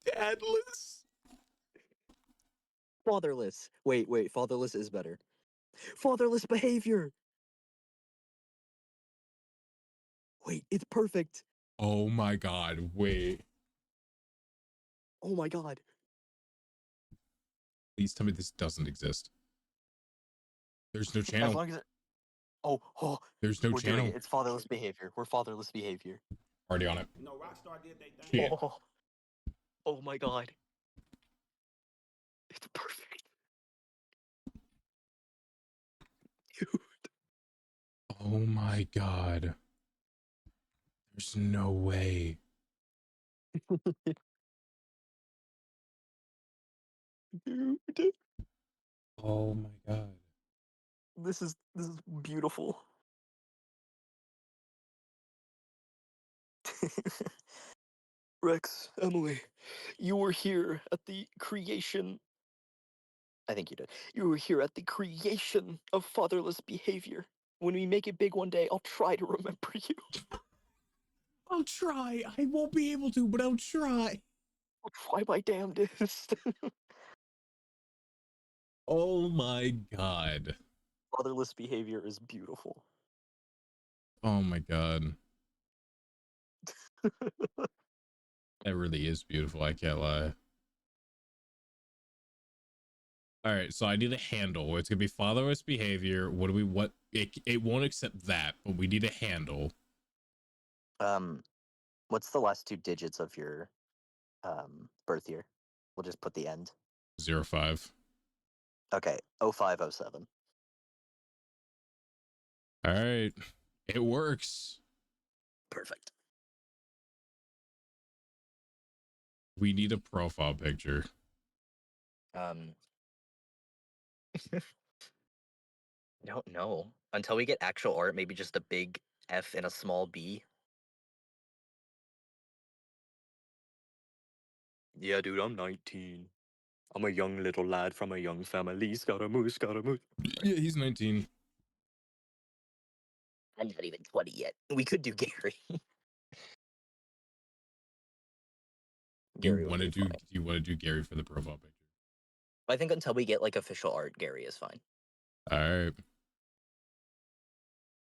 dadless. Fatherless. Wait, fatherless is better. Fatherless behavior. Wait, it's perfect. Oh my God! Wait. Oh my God. Please tell me this doesn't exist. There's no As channel. long as it. Oh. There's no We're channel. doing it. It's fatherless behavior. We're fatherless behavior. Already on it. No, Rockstar did they thing. Yeah. Oh my God. It's perfect. Dude. Oh my God. There's no way. Dude, Oh my god. this is beautiful. Rex, Emily, you were here at the creation. I think you did. You were here at the creation of fatherless behavior. When we make it big one day, I'll try to remember you. I'll try. I won't be able to, but I'll try. I'll try my damnedest. Oh my god. Fatherless behavior is beautiful. Oh my god. That really is beautiful. I can't lie. All right, so I need a handle. It's gonna be fatherless behavior. What it won't accept that, but we need a handle. What's the last 2 digits of your birth year? We'll just put the end. 05. Okay, 0507. All right. It works. Perfect. We need a profile picture. I don't know. Until we get actual art, maybe just a big F and a small B. Yeah, dude, I'm 19. I'm a young little lad from a young family. Scaramouche, Scaramouche. Yeah, he's 19. I'm not even 20 yet. We could do Gary. Gary would be fine. Do you want to do Gary for the profile picture? I think until we get like official art, Gary is fine. All right.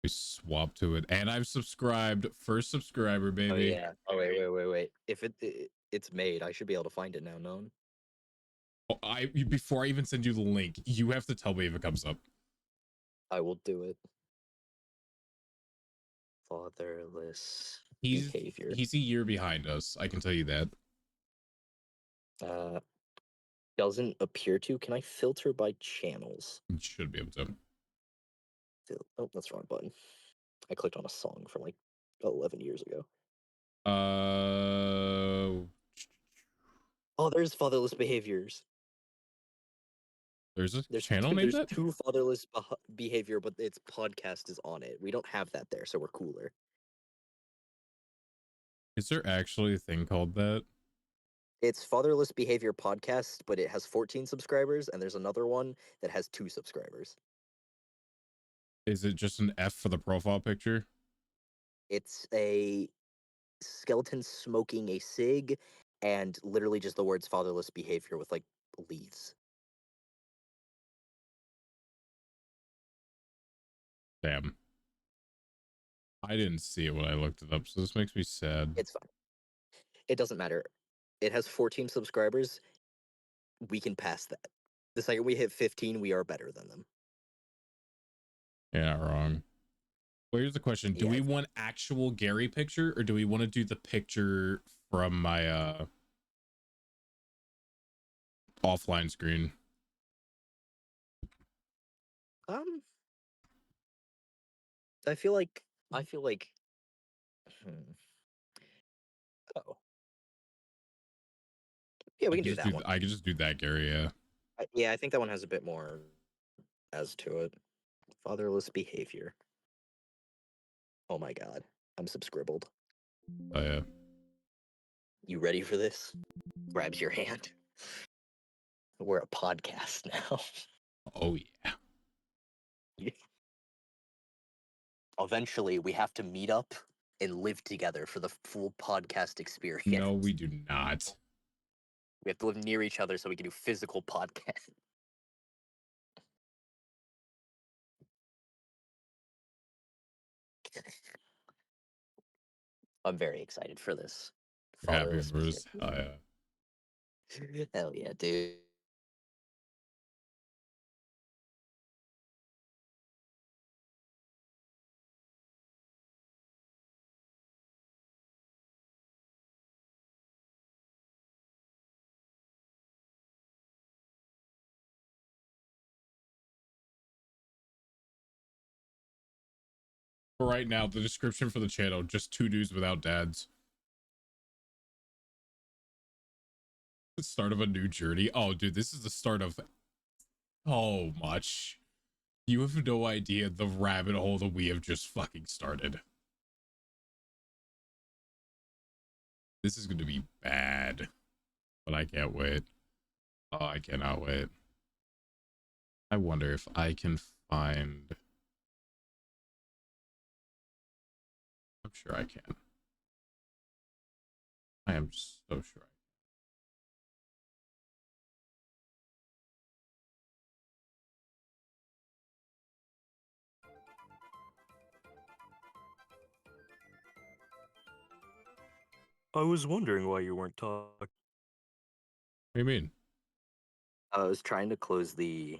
We swap to it, and I've subscribed. First subscriber, baby. Oh yeah. Oh wait. If it's made, I should be able to find it now. Known. Oh, before I even send you the link, you have to tell me if it comes up. I will do it. Fatherless He's behavior. a year behind us. I can tell you that. Doesn't appear to. Can I filter by channels? You should be able to. Oh, that's the wrong button. I clicked on a song from like 11 years ago. Oh, there's fatherless behaviors. There's a There's channel two, named there's that? two fatherless behavior, but its podcast is on it. We don't have that there, so we're cooler. Is there actually a thing called that? It's fatherless behavior podcast, but it has 14 subscribers, and there's another one that has 2 subscribers. Is it just an F for the profile picture? It's a skeleton smoking a cig, and literally just the words fatherless behavior with like leaves. Damn. I didn't see it when I looked it up, so this makes me sad. It's fine. It doesn't matter. It has 14 subscribers. We can pass that. The second we hit 15, we are better than them. Yeah, not wrong. Well, here's the question. Do Yeah, we want actual Gary picture, or do we want to do the picture from my offline screen? I feel like hmm. Oh. Yeah, we can do that one. I could just do that, Gary. Yeah. Yeah, I think that one has a bit more as to it. Fatherless behavior. Oh my god. I'm subscribbled. Oh yeah. You ready for this? Grabs your hand. We're a podcast now. Oh yeah. Eventually, we have to meet up and live together for the full podcast experience. No, we do not. We have to live near each other so we can do physical podcast. I'm very excited for this. You're happy Fatherless for us? Oh behavior. yeah. Hell yeah, dude. right now, the description for the channel, just two dudes without dads. The start of a new journey. Oh, dude, this is the start of so much. You have no idea the rabbit hole that we have just fucking started. This is going to be bad, but I can't wait. Oh, I cannot wait. I wonder if I can find... I'm sure I can. I am so sure. I was wondering why you weren't talking. What do you mean? I was trying to close the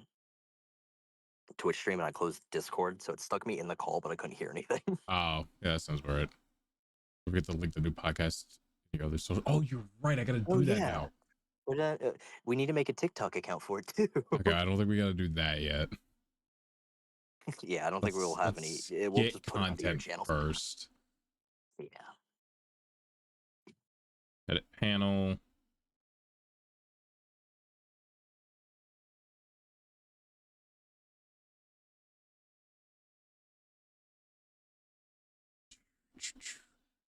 Twitch stream and I closed Discord, so it stuck me in the call, but I couldn't hear anything. Oh, yeah, that sounds about right. We get to link the new podcast. You know, social. Oh, you're right. I gotta do that now. We need to make a TikTok account for it too. Okay, I don't think we gotta do that yet. Yeah, I don't think we will have any. Let's We'll get just put it under your content channel first. Yeah. Edit panel.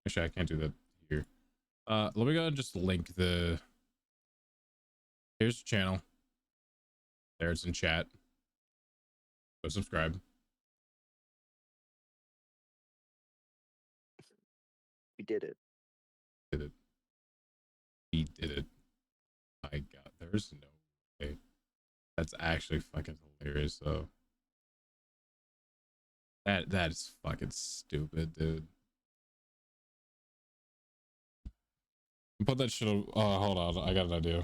Actually, I can't do that here. Let me go ahead and just link the... Here's the channel. There, it's in chat. Go subscribe. We did it. Did it. We did it. My god, there's no way. That's actually fucking hilarious, though. That is fucking stupid, dude. Put that shit on. Hold on. I got an idea.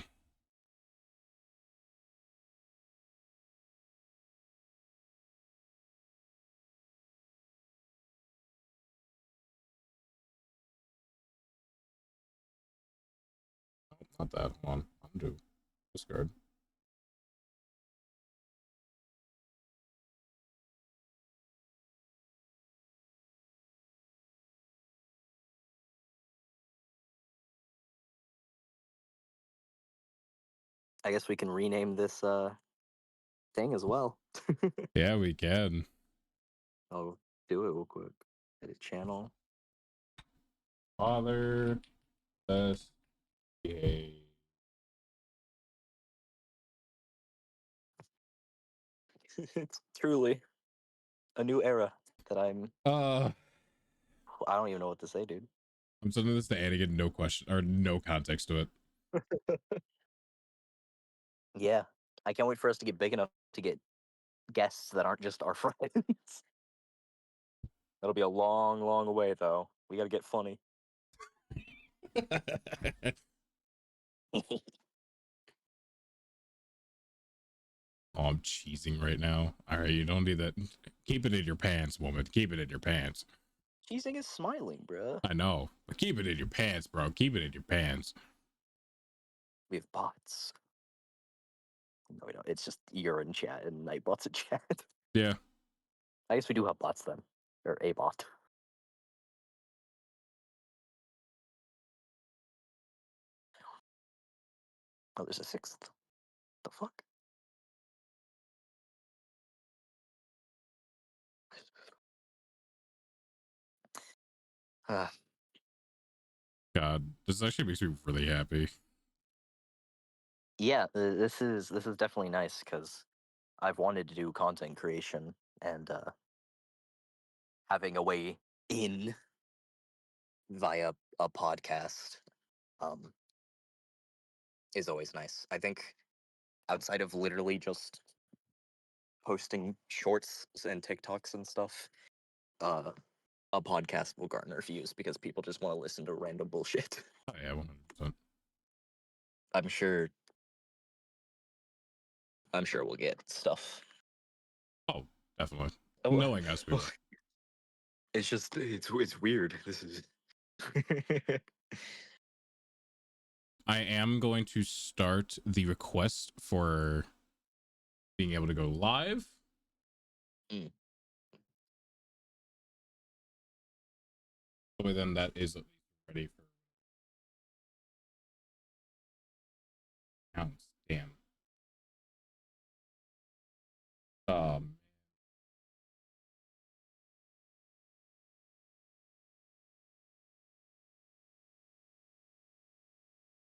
Not that one. Undo. Discard. I guess we can rename this thing as well. Yeah, we can. I'll do it real quick. Edit channel. Father, best behave. It's truly a new era that I don't even know what to say, dude. I'm sending this to Anakin. No question or no context to it. Yeah, I can't wait for us to get big enough to get guests that aren't just our friends. That'll be a long, long way, though. We gotta get funny. Oh, I'm cheesing right now. All right, you don't need that. Keep it in your pants, woman. Keep it in your pants. Cheesing is smiling, bruh. I know, but keep it in your pants, bro. Keep it in your pants. We have bots. No, we don't. It's just you're in chat and Nightbot's in chat. Yeah. I guess we do have bots then. Or a bot. Oh, there's a sixth. The fuck? Uh, God, this actually makes me really happy. yeah, this is definitely nice because I've wanted to do content creation and having a way in via a podcast is always nice. I think outside of literally just posting shorts and TikToks and stuff, a podcast will garner views because people just want to listen to random bullshit. Oh yeah, 100%. I'm sure we'll get stuff. Oh, definitely. Oh, Knowing us, we will. it's just it's weird. This is. I am going to start the request for being able to go live. But then that is at least ready for counts. Damn. Um.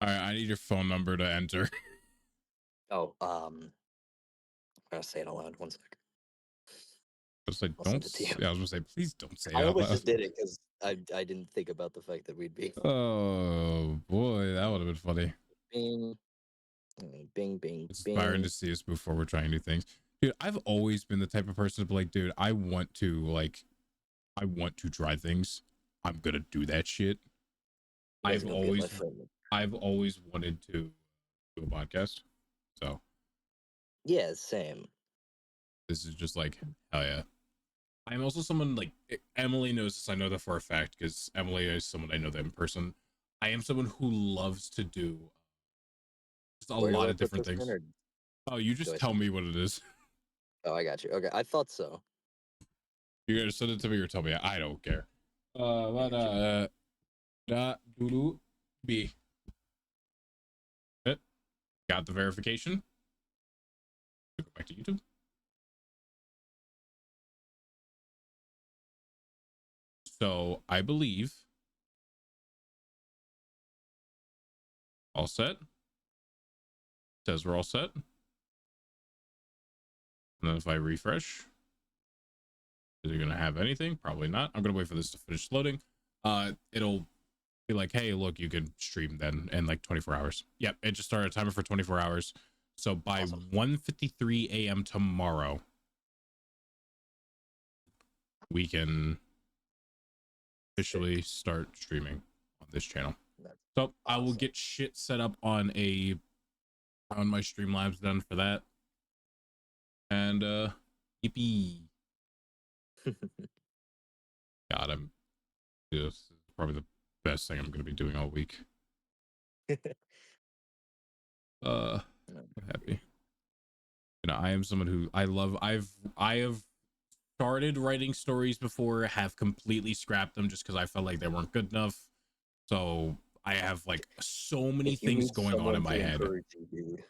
All right, I need your phone number to enter. Oh, I'm gonna say it aloud. One sec. Just like I'll don't. send it to you. I was gonna say, please don't say it I out almost loud. just did it because I didn't think about the fact that we'd be Oh boy, that would have been funny. bing, bing, bing, It's inspiring bing. to see us before we're trying new things. Dude, I've always been the type of person to be like, dude, I want to try things. I'm gonna do that shit. You guys know me and my friend. I've always wanted to do a podcast. So Yeah, same. this is just like, hell yeah. I'm also someone like Emily knows this. I know that for a fact because Emily is someone I know that in person. I am someone who loves to do just a Where do lot I of put different this in, things. or Oh, you do just I tell send me it? what it is. Oh, I got you. Okay, I thought so. You gotta send it to me or tell me. I don't care. What got doodoo B. It got the verification. Go back to YouTube. So I believe all set. Says we're all set. And then if I refresh, is it gonna have anything? Probably not. I'm gonna wait for this to finish loading. It'll be like, hey, look, you can stream then in like 24 hours. Yep, it just started a timer for 24 hours. So by Awesome. 1:53 a.m. tomorrow, we can officially start streaming on this channel. That's So I will awesome. get shit set up on my Streamlabs done for that. And yippee. God, this is probably the best thing I'm gonna be doing all week. I'm happy. You know, I am someone who I have started writing stories before, have completely scrapped them just because I felt like they weren't good enough. So I have like so many If you things need going on in someone my to head. encourage you, dude,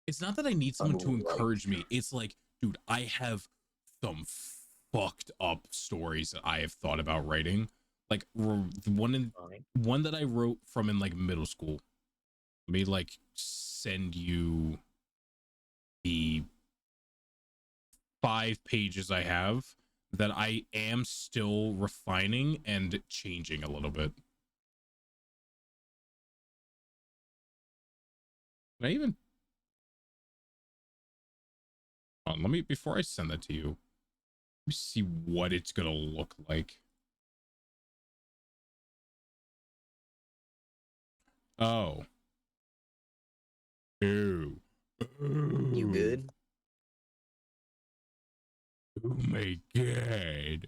It's not that I need someone to unwrite. encourage me. It's like, dude, I have some fucked up stories that I have thought about writing. Like one that I wrote from in like middle school. Let me like send you the 5 pages I have that I am still refining and changing a little bit. Can I even let me before I send that to you, let me see what it's gonna look like. Oh. Ew. You good? Oh my god.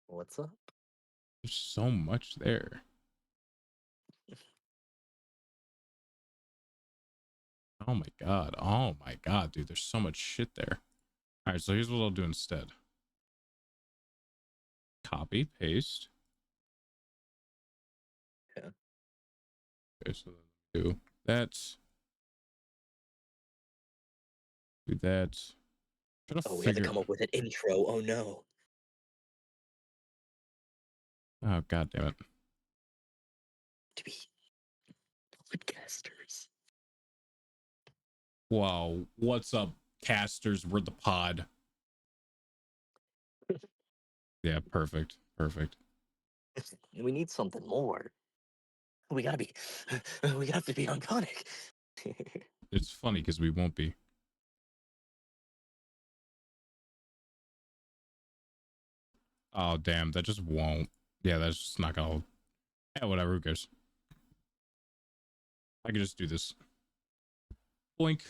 What's up? There's so much there. Oh my god. Oh my god, dude. There's so much shit there. All right, so here's what I'll do instead. Copy, paste. Yeah. Okay, so then do that. Do that. Try to Oh, we had to figure. come up with an intro. Oh no. Oh god damn it. To be podcasters. Wow. What's up, casters? We're the pod. Yeah, perfect. Perfect. We need something more. We gotta be. We have to be iconic. It's funny because we won't be. Oh damn, that just won't. Yeah, that's just not gonna. Yeah, whatever. Who cares? I can just do this. Boink.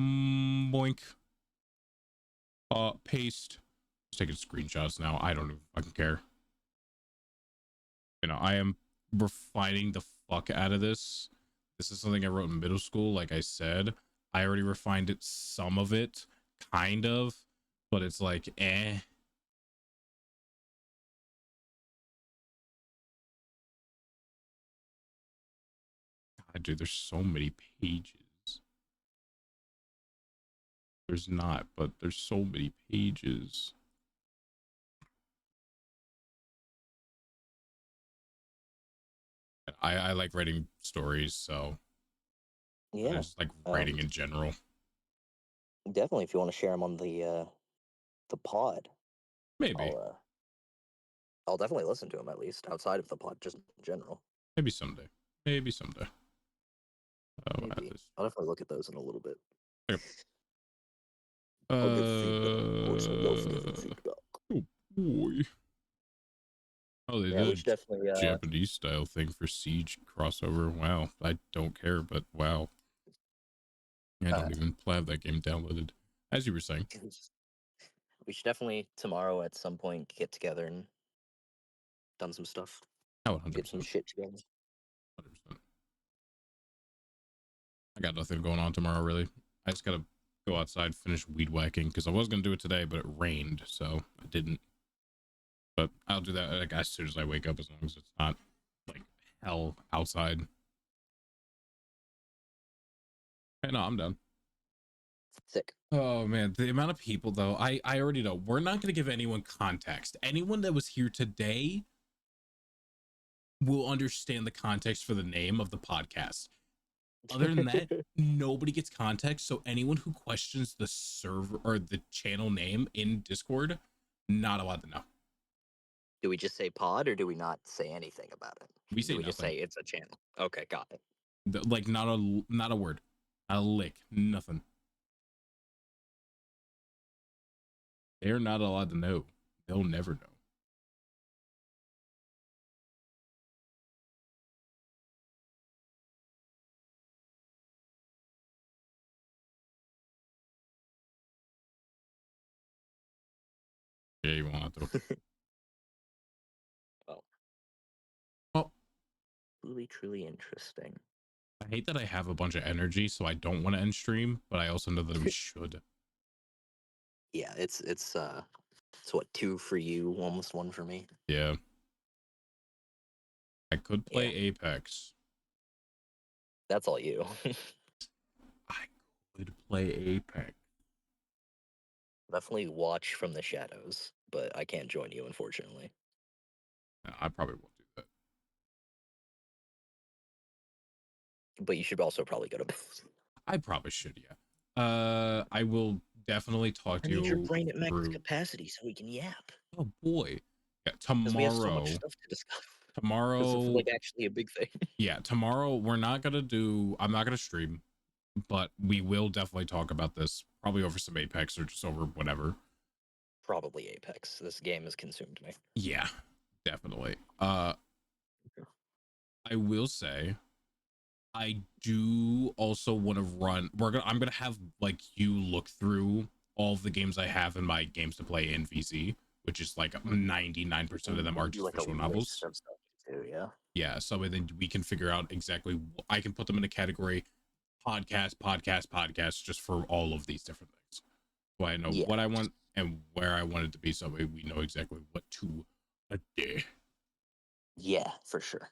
Boink. Paste. Just taking screenshots now. I don't fucking care. You know, I am refining the fuck out of this. This is something I wrote in middle school. Like I said, I already refined it, some of it, kind of, but it's like, eh. dude, there's so many pages. There's not, but there's so many pages. I like writing stories, so I Yeah. just like writing in general. Definitely, if you want to share them on the pod, Maybe, I'll definitely listen to them at least outside of the pod, just in general. maybe someday. Maybe someday. Oh, Maybe I'll definitely look at those in a little bit. Okay. I'll give feedback. Of course, I love giving feedback. Oh boy. Oh, they Yeah, we did should definitely. Japanese style thing for Siege crossover. Wow, I don't care, but wow, I don't even have that game downloaded. As you were saying, We should definitely tomorrow at some point get together and done some stuff. oh, 100%, Get some shit together. 100%. I got nothing going on tomorrow, really. I just gotta go outside, finish weed whacking because I was gonna do it today, but it rained, so I didn't. But I'll do that like as soon as I wake up, as long as it's not like hell outside. Hey, no, I'm done. Sick. Oh man, the amount of people though, I already know. We're not gonna give anyone context. Anyone that was here today will understand the context for the name of the podcast. Other than that, nobody gets context. So anyone who questions the server or the channel name in Discord, not allowed to know. Do we just say pod or do we not say anything about it? We say Do we just nothing. say it's a channel? Okay, got it. Like not a word, not a lick, nothing. They're not allowed to know. They'll never know. Yeah, you won't have to. Well, Well, truly, truly interesting. I hate that I have a bunch of energy, so I don't want to end stream, but I also know that we should. Yeah, it's what, 2 for you, almost 1 for me. Yeah. I could play Yeah. Apex. That's all you. I could play Apex. Definitely watch from the shadows, but I can't join you, unfortunately. No, I probably won't do that. But you should also probably go to bed. I probably should, yeah. I will definitely talk I to need your you brain at max through. capacity so we can yap. Oh boy. Yeah, Because we have so much tomorrow. stuff to discuss. This is Tomorrow. like actually a big thing. Yeah, tomorrow we're not gonna do. I'm not gonna stream, but we will definitely talk about this. Probably over some Apex or just over whatever. Probably Apex. This game has consumed me. Yeah, definitely. I will say I do also want to run. I'm gonna have like you look through all of the games I have in my games to play in VC, which is like 99% of them are Do just like a visual list novels. of stuff too, yeah. Yeah, so then we can figure out exactly. I can put them in a category podcast, just for all of these different things. So I know Yeah. what I want and where I want it to be, so we know exactly what to do. Yeah, for sure.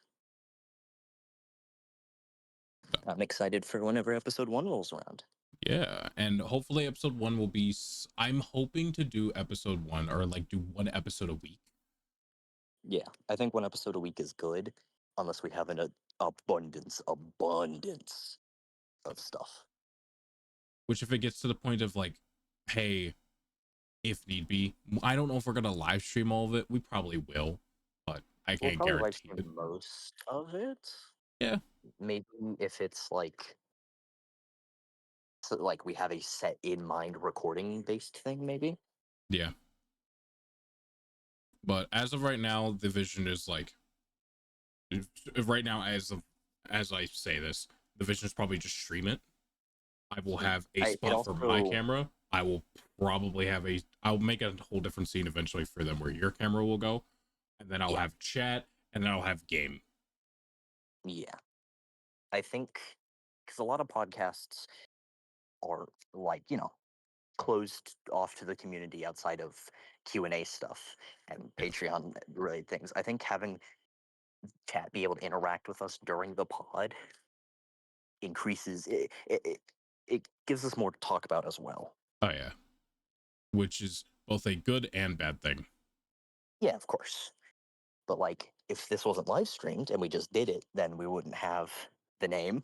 I'm excited for whenever episode 1 rolls around. Yeah, and hopefully episode 1 will be. I'm hoping to do episode 1 or like do 1 episode a week. Yeah, I think 1 episode a week is good, unless we have an abundance of stuff. Which, if it gets to the point of like, hey, if need be, I don't know if we're gonna live stream all of it. We probably will, but I We'll can't probably live guarantee it. stream most of it. Yeah. Maybe if it's like, so like we have a set in mind recording based thing, maybe. Yeah. But as of right now, the vision is like, right now, as I say this, the vision is probably just stream it. I will have a spot for my camera. I will probably have I'll make a whole different scene eventually for them where your camera will go, and then I'll have chat, and then I'll have game. Yeah, I think because a lot of podcasts are like, closed off to the community outside of Q&A stuff and Yeah. Patreon related things. I think having chat be able to interact with us during the pod increases it gives us more to talk about as well. Oh yeah, which is both a good and bad thing. Yeah, of course. But like, if this wasn't live streamed and we just did it, then we wouldn't have the name.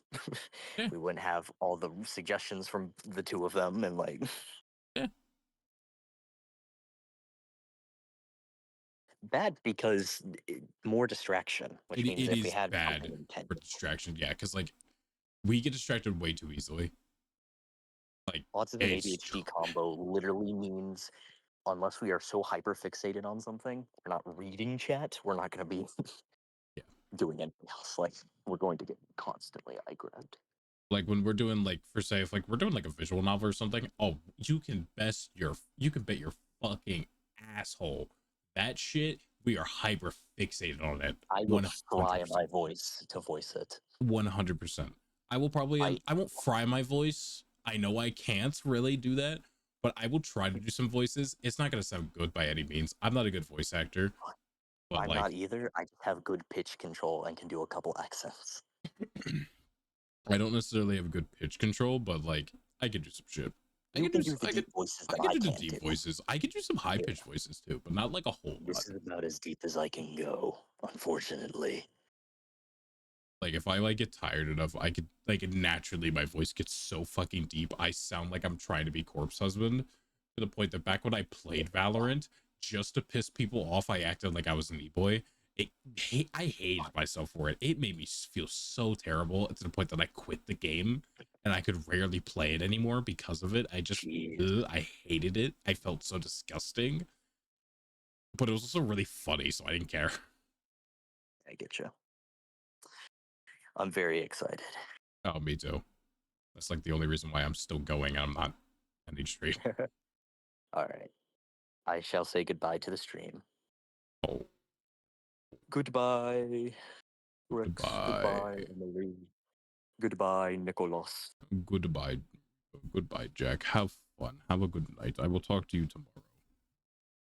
Yeah. We wouldn't have all the suggestions from the two of them, and like, Yeah. bad because more distraction, which means It if we is had something bad for intended, distraction. Yeah, because like we get distracted way too easily. Like autism it's ADHD combo literally means unless we are so hyper fixated on something, we're not reading chat, we're not going to be yeah. doing anything else. Like, we're going to get constantly eye grabbed. Like when we're doing like for say if like we're doing like a visual novel or something, oh you can bet your fucking asshole that shit we are hyper fixated on it. I will fry my voice to voice it. 100%. I will probably I won't fry my voice. I know I can't really do that, but I will try to do some voices. It's not gonna sound good by any means. I'm not a good voice actor, but I'm like not either. I just have good pitch control and can do a couple accents. I don't necessarily have good pitch control, but like I could do some shit. You can do the deep voices that I do the can't deep do. voices. I could do some high pitched voices too, but not like a whole lot. This is about as deep as I can go, unfortunately. Like if I like get tired enough, I could like naturally my voice gets so fucking deep. I sound like I'm trying to be Corpse Husband to the point that back when I played Valorant, just to piss people off, I acted like I was an e-boy. I hated myself for it. It made me feel so terrible to the point that I quit the game and I could rarely play it anymore because of it. I hated it. I felt so disgusting, but it was also really funny, so I didn't care. I get you. I'm very excited. Oh, me too. That's like the only reason why I'm still going. I'm not ending stream. All right. I shall say goodbye to the stream. Oh. Goodbye, Rex. Goodbye. Emily. Goodbye, Nicholas. Goodbye. Goodbye, Jack. Have fun. Have a good night. I will talk to you tomorrow.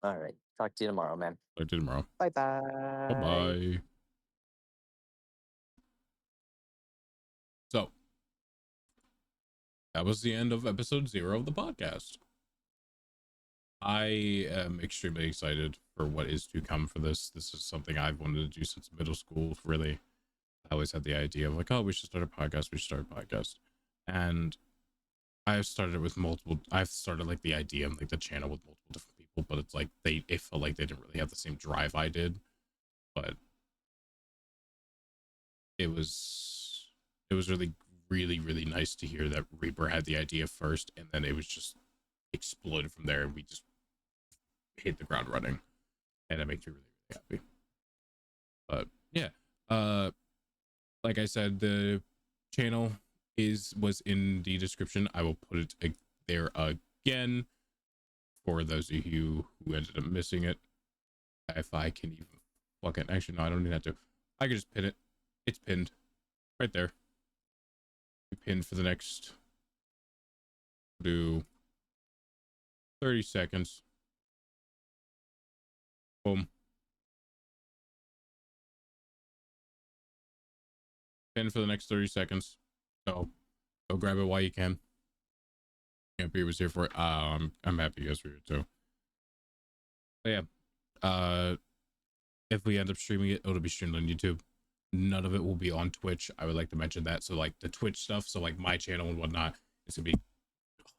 All right. Talk to you tomorrow, man. Talk to you tomorrow. Bye-bye. Bye-bye. So, that was the end of episode 0 of the podcast. I am extremely excited for what is to come for this. This is something I've wanted to do since middle school, really. I always had the idea of like, oh, we should start a podcast. We should start a podcast. And I've started like the idea of like the channel with multiple different people, but it's like it felt like they didn't really have the same drive I did. But it was really, really, really nice to hear that Reaper had the idea first, and then it was just exploded from there, and we just hit the ground running, and it makes me really, really happy. But yeah, like I said, the channel was in the description. I will put it there again for those of you who ended up missing it. If I can even fucking actually no, I don't even have to. I can just pin it. It's pinned right there. Pinned for the next do 30 seconds. Boom. Pin for the next 30 seconds. So go grab it while you can. Happy was here for it. I'm happy you guys were here too. But yeah. If we end up streaming it, it'll be streamed on YouTube. None of it will be on Twitch. I would like to mention that. So like the Twitch stuff, so like my channel and whatnot, it's gonna be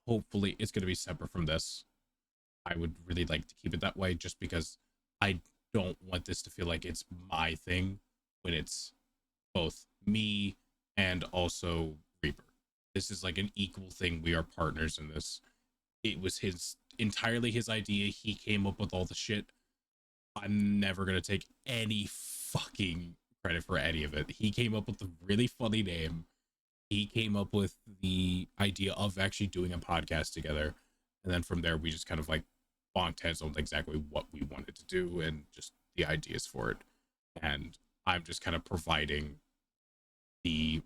hopefully it's gonna be separate from this. I would really like to keep it that way just because I don't want this to feel like it's my thing when it's both me and also Reaper. This is like an equal thing. We are partners in this. It was entirely his idea. He came up with all the shit. I'm never gonna take any fucking credit for any of it. He came up with a really funny name. He came up with the idea of actually doing a podcast together, and then from there we just kind of like bonked heads on exactly what we wanted to do and just the ideas for it. And I'm just kind of providing the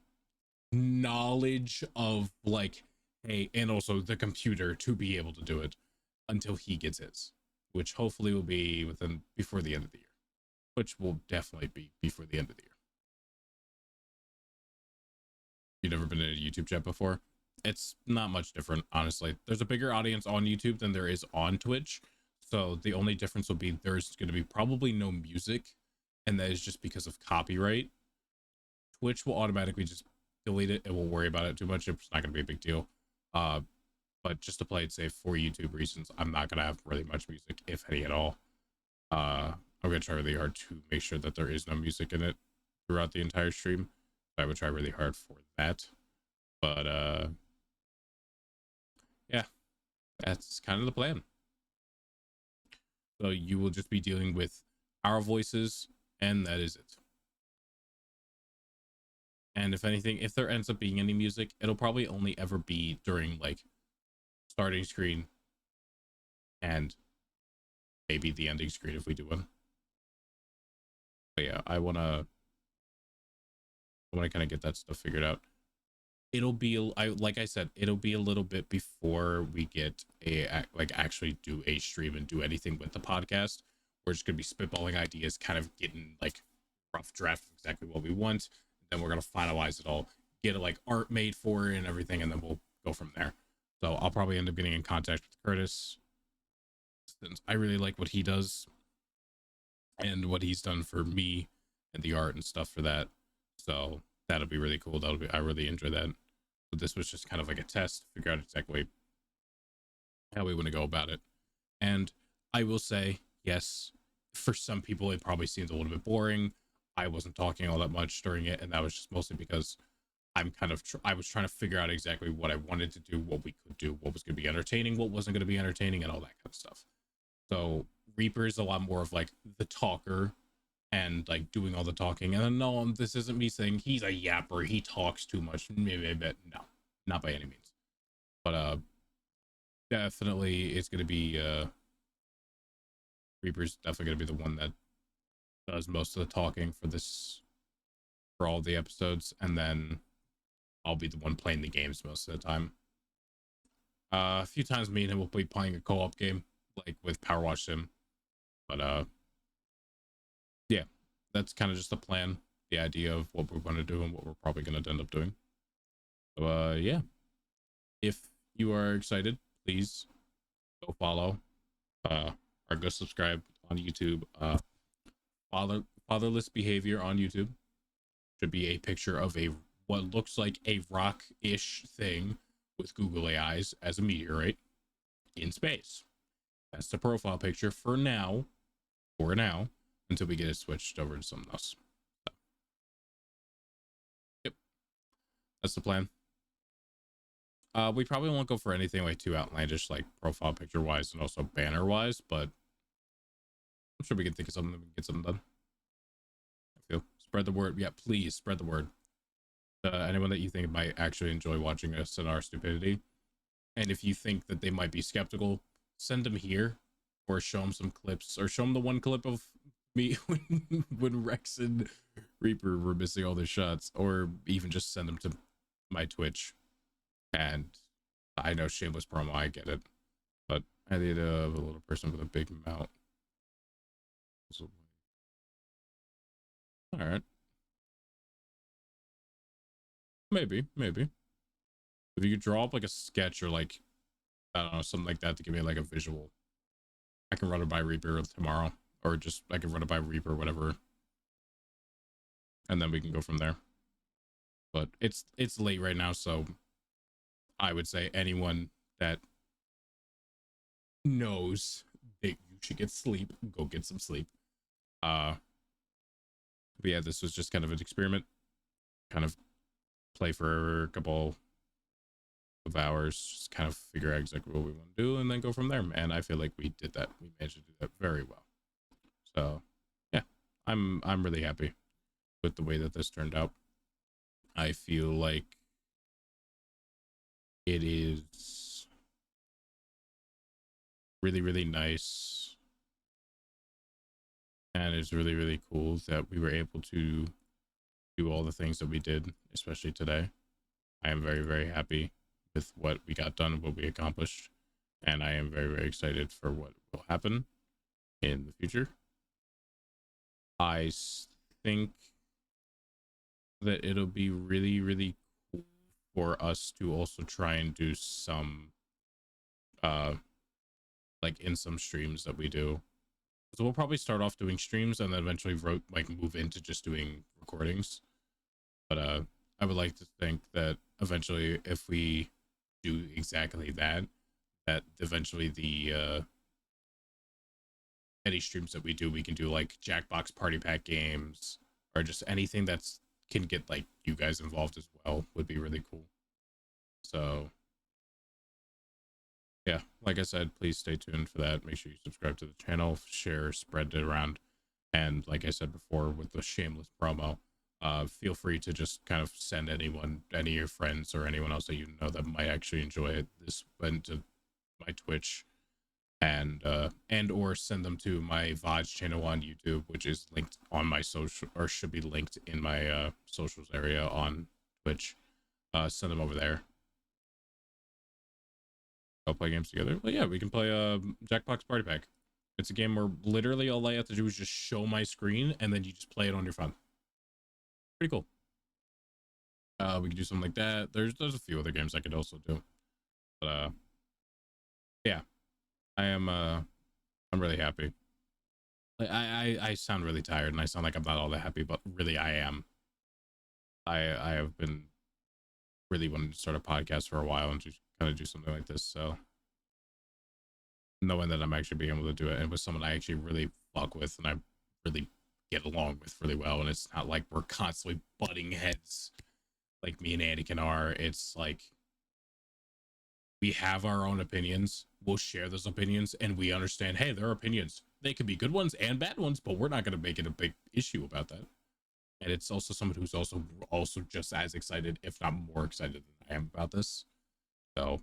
knowledge of like, hey, and also the computer to be able to do it until he gets his, which hopefully will be before the end of the year, which will definitely be before the end of the year. you've never been in a YouTube chat before, it's not much different, honestly. There's a bigger audience on YouTube than there is on Twitch. So the only difference will be there's going to be probably no music, and that is just because of copyright. Twitch will automatically just delete it and won't worry about it too much. It's not going to be a big deal. But just to play it safe for YouTube reasons, I'm not going to have really much music, if any at all. I'm going to try really hard to make sure that there is no music in it throughout the entire stream. I would try really hard for that. But yeah, that's kind of the plan. So you will just be dealing with our voices, and that is it. And if anything, if there ends up being any music, it'll probably only ever be during like starting screen and maybe the ending screen if we do one. But yeah, I wanna kind of get that stuff figured out. It'll be, like I said, it'll be a little bit before we get like actually do a stream and do anything with the podcast. We're just gonna be spitballing ideas, kind of getting like rough draft of exactly what we want. Then we're gonna finalize it all, get like art made for it and everything, and then we'll go from there. So I'll probably end up getting in contact with Curtis, since I really like what he does and what he's done for me and the art and stuff for that. So that'll be really cool. I really enjoy that. So this was just kind of like a test, figure out exactly how we want to go about it. And I will say, yes, for some people, it probably seems a little bit boring. I wasn't talking all that much during it, and that was just mostly because I'm kind of, I was trying to figure out exactly what I wanted to do, what we could do, what was going to be entertaining, what wasn't going to be entertaining, and all that kind of stuff. So Reaper is a lot more of like the talker and like doing all the talking. And no, this isn't me saying he's a yapper, he talks too much. No, not by any means. But definitely it's going to be Reaper's definitely going to be the one that does most of the talking for this, for all the episodes, and then I'll be the one playing the games most of the time. A few times me and him will be playing a co-op game, like with Power Wash Sim. But yeah, that's kind of just the plan, the idea of what we're going to do and what we're probably going to end up doing. So yeah, if you are excited, please go follow or go subscribe on YouTube. Fatherless Behavior on YouTube should be a picture of a what looks like a rock-ish thing with Google AIs as a meteorite in space. That's the profile picture for now, until we get it switched over to something else. So, yep, that's the plan. We probably won't go for anything like too outlandish, like profile picture wise and also banner wise, but I'm sure we can think of something. We can get something done. I feel spread the word. Yeah, please spread the word. Anyone that you think might actually enjoy watching us and our stupidity, and if you think that they might be skeptical, send them here, or show them some clips, or show them the one clip of me when Rex and Reaper were missing all their shots, or even just send them to my Twitch. And I know shameless promo, I get it, but I need a little person with a big mouth. All right, maybe if you could draw up like a sketch or like, I don't know, something like that to give me like a visual, I can run it by Reaper tomorrow, or just I can run it by Reaper, whatever, and then we can go from there. But it's late right now, so I would say anyone that knows that you should get sleep, go get some sleep. But yeah, this was just kind of an experiment, kind of play for a couple of hours, just kind of figure out exactly what we want to do, and then go from there. And I feel like we did that. We managed to do that very well. So yeah, I'm really happy with the way that this turned out. I feel like it is really, really nice, and it's really, really cool that we were able to do all the things that we did, especially today. I am very, very happy with what we got done, what we accomplished, and I am very, very excited for what will happen in the future. I think that it'll be really, really cool for us to also try and do some like in some streams that we do. So we'll probably start off doing streams and then eventually move into just doing recordings. But I would like to think that eventually, if we do exactly that, that eventually the any streams that we do, we can do like Jackbox Party Pack games or just anything that's can get like you guys involved as well would be really cool. So yeah, like I said, please stay tuned for that. Make sure you subscribe to the channel, share, spread it around. And like I said before, with the shameless promo, feel free to just kind of send any of your friends or anyone else that you know that might actually enjoy it, this went to my Twitch, and or send them to my VOD channel on YouTube, which is linked on my social, or should be linked in my socials area on Twitch. Send them over there. I'll play games together. Well, yeah, we can play Jackbox Party Pack. It's a game where literally all I have to do is just show my screen and then you just play it on your phone. Pretty cool. We can do something like that. There's a few other games I could also do. But yeah. I'm really happy. Like I sound really tired and I sound like I'm not all that happy, but really I am. I have been really wanting to start a podcast for a while and just kind of do something like this. So knowing that I'm actually being able to do it and with someone I actually really fuck with and I really get along with really well, and it's not like we're constantly butting heads like me and Anakin are. It's like we have our own opinions, we'll share those opinions, and we understand, hey, they're opinions, they could be good ones and bad ones, but we're not going to make it a big issue about that. And it's also someone who's also just as excited, if not more excited than I am about this. So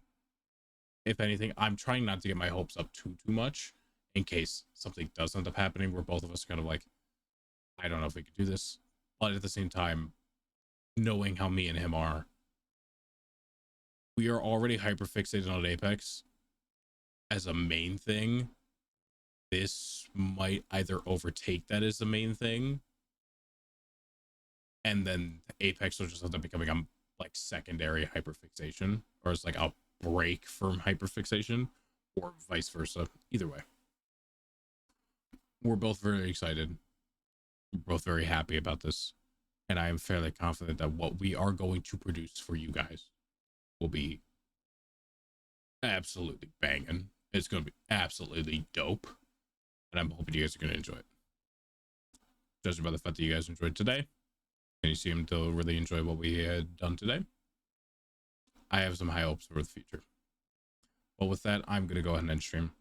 if anything, I'm trying not to get my hopes up too much in case something does end up happening where both of us are kind of like, I don't know if we could do this. But at the same time, knowing how me and him are, we are already hyper fixated on Apex as a main thing. This might either overtake that as the main thing, and then Apex will just end up becoming a like secondary hyperfixation, or it's like a break from hyperfixation, or vice versa. Either way, we're both very excited. We're both very happy about this, and I am fairly confident that what we are going to produce for you guys will be absolutely banging. It's going to be absolutely dope, and I'm hoping you guys are going to enjoy it. Judging by the fact that you guys enjoyed today, and you seem to really enjoy what we had done today, I have some high hopes for the future. Well, with that, I'm going to go ahead and end stream.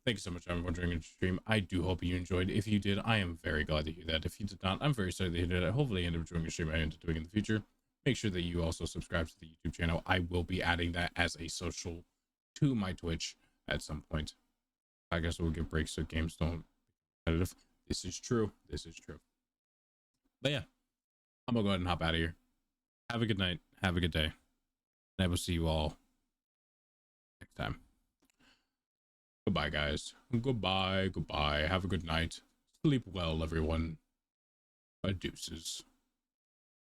Thank you so much, everyone, during the stream. I do hope you enjoyed. If you did, I am very glad to hear that. If you did not, I'm very sorry that you did it. Hopefully, you end up enjoying the stream I end up doing in the future. Make sure that you also subscribe to the YouTube channel. I will be adding that as a social to my Twitch at some point. I guess we'll give breaks so games don't be competitive. This is true. This is true. But yeah, I'm going to go ahead and hop out of here. Have a good night. Have a good day. And I will see you all next time. Goodbye, guys. Goodbye. Goodbye. Have a good night. Sleep well, everyone. Deuces.